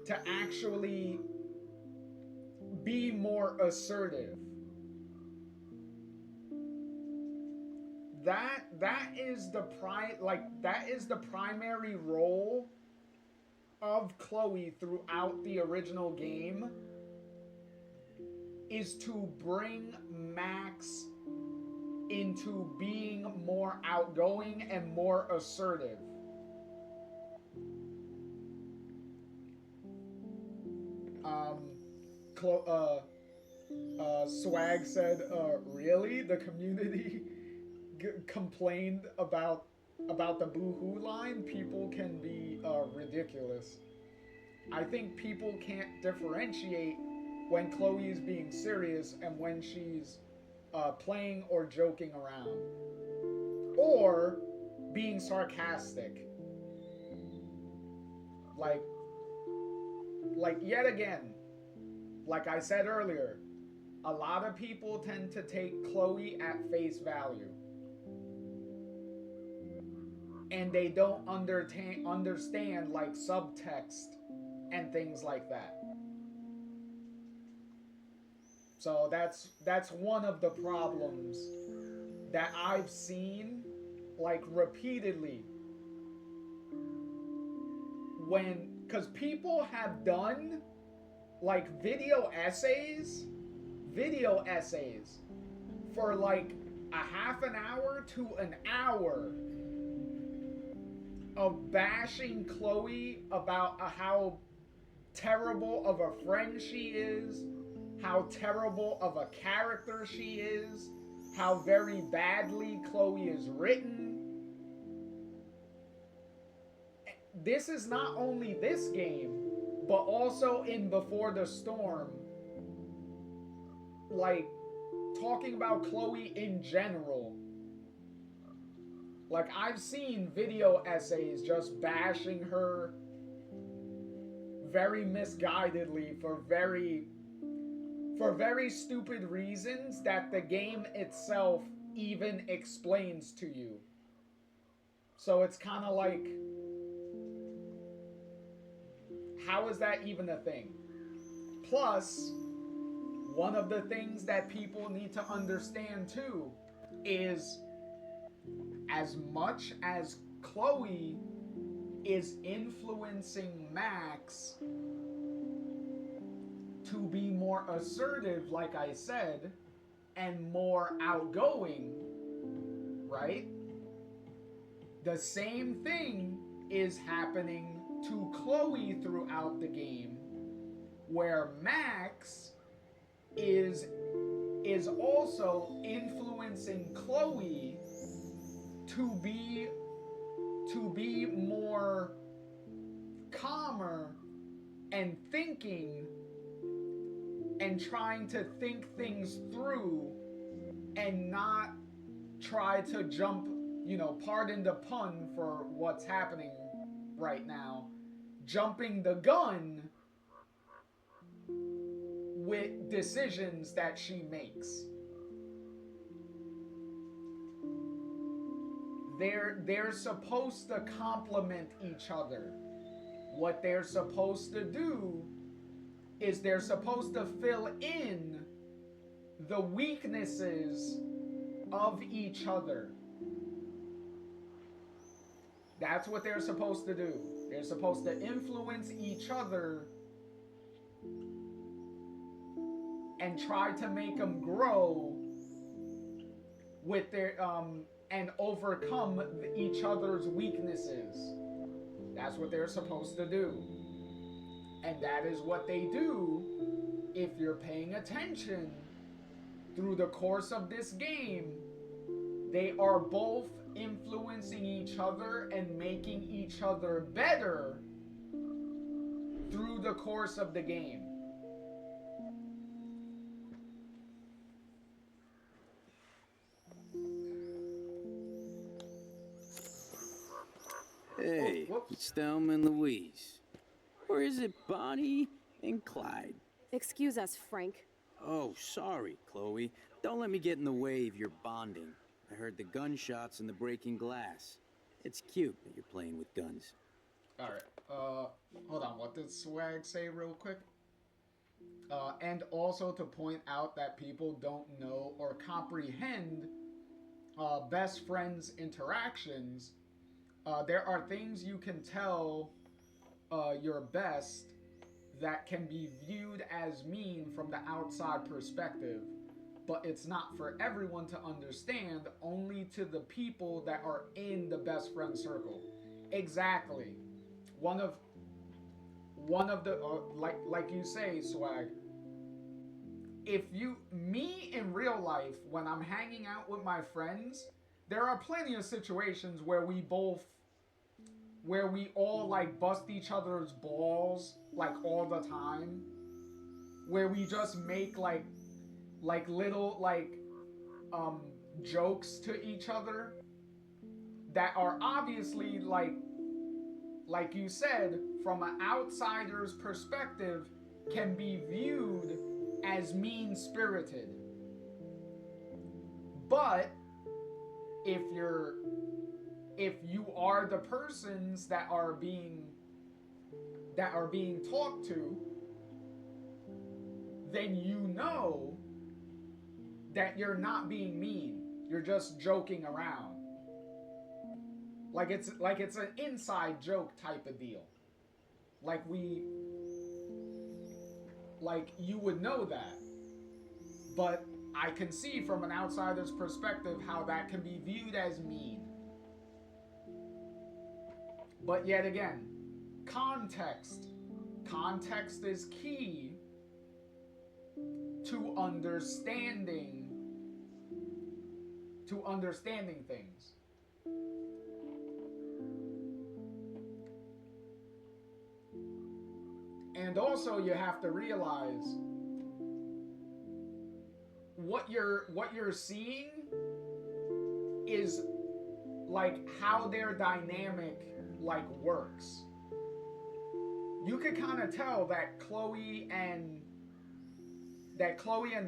to actually be more assertive. That is the primary role of Chloe throughout the original game, is to bring Max into being more outgoing and more assertive. Swag said, really? The community complained about the boo-hoo line? People can be ridiculous. I think people can't differentiate when Chloe is being serious and when she's playing or joking around, or being sarcastic. Like yet again, like I said earlier, a lot of people tend to take Chloe at face value, and they don't understand like subtext and things like that. So that's one of the problems that I've seen, like, repeatedly when because people have done like video essays for like a half an hour to an hour of bashing Chloe about how terrible of a friend she is, how terrible of a character she is, how very badly Chloe is written. This is not only this game, but also in Before the Storm, like, talking about Chloe in general. Like, I've seen video essays just bashing her very misguidedly for very stupid reasons that the game itself even explains to you. So it's kind of like, how is that even a thing? Plus, one of the things that people need to understand too is, as much as Chloe is influencing Max to be more assertive, like I said, and more outgoing, right? The same thing is happening to Chloe throughout the game, where Max is also influencing Chloe to be more calmer and thinking and trying to think things through and not try to jump, you know, pardon the pun for what's happening right now, jumping the gun with decisions that she makes. They're supposed to complement each other. What they're supposed to do is they're supposed to fill in the weaknesses of each other. That's what they're supposed to do. They're supposed to influence each other and try to make them grow with their and overcome each other's weaknesses. That's what they're supposed to do. And that is what they do if you're paying attention through the course of this game. They are both influencing each other and making each other better through the course of the game. Hey, it's Thelma and Louise. Or is it Bonnie and Clyde? Excuse us, Frank. Oh, sorry, Chloe. Don't let me get in the way of your bonding. I heard the gunshots and the breaking glass. It's cute that you're playing with guns. Alright, hold on, what did Swag say real quick? And also to point out that people don't know or comprehend best friends' interactions. There are things you can tell your best that can be viewed as mean from the outside perspective, but it's not for everyone to understand, only to the people that are in the best friend circle. Exactly. One of the like you say, Swag, me in real life, when I'm hanging out with my friends, there are plenty of situations where we all like bust each other's balls like all the time, where we just make like little jokes to each other that are obviously like you said, from an outsider's perspective, can be viewed as mean-spirited. But if you are the persons that are being talked to, then you know that you're not being mean. You're just joking around. Like it's an inside joke type of deal. Like you would know that. But I can see from an outsider's perspective how that can be viewed as mean. But yet again, context. Context is key to understanding things. And also you have to realize what you're seeing is like how their dynamic like works. You could kind of tell that Chloe and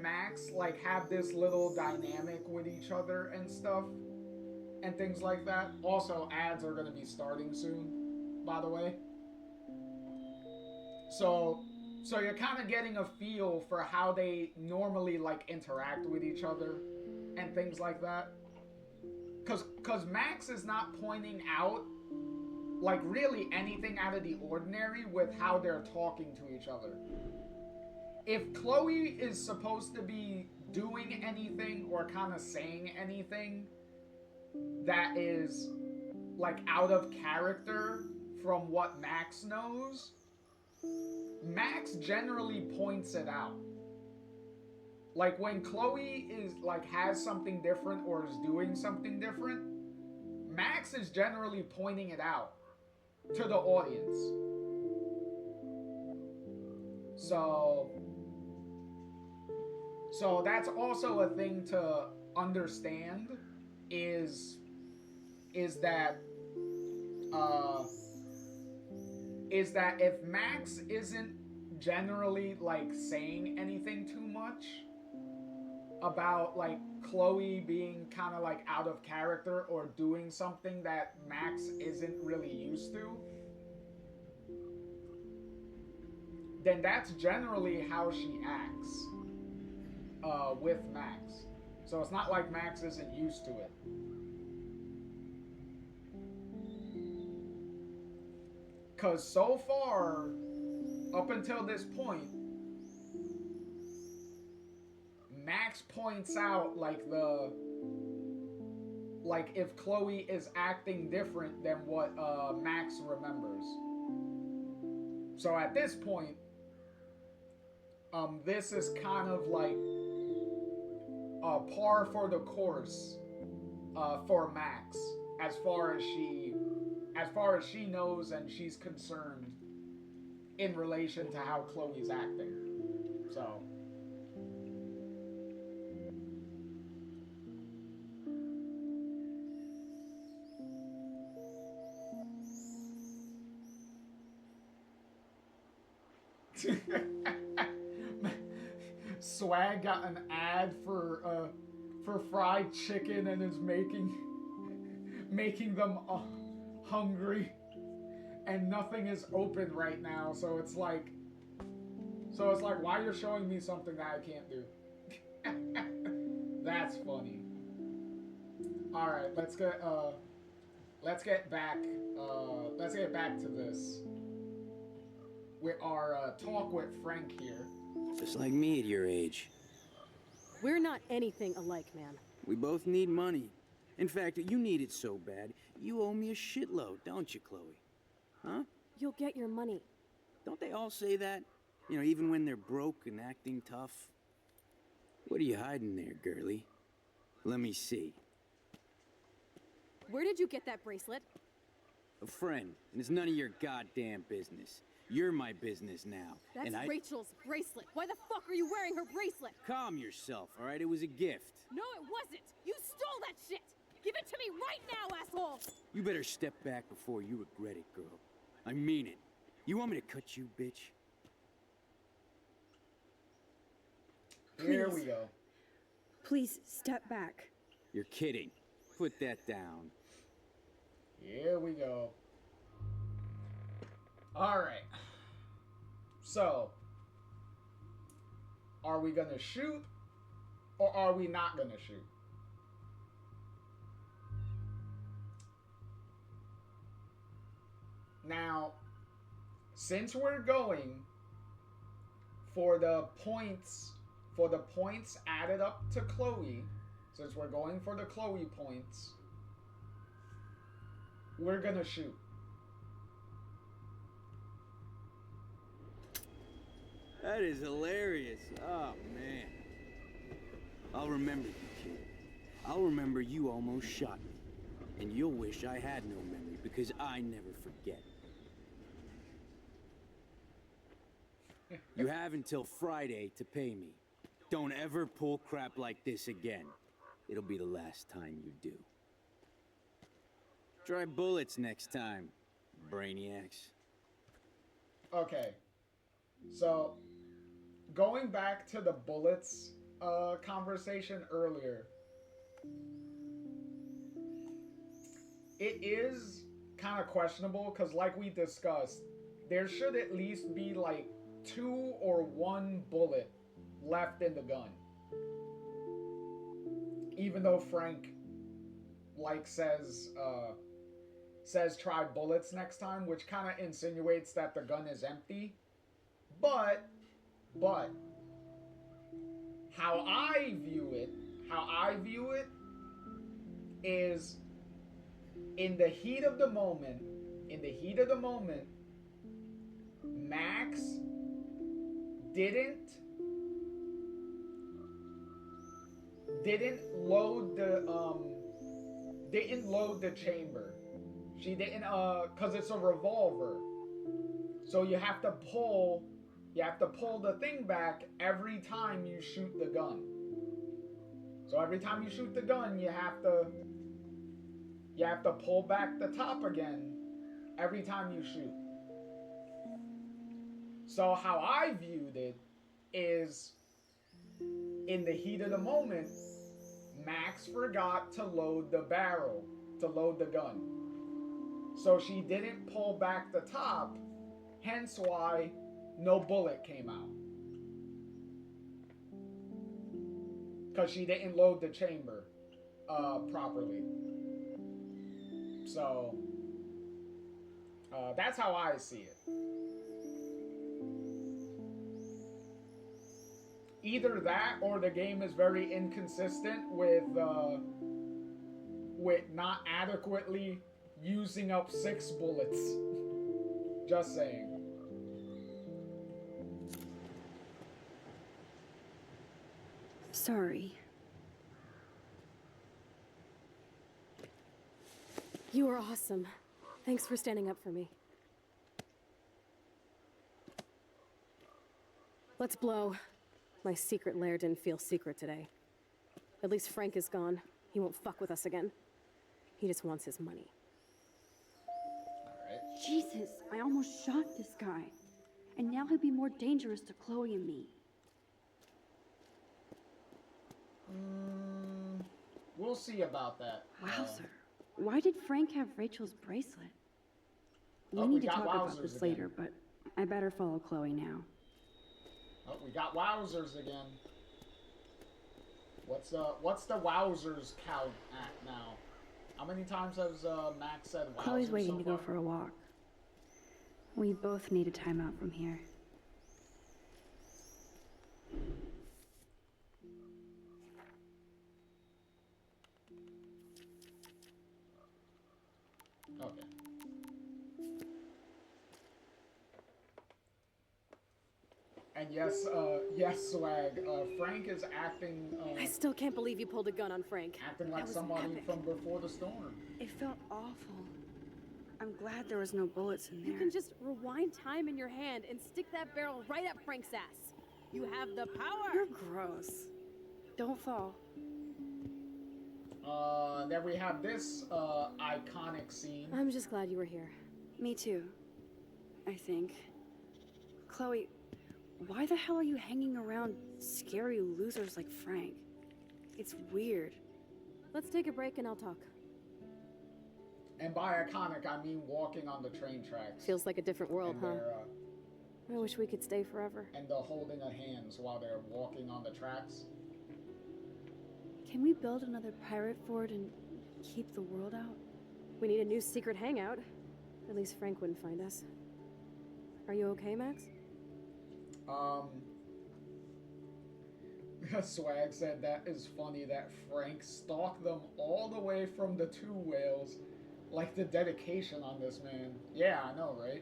Max like have this little dynamic with each other and stuff and things like that. Also, ads are going to be starting soon, by the way. So you're kind of getting a feel for how they normally like interact with each other and things like that. Cause Max is not pointing out like really anything out of the ordinary with how they're talking to each other. If Chloe is supposed to be doing anything or kind of saying anything that is like out of character from what Max knows, Max generally points it out. Like when Chloe is like has something different or is doing something different, Max is generally pointing it out to the audience. So that's also a thing to understand is that if Max isn't generally like saying anything too much about like Chloe being kind of like out of character or doing something that Max isn't really used to, then that's generally how she acts with Max. So it's not like Max isn't used to it. Because so far, up until this point, Max points out like if Chloe is acting different than what Max remembers. So at this point, this is kind of like par for the course for Max as far as she knows and she's concerned in relation to how Chloe's acting. So Swag got an ad for fried chicken and is making them hungry, and nothing is open right now. So it's like why you're showing me something that I can't do? That's funny. All right, let's get back to this. With our talk with Frank here. Just like me at your age. We're not anything alike, man. We both need money. In fact, you need it so bad, you owe me a shitload, don't you, Chloe? Huh? You'll get your money. Don't they all say that? You know, even when they're broke and acting tough? What are you hiding there, girlie? Let me see. Where did you get that bracelet? A friend, and it's none of your goddamn business. You're my business now. That's and Rachel's bracelet. Why the fuck are you wearing her bracelet? Calm yourself, all right? It was a gift. No, it wasn't. You stole that shit. Give it to me right now, asshole. You better step back before you regret it, girl. I mean it. You want me to cut you, bitch? Here we go. Please step back. You're kidding. Put that down. Here we go. Alright. So, are we gonna shoot or are we not gonna shoot? Now, since we're going for the points added up to Chloe, since we're going for the Chloe points, we're gonna shoot. That is hilarious. Oh, man. I'll remember you, kid. I'll remember you almost shot me. And you'll wish I had no memory, because I never forget. You have until Friday to pay me. Don't ever pull crap like this again. It'll be the last time you do. Try bullets next time, brainiacs. Okay. So, going back to the bullets conversation earlier, it is kind of questionable because, like we discussed, there should at least be like 2 or 1 bullet left in the gun. Even though Frank, like, says try bullets next time, which kind of insinuates that the gun is empty. But how I view it is in the heat of the moment, Max didn't load the chamber. She didn't cuz it's a revolver. So you have to pull the thing back every time you shoot the gun. So every time you shoot the gun, you have to pull back the top again every time you shoot. So how I viewed it is, in the heat of the moment, Max forgot to load the barrel, to load the gun. So she didn't pull back the top, hence why no bullet came out. Because she didn't load the chamber properly. So, that's how I see it. Either that, or the game is very inconsistent with not adequately using up 6 bullets. Just saying. Sorry. You were awesome. Thanks for standing up for me. Let's blow. My secret lair didn't feel secret today. At least Frank is gone. He won't fuck with us again. He just wants his money. Jesus, I almost shot this guy. And now he'll be more dangerous to Chloe and me. We'll see about that. Wowzer. Why did Frank have Rachel's bracelet? We need to talk about this later, but I better follow Chloe now. Oh, we got wowzers again. What's the wowzers count at now? How many times has Max said wowzers? Chloe's waiting to go for a walk. We both need a timeout from here. Okay. And yes, Swag, Frank is acting, I still can't believe you pulled a gun on Frank. acting like somebody from before the storm. It felt awful. I'm glad there was no bullets in there. You can just rewind time in your hand and stick that barrel right up Frank's ass. You have the power. You're gross. Don't fall. Then we have this iconic scene. I'm just glad you were here. Me too. I think. Chloe, why the hell are you hanging around scary losers like Frank? It's weird. Let's take a break and I'll talk. And by iconic, I mean walking on the train tracks. Feels like a different world, and huh? they're, I wish we could stay forever. And the holding of hands while they're walking on the tracks. Can we build another pirate fort and keep the world out? We need a new secret hangout. At least Frank wouldn't find us. Are you okay, Max? Swag said that is funny that Frank stalked them all the way from the two whales. Like the dedication on this man. Yeah, I know, right?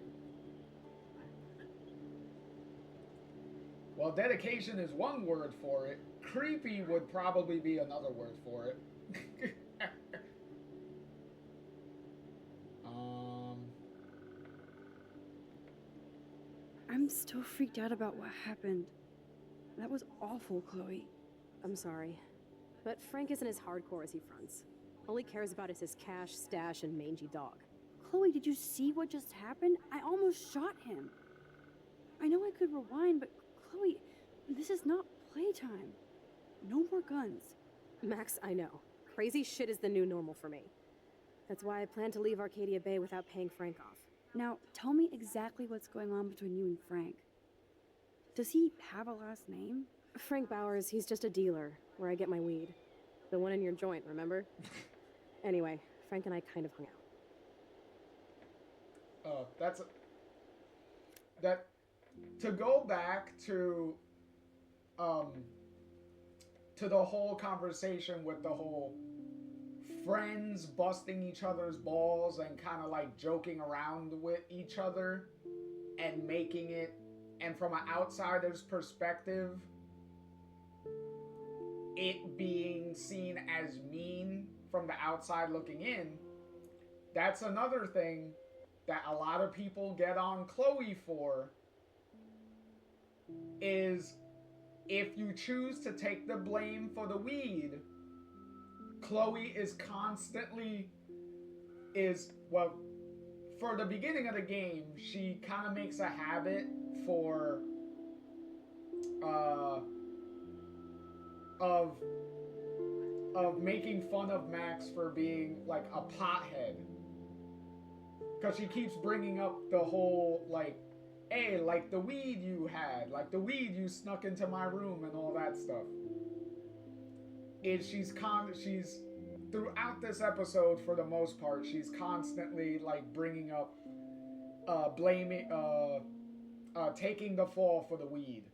Well, dedication is one word for it. Creepy would probably be another word for it. I'm still freaked out about what happened. That was awful, Chloe. I'm sorry. But Frank isn't as hardcore as he fronts. All he cares about is his cash, stash, and mangy dog. Chloe, did you see what just happened? I almost shot him. I know I could rewind, but Chloe, this is not playtime. No more guns. Max, I know. Crazy shit is the new normal for me. That's why I plan to leave Arcadia Bay without paying Frank off. Now, tell me exactly what's going on between you and Frank. Does he have a last name? Frank Bowers, he's just a dealer, where I get my weed. The one in your joint, remember? Anyway, Frank and I kind of hung out. That to go back to the whole conversation with the whole friends busting each other's balls and kind of like joking around with each other and making it, and from an outsider's perspective, it being seen as mean from the outside looking in. That's another thing that a lot of people get on Chloe for, is if you choose to take the blame for the weed, Chloe is constantly, well, for the beginning of the game, she kind of makes a habit for, of making fun of Max for being like a pothead. Because she keeps bringing up the whole, like, hey, like the weed you had, like the weed you snuck into my room and all that stuff. She's throughout this episode, for the most part, she's constantly like bringing up, blaming, taking the fall for the weed.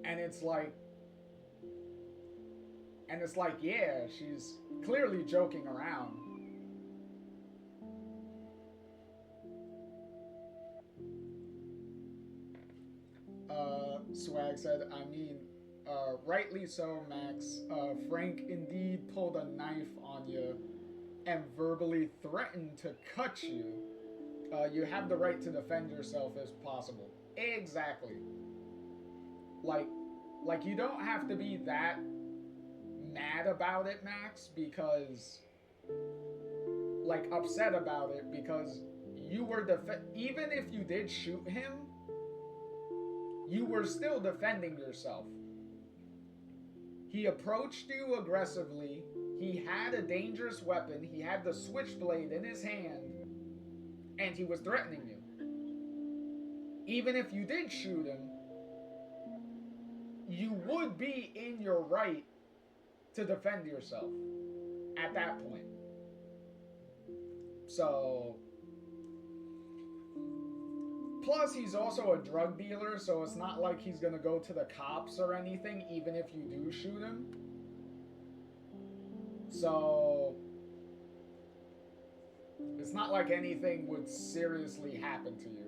And it's like, yeah, she's clearly joking around. Swag said, I mean, rightly so, Max. Frank indeed pulled a knife on you and verbally threatened to cut you. You have the right to defend yourself as possible. Exactly. Like you don't have to be that mad about it, Max, because, like, upset about it, because you were even if you did shoot him, you were still defending yourself. He approached you aggressively. He had a dangerous weapon. He had the switchblade in his hand. And he was threatening you. Even if you did shoot him, you would be in your right to defend yourself at that point. So, plus he's also a drug dealer, so it's not like he's gonna go to the cops or anything, even if you do shoot him. So, it's not like anything would seriously happen to you.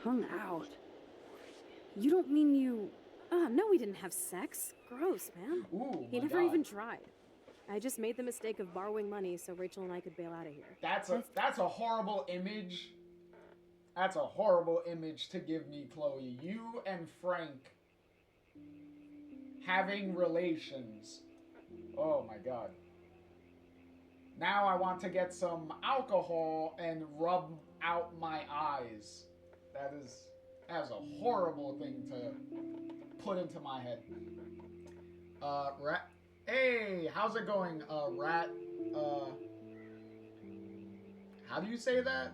Hung out? You don't mean you... No, we didn't have sex. Gross, man. Ooh, he never even tried. I just made the mistake of borrowing money so Rachel and I could bail out of here. That's a horrible image. That's a horrible image to give me, Chloe. You and Frank having relations. Oh my god. Now I want to get some alcohol and rub out my eyes. That is a horrible thing to put into my head. Rat. Hey, how's it going, Rat? How do you say that?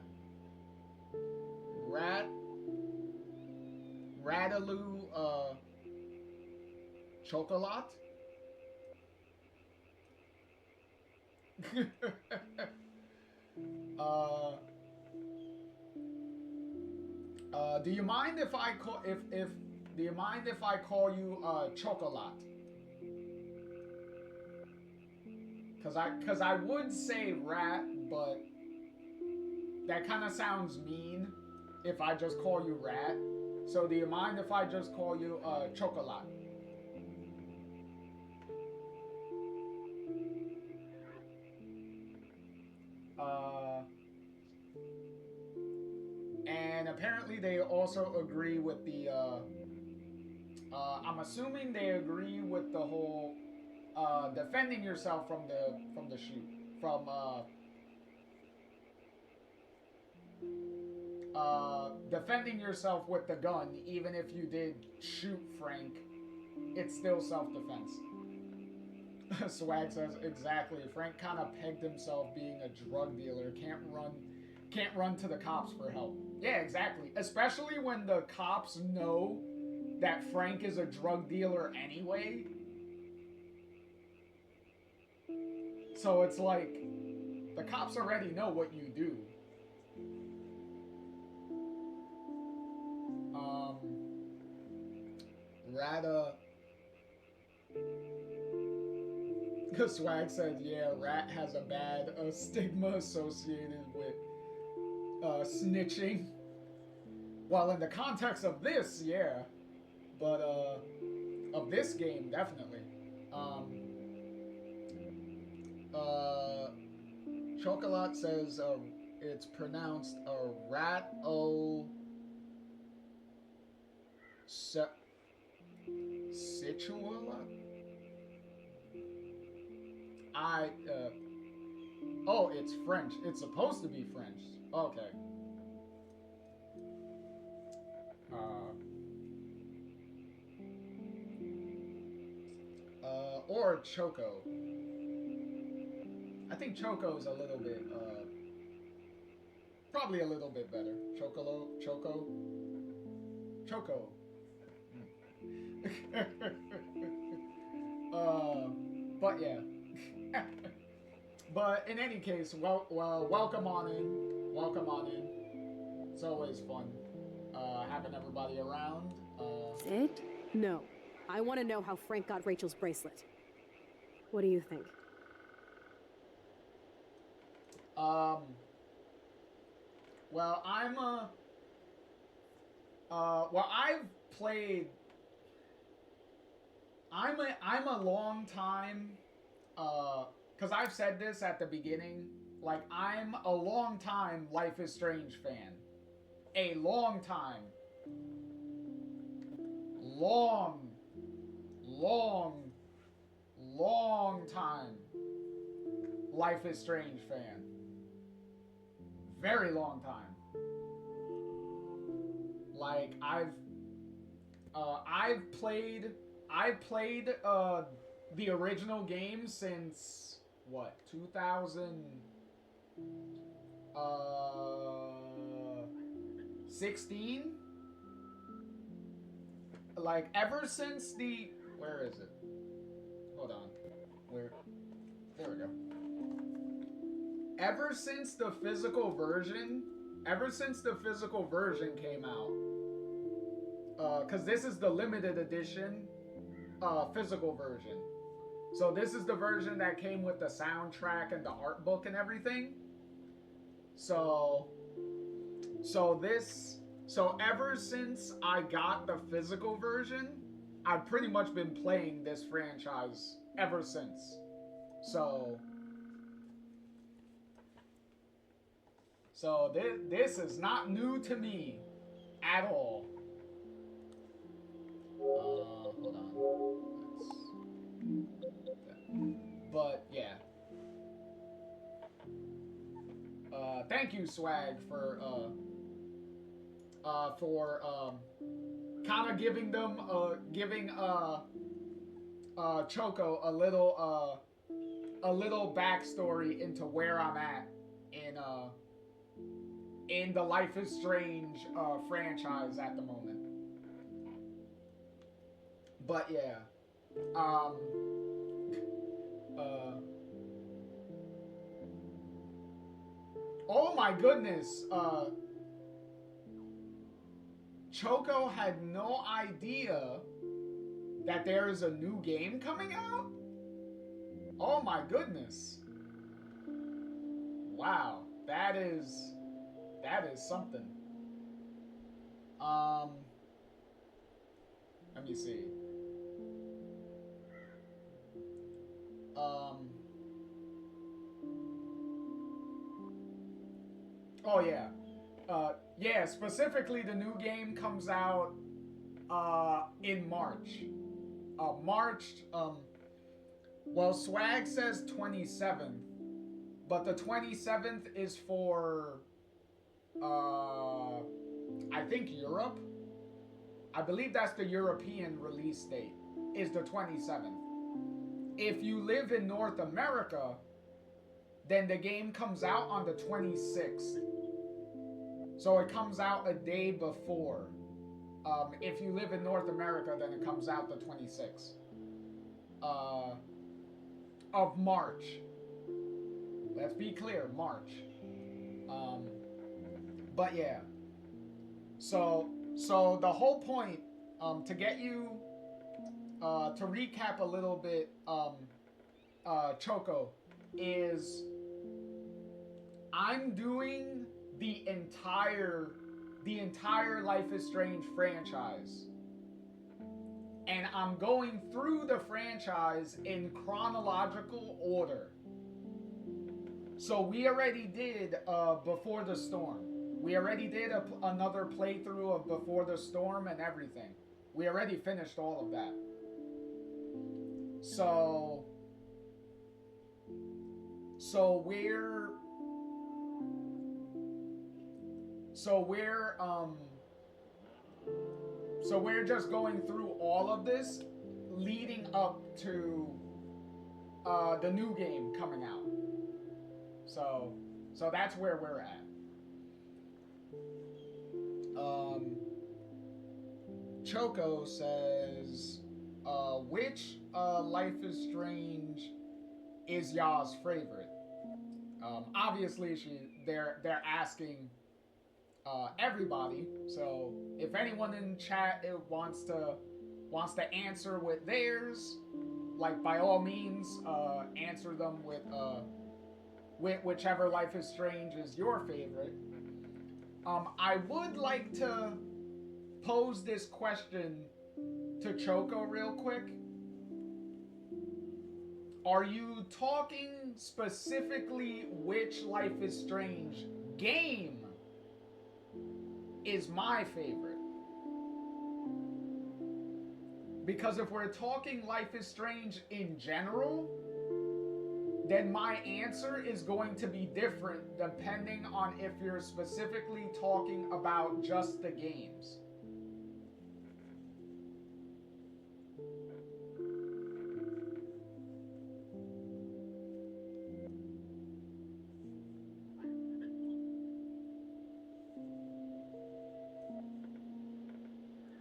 Radaloo, Chocolat? Do you mind if I call do you mind if I call you Chocolat? Cause I would say rat, but that kind of sounds mean if I just call you rat. So do you mind if I just call you Chocolat? And apparently they also agree with the, I'm assuming they agree with the whole, defending yourself from the shoot, defending yourself with the gun, even if you did shoot Frank, it's still self-defense. Swag says, exactly. Frank kind of pegged himself being a drug dealer. Can't run to the cops for help. Yeah, exactly. Especially when the cops know that Frank is a drug dealer anyway. So it's like, the cops already know what you do. Rata. Swag says, yeah, rat has a bad stigma associated with snitching. Well, in the context of this, yeah. But, of this game, definitely. Chocolat says, it's pronounced rat-o... Situala? Oh, it's French. It's supposed to be French. Okay. Or Choco. I think Choco's a little bit, probably a little bit better. Choco. But yeah. But in any case, welcome on in. Welcome on in. It's always fun having everybody around. Sid? No. I want to know how Frank got Rachel's bracelet. What do you think? Well, I've played. I'm a long time, because I've said this at the beginning, like, I'm a long time Life is Strange fan. A long time. Long time Life is Strange fan. Very long time. Like, I've played the original game since what, 2016? Like, ever since the, where is it? Hold on. There we go. Ever since the physical version came out, because this is the limited edition physical version. So this is the version that came with the soundtrack and the art book and everything. So ever since I got the physical version, I've pretty much been playing this franchise ever since. So this is not new to me at all. Hold on. But yeah. Thank you, Swag, for kind of giving Choco a little backstory into where I'm at in the Life is Strange franchise at the moment. But yeah, Oh my goodness. Choco had no idea that there is a new game coming out? Oh my goodness. Wow, that is something. Let me see. Oh yeah. Yeah, specifically the new game comes out in March. Well, Swag says 27th, but the 27th is for I think Europe. I believe that's the European release date, is the 27th. If you live in North America, then the game comes out on the 26th. So it comes out a day before. If you live in North America, then it comes out the 26th of March. Let's be clear, March. But yeah. So the whole point, to get you, to recap a little bit, Choco, is I'm doing the entire Life is Strange franchise. And I'm going through the franchise in chronological order. So we already did Before the Storm. We already did another playthrough of Before the Storm and everything. We already finished all of that. So we're just going through all of this leading up to the new game coming out. So that's where we're at. Choco says, which Life is Strange is y'all's favorite? Obviously, they're asking everybody. So if anyone in chat wants to answer with theirs, like by all means, answer them with whichever Life is Strange is your favorite. I would like to pose this question to Choco real quick. Are you talking specifically which Life is Strange game is my favorite? Because if we're talking Life is Strange in general, then my answer is going to be different depending on if you're specifically talking about just the games.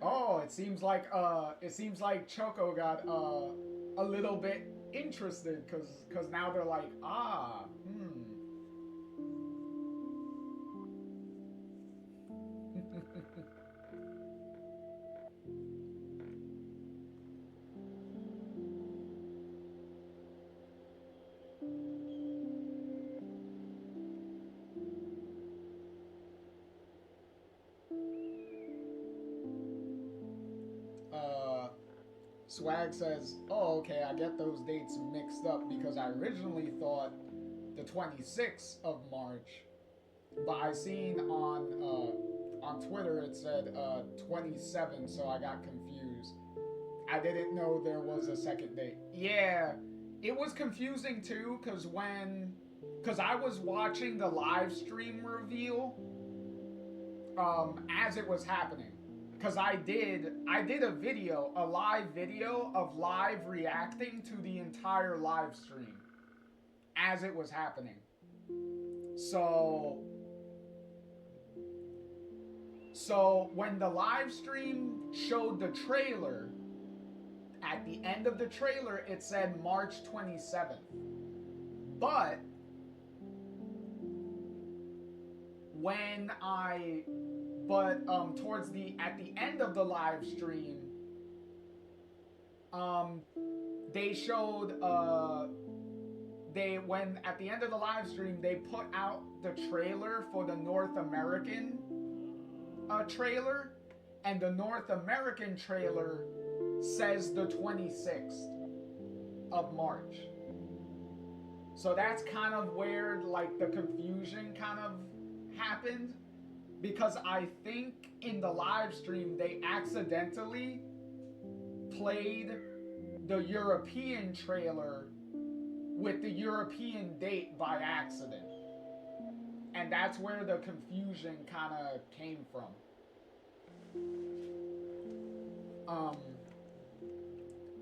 Oh, it seems like Choco got a little bit interested because now they're like, Swag says, oh, okay, I get those dates mixed up because I originally thought the 26th of March, but I seen on Twitter it said 27, so I got confused. I didn't know there was a second date. Yeah, it was confusing too, because I was watching the live stream reveal as it was happening. Because I did a live video of live reacting to the entire live stream as it was happening. So when the live stream showed the trailer, at the end of the trailer it said March 27th. But towards at the end of the live stream, they showed, at the end of the live stream, they put out the trailer for the North American trailer, and the North American trailer says the 26th of March. So that's kind of where, like, the confusion kind of happened, because I think in the live stream they accidentally played the European trailer with the European date by accident. And that's where the confusion kind of came from.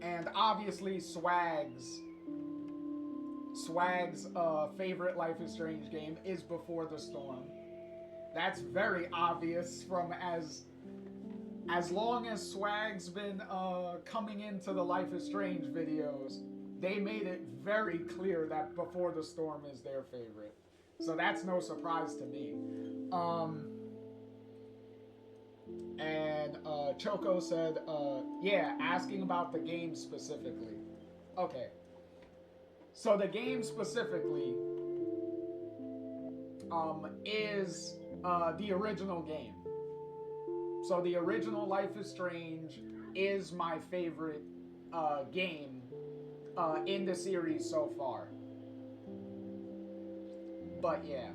And obviously Swag's favorite Life is Strange game is Before the Storm. That's very obvious from as long as Swag's been coming into the Life is Strange videos. They made it very clear that Before the Storm is their favorite. So that's no surprise to me. And Choco said, yeah, asking about the game specifically. Okay. So the game specifically is the original game. So the original Life is Strange is my favorite game in the series so far. But yeah.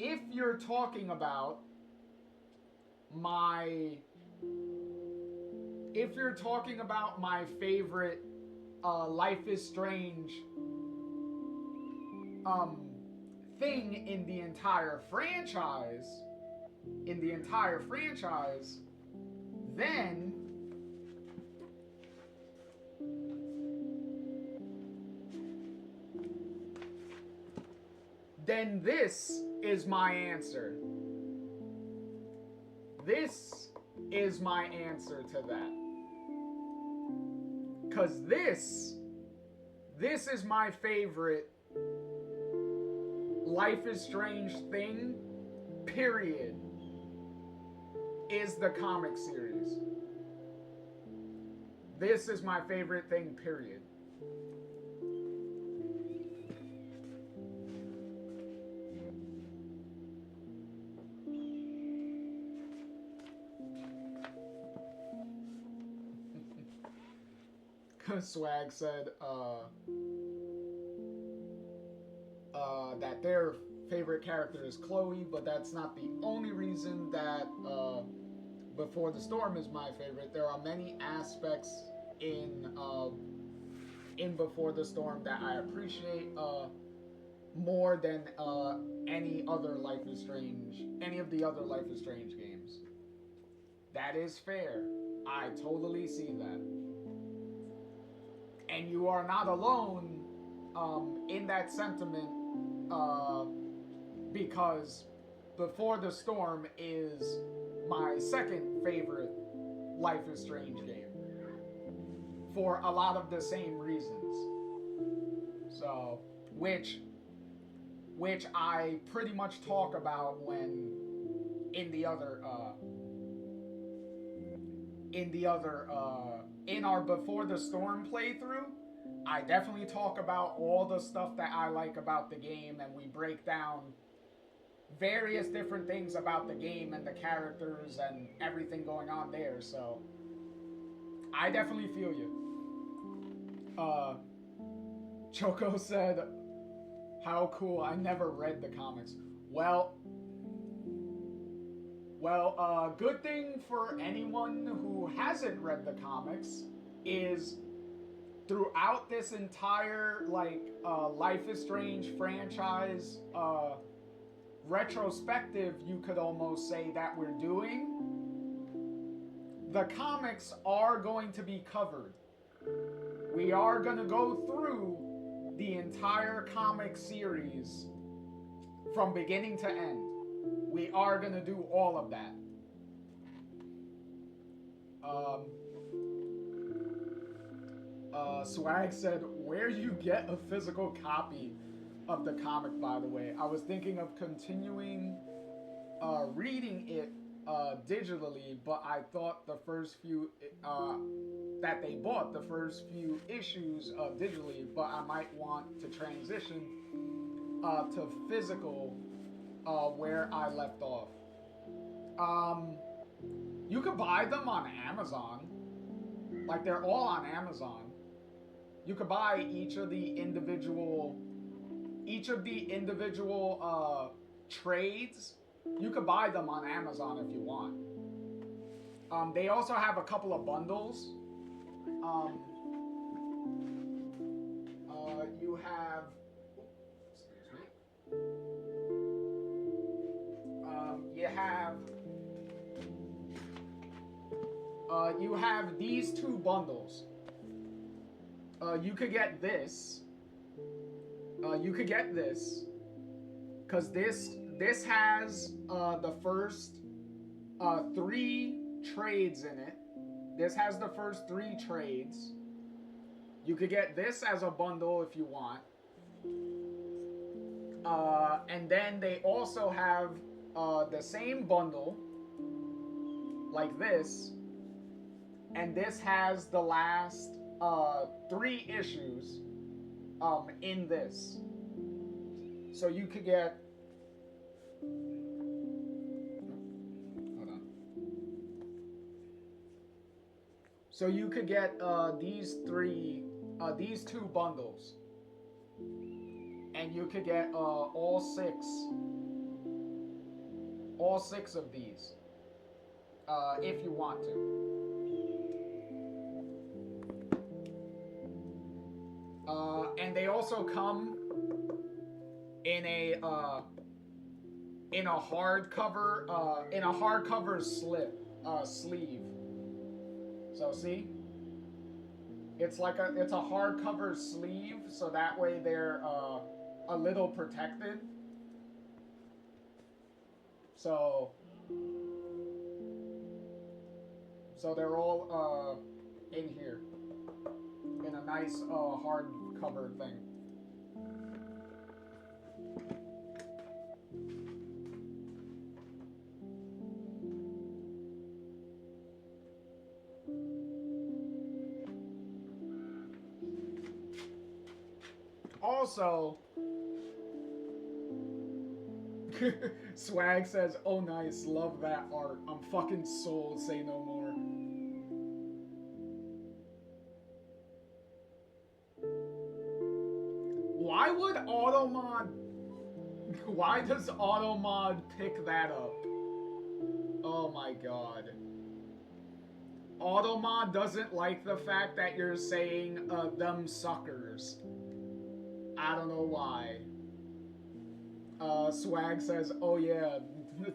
If you're talking about my favorite Life is Strange thing in the entire franchise, then this is my answer. This is my answer to that. 'Cause this is my favorite Life is Strange thing, period, is the comic series. This is my favorite thing, period. Swag said that their favorite character is Chloe, but that's not the only reason that Before the Storm is my favorite. There are many aspects in Before the Storm that I appreciate more than any of the other Life is Strange games. That is fair. I totally see that. And you are not alone in that sentiment, because Before the Storm is my second favorite Life is Strange game for a lot of the same reasons. So, which I pretty much talk about when in our Before the Storm playthrough. I definitely talk about all the stuff that I like about the game, and we break down various different things about the game and the characters and everything going on there, so I definitely feel you. Choco said, how cool, I never read the comics. Well, good thing for anyone who hasn't read the comics is throughout this entire, Life is Strange franchise, retrospective, you could almost say, that we're doing, the comics are going to be covered. We are going to go through the entire comic series from beginning to end. We are going to do all of that. Swag said, where you get a physical copy of the comic, by the way. I was thinking of continuing reading it digitally, but I thought the first few that they bought the first few issues digitally, but I might want to transition to physical where I left off. You could buy them on Amazon. Like, they're all on Amazon. You could buy each of the individual trades. You could buy them on Amazon if you want. They also have a couple of bundles. You have, excuse me. You have these two bundles. You could get this. You could get this, cause this has the first 3 trades in it. This has the first 3 trades. You could get this as a bundle if you want. And then they also have the same bundle, like this, and this has the last 3 issues in this. So you could get, hold on. So you could get these 2 bundles, and you could get all 6 of these if you want to. And they also come in a hardcover sleeve. So see, it's a hardcover sleeve, so that way they're a little protected. So they're all in here in a nice hardcover thing. Also, Swag says, "Oh nice, love that art. I'm fucking sold, say no more." Why does Automod pick that up? Oh my god. Automod doesn't like the fact that you're saying, them suckers. I don't know why. Swag says, oh yeah,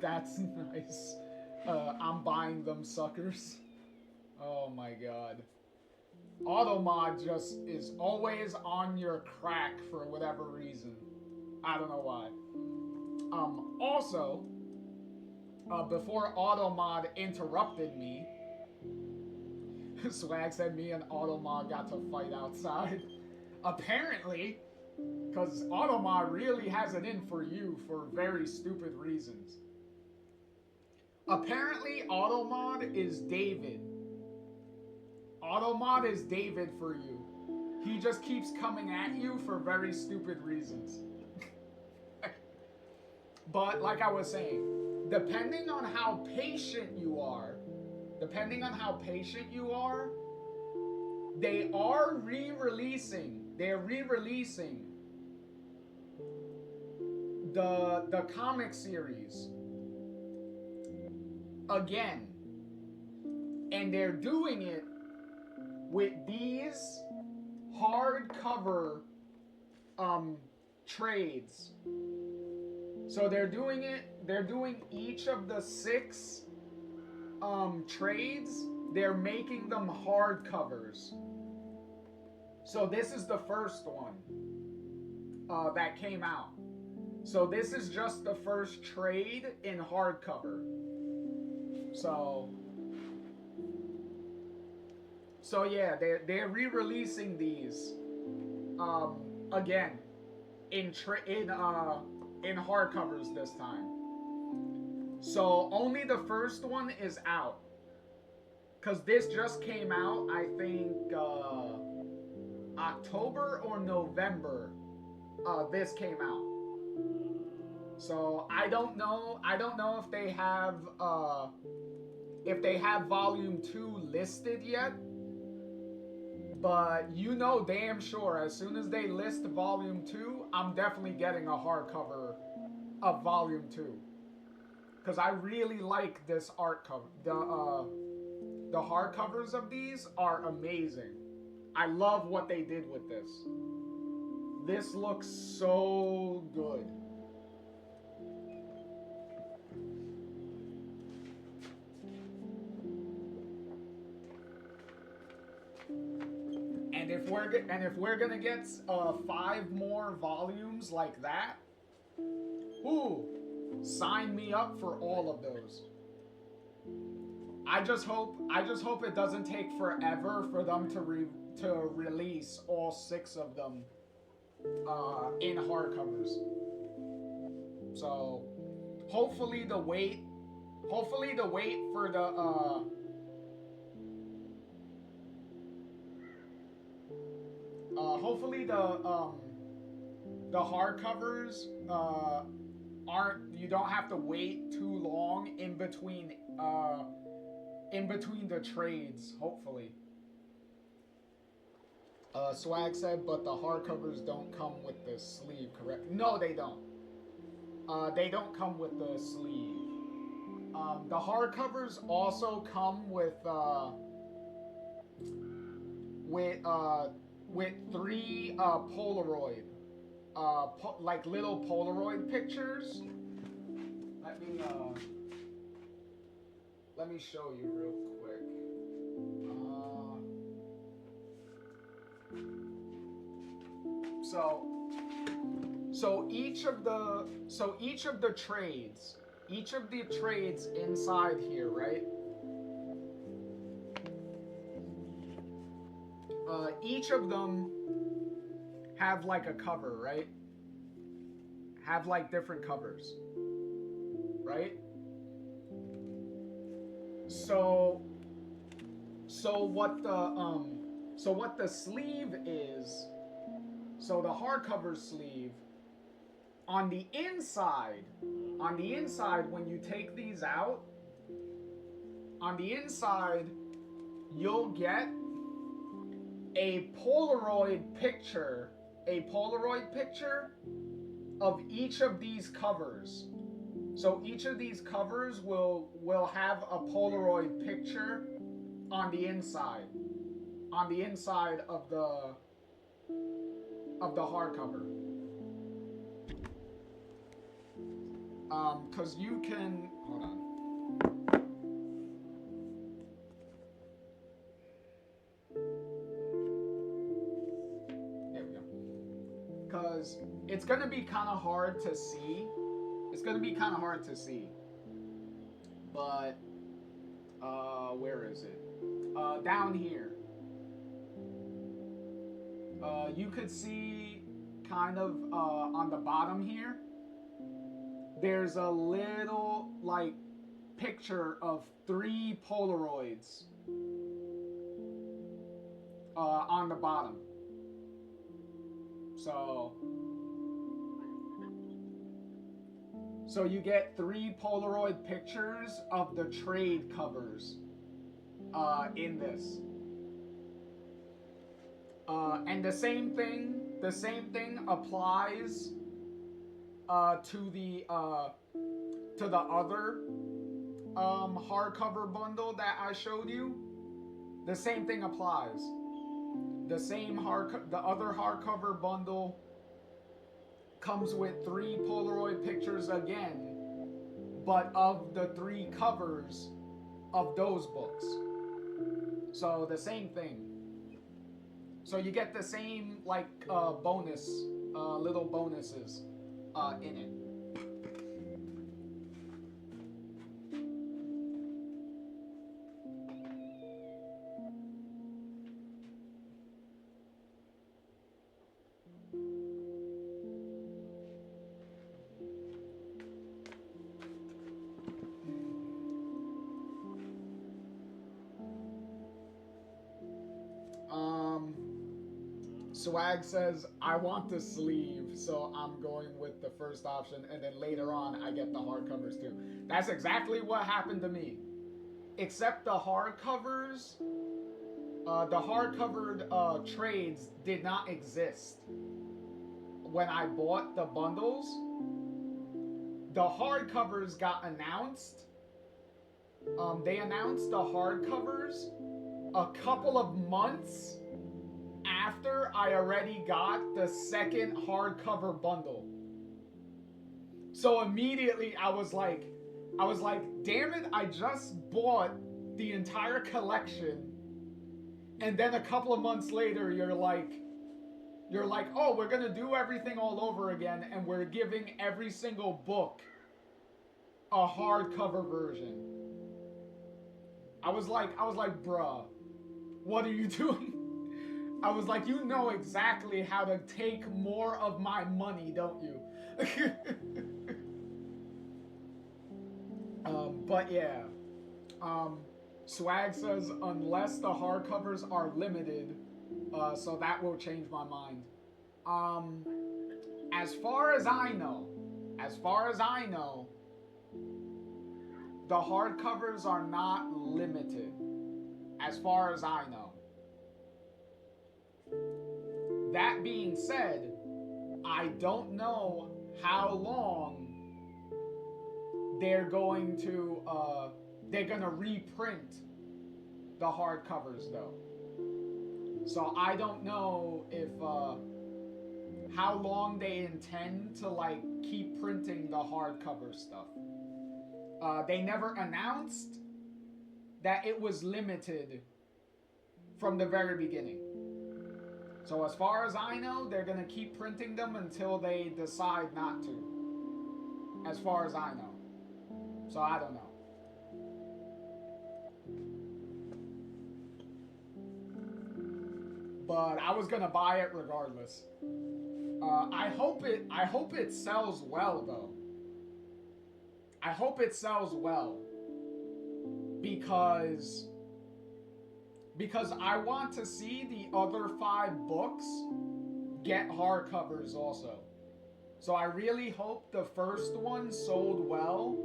that's nice. I'm buying them suckers. Oh my god. Automod just is always on your crack for whatever reason. I don't know why. Also, before Automod interrupted me, Swag said me and Automod got to fight outside. Apparently, because Automod really has it in for you for very stupid reasons. Apparently, Automod is David. Automod is David for you. He just keeps coming at you for very stupid reasons. But like I was saying, depending on how patient you are, they are re-releasing the comic series again. And they're doing it with these hardcover trades. So they're doing each of the 6 trades, they're making them hardcovers. So this is the first one that came out. So this is just the first trade in hardcover. So So yeah, they're re-releasing these again in hardcovers this time. So only the first one is out. Cause this just came out, I think October or November. This came out. So I don't know if they have volume 2 listed yet. But you know damn sure as soon as they list volume 2, I'm definitely getting a hardcover of volume 2. Cause I really like this art cover. The hardcovers of these are amazing. I love what they did with this. This looks so good. And if we're gonna get 5 more volumes like that, ooh, sign me up for all of those. I just hope it doesn't take forever for them to release all 6 of them in hardcovers. So hopefully the wait for the hopefully the hardcovers you don't have to wait too long in between the trades, hopefully. Swag said, but the hardcovers don't come with the sleeve, correct? No, they don't. They don't come with the sleeve. The hardcovers also come with 3 Polaroid, like little Polaroid pictures. Let me show you real quick. So each of the trades inside here, right? Each of them have like a cover, right? Have like different covers, right? So what the sleeve is, so the hardcover sleeve, on the inside, when you take these out, on the inside, you'll get a Polaroid picture of each of these covers. So each of these covers will have a Polaroid picture on the inside of the hardcover. Cause you can, hold on. There we go. Cause it's gonna be kind of hard to see. But, where is it? Down here. You could see kind of, on the bottom here, there's a little, like, picture of 3 Polaroids, on the bottom. So you get 3 Polaroid pictures of the trade covers in this. And the same thing applies to the other hardcover bundle that I showed you. The same thing applies. The other hardcover bundle comes with 3 Polaroid pictures again, but of the 3 covers of those books. So the same thing. So you get the same, like, bonus, little bonuses in it. Swag says, I want the sleeve, so I'm going with the first option, and then later on I get the hardcovers too. That's exactly what happened to me. Except the hardcovers, the hardcovered trades did not exist when I bought the bundles. The hardcovers got announced. They announced the hardcovers a couple of months after I already got the second hardcover bundle. So immediately I was like, damn it, I just bought the entire collection. And then a couple of months later, you're like, oh, we're gonna do everything all over again, and we're giving every single book a hardcover version. I was like, bruh, what are you doing? I was like, you know exactly how to take more of my money, don't you? But yeah. Swag says, unless the hardcovers are limited, so that will change my mind. As far as I know, the hardcovers are not limited. As far as I know. That being said, I don't know how long they're going to reprint the hardcovers though. So I don't know if how long they intend to like keep printing the hardcover stuff. They never announced that it was limited from the very beginning. So as far as I know, they're gonna keep printing them until they decide not to. As far as I know. So I don't know. But I was gonna buy it regardless. I hope it sells well though. I hope it sells well. Because I want to see the other 5 books get hardcovers also. So I really hope the first one sold well,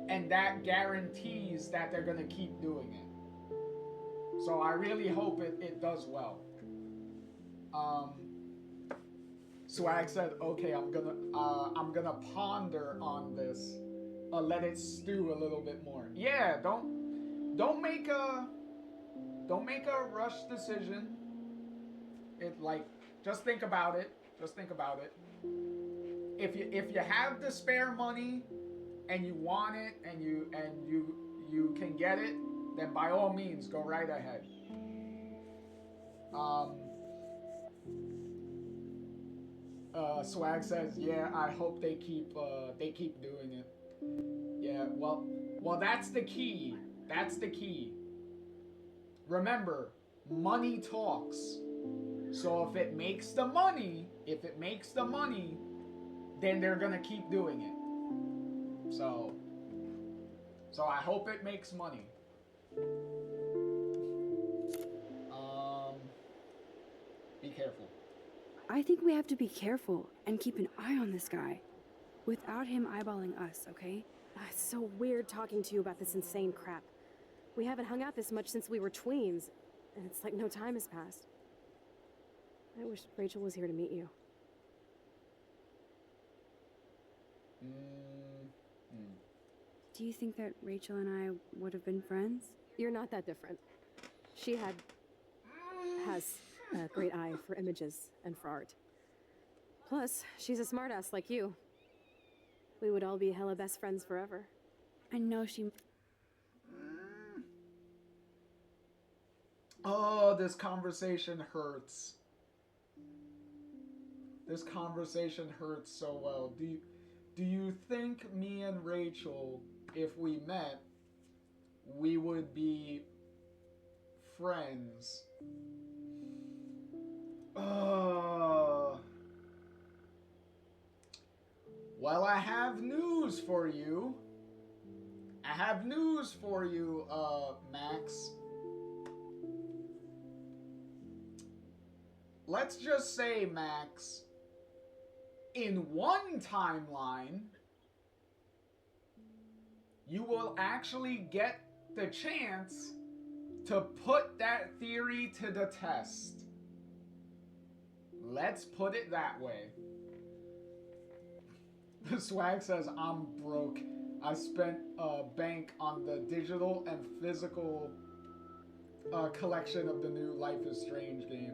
and that guarantees that they're gonna keep doing it. So I really hope it does well. Swag said, okay, I'm gonna ponder on this. Let it stew a little bit more. Yeah, don't make a rush decision. Just think about it. Just think about it. If you have the spare money and you want it and you can get it, then by all means go right ahead. Swag says, yeah, I hope they keep doing it. Yeah, well that's the key. That's the key. Remember, money talks. So if it makes the money, then they're gonna keep doing it. So I hope it makes money. Be careful. I think we have to be careful and keep an eye on this guy. Without him eyeballing us, okay? It's so weird talking to you about this insane crap. We haven't hung out this much since we were tweens, and it's like no time has passed. I wish Rachel was here to meet you. Do you think that Rachel and I would have been friends? You're not that different. She has a great eye for images and for art. Plus, she's a smartass like you. We would all be hella best friends forever. I know she... Oh, this conversation hurts. This conversation hurts so well. Do you think me and Rachel, if we met, we would be friends? Well, I have news for you. Max. let's just say, Max, in one timeline, you will actually get the chance to put that theory to the test. Let's put it that way. Swag says, I'm broke. I spent a bank on the digital and physical collection of the new Life is Strange game.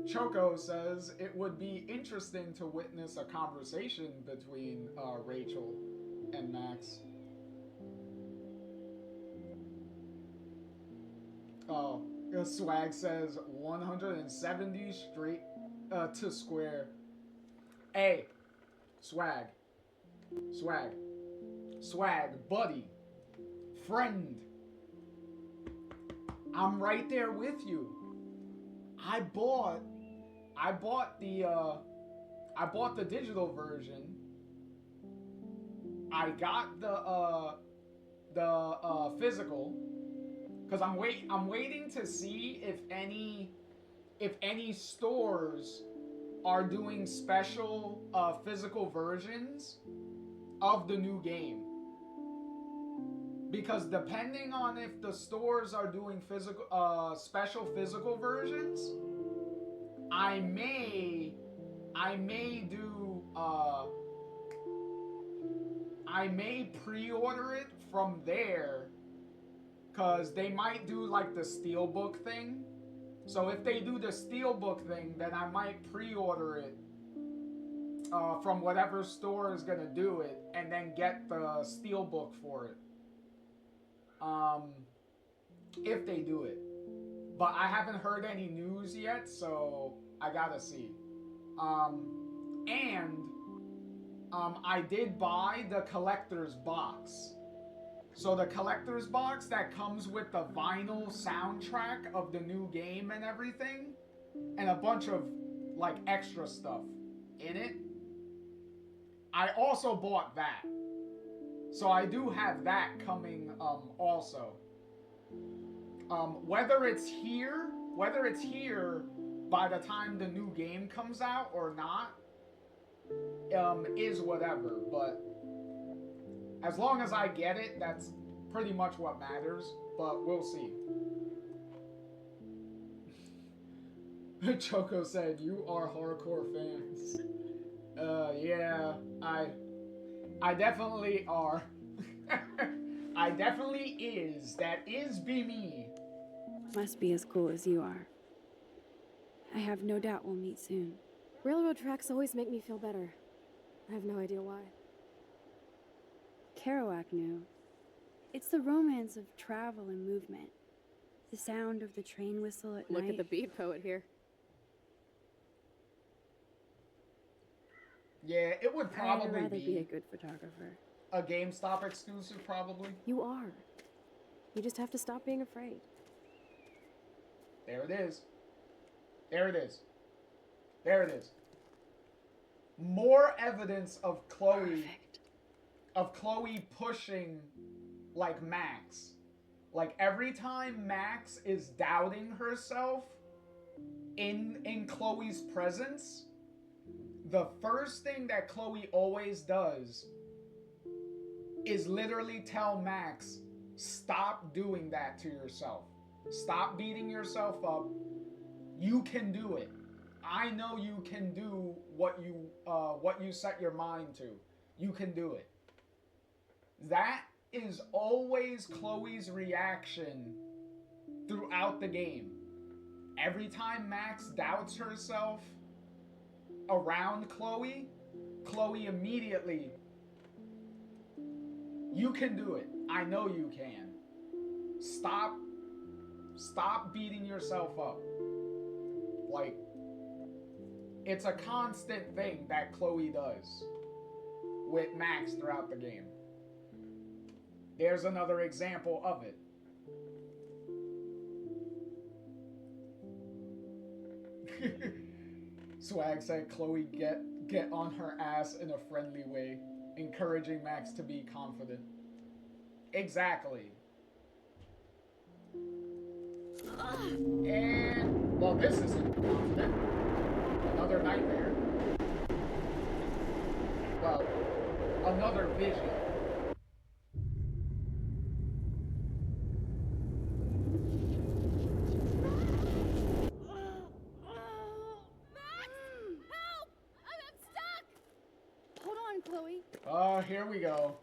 Choco says, it would be interesting to witness a conversation between Rachel and Max. Oh, Swag says 170 straight to square. Hey, Swag, buddy, friend. I'm right there with you. I bought the digital version. I got the physical, because I'm waiting to see if any stores are doing special physical versions of the new game. Because depending on if the stores are doing special physical versions, I may pre-order it from there, because they might do like the Steelbook thing. So if they do the Steelbook thing, then I might pre-order it from whatever store is gonna do it, and then get the Steelbook for it. If they do it. But I haven't heard any news yet, so I gotta see. I did buy the collector's box. So the collector's box that comes with the vinyl soundtrack of the new game and everything, and a bunch of like extra stuff in it. I also bought that. So I do have that coming also. Whether it's here by the time the new game comes out or not, is whatever. But as long as I get it, that's pretty much what matters. But we'll see. Choco said, "You are hardcore fans." Yeah, I definitely are. I definitely is. That is be me. Must be as cool as you are. I have no doubt we'll meet soon. Railroad tracks always make me feel better. I have no idea why. Kerouac knew. It's the romance of travel and movement. The sound of the train whistle at night. Look at the beat poet here. Yeah, it would probably I'd rather be a good photographer. A GameStop exclusive, probably. You are. You just have to stop being afraid. There it is. There it is. There it is. More evidence of Chloe. Perfect. Of Chloe pushing, like, Max. Like, every time Max is doubting herself in Chloe's presence, the first thing that Chloe always does is literally tell Max, stop doing that to yourself. Stop beating yourself up. You can do it. I know you can do what you set your mind to. You can do it. That is always Chloe's reaction throughout the game. Every time Max doubts herself around Chloe, Chloe immediately, you can do it. I know you can. Stop beating yourself up. Like, it's a constant thing that Chloe does with Max throughout the game. There's another example of it. Swag said Chloe get on her ass in a friendly way, encouraging Max to be confident. Exactly. And, well, this isn't confident. Another nightmare. Well, another vision. Hold on, Chloe. Oh, here we go.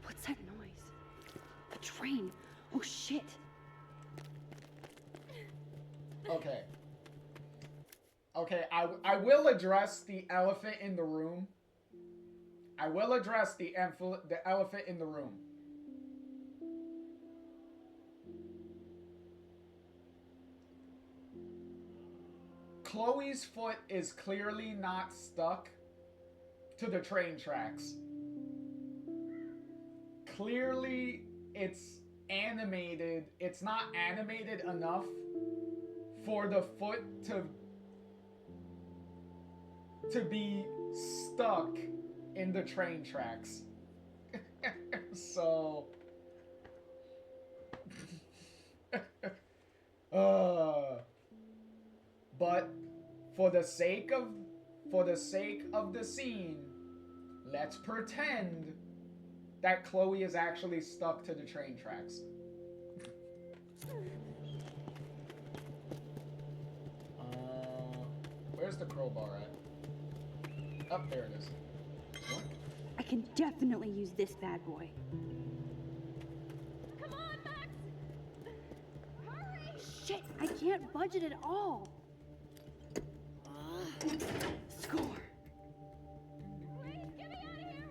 What's that noise? A train. Oh shit. Okay. Okay, I will address the elephant in the room. I will address the elephant in the room. Chloe's foot is clearly not stuck to the train tracks. Clearly, it's animated. It's not animated enough for the foot to be stuck in the train tracks. So but for the sake of the scene, let's pretend that Chloe is actually stuck to the train tracks. Where's the crowbar at? Up there it is. What? I can definitely use this bad boy. Come on, Max! Hurry! Shit, I can't budge it at all. Score. Please, get me out of here!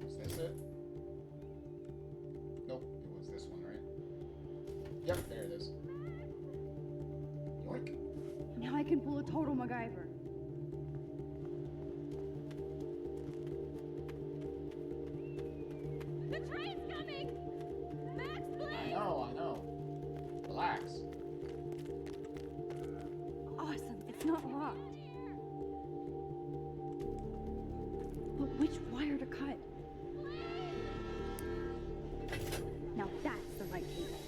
Is this it? Nope, it was this one, right? Yep, there it is. Yoink. Now I can pull a total MacGyver. The train's coming! Max, please! I know. Relax. Awesome, it's not locked. But which wire to cut? Now that's the right cable.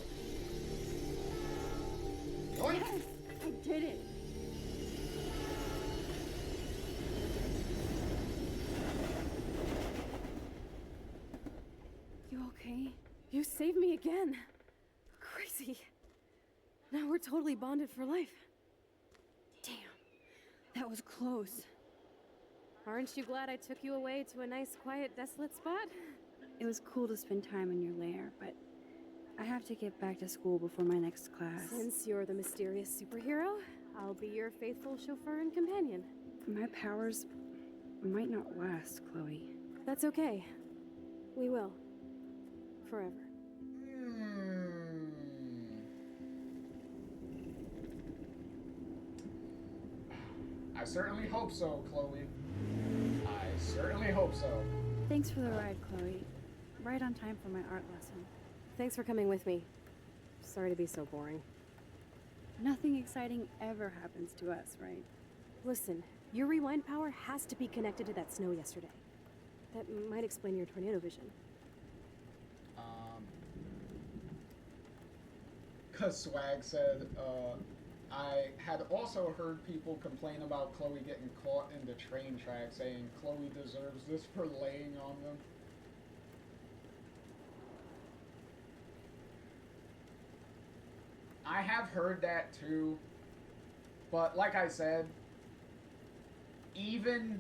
Yoink. Yes, I did it. You okay? You saved me again. Crazy. Now we're totally bonded for life. Damn, that was close. Aren't you glad I took you away to a nice, quiet, desolate spot? It was cool to spend time in your lair, but I have to get back to school before my next class. Since you're the mysterious superhero, I'll be your faithful chauffeur and companion. My powers might not last, Chloe. That's okay. We will. Forever. I certainly hope so, Chloe. I certainly hope so. Thanks for the ride, Chloe. Right on time for my art lesson. Thanks for coming with me. Sorry to be so boring. Nothing exciting ever happens to us, right? Listen, your rewind power has to be connected to that snow yesterday. That might explain your tornado vision. Cause Swag said, I had also heard people complain about Chloe getting caught in the train track, saying Chloe deserves this for laying on them. I have heard that too, but like I said, even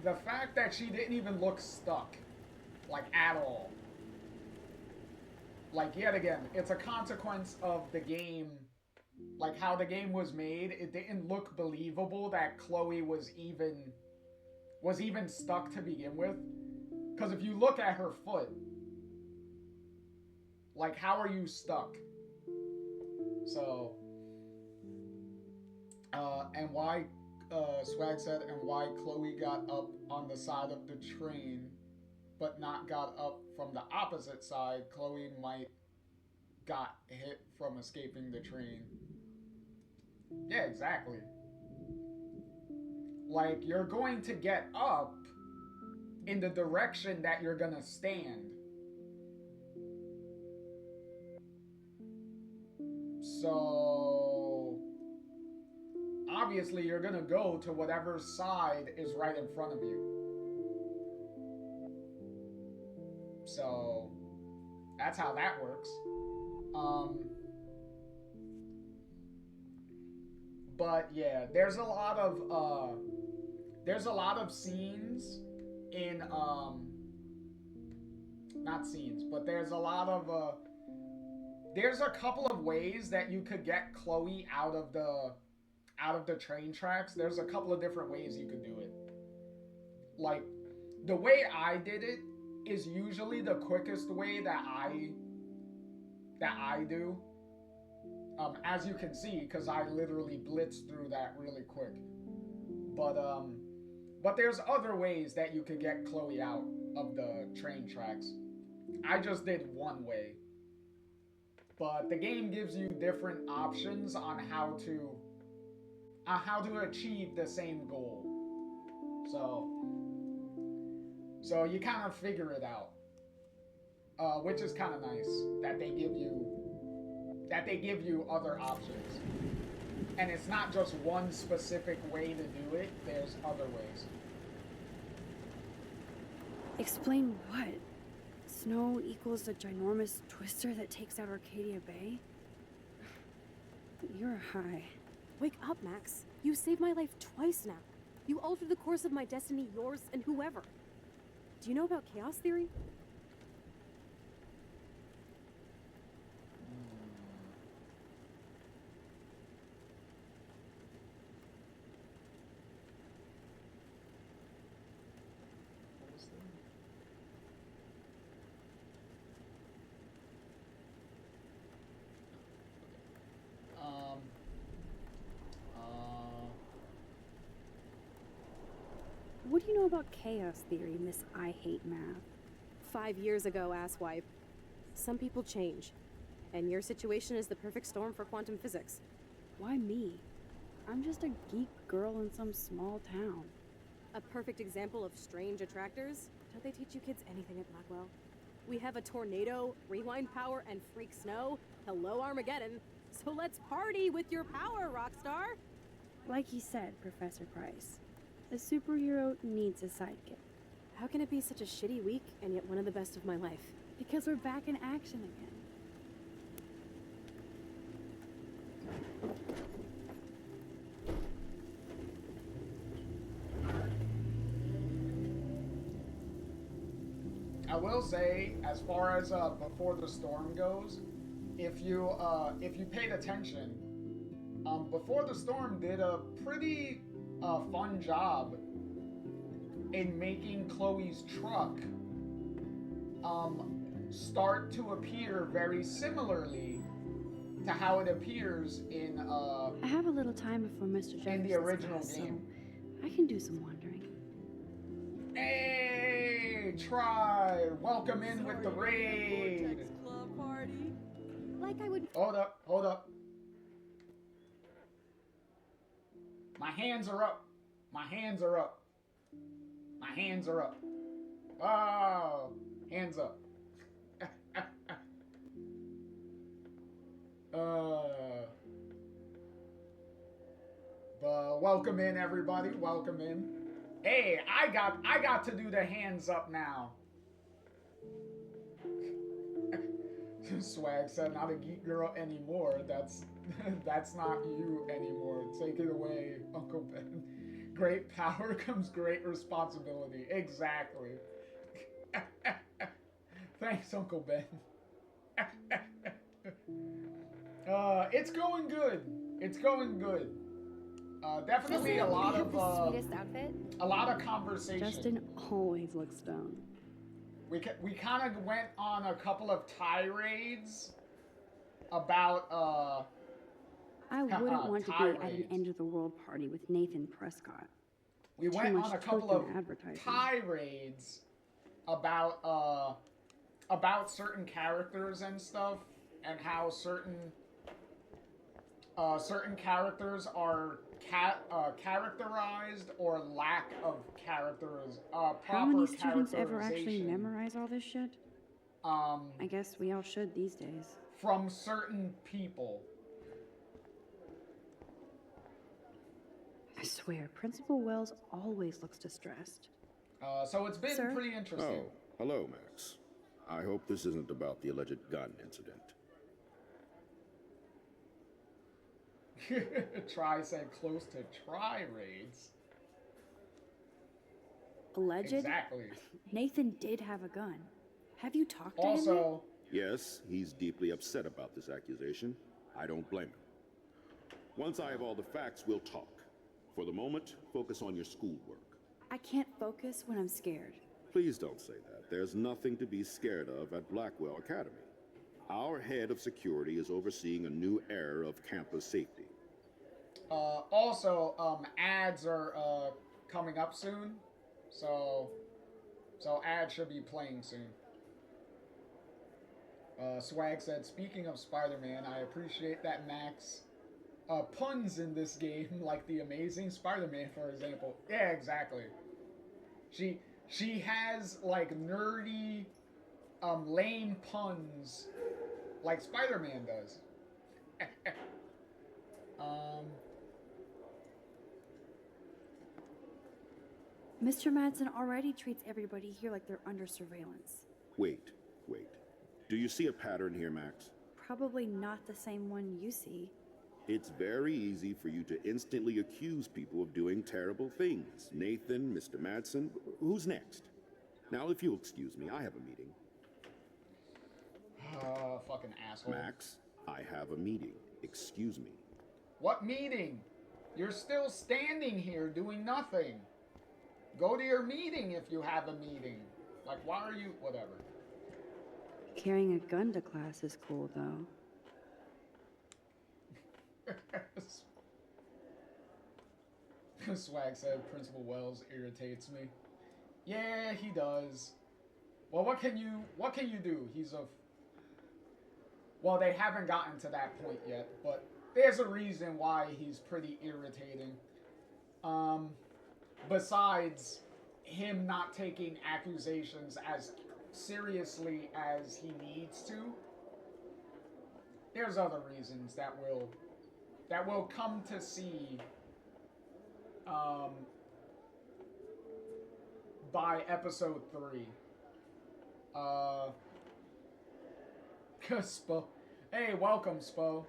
the fact that she didn't even look stuck, like, at all. Like, yet again, it's a consequence of the game, like, how the game was made. It didn't look believable that Chloe was even stuck to begin with. Because if you look at her foot, like, how are you stuck? So, and why, Swag said, and why Chloe got up on the side of the train, but not got up from the opposite side. Chloe might got hit from escaping the train. Yeah, exactly. Like, you're going to get up in the direction that you're gonna stand. So, obviously, you're gonna go to whatever side is right in front of you. So, that's how that works. But yeah, there's a lot of scenes in not scenes, but there's a lot of there's a couple of ways that you could get Chloe out of the train tracks. There's a couple of different ways you could do it. Like, the way I did it is usually the quickest way that I do. As you can see, because I literally blitzed through that really quick. But there's other ways that you could get Chloe out of the train tracks. I just did one way. But the game gives you different options on how to achieve the same goal. So you kind of figure it out. Which is kind of nice that they give you other options. And it's not just one specific way to do it, there's other ways. Explain what? Snow equals a ginormous twister that takes out Arcadia Bay? You're high. Wake up, Max. You saved my life twice now. You altered the course of my destiny, yours, and whoever. Do you know about chaos theory? What do you know about chaos theory, Miss I Hate Math? 5 years ago, asswipe. Some people change. And your situation is the perfect storm for quantum physics. Why me? I'm just a geek girl in some small town. A perfect example of strange attractors? Don't they teach you kids anything at Blackwell? We have a tornado, rewind power, and freak snow. Hello, Armageddon. So let's party with your power, Rockstar! Like you said, Professor Price, a superhero needs a sidekick. How can it be such a shitty week and yet one of the best of my life? Because we're back in action again. I will say, as far as Before the Storm goes, if you paid attention, Before the Storm did a pretty fun job in making Chloe's truck start to appear very similarly to how it appears in I have a little time before Mr. Jefferson's in the original class, game. So I can do some wondering. Hey, try! Welcome in with the raid! Club party. Like I would... Hold up. My hands are up. My hands are up. Oh, hands up. Welcome in, everybody. Welcome in. Hey, I got to do the hands up now. Swag said, not a geek girl anymore. That's not you anymore. Take it away, Uncle Ben. Great power comes great responsibility. Exactly. Thanks, Uncle Ben. It's going good. Definitely a lot of the sweetest outfit. A lot of conversation. Justin always looks stoned. We kind of went on a couple of tirades about I wouldn't want to be at an end of the world party with Nathan Prescott. We Too went much on a couple of advertising. tirades about certain characters and stuff, and how certain certain characters are characterized or lack of characters. Proper How many students ever actually characterization, memorize all this shit? I guess we all should these days. from certain people. I swear, Principal Wells always looks distressed. So it's been Sir? pretty interesting. Oh, hello, Max. I hope this isn't about the alleged gun incident. Try said close to try raids. Alleged? Exactly. Nathan did have a gun. Have you talked to him? Also, Yes, he's deeply upset about this accusation. I don't blame him. Once I have all the facts, we'll talk. For the moment, focus on your schoolwork. I can't focus when I'm scared. Please don't say that. There's nothing to be scared of at Blackwell Academy. Our head of security is overseeing a new era of campus safety. also, ads are coming up soon, so ads should be playing soon. Swag said, speaking of Spider-Man, I appreciate that Max puns in this game, like the Amazing Spider-Man, for example. Yeah, exactly. She has like nerdy, lame puns, like Spider-Man does. Mr. Madsen already treats everybody here like they're under surveillance. Wait. Do you see a pattern here, Max? Probably not the same one you see. It's very easy for you to instantly accuse people of doing terrible things. Nathan, Mr. Madsen, who's next? Now, if you'll excuse me, I have a meeting. Fucking asshole. Max, I have a meeting. Excuse me. What meeting? You're still standing here doing nothing. Go to your meeting if you have a meeting. Like, why are you... Whatever. Carrying a gun to class is cool, though. Swag said Principal Wells irritates me. Yeah, he does. Well, what can you do? He's a... Well, they haven't gotten to that point yet, but there's a reason why he's pretty irritating. Besides him not taking accusations as seriously as he needs to, there's other reasons that we'll come to see by episode 3. Spo. Hey, welcome, Spo.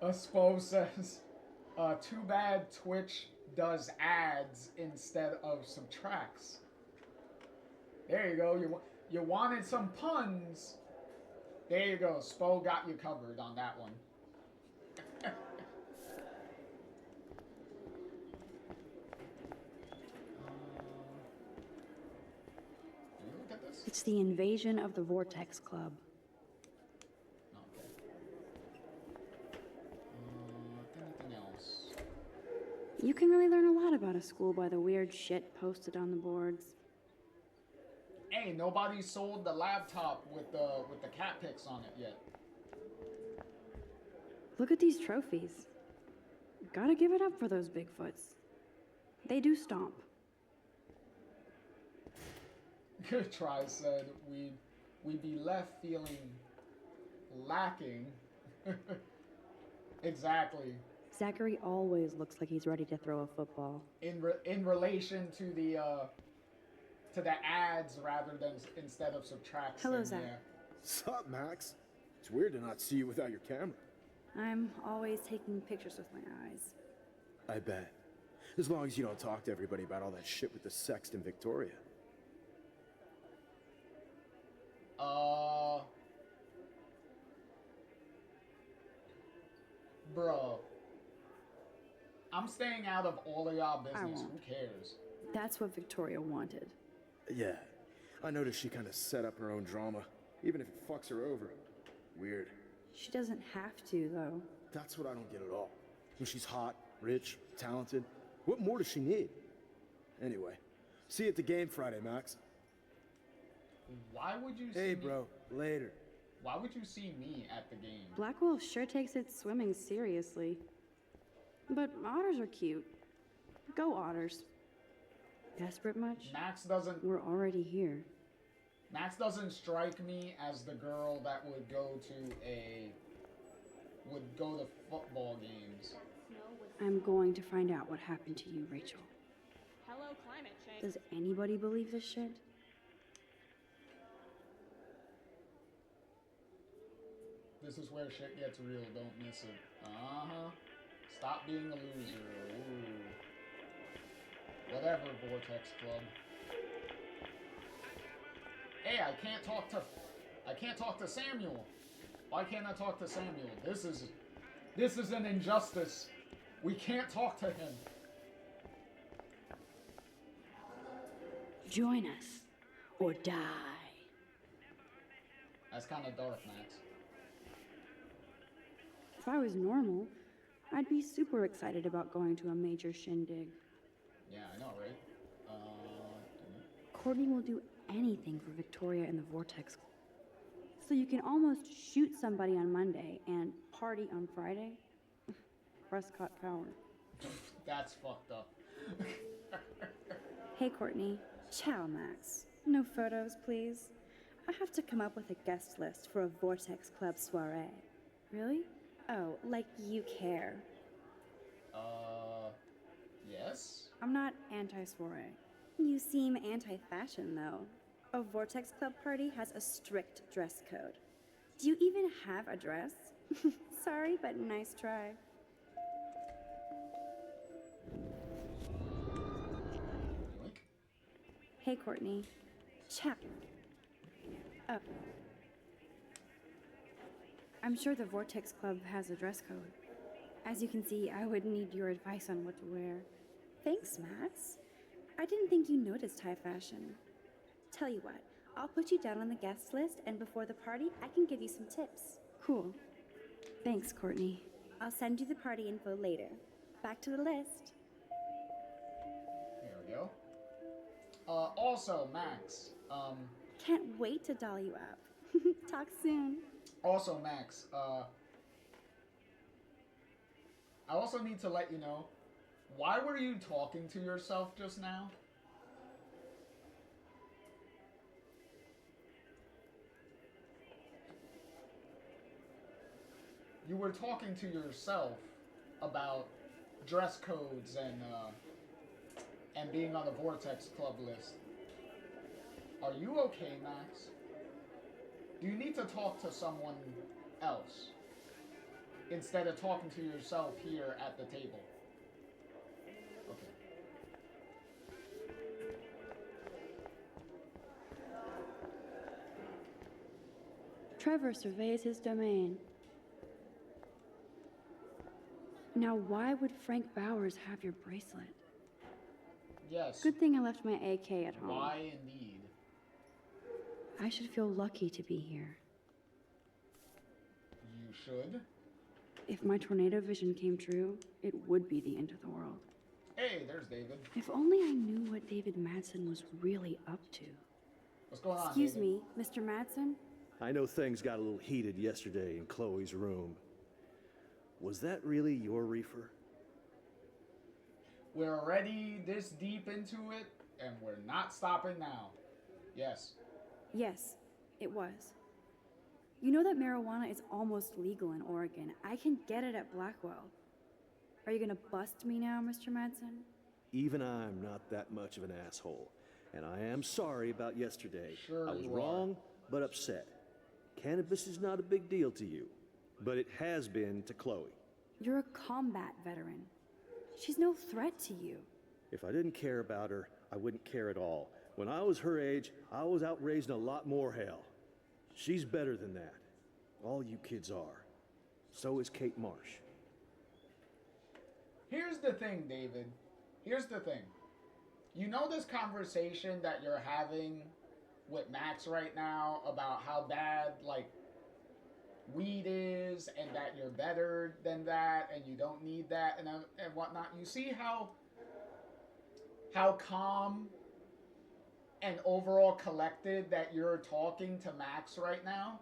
Spo says, too bad Twitch does ads instead of subtracts. There you go. You wanted some puns. There you go. Spo got you covered on that one. Look at this. It's the invasion of the Vortex Club. Anything else? You can really learn a lot about a school by the weird shit posted on the boards. Hey, nobody sold the laptop with the cat pics on it yet. Look at these trophies. Gotta give it up for those Bigfoots. They do stomp. Try said we'd be left feeling lacking. Exactly. Zachary always looks like he's ready to throw a football. In relation to the ads rather than instead of subtracts. Hello, Zach. Yeah. Sup, Max? It's weird to not see you without your camera. I'm always taking pictures with my eyes. I bet. As long as you don't talk to everybody about all that shit with the sext and Victoria. Bro. I'm staying out of all of y'all business. won't. Who cares? That's what Victoria wanted. Yeah. I noticed she kind of set up her own drama, even if it fucks her over. Weird. She doesn't have to, though. That's what I don't get at all. When she's hot, rich, talented, what more does she need? Anyway, see you at the game Friday, Max. Why would you Hey, see bro, later. Why would you see me at the game? Blackwell sure takes its swimming seriously. But otters are cute. Go otters. Desperate much? Max doesn't... We're already here. Max doesn't strike me as the girl that would go to football games. I'm going to find out what happened to you, Rachel. Hello, climate change. Does anybody believe this shit? This is where shit gets real, don't miss it. Uh-huh. Stop being a loser. Ooh. Whatever, Vortex Club. Hey, I can't talk to Samuel. Why can't I talk to Samuel? This is an injustice. We can't talk to him. Join us, or die. That's kind of dark, Max. If I was normal, I'd be super excited about going to a major shindig. Yeah, I know, right? Courtney will do anything for Victoria and the Vortex. So you can almost shoot somebody on Monday and party on Friday? Prescott Power. That's fucked up. Hey, Courtney. Ciao, Max. No photos, please. I have to come up with a guest list for a Vortex Club soiree. Really? Oh, like you care. Yes? I'm not anti-soiree. You seem anti-fashion, though. A Vortex Club party has a strict dress code. Do you even have a dress? Sorry, but nice try. Hey, Courtney. Ciao. Oh. I'm sure the Vortex Club has a dress code. As you can see, I would need your advice on what to wear. Thanks, Max. I didn't think you noticed high fashion. Tell you what, I'll put you down on the guest list, and before the party, I can give you some tips. Cool. Thanks, Courtney. I'll send you the party info later. Back to the list. There we go. Also, Max, Can't wait to doll you up. Talk soon. Also, Max, I also need to let you know, why were you talking to yourself just now? You were talking to yourself about dress codes and being on the Vortex Club list. Are you okay, Max? Do you need to talk to someone else instead of talking to yourself here at the table? Okay. Trevor surveys his domain. Now, why would Frank Bowers have your bracelet? Yes. Good thing I left my AK at home. Why indeed? I should feel lucky to be here. You should. If my tornado vision came true, it would be the end of the world. Hey, there's David. If only I knew what David Madsen was really up to. What's going on, Excuse David? me, Mr. Madsen? I know things got a little heated yesterday in Chloe's room. Was that really your reefer? We're already this deep into it, and we're not stopping now. Yes. Yes, it was. You know that marijuana is almost legal in Oregon. I can get it at Blackwell. Are you gonna bust me now, Mr. Madsen? Even I'm not that much of an asshole. And I am sorry about yesterday. Sure I was you are. wrong, but upset. Cannabis is not a big deal to you, but it has been to Chloe. You're a combat veteran. She's no threat to you. If I didn't care about her, I wouldn't care at all. When I was her age, I was out raising a lot more hell. She's better than that. All you kids are. So is Kate Marsh. Here's the thing, David. Here's the thing. You know this conversation that you're having with Max right now about how bad, like, weed is and that you're better than that and you don't need that and whatnot. You see how calm and overall collected that you're talking to Max right now?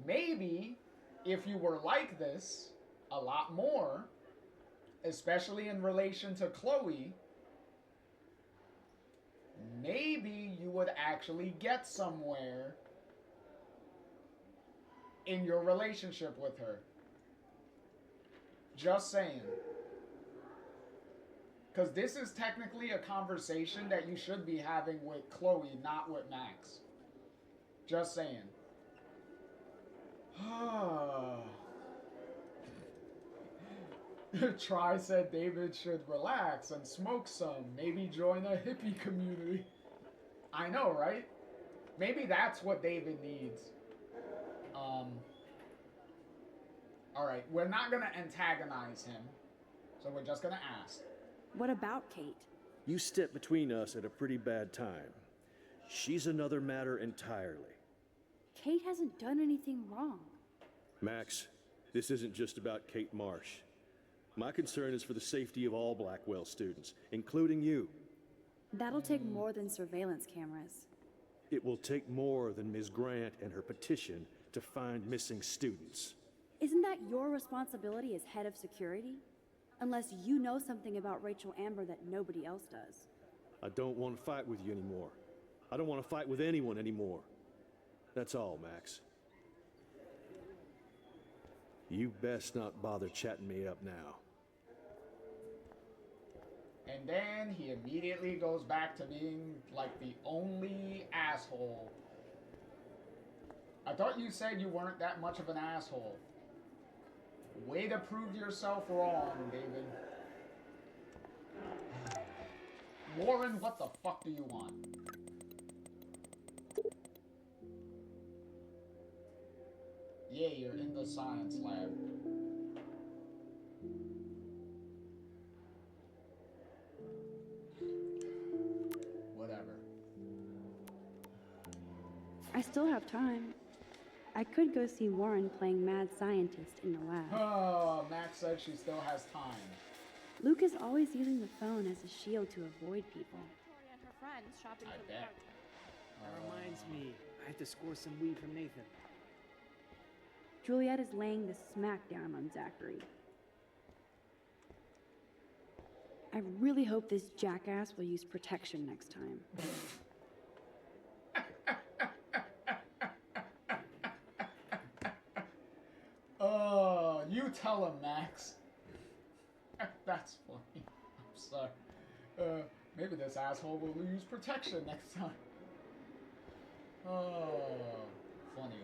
maybe if you were like this a lot more, especially in relation to Chloe, maybe you would actually get somewhere in your relationship with her. Just saying. Because this is technically a conversation that you should be having with Chloe, not with Max. Just saying. Try said David should relax and smoke some. Maybe join a hippie community. I know, right? Maybe that's what David needs. Alright, we're not gonna antagonize him. So we're just gonna ask. What about Kate? You stepped between us at a pretty bad time. She's another matter entirely. Kate hasn't done anything wrong. Max, this isn't just about Kate Marsh. My concern is for the safety of all Blackwell students, including you. That'll take more than surveillance cameras. It will take more than Ms. Grant and her petition to find missing students. Isn't that your responsibility as head of security? Unless you know something about Rachel Amber that nobody else does. I don't want to fight with you anymore. I don't want to fight with anyone anymore. That's all, Max. You best not bother chatting me up now. And then he immediately goes back to being like the only asshole. I thought you said you weren't that much of an asshole. Way to prove yourself wrong, David. Warren, what the fuck do you want? Yeah, you're in the science lab. Whatever. I still have time. I could go see Warren playing mad scientist in the lab. Oh, Max said she still has time. Luke is always using the phone as a shield to avoid people. Victoria and her friends shopping I for the bet. party. That reminds me, I have to score some weed from Nathan. Juliet is laying the smackdown on Zachary. I really hope this jackass will use protection next time. Oh, you tell him, Max. That's funny. I'm sorry. Maybe this asshole will use protection next time. Oh, funny.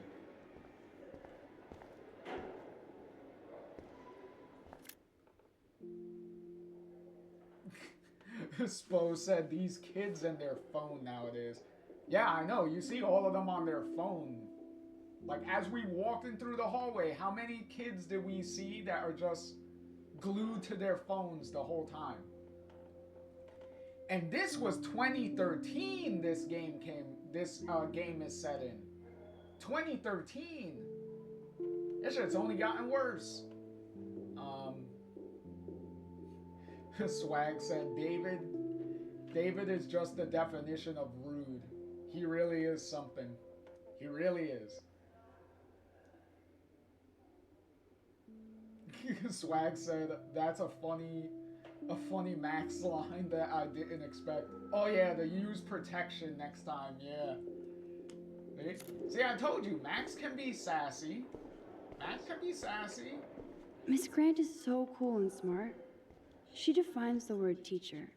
Spo said these kids and their phone nowadays. Yeah, I know. You see all of them on their phone. Like, as we walked in through the hallway, how many kids did we see that are just glued to their phones the whole time? And this was 2013 this game is set in. 2013. This shit's only gotten worse. Swag said David is just the definition of rude. He really is something. He really is. Swag said that's a funny Max line that I didn't expect. Oh yeah, to use protection next time, yeah. See, I told you, Max can be sassy. Max can be sassy. Miss Grant is so cool and smart. She defines the word teacher.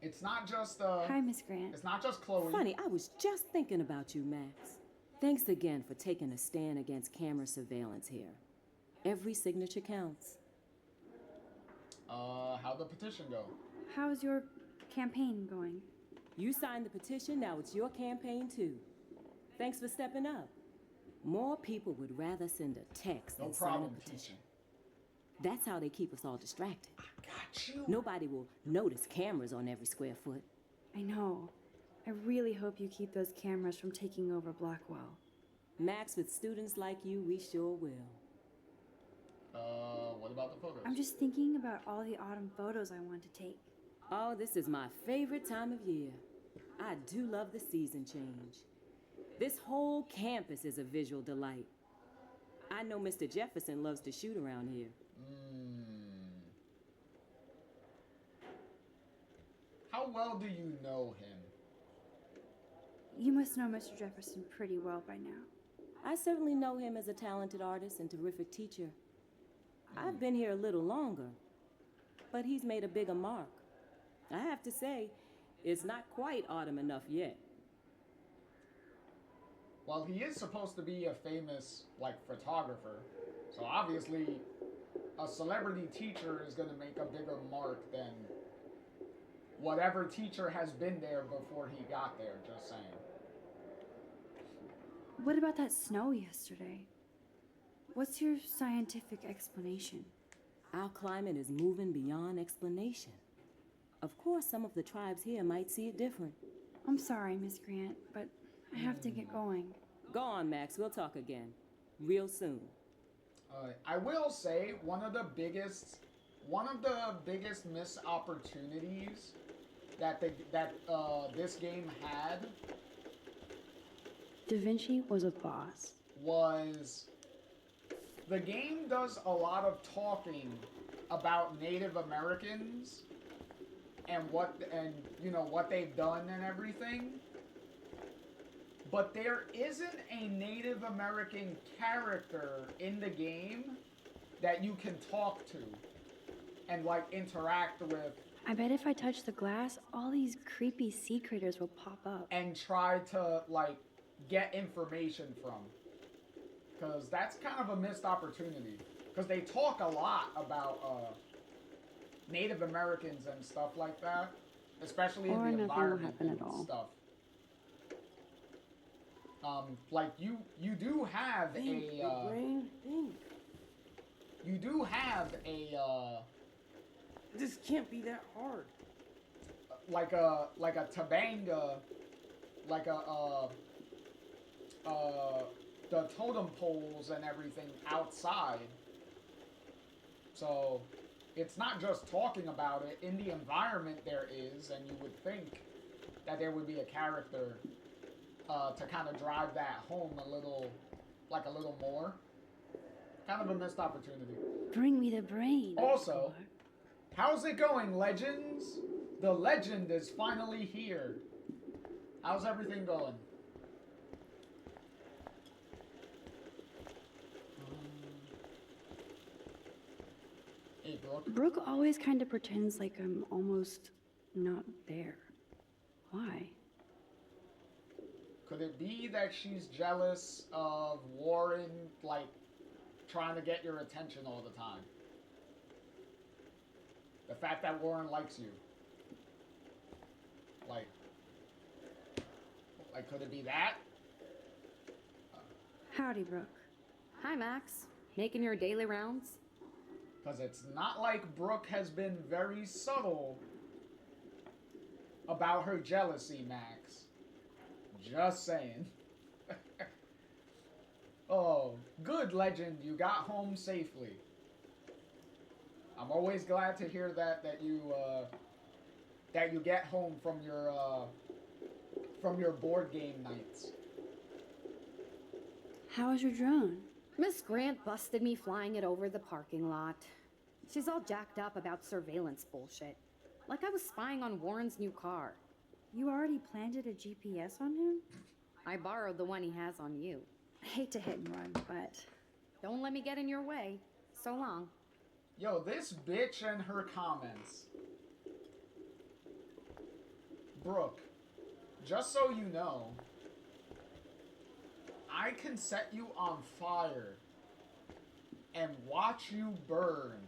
It's not just Hi, Miss Grant. It's not just Chloe. Funny, I was just thinking about you, Max. Thanks again for taking a stand against camera surveillance here. Every signature counts. How'd the petition go? How's your campaign going? You signed the petition, now it's your campaign too. Thanks for stepping up. More people would rather send a text than sign a petition. That's how they keep us all distracted. I got you. Nobody will notice cameras on every square foot. I know. I really hope you keep those cameras from taking over Blackwell. Max, with students like you, we sure will. What about the photos? I'm just thinking about all the autumn photos I want to take. Oh, this is my favorite time of year. I do love the season change. This whole campus is a visual delight. I know Mr. Jefferson loves to shoot around here. How well do you know him? You must know Mr. Jefferson pretty well by now. I certainly know him as a talented artist and terrific teacher. I've been here a little longer, but he's made a bigger mark. I have to say, it's not quite autumn enough yet. Well, he is supposed to be a famous, like, photographer. So obviously, a celebrity teacher is going to make a bigger mark than whatever teacher has been there before he got there, just saying. What about that snow yesterday? What's your scientific explanation? Our climate is moving beyond explanation. Of course, some of the tribes here might see it different. I'm sorry, Miss Grant, but I have to get going. Go on, Max. We'll talk again. Real soon. I will say one of the biggest missed opportunities that this game had. Da Vinci was a boss. Was the game does a lot of talking about Native Americans and what they've done and everything. But there isn't a Native American character in the game that you can talk to and like interact with. I bet if I touch the glass, all these creepy sea critters will pop up. And try to like get information from. Because that's kind of a missed opportunity. Because they talk a lot about Native Americans and stuff like that. Especially in the environment and stuff. Like you do have This can't be that hard. Like a tabanga, like the totem poles and everything outside. So it's not just talking about it. In the environment there is, and you would think that there would be a character to kind of drive that home a little more. Kind of a missed opportunity. Bring me the brain. Also, how's it going, Legends? The legend is finally here. How's everything going? Hey, Brooke. Brooke always kind of pretends like I'm almost not there. Why? Could it be that she's jealous of Warren, like, trying to get your attention all the time? The fact that Warren likes you. Like, could it be that? Howdy, Brooke. Hi, Max. Making your daily rounds? Because it's not like Brooke has been very subtle about her jealousy, Max. Just saying. Oh, good, Legend. You got home safely. I'm always glad to hear that you get home from your board game nights. How was your drone? Miss Grant busted me flying it over the parking lot. She's all jacked up about surveillance bullshit. Like I was spying on Warren's new car. You already planted a GPS on him? I borrowed the one he has on you. I hate to hit and run, but... Don't let me get in your way. So long. Yo, this bitch and her comments. Brooke, just so you know, I can set you on fire and watch you burn.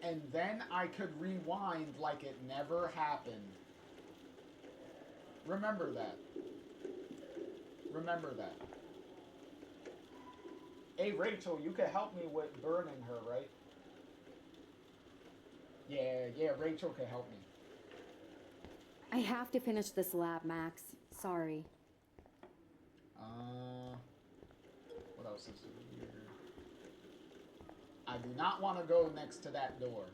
And then I could rewind like it never happened. Remember that. Remember that. Hey, Rachel, you can help me with burning her, right? Yeah, Rachel can help me. I have to finish this lab, Max. Sorry. What else is here? I do not want to go next to that door,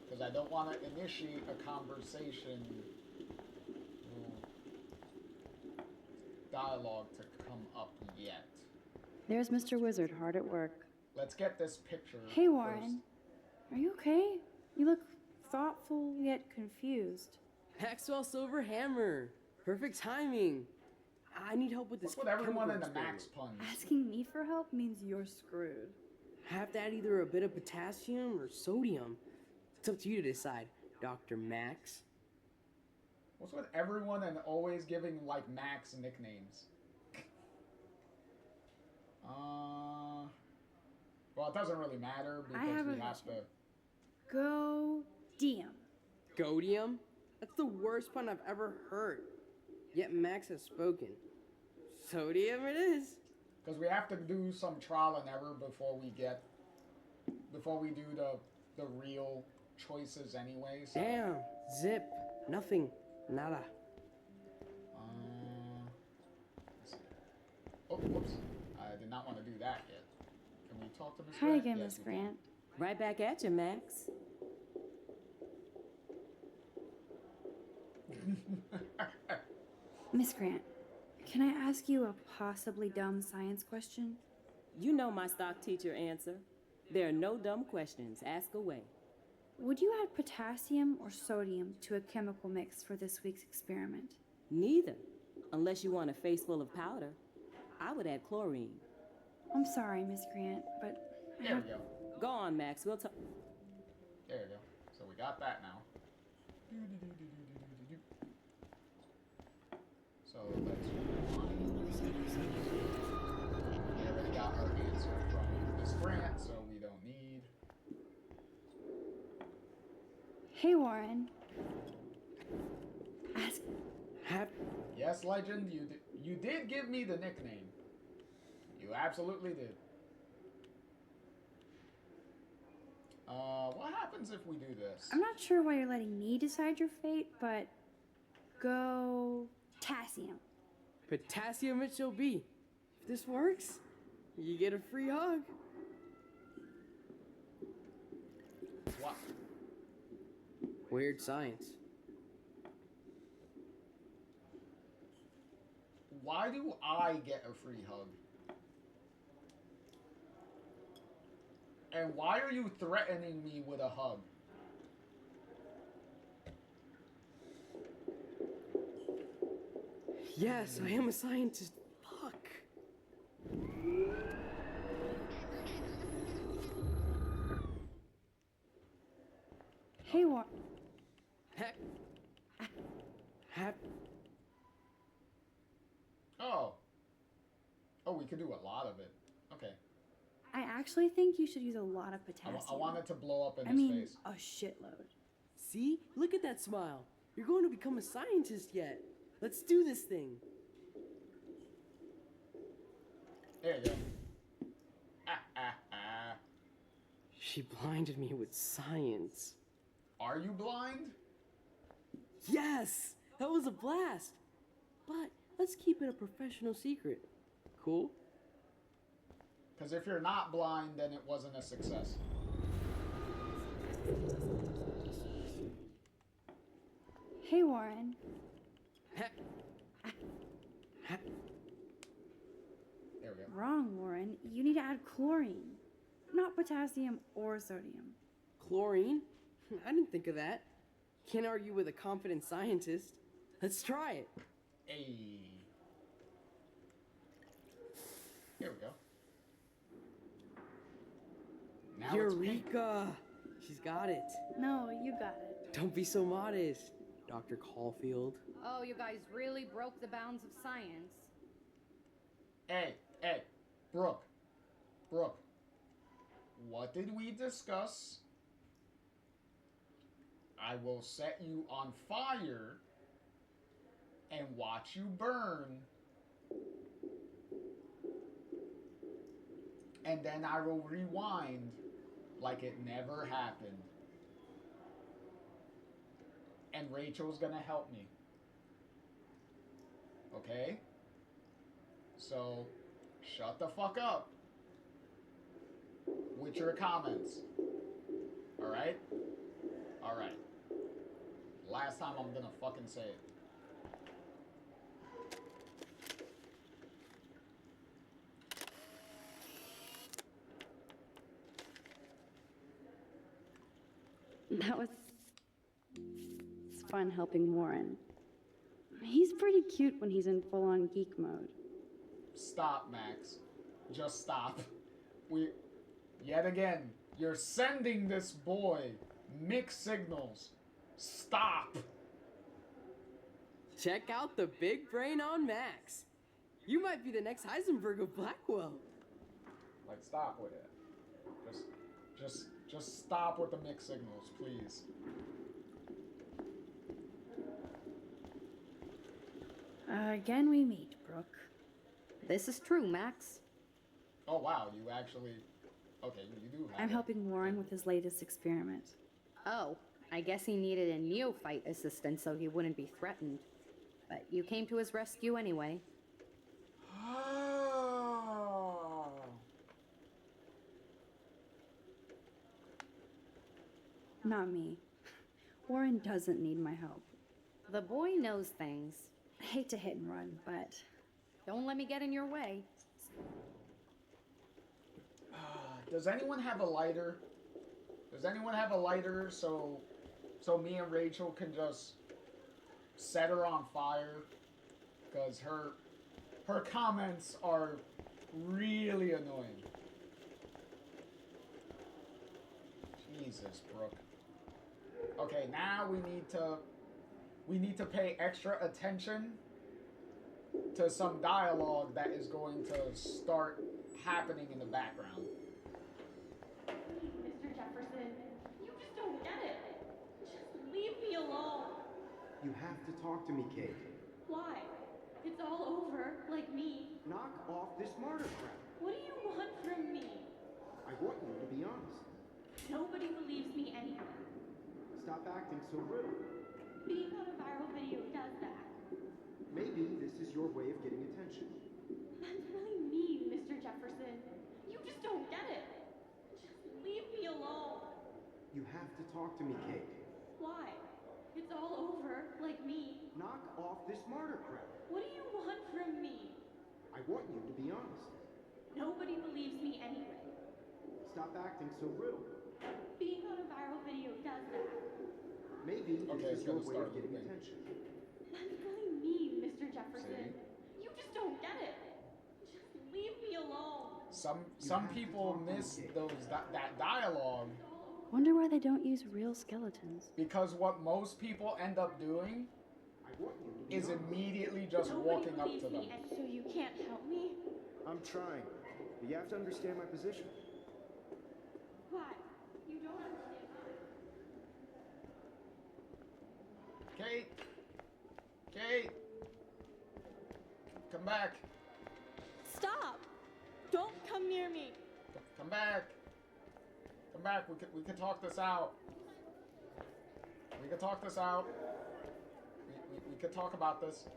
because I don't want to initiate a conversation dialogue to come up yet. There's Mr. Wizard hard at work. Let's get this picture. Hey, Warren. Are you okay? You look thoughtful yet confused. Maxwell Silverhammer. Perfect timing. I need help with this. What's with everyone in the chemical Max experiment. puns? Asking me for help means you're screwed. Have to add either a bit of potassium or sodium. It's up to you to decide, Dr. Max. What's with everyone and always giving like Max nicknames? Well, it doesn't really matter because we have to. Godium. Godium? That's the worst pun I've ever heard. Yet Max has spoken. Sodium it is. Because we have to do some trial and error before we do the real choices anyway. So. Damn. Zip. Nothing. Nada. Oh, whoops. I did not want to do that yet. Can we talk to Miss Hi Grant? again, Yes, Miss we Grant. Right back at you, Max. Miss Grant, can I ask you a possibly dumb science question? You know my stock teacher answer. There are no dumb questions. Ask away. Would you add potassium or sodium to a chemical mix for this week's experiment? Neither. Unless you want a face full of powder. I would add chlorine. I'm sorry, Miss Grant, but I There have... we go. Go on, Max. We'll talk. There we go. So we got that now. So let's we already got our answer from Miss Grant, so we don't need. Hey, Warren. Ask... Yes, Legend, you did give me the nickname. You absolutely did. What happens if we do this? I'm not sure why you're letting me decide your fate, but... Go-tassium. Potassium it shall be. If this works, you get a free hug. What? Weird science. Why do I get a free hug? And why are you threatening me with a hug? Yes, I am a scientist. Fuck. Hey, Warren. Heck. Oh. Oh, we could do a lot of it. Okay. I actually think you should use a lot of potassium. I want it to blow up in I his mean, face. a shitload. See? Look at that smile. You're going to become a scientist yet. Let's do this thing. There you go. She blinded me with science. Are you blind? Yes! That was a blast! But let's keep it a professional secret. Cool? Because if you're not blind, then it wasn't a success. Hey, Warren. There we go. Wrong, Warren. You need to add chlorine, not potassium or sodium. Chlorine? I didn't think of that. Can't argue with a confident scientist. Let's try it. Hey. There we go. Now it's pink. Eureka! She's got it. No, you got it. Don't be so modest, Dr. Caulfield. Oh, you guys really broke the bounds of science. Hey, Brooke. What did we discuss? I will set you on fire and watch you burn. And then I will rewind like it never happened. And Rachel's gonna help me. Okay? So, shut the fuck up with your comments. Alright? Alright. Last time I'm gonna fucking say it. That was... It's fun helping Warren. He's pretty cute when he's in full-on geek mode. Stop, Max. Just stop. Yet again, you're sending this boy mixed signals. Stop. Check out the big brain on Max. You might be the next Heisenberg of Blackwell. Like, stop with it. Just stop with the mixed signals, please. Again we meet, Brooke. This is true, Max. Oh, wow, you actually... Okay, you do have I'm it. helping Warren with his latest experiment. Oh, I guess he needed a neophyte assistant so he wouldn't be threatened. But you came to his rescue anyway. Not me. Warren doesn't need my help. The boy knows things. I hate to hit and run, but... Don't let me get in your way. Does anyone have a lighter? Does anyone have a lighter so me and Rachel can just set her on fire? Because her comments are really annoying. Jesus, Brooke. Okay, now we need to pay extra attention to some dialogue that is going to start happening in the background. Mr. Jefferson, you just don't get it. Just leave me alone. You have to talk to me, Kate. Why? It's all over, like me. Knock off this martyr crap. What do you want from me? I want you to be honest. Nobody believes me anyway. Stop acting so rude. Being on a viral video does that. Maybe this is your way of getting attention. That's really mean, Mr. Jefferson. You just don't get it. Just leave me alone. You have to talk to me, Kate. Why? It's all over, like me. Knock off this martyr crap. What do you want from me? I want you to be honest. Nobody believes me anyway. Stop acting so rude. Being on a viral video does that. Maybe this is your way of getting attention. That's really mean, Mr. Jefferson. You just don't get it. Just leave me alone. Some people miss that dialogue. Wonder why they don't use real skeletons. Because what most people end up doing is immediately just walking up to them. So you can't help me? I'm trying. But you have to understand my position. Why? You don't understand mine. Kate! Kate! Come back! Stop! Don't come near me! Come back! Come back, we could talk this out. We could talk this out. We could talk about this.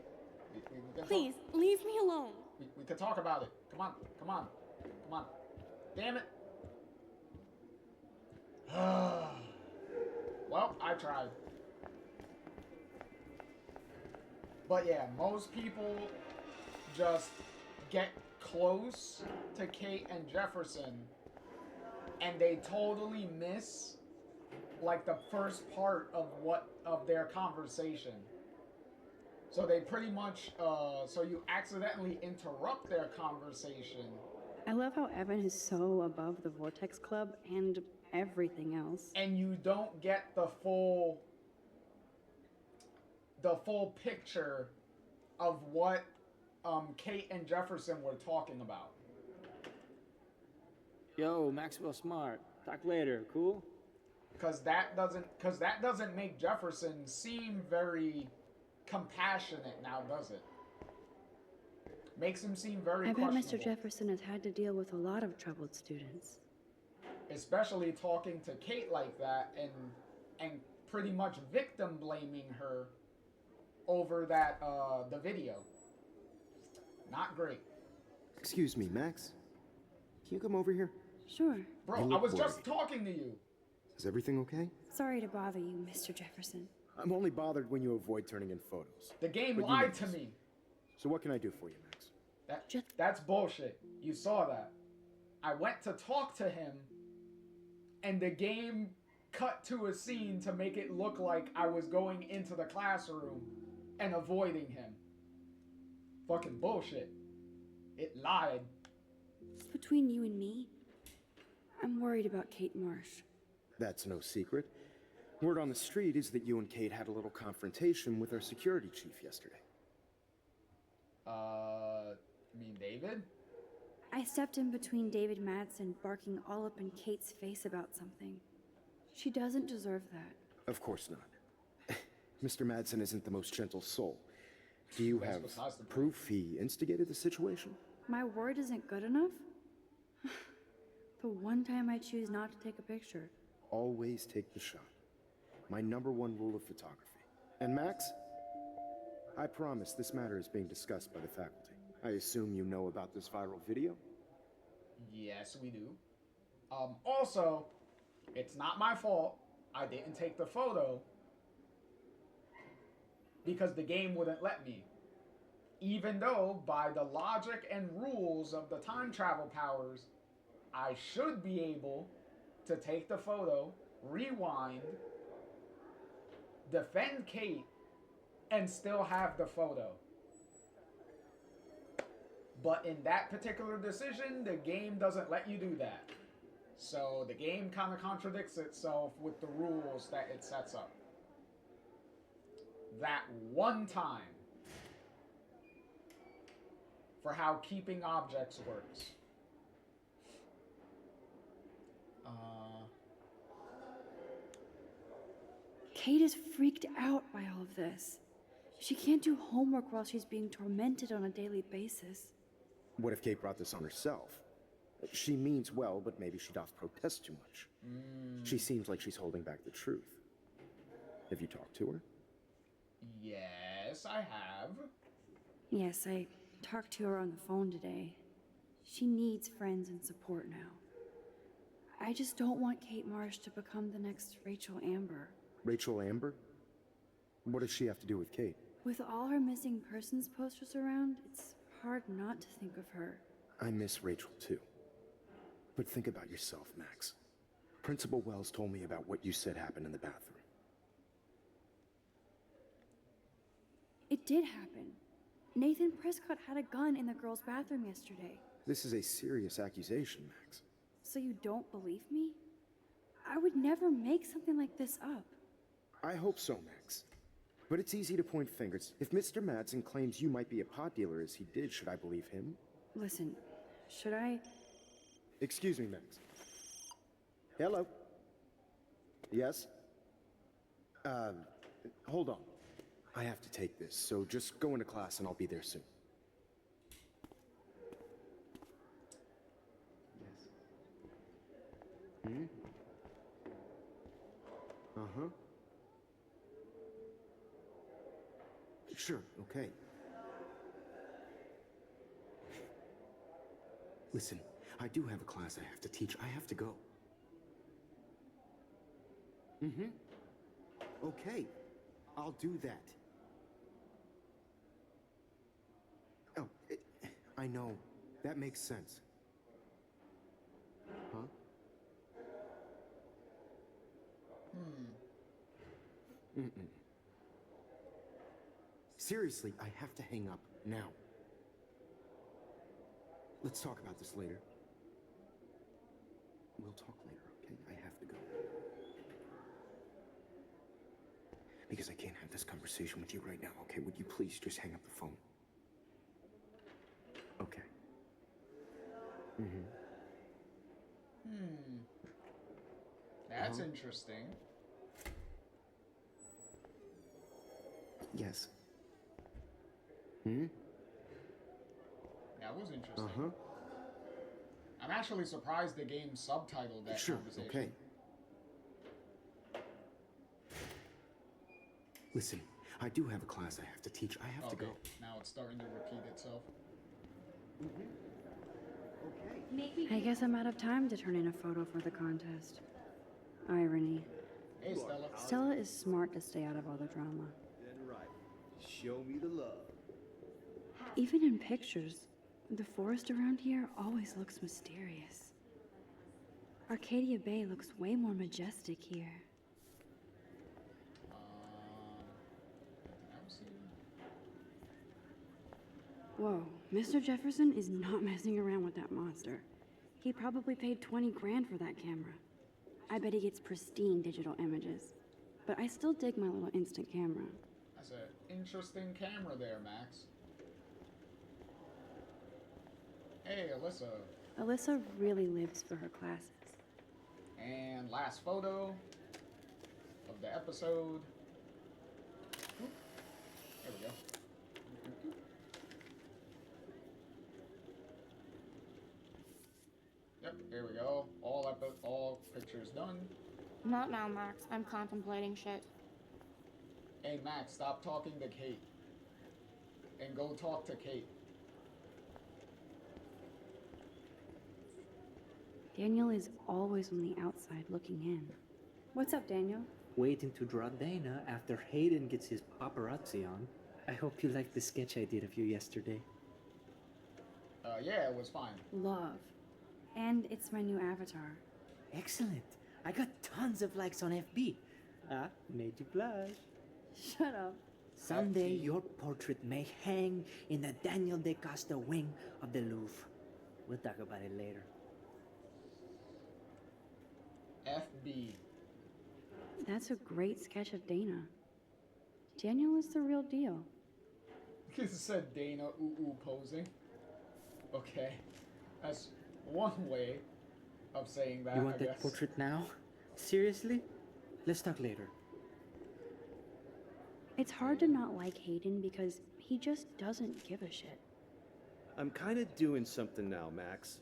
We could Please, leave me alone. We could talk about it. Come on, come on, come on. Damn it. Well, I tried. But yeah, most people just get close to Kate and Jefferson and they totally miss like the first part of their conversation. So they pretty much so you accidentally interrupt their conversation. I love how Evan is so above the Vortex Club and everything else. And you don't get the full picture of what Kate and Jefferson were talking about. Yo, Maxwell Smart. Talk later, cool? Cause that doesn't make Jefferson seem very compassionate now, does it? Makes him seem very I bet questionable. Mr. Jefferson has had to deal with a lot of troubled students. Especially talking to Kate like that and pretty much victim blaming her over that the video. Not great. Excuse me, Max. Can you come over here? Sure. Bro, I was just talking to you. Is everything okay? Sorry to bother you, Mr. Jefferson. I'm only bothered when you avoid turning in photos. The game But you lied know to this. me. So what can I do for you, Max? That's bullshit. You saw that. I went to talk to him, and the game cut to a scene to make it look like I was going into the classroom and avoiding him. Fucking bullshit. It lied. Just between you and me, I'm worried about Kate Marsh. That's no secret. Word on the street is that you and Kate had a little confrontation with our security chief yesterday. You mean David? I stepped in between David Madsen barking all up in Kate's face about something. She doesn't deserve that. Of course not. Mr. Madsen isn't the most gentle soul. Do you have proof he instigated the situation? My word isn't good enough? The one time I choose not to take a picture. Always take the shot. My #1 rule of photography. And Max, I promise this matter is being discussed by the faculty. I assume you know about this viral video? Yes, we do. Also, it's not my fault I didn't take the photo because the game wouldn't let me. Even though, by the logic and rules of the time travel powers, I should be able to take the photo, rewind, defend Kate, and still have the photo. But in that particular decision, the game doesn't let you do that. So the game kind of contradicts itself with the rules that it sets up. That one time for how keeping objects works. Kate is freaked out by all of this. She can't do homework while she's being tormented on a daily basis. What if Kate brought this on herself? She means well, but maybe she doth protest too much. She seems like she's holding back the truth. Have you talked to her? Yes, I have. Yes, I talked to her on the phone today. She needs friends and support now. I just don't want Kate Marsh to become the next Rachel Amber. Rachel Amber? What does she have to do with Kate? With all her missing persons posters around, it's hard not to think of her. I miss Rachel too. But think about yourself, Max. Principal Wells told me about what you said happened in the bathroom. It did happen. Nathan Prescott had a gun in the girls' bathroom yesterday. This is a serious accusation, Max. So you don't believe me? I would never make something like this up. I hope so, Max. But it's easy to point fingers. If Mr. Madsen claims you might be a pot dealer as he did, should I believe him? Listen, should I? Excuse me, Max. Hello? Yes? Hold on. I have to take this, so just go into class and I'll be there soon. Yes. Hmm? Uh-huh. Sure, okay. Listen, I do have a class I have to teach. I have to go. Mm-hmm. Okay, I'll do that. Oh, I know. That makes sense. Huh? Mm-mm. Seriously, I have to hang up now. Let's talk about this later. We'll talk later, okay? I have to go. Because I can't have this conversation with you right now, okay? Would you please just hang up the phone? Okay. Mm-hmm. That's interesting. Yes. Hmm? That was interesting. Uh-huh. I'm actually surprised the game subtitled that conversation. Okay. Listen, I do have a class I have to teach. I have to go. Now it's starting to repeat itself. I guess I'm out of time to turn in a photo for the contest. Irony. Hey, Stella. Stella is smart to stay out of all the drama. Then right. Show me the love. Even in pictures, the forest around here always looks mysterious. Arcadia Bay looks way more majestic here. Whoa, Mr. Jefferson is not messing around with that monster. He probably paid 20 grand for that camera. I bet he gets pristine digital images. But I still dig my little instant camera. That's an interesting camera there, Max. Hey, Alyssa. Alyssa really lives for her classes. And last photo of the episode. Oop. There we go. Yep, here we go. All pictures done. Not now, Max. I'm contemplating shit. Hey, Max, stop talking to Kate. And go talk to Kate. Daniel is always on the outside looking in. What's up, Daniel? Waiting to draw Dana after Hayden gets his paparazzi on. I hope you liked the sketch I did of you yesterday. Yeah, it was fine. Love. And it's my new avatar. Excellent. I got tons of likes on FB. Made you blush. Shut up. Someday your portrait may hang in the Daniel De Costa wing of the Louvre. We'll talk about it later. FB. That's a great sketch of Dana. Daniel is the real deal. It said Dana ooh posing. Okay. That's one way of saying that, You want I that guess. portrait now? Seriously? Let's talk later. It's hard to not like Hayden because he just doesn't give a shit. I'm kind of doing something now, Max.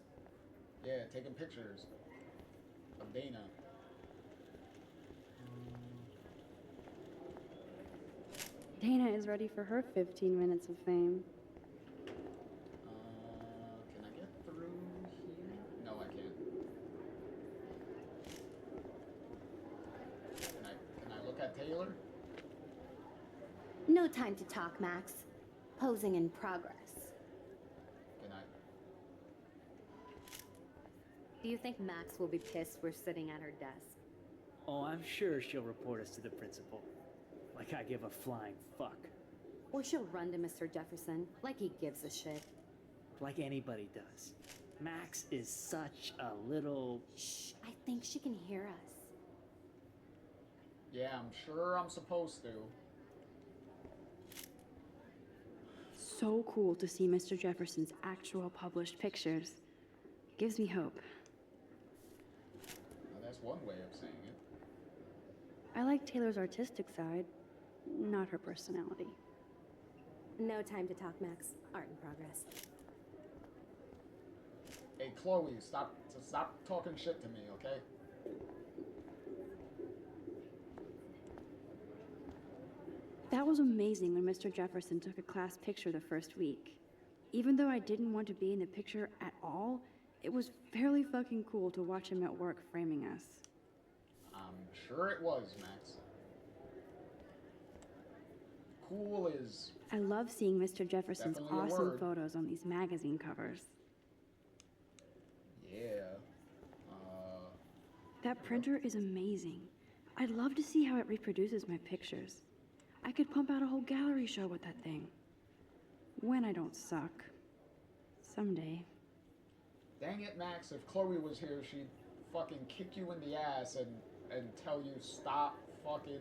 Yeah, taking pictures of Dana. Dana is ready for her 15 minutes of fame. Can I get through here? No, I can't. Can I look at Taylor? No time to talk, Max. Posing in progress. Can I? Do you think Max will be pissed we're sitting at her desk? Oh, I'm sure she'll report us to the principal. Like I give a flying fuck. Or she'll run to Mr. Jefferson, like he gives a shit. Like anybody does. Max is such a little... Shh, I think she can hear us. Yeah, I'm sure I'm supposed to. So cool to see Mr. Jefferson's actual published pictures. Gives me hope. Well, that's one way of saying it. I like Taylor's artistic side, not her personality. No time to talk, Max. Art in progress. Hey, Chloe, stop talking shit to me, okay? That was amazing when Mr. Jefferson took a class picture the first week. Even though I didn't want to be in the picture at all, it was fairly fucking cool to watch him at work framing us. I'm sure it was, Max. Cool is... I love seeing Mr. Jefferson's definitely a awesome word. photos on these magazine covers. Yeah. That printer is amazing. I'd love to see how it reproduces my pictures. I could pump out a whole gallery show with that thing. When I don't suck. Someday. Dang it, Max, if Chloe was here, she'd fucking kick you in the ass and tell you stop fucking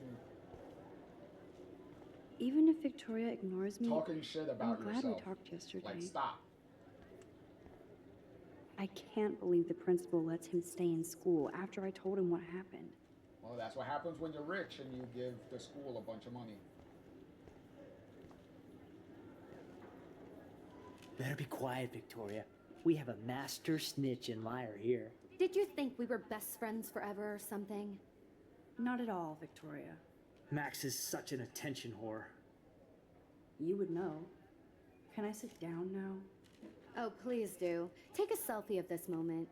Even if Victoria ignores me, talking shit about I'm glad yourself. we talked yesterday. Like, stop. I can't believe the principal lets him stay in school after I told him what happened. Well, that's what happens when you're rich and you give the school a bunch of money. Better be quiet, Victoria. We have a master snitch and liar here. Did you think we were best friends forever or something? Not at all, Victoria. Max is such an attention whore. You would know. Can I sit down now? Oh, please do. Take a selfie of this moment.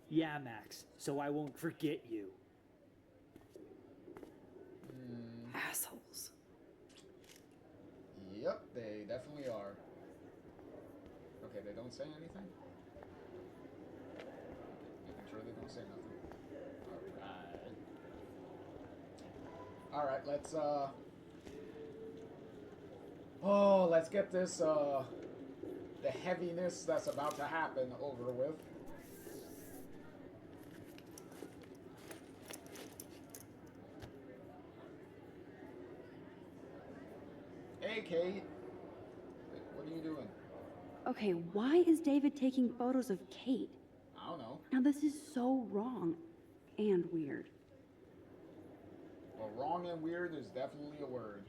Yeah, Max, so I won't forget you. Assholes. Yep, they definitely are. Okay, they don't say anything? Making sure they don't say nothing. Alright, let's get this, the heaviness that's about to happen over with. Hey, Kate. What are you doing? Okay, why is David taking photos of Kate? I don't know. Now, this is so wrong and weird. Well, wrong and weird is definitely a word.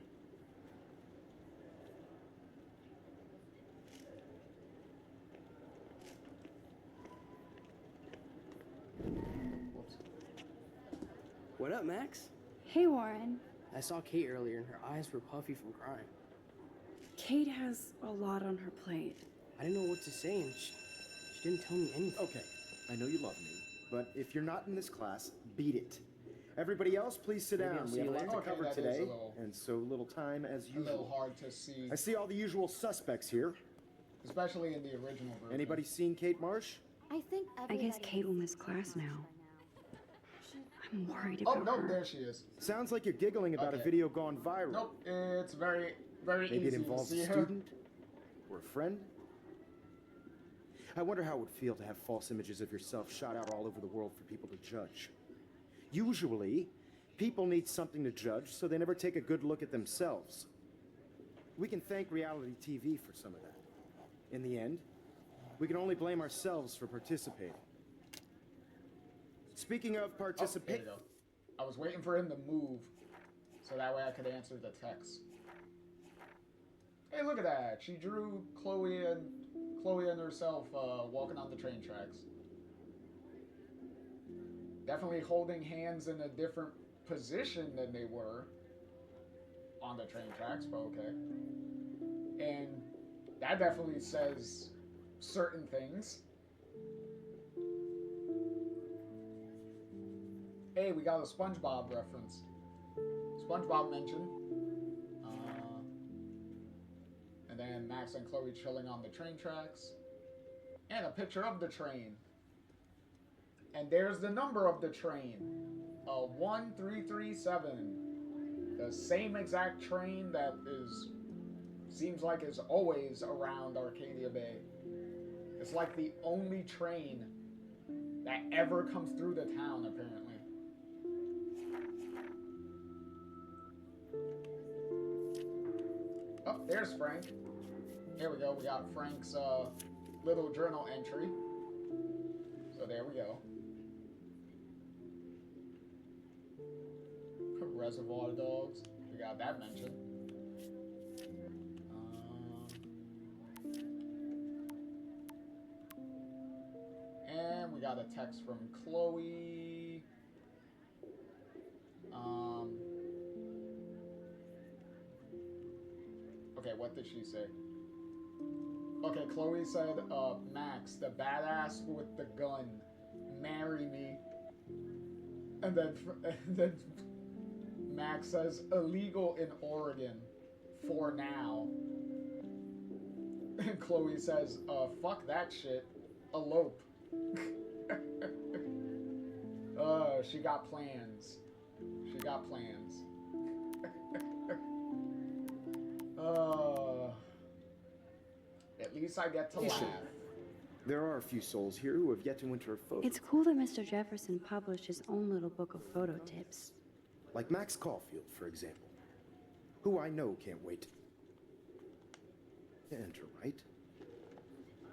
Whoops. What up, Max? Hey, Warren. I saw Kate earlier and her eyes were puffy from crying. Kate has a lot on her plate. I didn't know what to say and she didn't tell me anything. Okay, I know you love me, but if you're not in this class, beat it. Everybody else, please sit Maybe down. I'll We see have a you lot to later. cover Okay, that is today, a little- and so little time as A usual. little hard to see, I see all the usual suspects here. especially in the original version. Anybody seen Kate Marsh? I think I guess Kate will miss class now. I'm worried Oh, about no, her. there she is. Sounds like you're giggling about a Okay. video gone viral. Nope, it's very, very Maybe easy it involves to see a her. student or a friend. I wonder how it would feel to have false images of yourself shot out all over the world for people to judge. Usually, people need something to judge, so they never take a good look at themselves. We can thank reality TV for some of that. In the end, we can only blame ourselves for participating. Speaking of Oh, there participate, you go. I was waiting for him to move, so that way I could answer the text. Hey, look at that! She drew Chloe and herself walking on the train tracks. Definitely holding hands in a different position than they were on the train tracks, but okay. And that definitely says certain things. Hey, we got a SpongeBob reference. SpongeBob mention. And then Max and Chloe chilling on the train tracks. And a picture of the train. And there's the number of the train. 1337. The same exact train that seems like is always around Arcadia Bay. It's like the only train that ever comes through the town, apparently. Oh, there's Frank. Here we go. We got Frank's little journal entry. So there we go. Reservoir Dogs. We got that mentioned. And we got a text from Chloe. Okay, what did she say? Okay, Chloe said, Max, the badass with the gun, marry me. And then Max says, illegal in Oregon, for now. And Chloe says, fuck that shit, elope. She got plans. She got plans. At least I get to laugh. there are a few souls here who have yet to enter a photo. It's cool that Mr. Jefferson published his own little book of photo tips. Like Max Caulfield, for example, who I know can't wait to enter, right?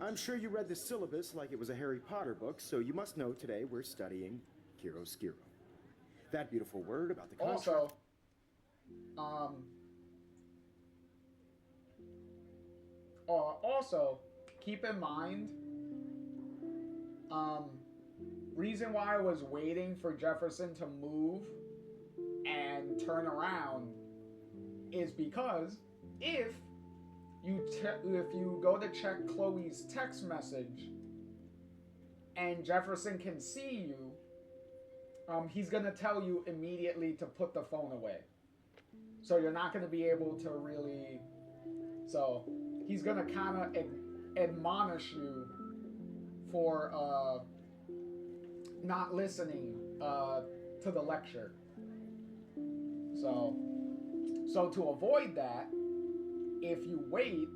I'm sure you read the syllabus like it was a Harry Potter book, so you must know today we're studying chiaroscuro. That beautiful word about the contrast. Also, keep in mind, reason why I was waiting for Jefferson to move and turn around is because if you go to check Chloe's text message and Jefferson can see you, he's gonna tell you immediately to put the phone away. So you're not gonna be able to really. So he's gonna kind of admonish you for not listening to the lecture. So to avoid that, if you wait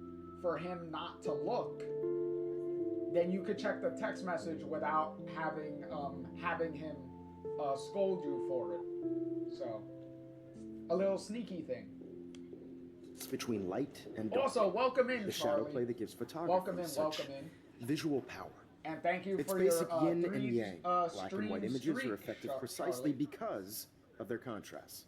for him not to look, then you could check the text message without having him scold you for it. So, a little sneaky thing. It's between light and dark. Also, welcome in, the shadow Charlie. play that gives photography Welcome in, such welcome in. visual power. And thank you It's for basic your yin three, and yang. Black and white images streak, are effective precisely Charlie. because of their contrast.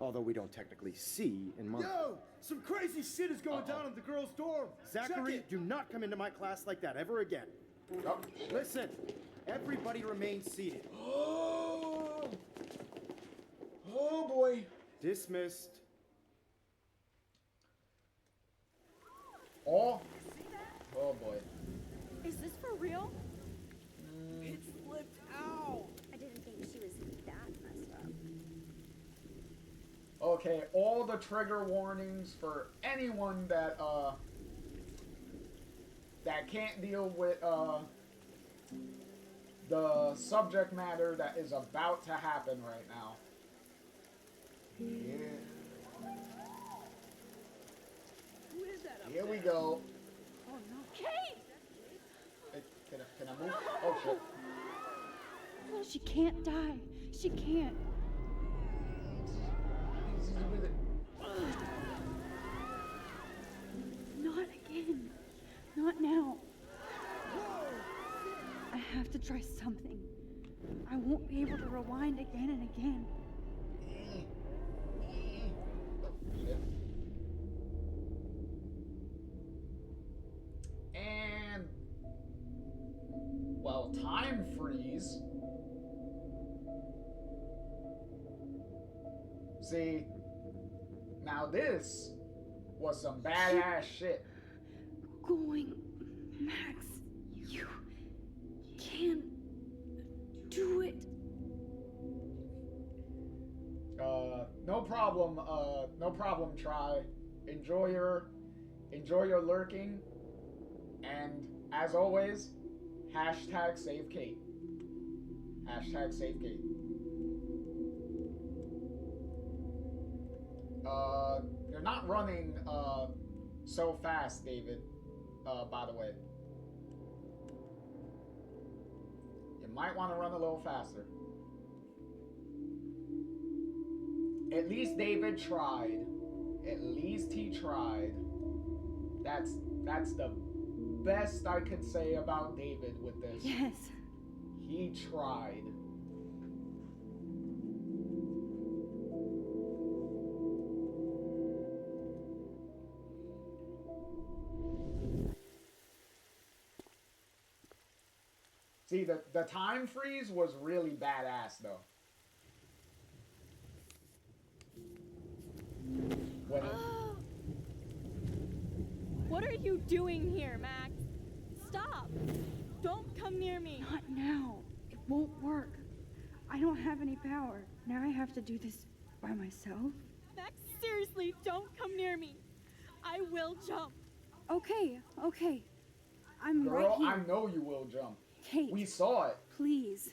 Although we don't technically see in months. Yo! Some crazy shit is going down in the girls' dorm! Zachary, do not come into my class like that ever again. Listen, everybody remain seated. Oh boy. Dismissed. Oh boy. Is this for real? It flipped out. I didn't think she was that messed up. Okay, all the trigger warnings for anyone that that can't deal with the subject matter that is about to happen right now. Yeah. Who is that up Here we there? go. Oh no. Kate! Hey, can I move? Oh shit. She can't die. She can't. Not again. Not now. I have to try something. I won't be able to rewind again and again. And well, time freeze. See, now this was some badass shit. Going, Max. You can do it. No problem. No problem. Try. Enjoy your lurking, and as always, hashtag save Kate. Hashtag save Kate. You're not running so fast, David. By the way, you might want to run a little faster. At least David tried. At least he tried. That's the best I could say about David with this. Yes. He tried. See, the time freeze was really badass, though. When it, What are you doing here, Max? Stop! Don't come near me. Not now. It won't work. I don't have any power. Now I have to do this by myself. Max, seriously, don't come near me. I will jump. Okay. I'm girl, right here. I know you will jump. Kate. We saw it. Please.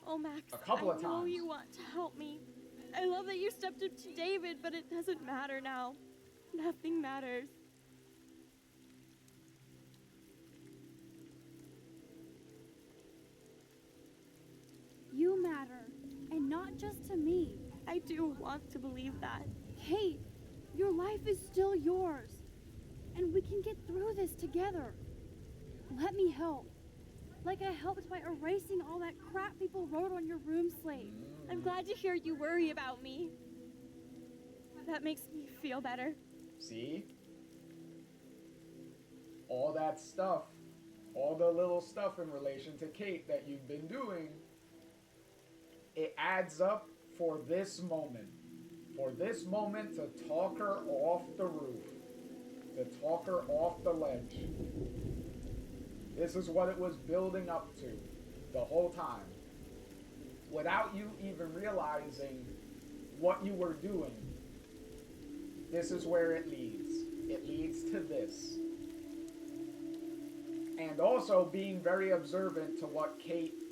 Oh, Max, A couple of I know times. you want to help me. I love that you stepped up to David, but it doesn't matter now. Nothing matters. You matter. And not just to me. I do want to believe that. Kate, your life is still yours. And we can get through this together. Let me help. Like I helped by erasing all that crap people wrote on your room slate. I'm glad to hear you worry about me. That makes me feel better. See? All that stuff. All the little stuff in relation to Kate that you've been doing. It adds up for this moment. For this moment to talk her off the roof. To talk her off the ledge. This is what it was building up to the whole time. Without you even realizing what you were doing. This is where it leads. It leads to this. And also being very observant to what Kate,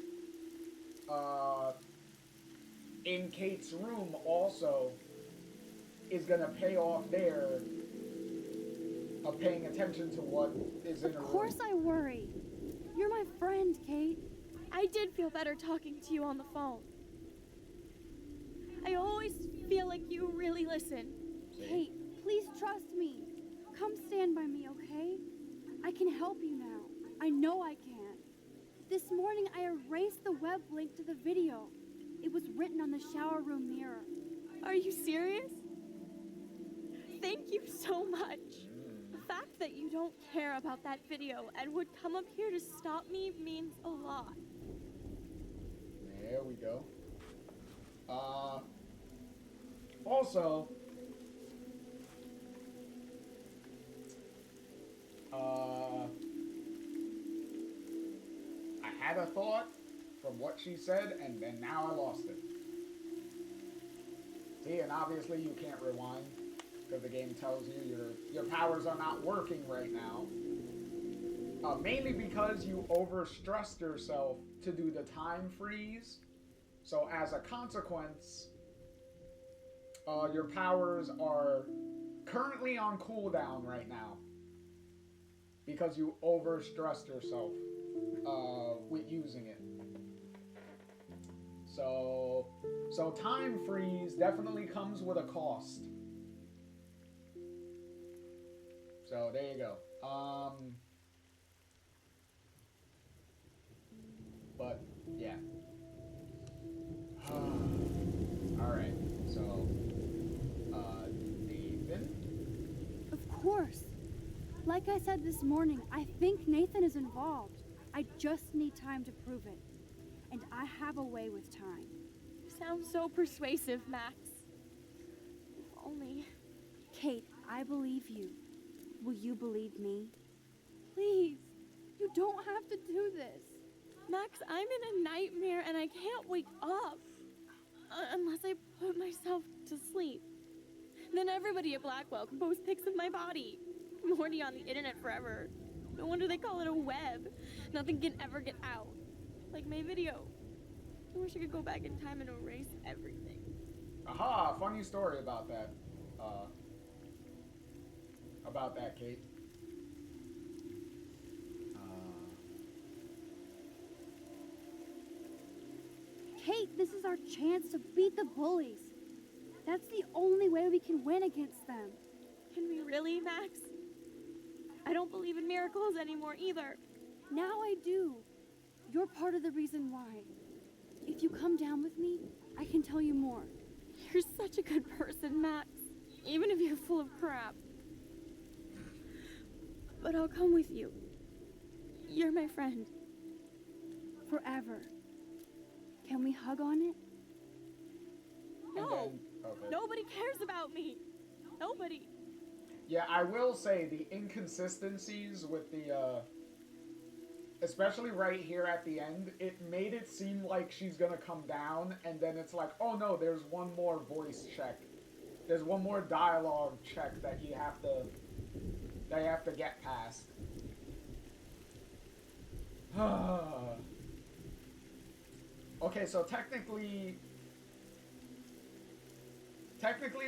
in Kate's room also, is gonna pay off there of paying attention to what is in her Of course room. I worry. You're my friend, Kate. I did feel better talking to you on the phone. I always feel like you really listen. Kate, please trust me. Come stand by me, okay? I can help you now. I know I can. This morning I erased the web link to the video. It was written on the shower room mirror. Are you serious? Thank you so much. The fact that you don't care about that video and would come up here to stop me means a lot. There we go. Also, I had a thought from what she said, and then now I lost it. See, and obviously you can't rewind, because the game tells you your powers are not working right now. Mainly because you overstressed yourself to do the time freeze. So as a consequence, your powers are currently on cooldown right now. Because you overstressed yourself with using it. So time freeze definitely comes with a cost. So there you go. But yeah. Alright, so Nathan? Of course. Like I said this morning, I think Nathan is involved. I just need time to prove it. And I have a way with time. You sound so persuasive, Max. If only. Kate, I believe you. Will you believe me? Please. You don't have to do this. Max, I'm in a nightmare and I can't wake up. Unless I put myself to sleep. Then everybody at Blackwell can post pics of my body. I'm horny on the internet forever. No wonder they call it a web. Nothing can ever get out. Like my video. I wish I could go back in time and erase everything. Aha, funny story about that. Kate. Kate, this is our chance to beat the bullies. That's the only way we can win against them. Can we really, Max? I don't believe in miracles anymore either. Now I do. You're part of the reason why. If you come down with me, I can tell you more. You're such a good person, Max. Even if you're full of crap. But I'll come with you. You're my friend. Forever. Can we hug on it? No! Nobody cares about me! Nobody! Yeah, I will say the inconsistencies with the, especially right here at the end, it made it seem like she's gonna come down, and then it's like, oh no, there's one more voice check. There's one more dialogue check that you have to get past. Okay, so technically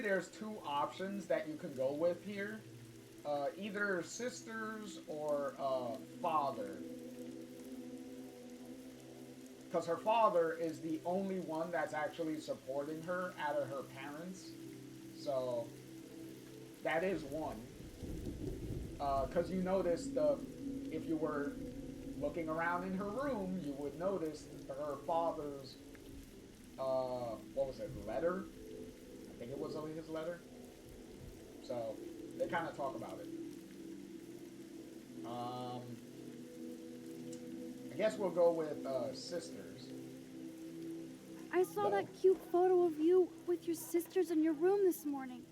there's two options that you can go with here. Either sisters or father. Because her father is the only one that's actually supporting her out of her parents. So, that is one. Because you noticed, if you were looking around in her room, you would notice her father's, what was it, letter? I think it was only his letter. So, they kind of talk about it. I guess we'll go with sisters. I saw that cute photo of you with your sisters in your room this morning.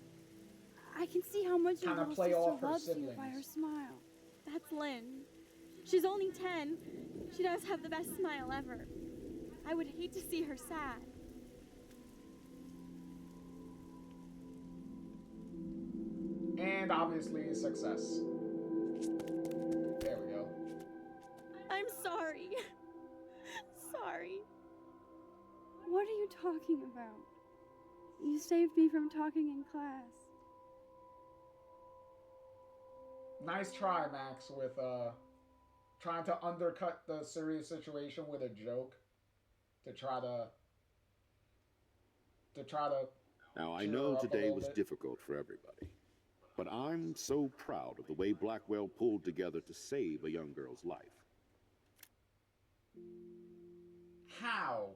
I can see how much your Kinda little play sister off her loves you siblings. by her smile. That's Lynn. She's only 10. She does have the best smile ever. I would hate to see her sad. And obviously success. There we go. I'm sorry. Sorry. What are you talking about? You saved me from talking in class. Nice try, Max, with trying to undercut the serious situation with a joke to try to Now, I cheer know her up a today little was bit. difficult for everybody, but I'm so proud of the way Blackwell pulled together to save a young girl's life. How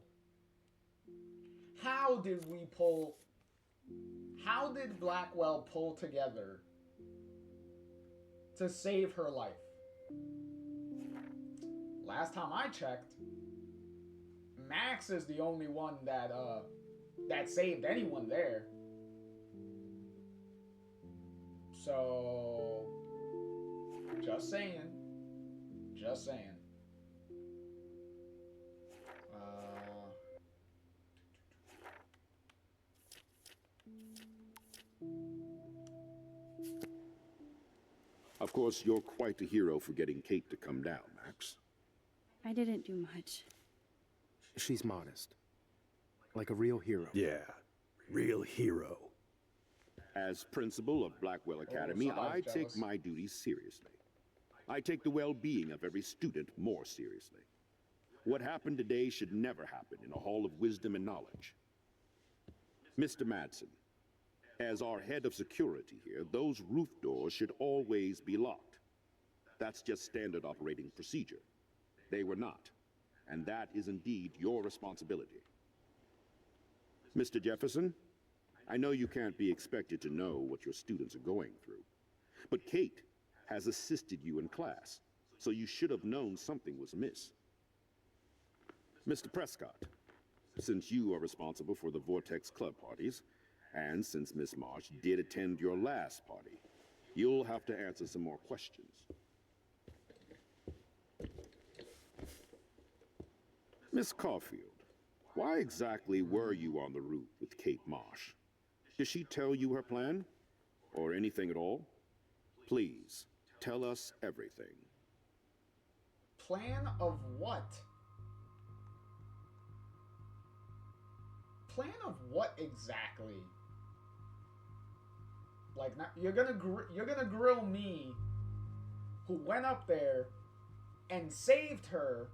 did Blackwell pull together to save her life? Last time I checked, Max is the only one that saved anyone there. So, just saying. Just saying. Of course, you're quite a hero for getting Kate to come down, Max. I didn't do much. She's modest. Like a real hero. Yeah, real hero. As principal of Blackwell Academy, I take my duties seriously. I take the well-being of every student more seriously. What happened today should never happen in a hall of wisdom and knowledge. Mr. Madsen, as our head of security here, those roof doors should always be locked. That's just standard operating procedure. They were not, and that is indeed your responsibility. Mr. Jefferson, I know you can't be expected to know what your students are going through, but Kate has assisted you in class, so you should have known something was amiss. Mr. Prescott, since you are responsible for the Vortex Club parties, and since Miss Marsh did attend your last party, you'll have to answer some more questions. Miss Caulfield, why exactly were you on the roof with Kate Marsh? Did she tell you her plan? Or anything at all? Please, tell us everything. Plan of what? Plan of what exactly? Like, you're gonna grill me, who went up there and saved her,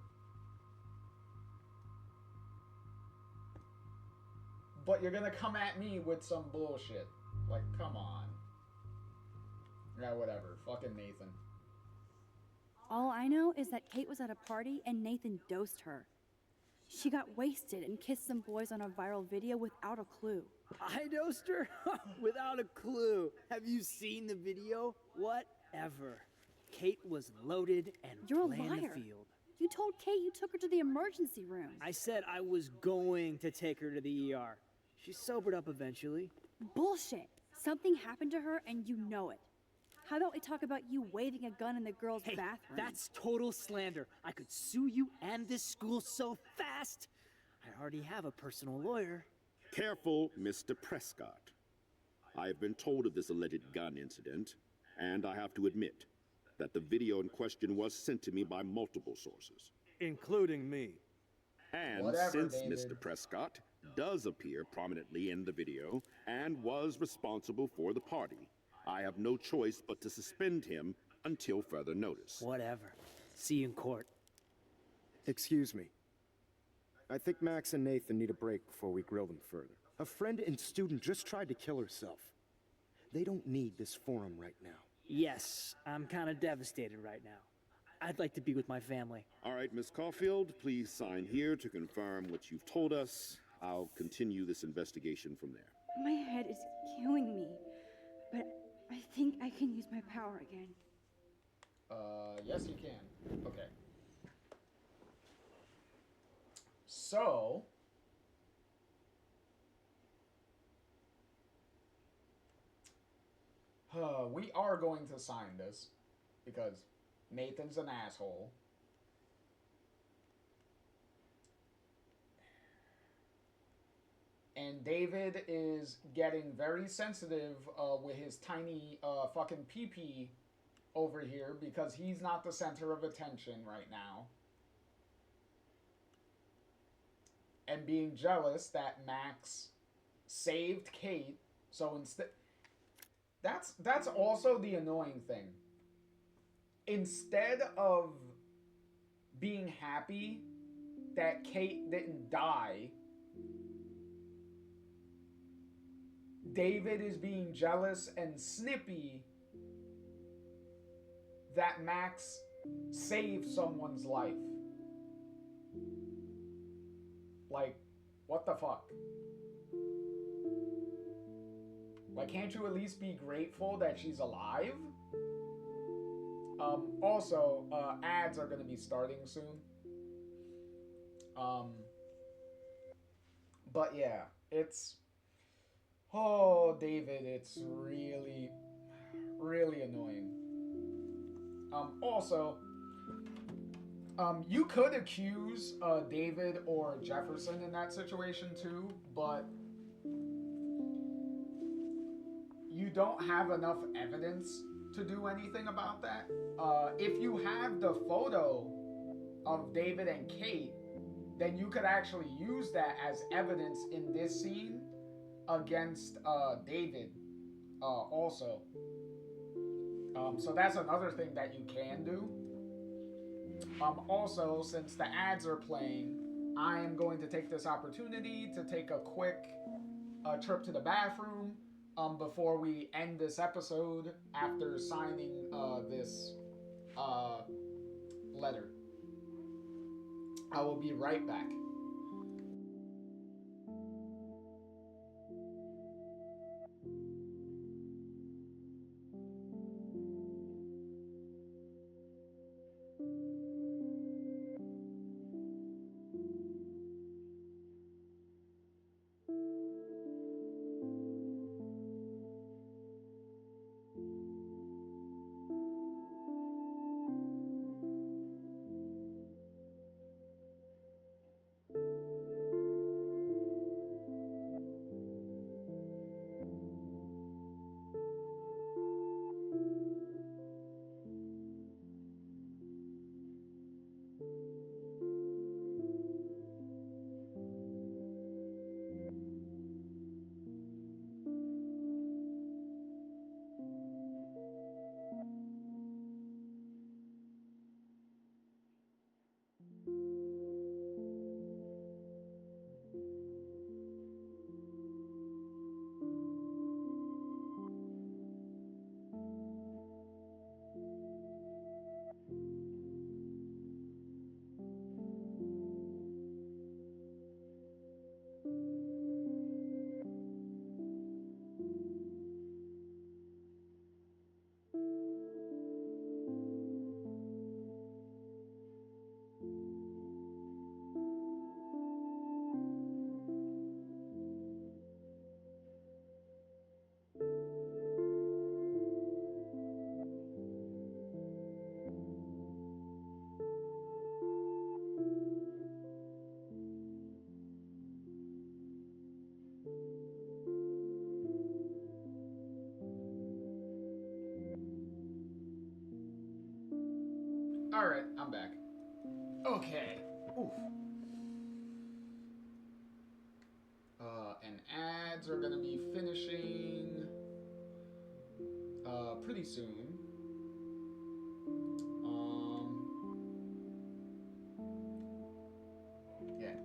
but you're gonna come at me with some bullshit. Like, come on. Yeah, whatever. Fucking Nathan. All I know is that Kate was at a party and Nathan dosed her. She got wasted and kissed some boys on a viral video without a clue. I dosed her? Without a clue. Have you seen the video? Whatever. Kate was loaded and You're a playing liar. the field. You told Kate you took her to the emergency room. I said I was going to take her to the ER. She sobered up eventually. Bullshit. Something happened to her and you know it. How about we talk about you waving a gun in the girls' bathroom? That's total slander. I could sue you and this school so fast. I already have a personal lawyer. Careful, Mr. Prescott. I have been told of this alleged gun incident, and I have to admit that the video in question was sent to me by multiple sources. Including me. And Whatever, since David. Mr. Prescott does appear prominently in the video and was responsible for the party, I have no choice but to suspend him until further notice. Whatever. See you in court. Excuse me. I think Max and Nathan need a break before we grill them further. A friend and student just tried to kill herself. They don't need this forum right now. Yes, I'm kind of devastated right now. I'd like to be with my family. All right, Miss Caulfield, please sign here to confirm what you've told us. I'll continue this investigation from there. My head is killing me, but I think I can use my power again. Yes you can. Okay. So... we are going to sign this, because Nathan's an asshole. And David is getting very sensitive with his tiny fucking pee-pee over here because he's not the center of attention right now. And being jealous that Max saved Kate, so instead... That's also the annoying thing. instead of being happy that Kate didn't die, David is being jealous and snippy that Max saved someone's life. Like, what the fuck? Like, can't you at least be grateful that she's alive? Also, ads are gonna be starting soon. But yeah, it's... Oh, David, it's really, really annoying. Also, you could accuse David or Jefferson in that situation too, but you don't have enough evidence to do anything about that. If you have the photo of David and Kate, then you could actually use that as evidence in this scene against David also. So that's another thing that you can do. Also, since the ads are playing, I am going to take this opportunity to take a quick trip to the bathroom before we end this episode after signing this letter. I will be right back. Alright, I'm back. Okay. Oof. And ads are gonna be finishing pretty soon. Yeah.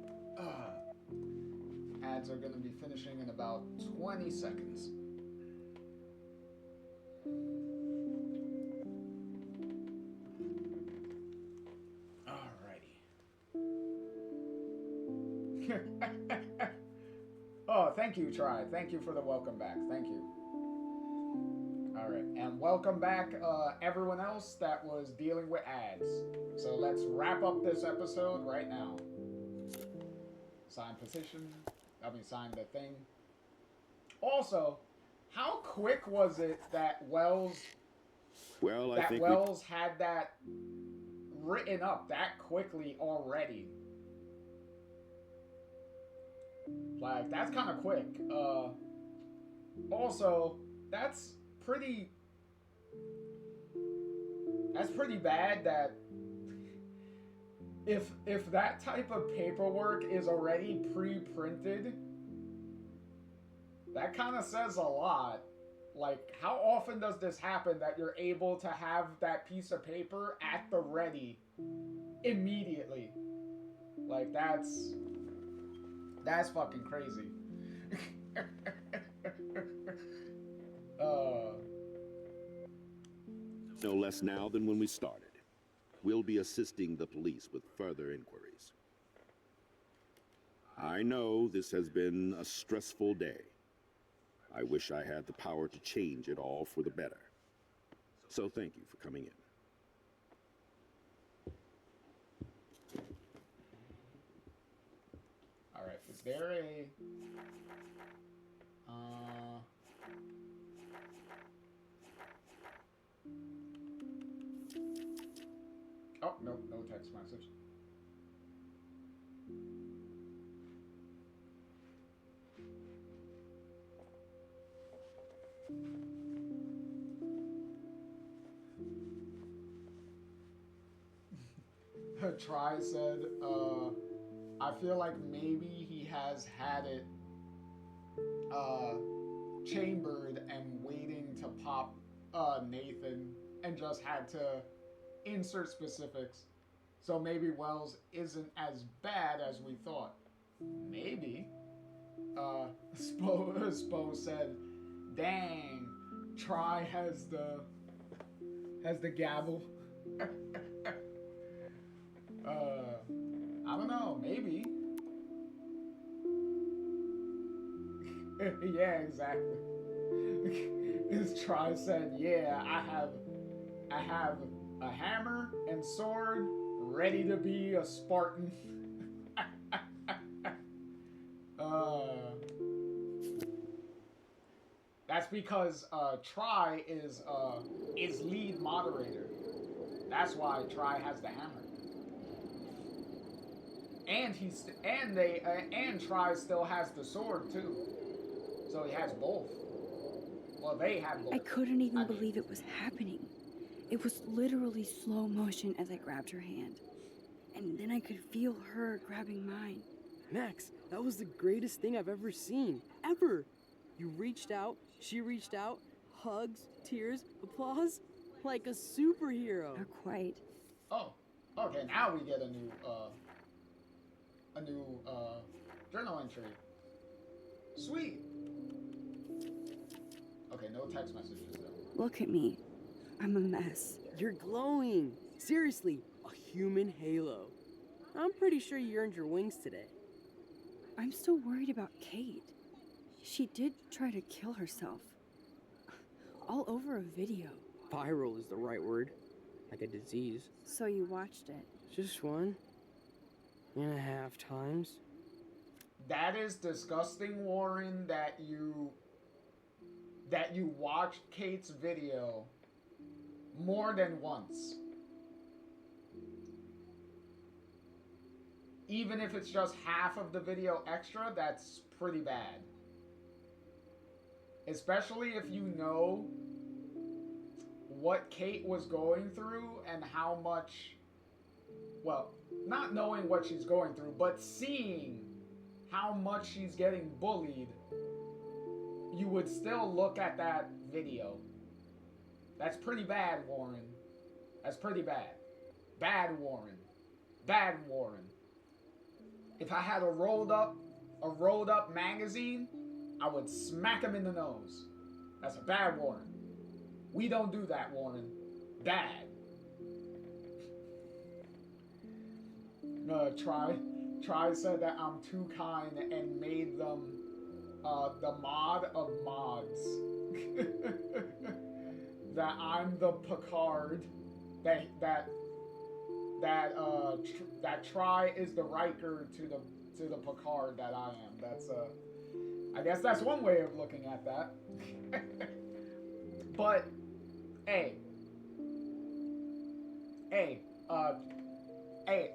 Ads are gonna be finishing in about 20 seconds. Oh, thank you, Try. Thank you for the welcome back. Thank you. All right, and welcome back, everyone else that was dealing with ads. So let's wrap up this episode right now. Sign petition. Sign the thing. Also, how quick was it that Wells? Well, I think Wells had that written up that quickly already. Like, that's kind of quick. Also, that's pretty bad that if that type of paperwork is already pre-printed, that kind of says a lot. Like, how often does this happen that you're able to have that piece of paper at the ready immediately? Like, that's fucking crazy. No less now than when we started. We'll be assisting the police with further inquiries. I know this has been a stressful day. I wish I had the power to change it all for the better. So thank you for coming in. Alright, is there a... Oh, no, no text message. Try said, I feel like maybe he has had it chambered and waiting to pop Nathan and just had to insert specifics. So maybe Wells isn't as bad as we thought. Maybe. Spo said, dang, Try has the gavel. I don't know, maybe. Yeah, exactly. His Try said, yeah, I have a hammer and sword ready to be a Spartan. That's because Try is lead moderator. That's why Try has the hammer. And and Try still has the sword too. So he has both. Well, they have both. I couldn't even believe it was happening. It was literally slow motion as I grabbed her hand. And then I could feel her grabbing mine. Max, that was the greatest thing I've ever seen. Ever! You reached out, she reached out, hugs, tears, applause. Like a superhero. Not quite. Oh, okay, now we get a new journal entry. Sweet. Okay, no text messages though. Look at me. I'm a mess. You're glowing. Seriously, a human halo. I'm pretty sure you earned your wings today. I'm still worried about Kate. She did try to kill herself. All over a video. Viral is the right word. Like a disease. So you watched it? Just 1.5 times. That is disgusting, Warren, that you watched Kate's video more than once. Even if it's just half of the video extra, that's pretty bad. Especially if you know what Kate was going through and how much, well, not knowing what she's going through, but seeing how much she's getting bullied, you would still look at that video. That's pretty bad, Warren. That's pretty bad. Bad Warren. Bad Warren. If I had a rolled up magazine, I would smack him in the nose. That's a bad Warren. We don't do that, Warren. Bad. Try said that I'm too kind and made them the mod of mods. That I'm the Picard. That Try is the Riker to the Picard that I am. That's I guess that's one way of looking at that. But hey,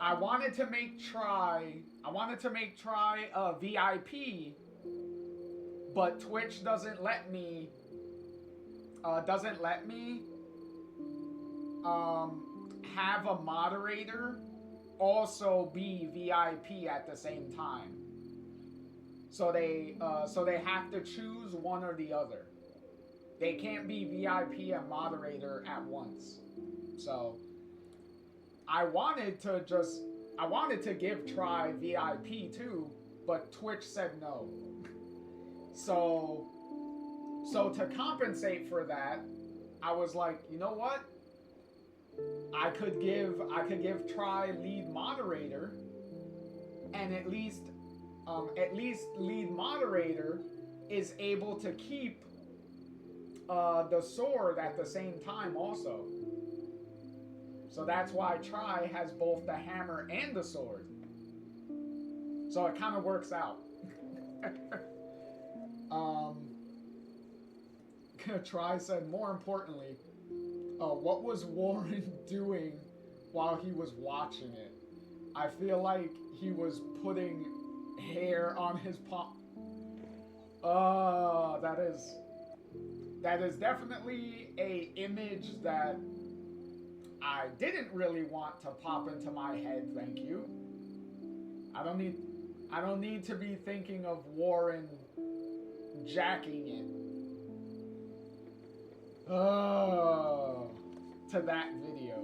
I wanted to make Try a VIP, but Twitch doesn't let me have a moderator also be VIP at the same time. So they have to choose one or the other. they can't be VIP and moderator at once. So I wanted to give Try VIP too, but Twitch said no. So to compensate for that, I was like, you know what? I could give Try lead moderator, and at least lead moderator is able to keep the sword at the same time also. So that's why Try has both the hammer and the sword. So it kind of works out. Try said, more importantly, what was Warren doing while he was watching it? I feel like he was putting hair on his palm. That is definitely a image that I didn't really want to pop into my head, thank you. I don't need to be thinking of Warren jacking it. To that video.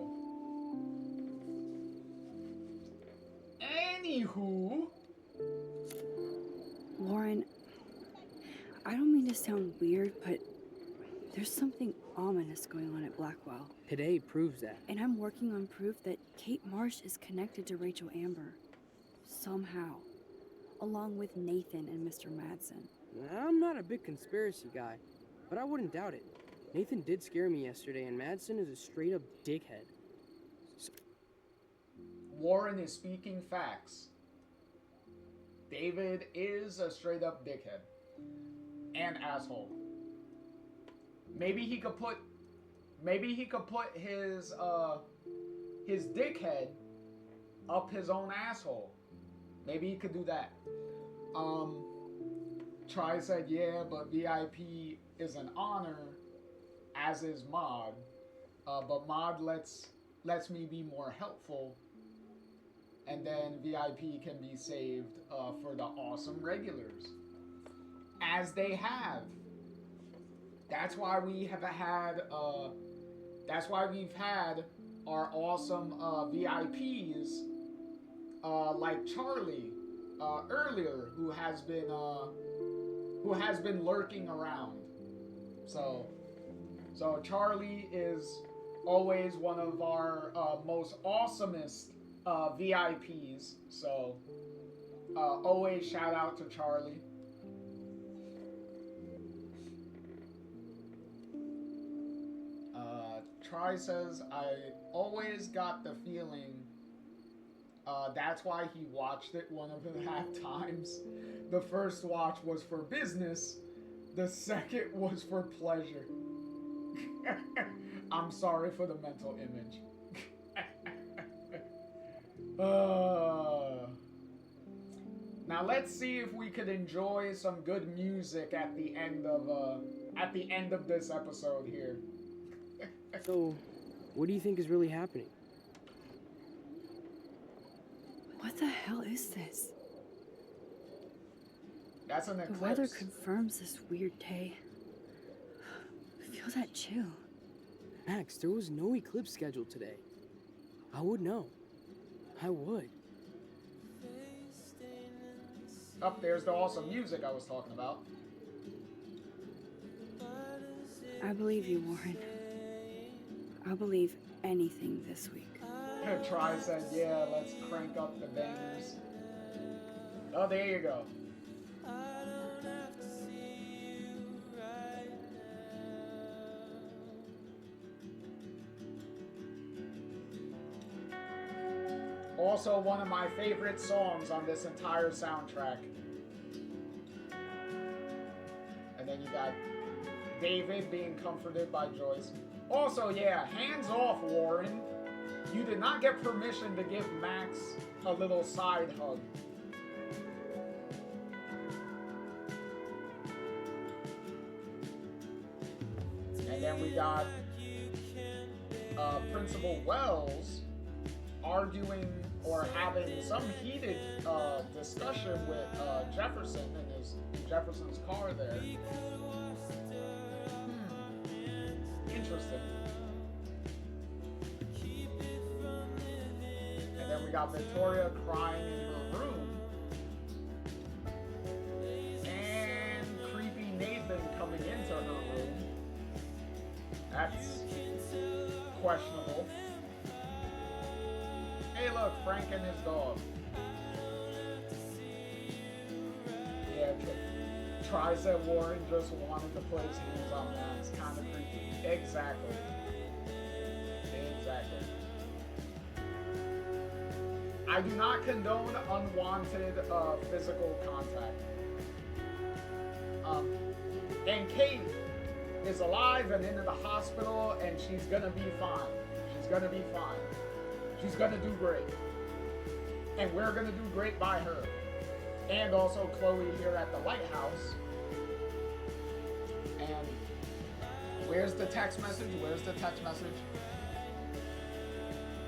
Anywho. Warren, I don't mean to sound weird, but there's something ominous going on at Blackwell. Today proves that. And I'm working on proof that Kate Marsh is connected to Rachel Amber. Somehow. Along with Nathan and Mr. Madsen. I'm not a big conspiracy guy, but I wouldn't doubt it. Nathan did scare me yesterday, and Madsen is a straight-up dickhead. Warren is speaking facts. David is a straight-up dickhead. And asshole. Maybe he could put his dickhead up his own asshole. Maybe he could do that. Try said, yeah, but VIP is an honor, as is Mod. But Mod lets me be more helpful, and then VIP can be saved for the awesome regulars, as they have. That's why we have had. That's why we've had our awesome VIPs, like Charlie earlier, who has been lurking around. So Charlie is always one of our most awesomest VIPs. So always shout out to Charlie. Try says, I always got the feeling that's why he watched it 1.5 times. The first watch was for business, the second was for pleasure. I'm sorry for the mental image. Now let's see if we could enjoy some good music at the end of this episode here. So, what do you think is really happening? What the hell is this? That's an eclipse. The weather confirms this weird day. Feel that chill. Max, there was no eclipse scheduled today. I would know. I would. Up there's the awesome music I was talking about. I believe you, Warren. I'll believe anything this week. Try said, yeah, let's crank up the bangers. Oh, there you go. Also one of my favorite songs on this entire soundtrack. And then you got David being comforted by Joyce. Also, yeah, hands off, Warren. You did not get permission to give Max a little side hug. And then we got Principal Wells arguing or having some heated discussion with Jefferson in Jefferson's car there. interesting. And then we got Victoria crying in her room. And creepy Nathan coming into her room. That's questionable. Hey look, Frank and his dog. Yeah, Try said Warren just wanted to place hands on Max. Kind of creepy. Exactly. Exactly. I do not condone unwanted physical contact. And Kate is alive and into the hospital, and she's gonna be fine. She's gonna be fine. She's gonna do great. And we're gonna do great by her. And also Chloe here at the lighthouse. And where's the text message? Where's the text message?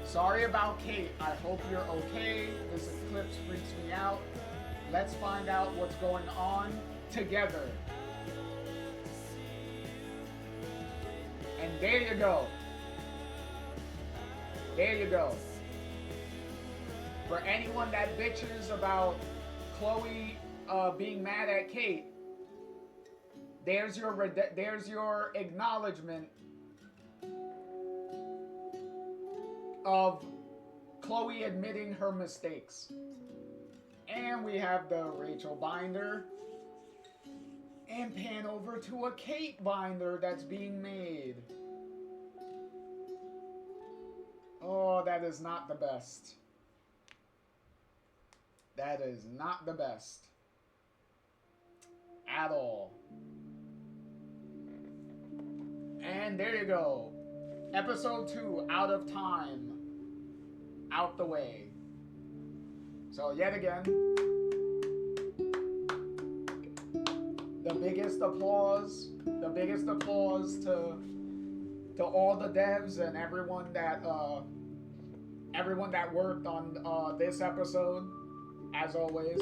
Sorry about Kate. I hope you're okay. This eclipse freaks me out. Let's find out what's going on together. And there you go. There you go. For anyone that bitches about Chloe being mad at Kate, there's your acknowledgement of Chloe admitting her mistakes. And we have the Rachel binder. And pan over to a Kate binder that's being made. Oh, that is not the best. That is not the best. At all. And there you go. Episode 2, Out of Time. Out the way. So yet again, the biggest applause to all the devs and everyone that worked on this episode, as always.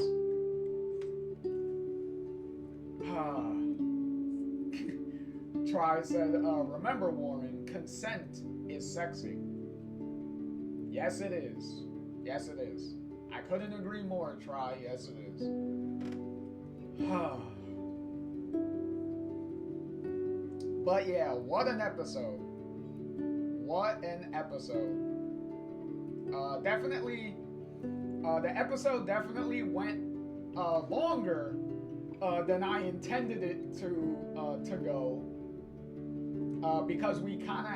Try said, remember Warren, consent is sexy. Yes it is. Yes it is. I couldn't agree more, Try. Yes it is. But yeah, what an episode. What an episode. Definitely, the episode definitely went longer than I intended it to go. Because we kind of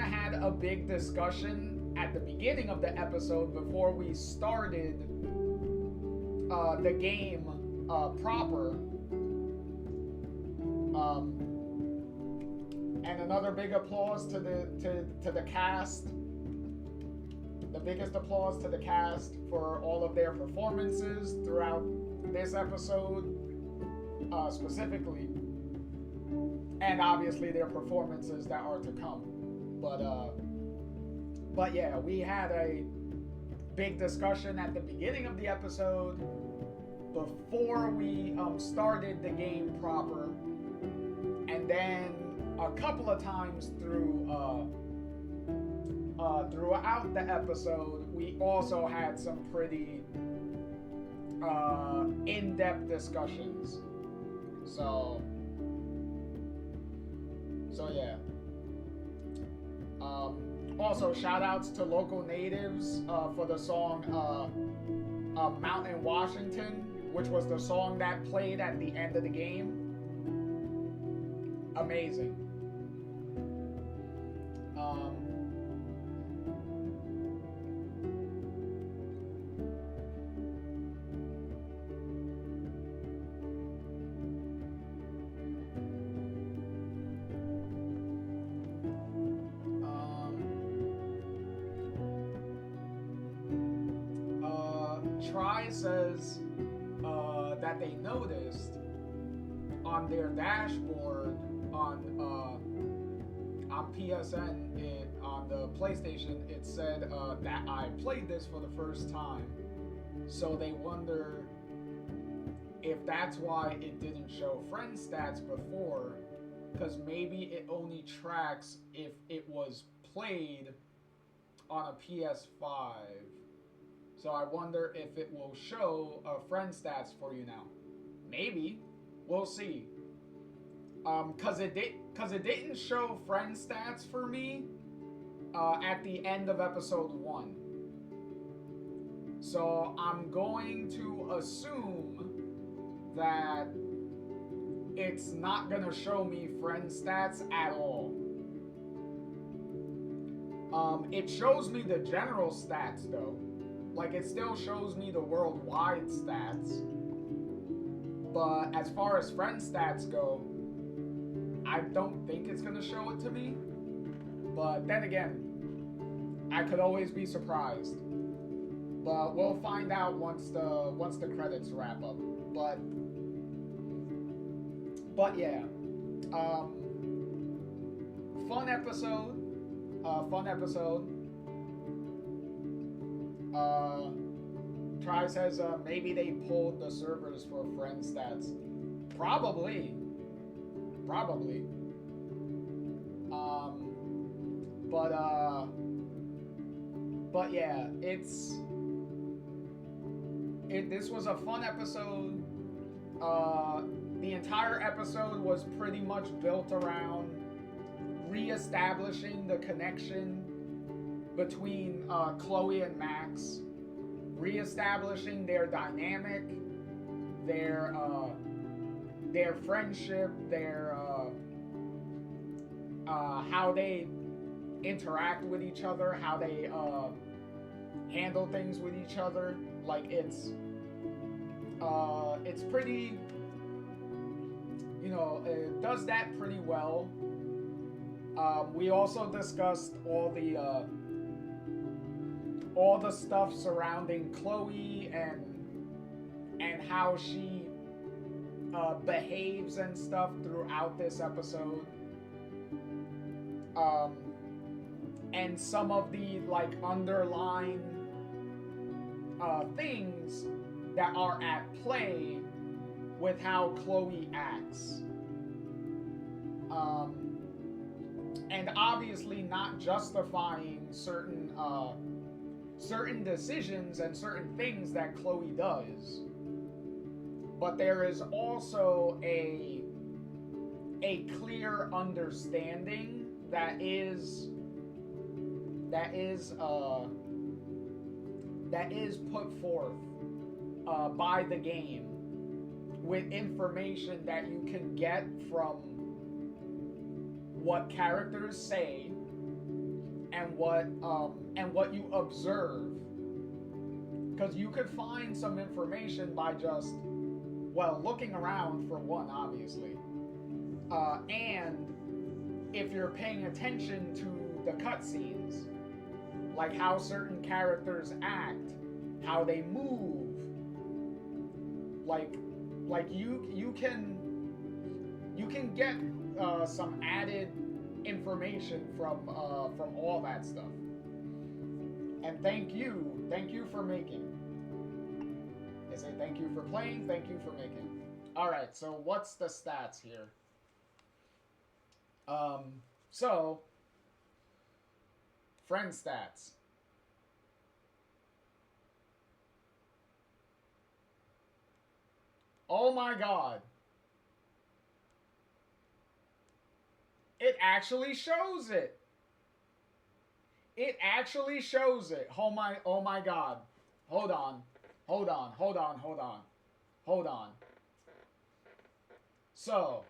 had a big discussion at the beginning of the episode before we started the game proper. And another big applause to the cast. The biggest applause to the cast for all of their performances throughout this episode, specifically, and obviously their performances that are to come. But yeah, we had a big discussion at the beginning of the episode before we started the game proper, and then a couple of times throughout the episode, we also had some pretty in-depth discussions. So yeah. Also, shout-outs to local natives for the song Mountain Washington, which was the song that played at the end of the game. Amazing. Try says that they noticed on their dashboard on PSN, on the PlayStation, it said that I played this for the first time. So they wonder if that's why it didn't show friend stats before, because maybe it only tracks if it was played on a PS5. So I wonder if it will show friend stats for you now. Maybe. We'll see. Cause it didn't show friend stats for me at the end of episode 1. So I'm going to assume that it's not gonna show me friend stats at all. It shows me the general stats though. Like, it still shows me the worldwide stats. But as far as friend stats go, I don't think it's gonna show it to me. But then again, I could always be surprised. But we'll find out once the credits wrap up. But yeah. Fun episode. Try says maybe they pulled the servers for friend stats. Probably. But yeah, this was a fun episode. The entire episode was pretty much built around re-establishing the connection between Chloe and Max, re-establishing their dynamic, their friendship, their how they interact with each other, how they handle things with each other. Like, it's pretty, you know, it does that pretty well. We also discussed all the stuff surrounding Chloe and how she behaves and stuff throughout this episode. And some of the, like, underlying things that are at play with how Chloe acts. And obviously not justifying certain decisions and certain things that Chloe does. But there is also a clear understanding that is put forth by the game with information that you can get from what characters say and what you observe, because you could find some information by just, well, looking around for one, obviously, and if you're paying attention to the cutscenes, like how certain characters act, how they move, like you can get some added information from all that stuff. And thank you for making. They say thank you for playing, thank you for making. All right, so what's the stats here? So friend stats. Oh my god. It actually shows it. It actually shows it. Oh my god. Hold on. So,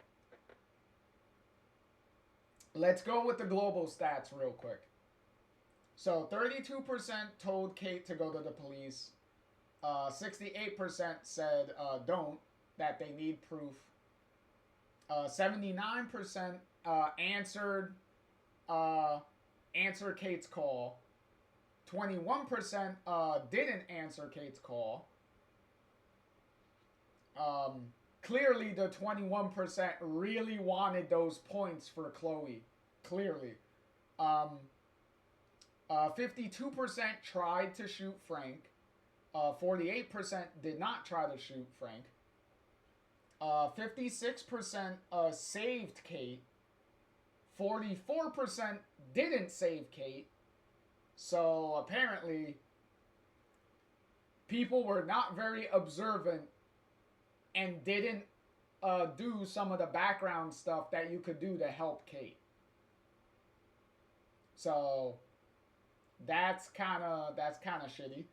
let's go with the global stats real quick. So, 32% told Kate to go to the police. 68% said don't, that they need proof. 79% answered Kate's call. 21% didn't answer Kate's call. Clearly, the 21% really wanted those points for Chloe. Clearly. 52% tried to shoot Frank. 48% did not try to shoot Frank. 56% saved Kate. 44% didn't save Kate. So apparently, people were not very observant and didn't do some of the background stuff that you could do to help Kate. So that's kind of shitty.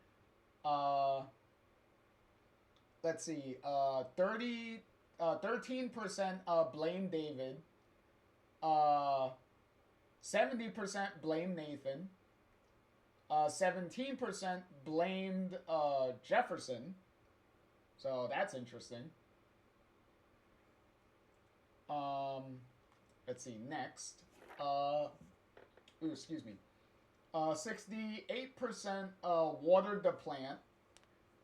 Let's see. 13% blame David. 70% blame Nathan. 17% blamed Jefferson. So that's interesting. Let's see, next. Excuse me. 68% watered the plant.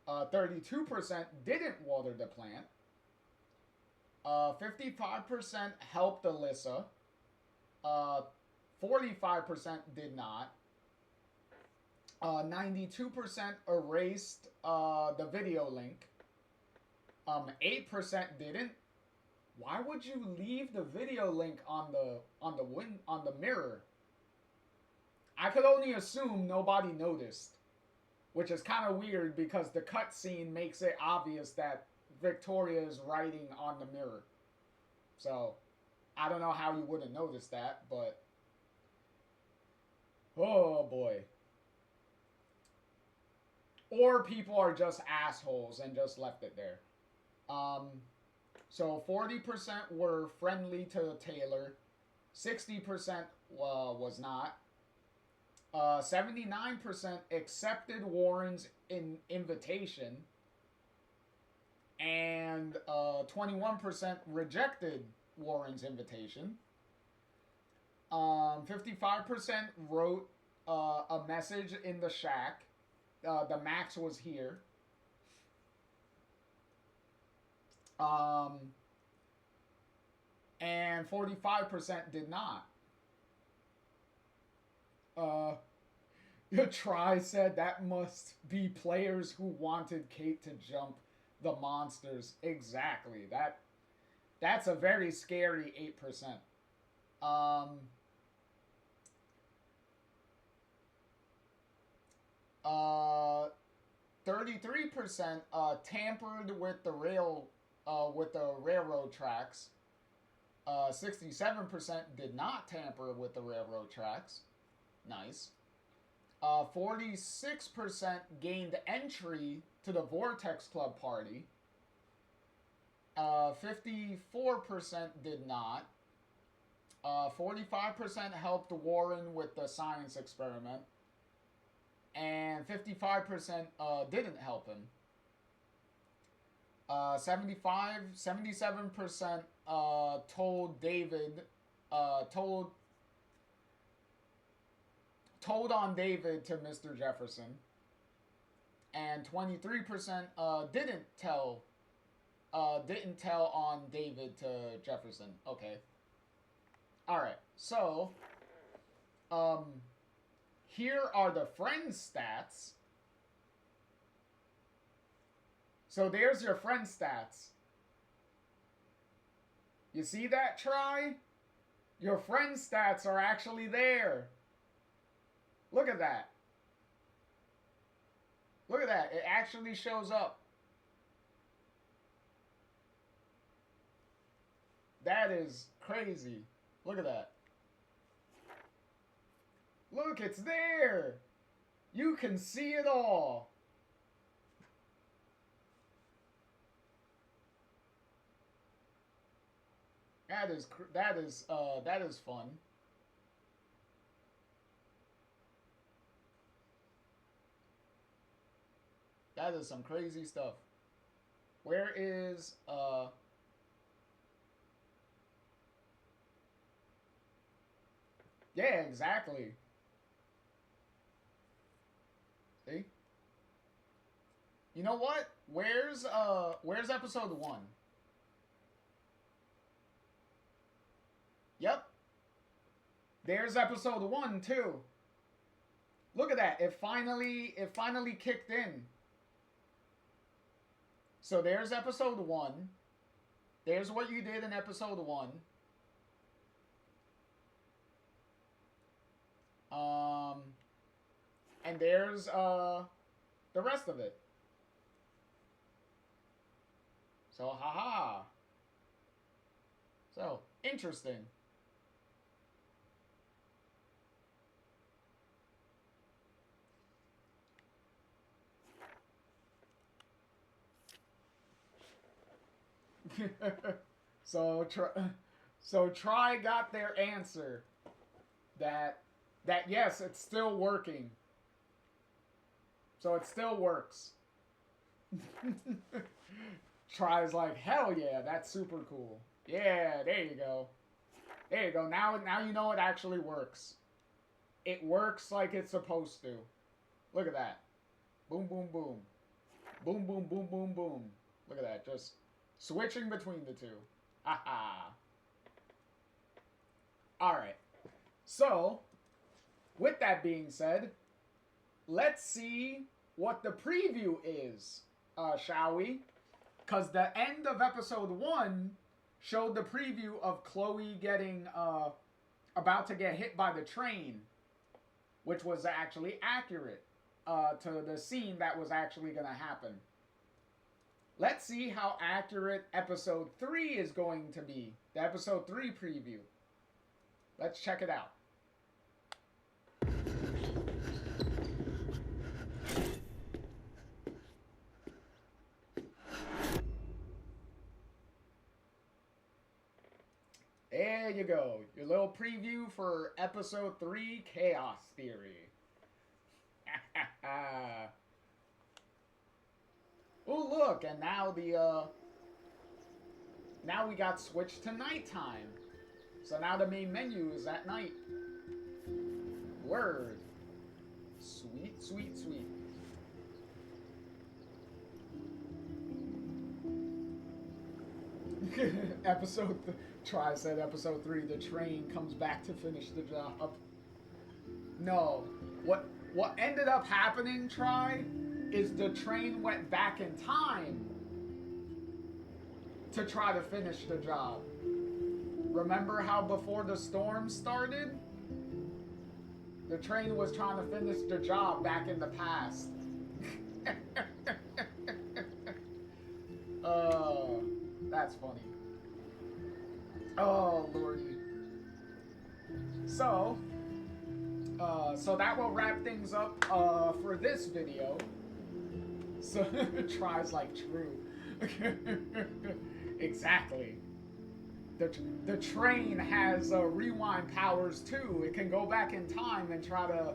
32% didn't water the plant. 55% helped Alyssa. 45% did not. 92% erased the video link. 8% didn't. Why would you leave the video link on the mirror? I could only assume nobody noticed, which is kind of weird because the cutscene makes it obvious that Victoria is writing on the mirror. So, I don't know how you wouldn't notice that, but oh boy. Or people are just assholes and just left it there. So 40% were friendly to Taylor. 60% was not. 79% accepted Warren's invitation. And 21% rejected Warren's invitation. 55% wrote a message in the shack. The Max was here. And 45% did not. Try said that must be players who wanted Kate to jump the monsters. Exactly. That's a very scary 8%. 33% tampered with the railroad tracks. 67% did not tamper with the railroad tracks. Nice. 46% gained entry to the Vortex Club party. 54% did not. 45% helped Warren with the science experiment. And 55% didn't help him. 77% told David, told on David to Mr. Jefferson. And 23% didn't tell on David to Jefferson. Okay. Alright, so here are the friends stats. So there's your friend stats. You see that, Try? Your friend stats are actually there. Look at that. Look at that. It actually shows up. That is crazy. Look at that. Look, it's there. You can see it all. That is fun. That is some crazy stuff. Where is yeah, exactly. See? You know what? Where's episode 1? Yep. There's episode 1 too. Look at that. It finally kicked in. So there's episode 1. There's what you did in episode 1. And there's the rest of it. So, haha. So, interesting. So Try got their answer that yes, it's still working. So it still works. Try's like, hell yeah, that's super cool. Yeah, there you go. There you go. Now you know it actually works. It works like it's supposed to. Look at that. Boom, boom, boom. Boom, boom, boom, boom, boom. Look at that. Just switching between the two. Haha. Alright. So, with that being said, let's see what the preview is, shall we? Because the end of episode 1 showed the preview of Chloe getting, about to get hit by the train, which was actually accurate to the scene that was actually going to happen. Let's see how accurate episode 3 is going to be. The episode 3 preview. Let's check it out. There you go. Your little preview for episode 3, Chaos Theory. Oh, look, and now now we got switched to nighttime. So now the main menu is at night. Word. Sweet, sweet, sweet. Try said episode 3, the train comes back to finish the job. No. What ended up happening, Try, is the train went back in time to try to finish the job. Remember how before the storm started, the train was trying to finish the job back in the past. That's funny. Oh, lordy. So that will wrap things up for this video. So, Tries like true. Exactly. The train has rewind powers too. It can go back in time and try to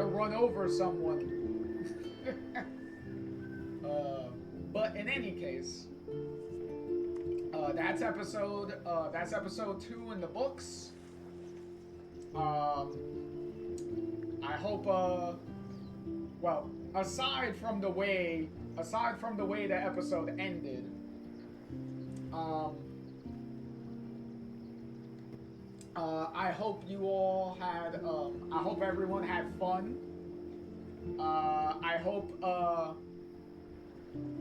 run over someone. But in any case, that's episode 2 in the books. I hope well, aside from the way the episode ended, I hope you all had I hope everyone had fun. I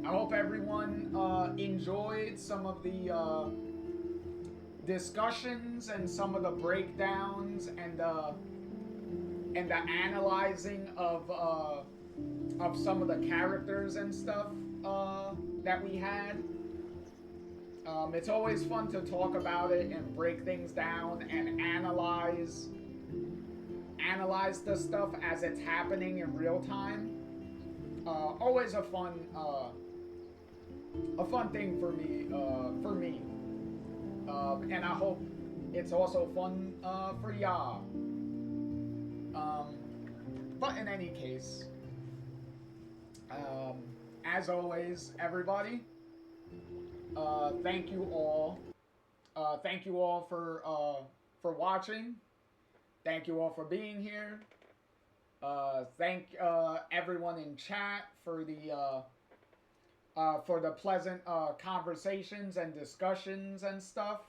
hope everyone enjoyed some of the discussions and some of the breakdowns and the analyzing of some of the characters and stuff that we had. It's always fun to talk about it and break things down and analyze the stuff as it's happening in real time. Always a fun thing for me. And I hope it's also fun for y'all. But in any case, as always, everybody, thank you all. Thank you all for watching. Thank you all for being here. Thank everyone in chat for the pleasant conversations and discussions and stuff.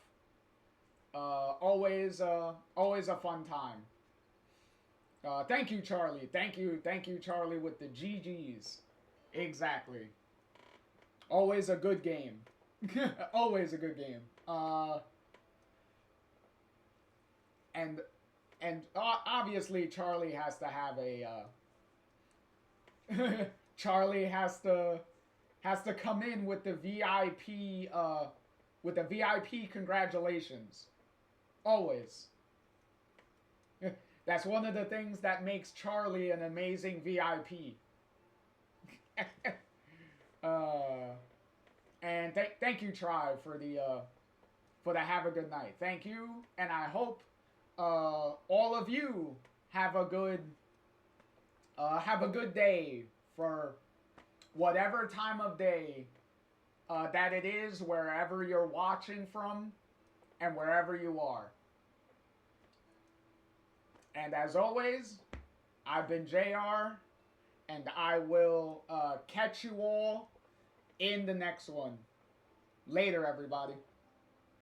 Always a fun time. Thank you, Charlie. Thank you, Charlie, with the GGs. Exactly. Always a good game. Always a good game. And obviously Charlie has to have a Charlie has to come in with the VIP congratulations. Always. That's one of the things that makes Charlie an amazing VIP. And thank you, Tribe, for the have a good night. Thank you, and I hope all of you have a good day for whatever time of day that it is, wherever you're watching from and wherever you are. And as always, I've been JR, and I will catch you all in the next one. Later, everybody.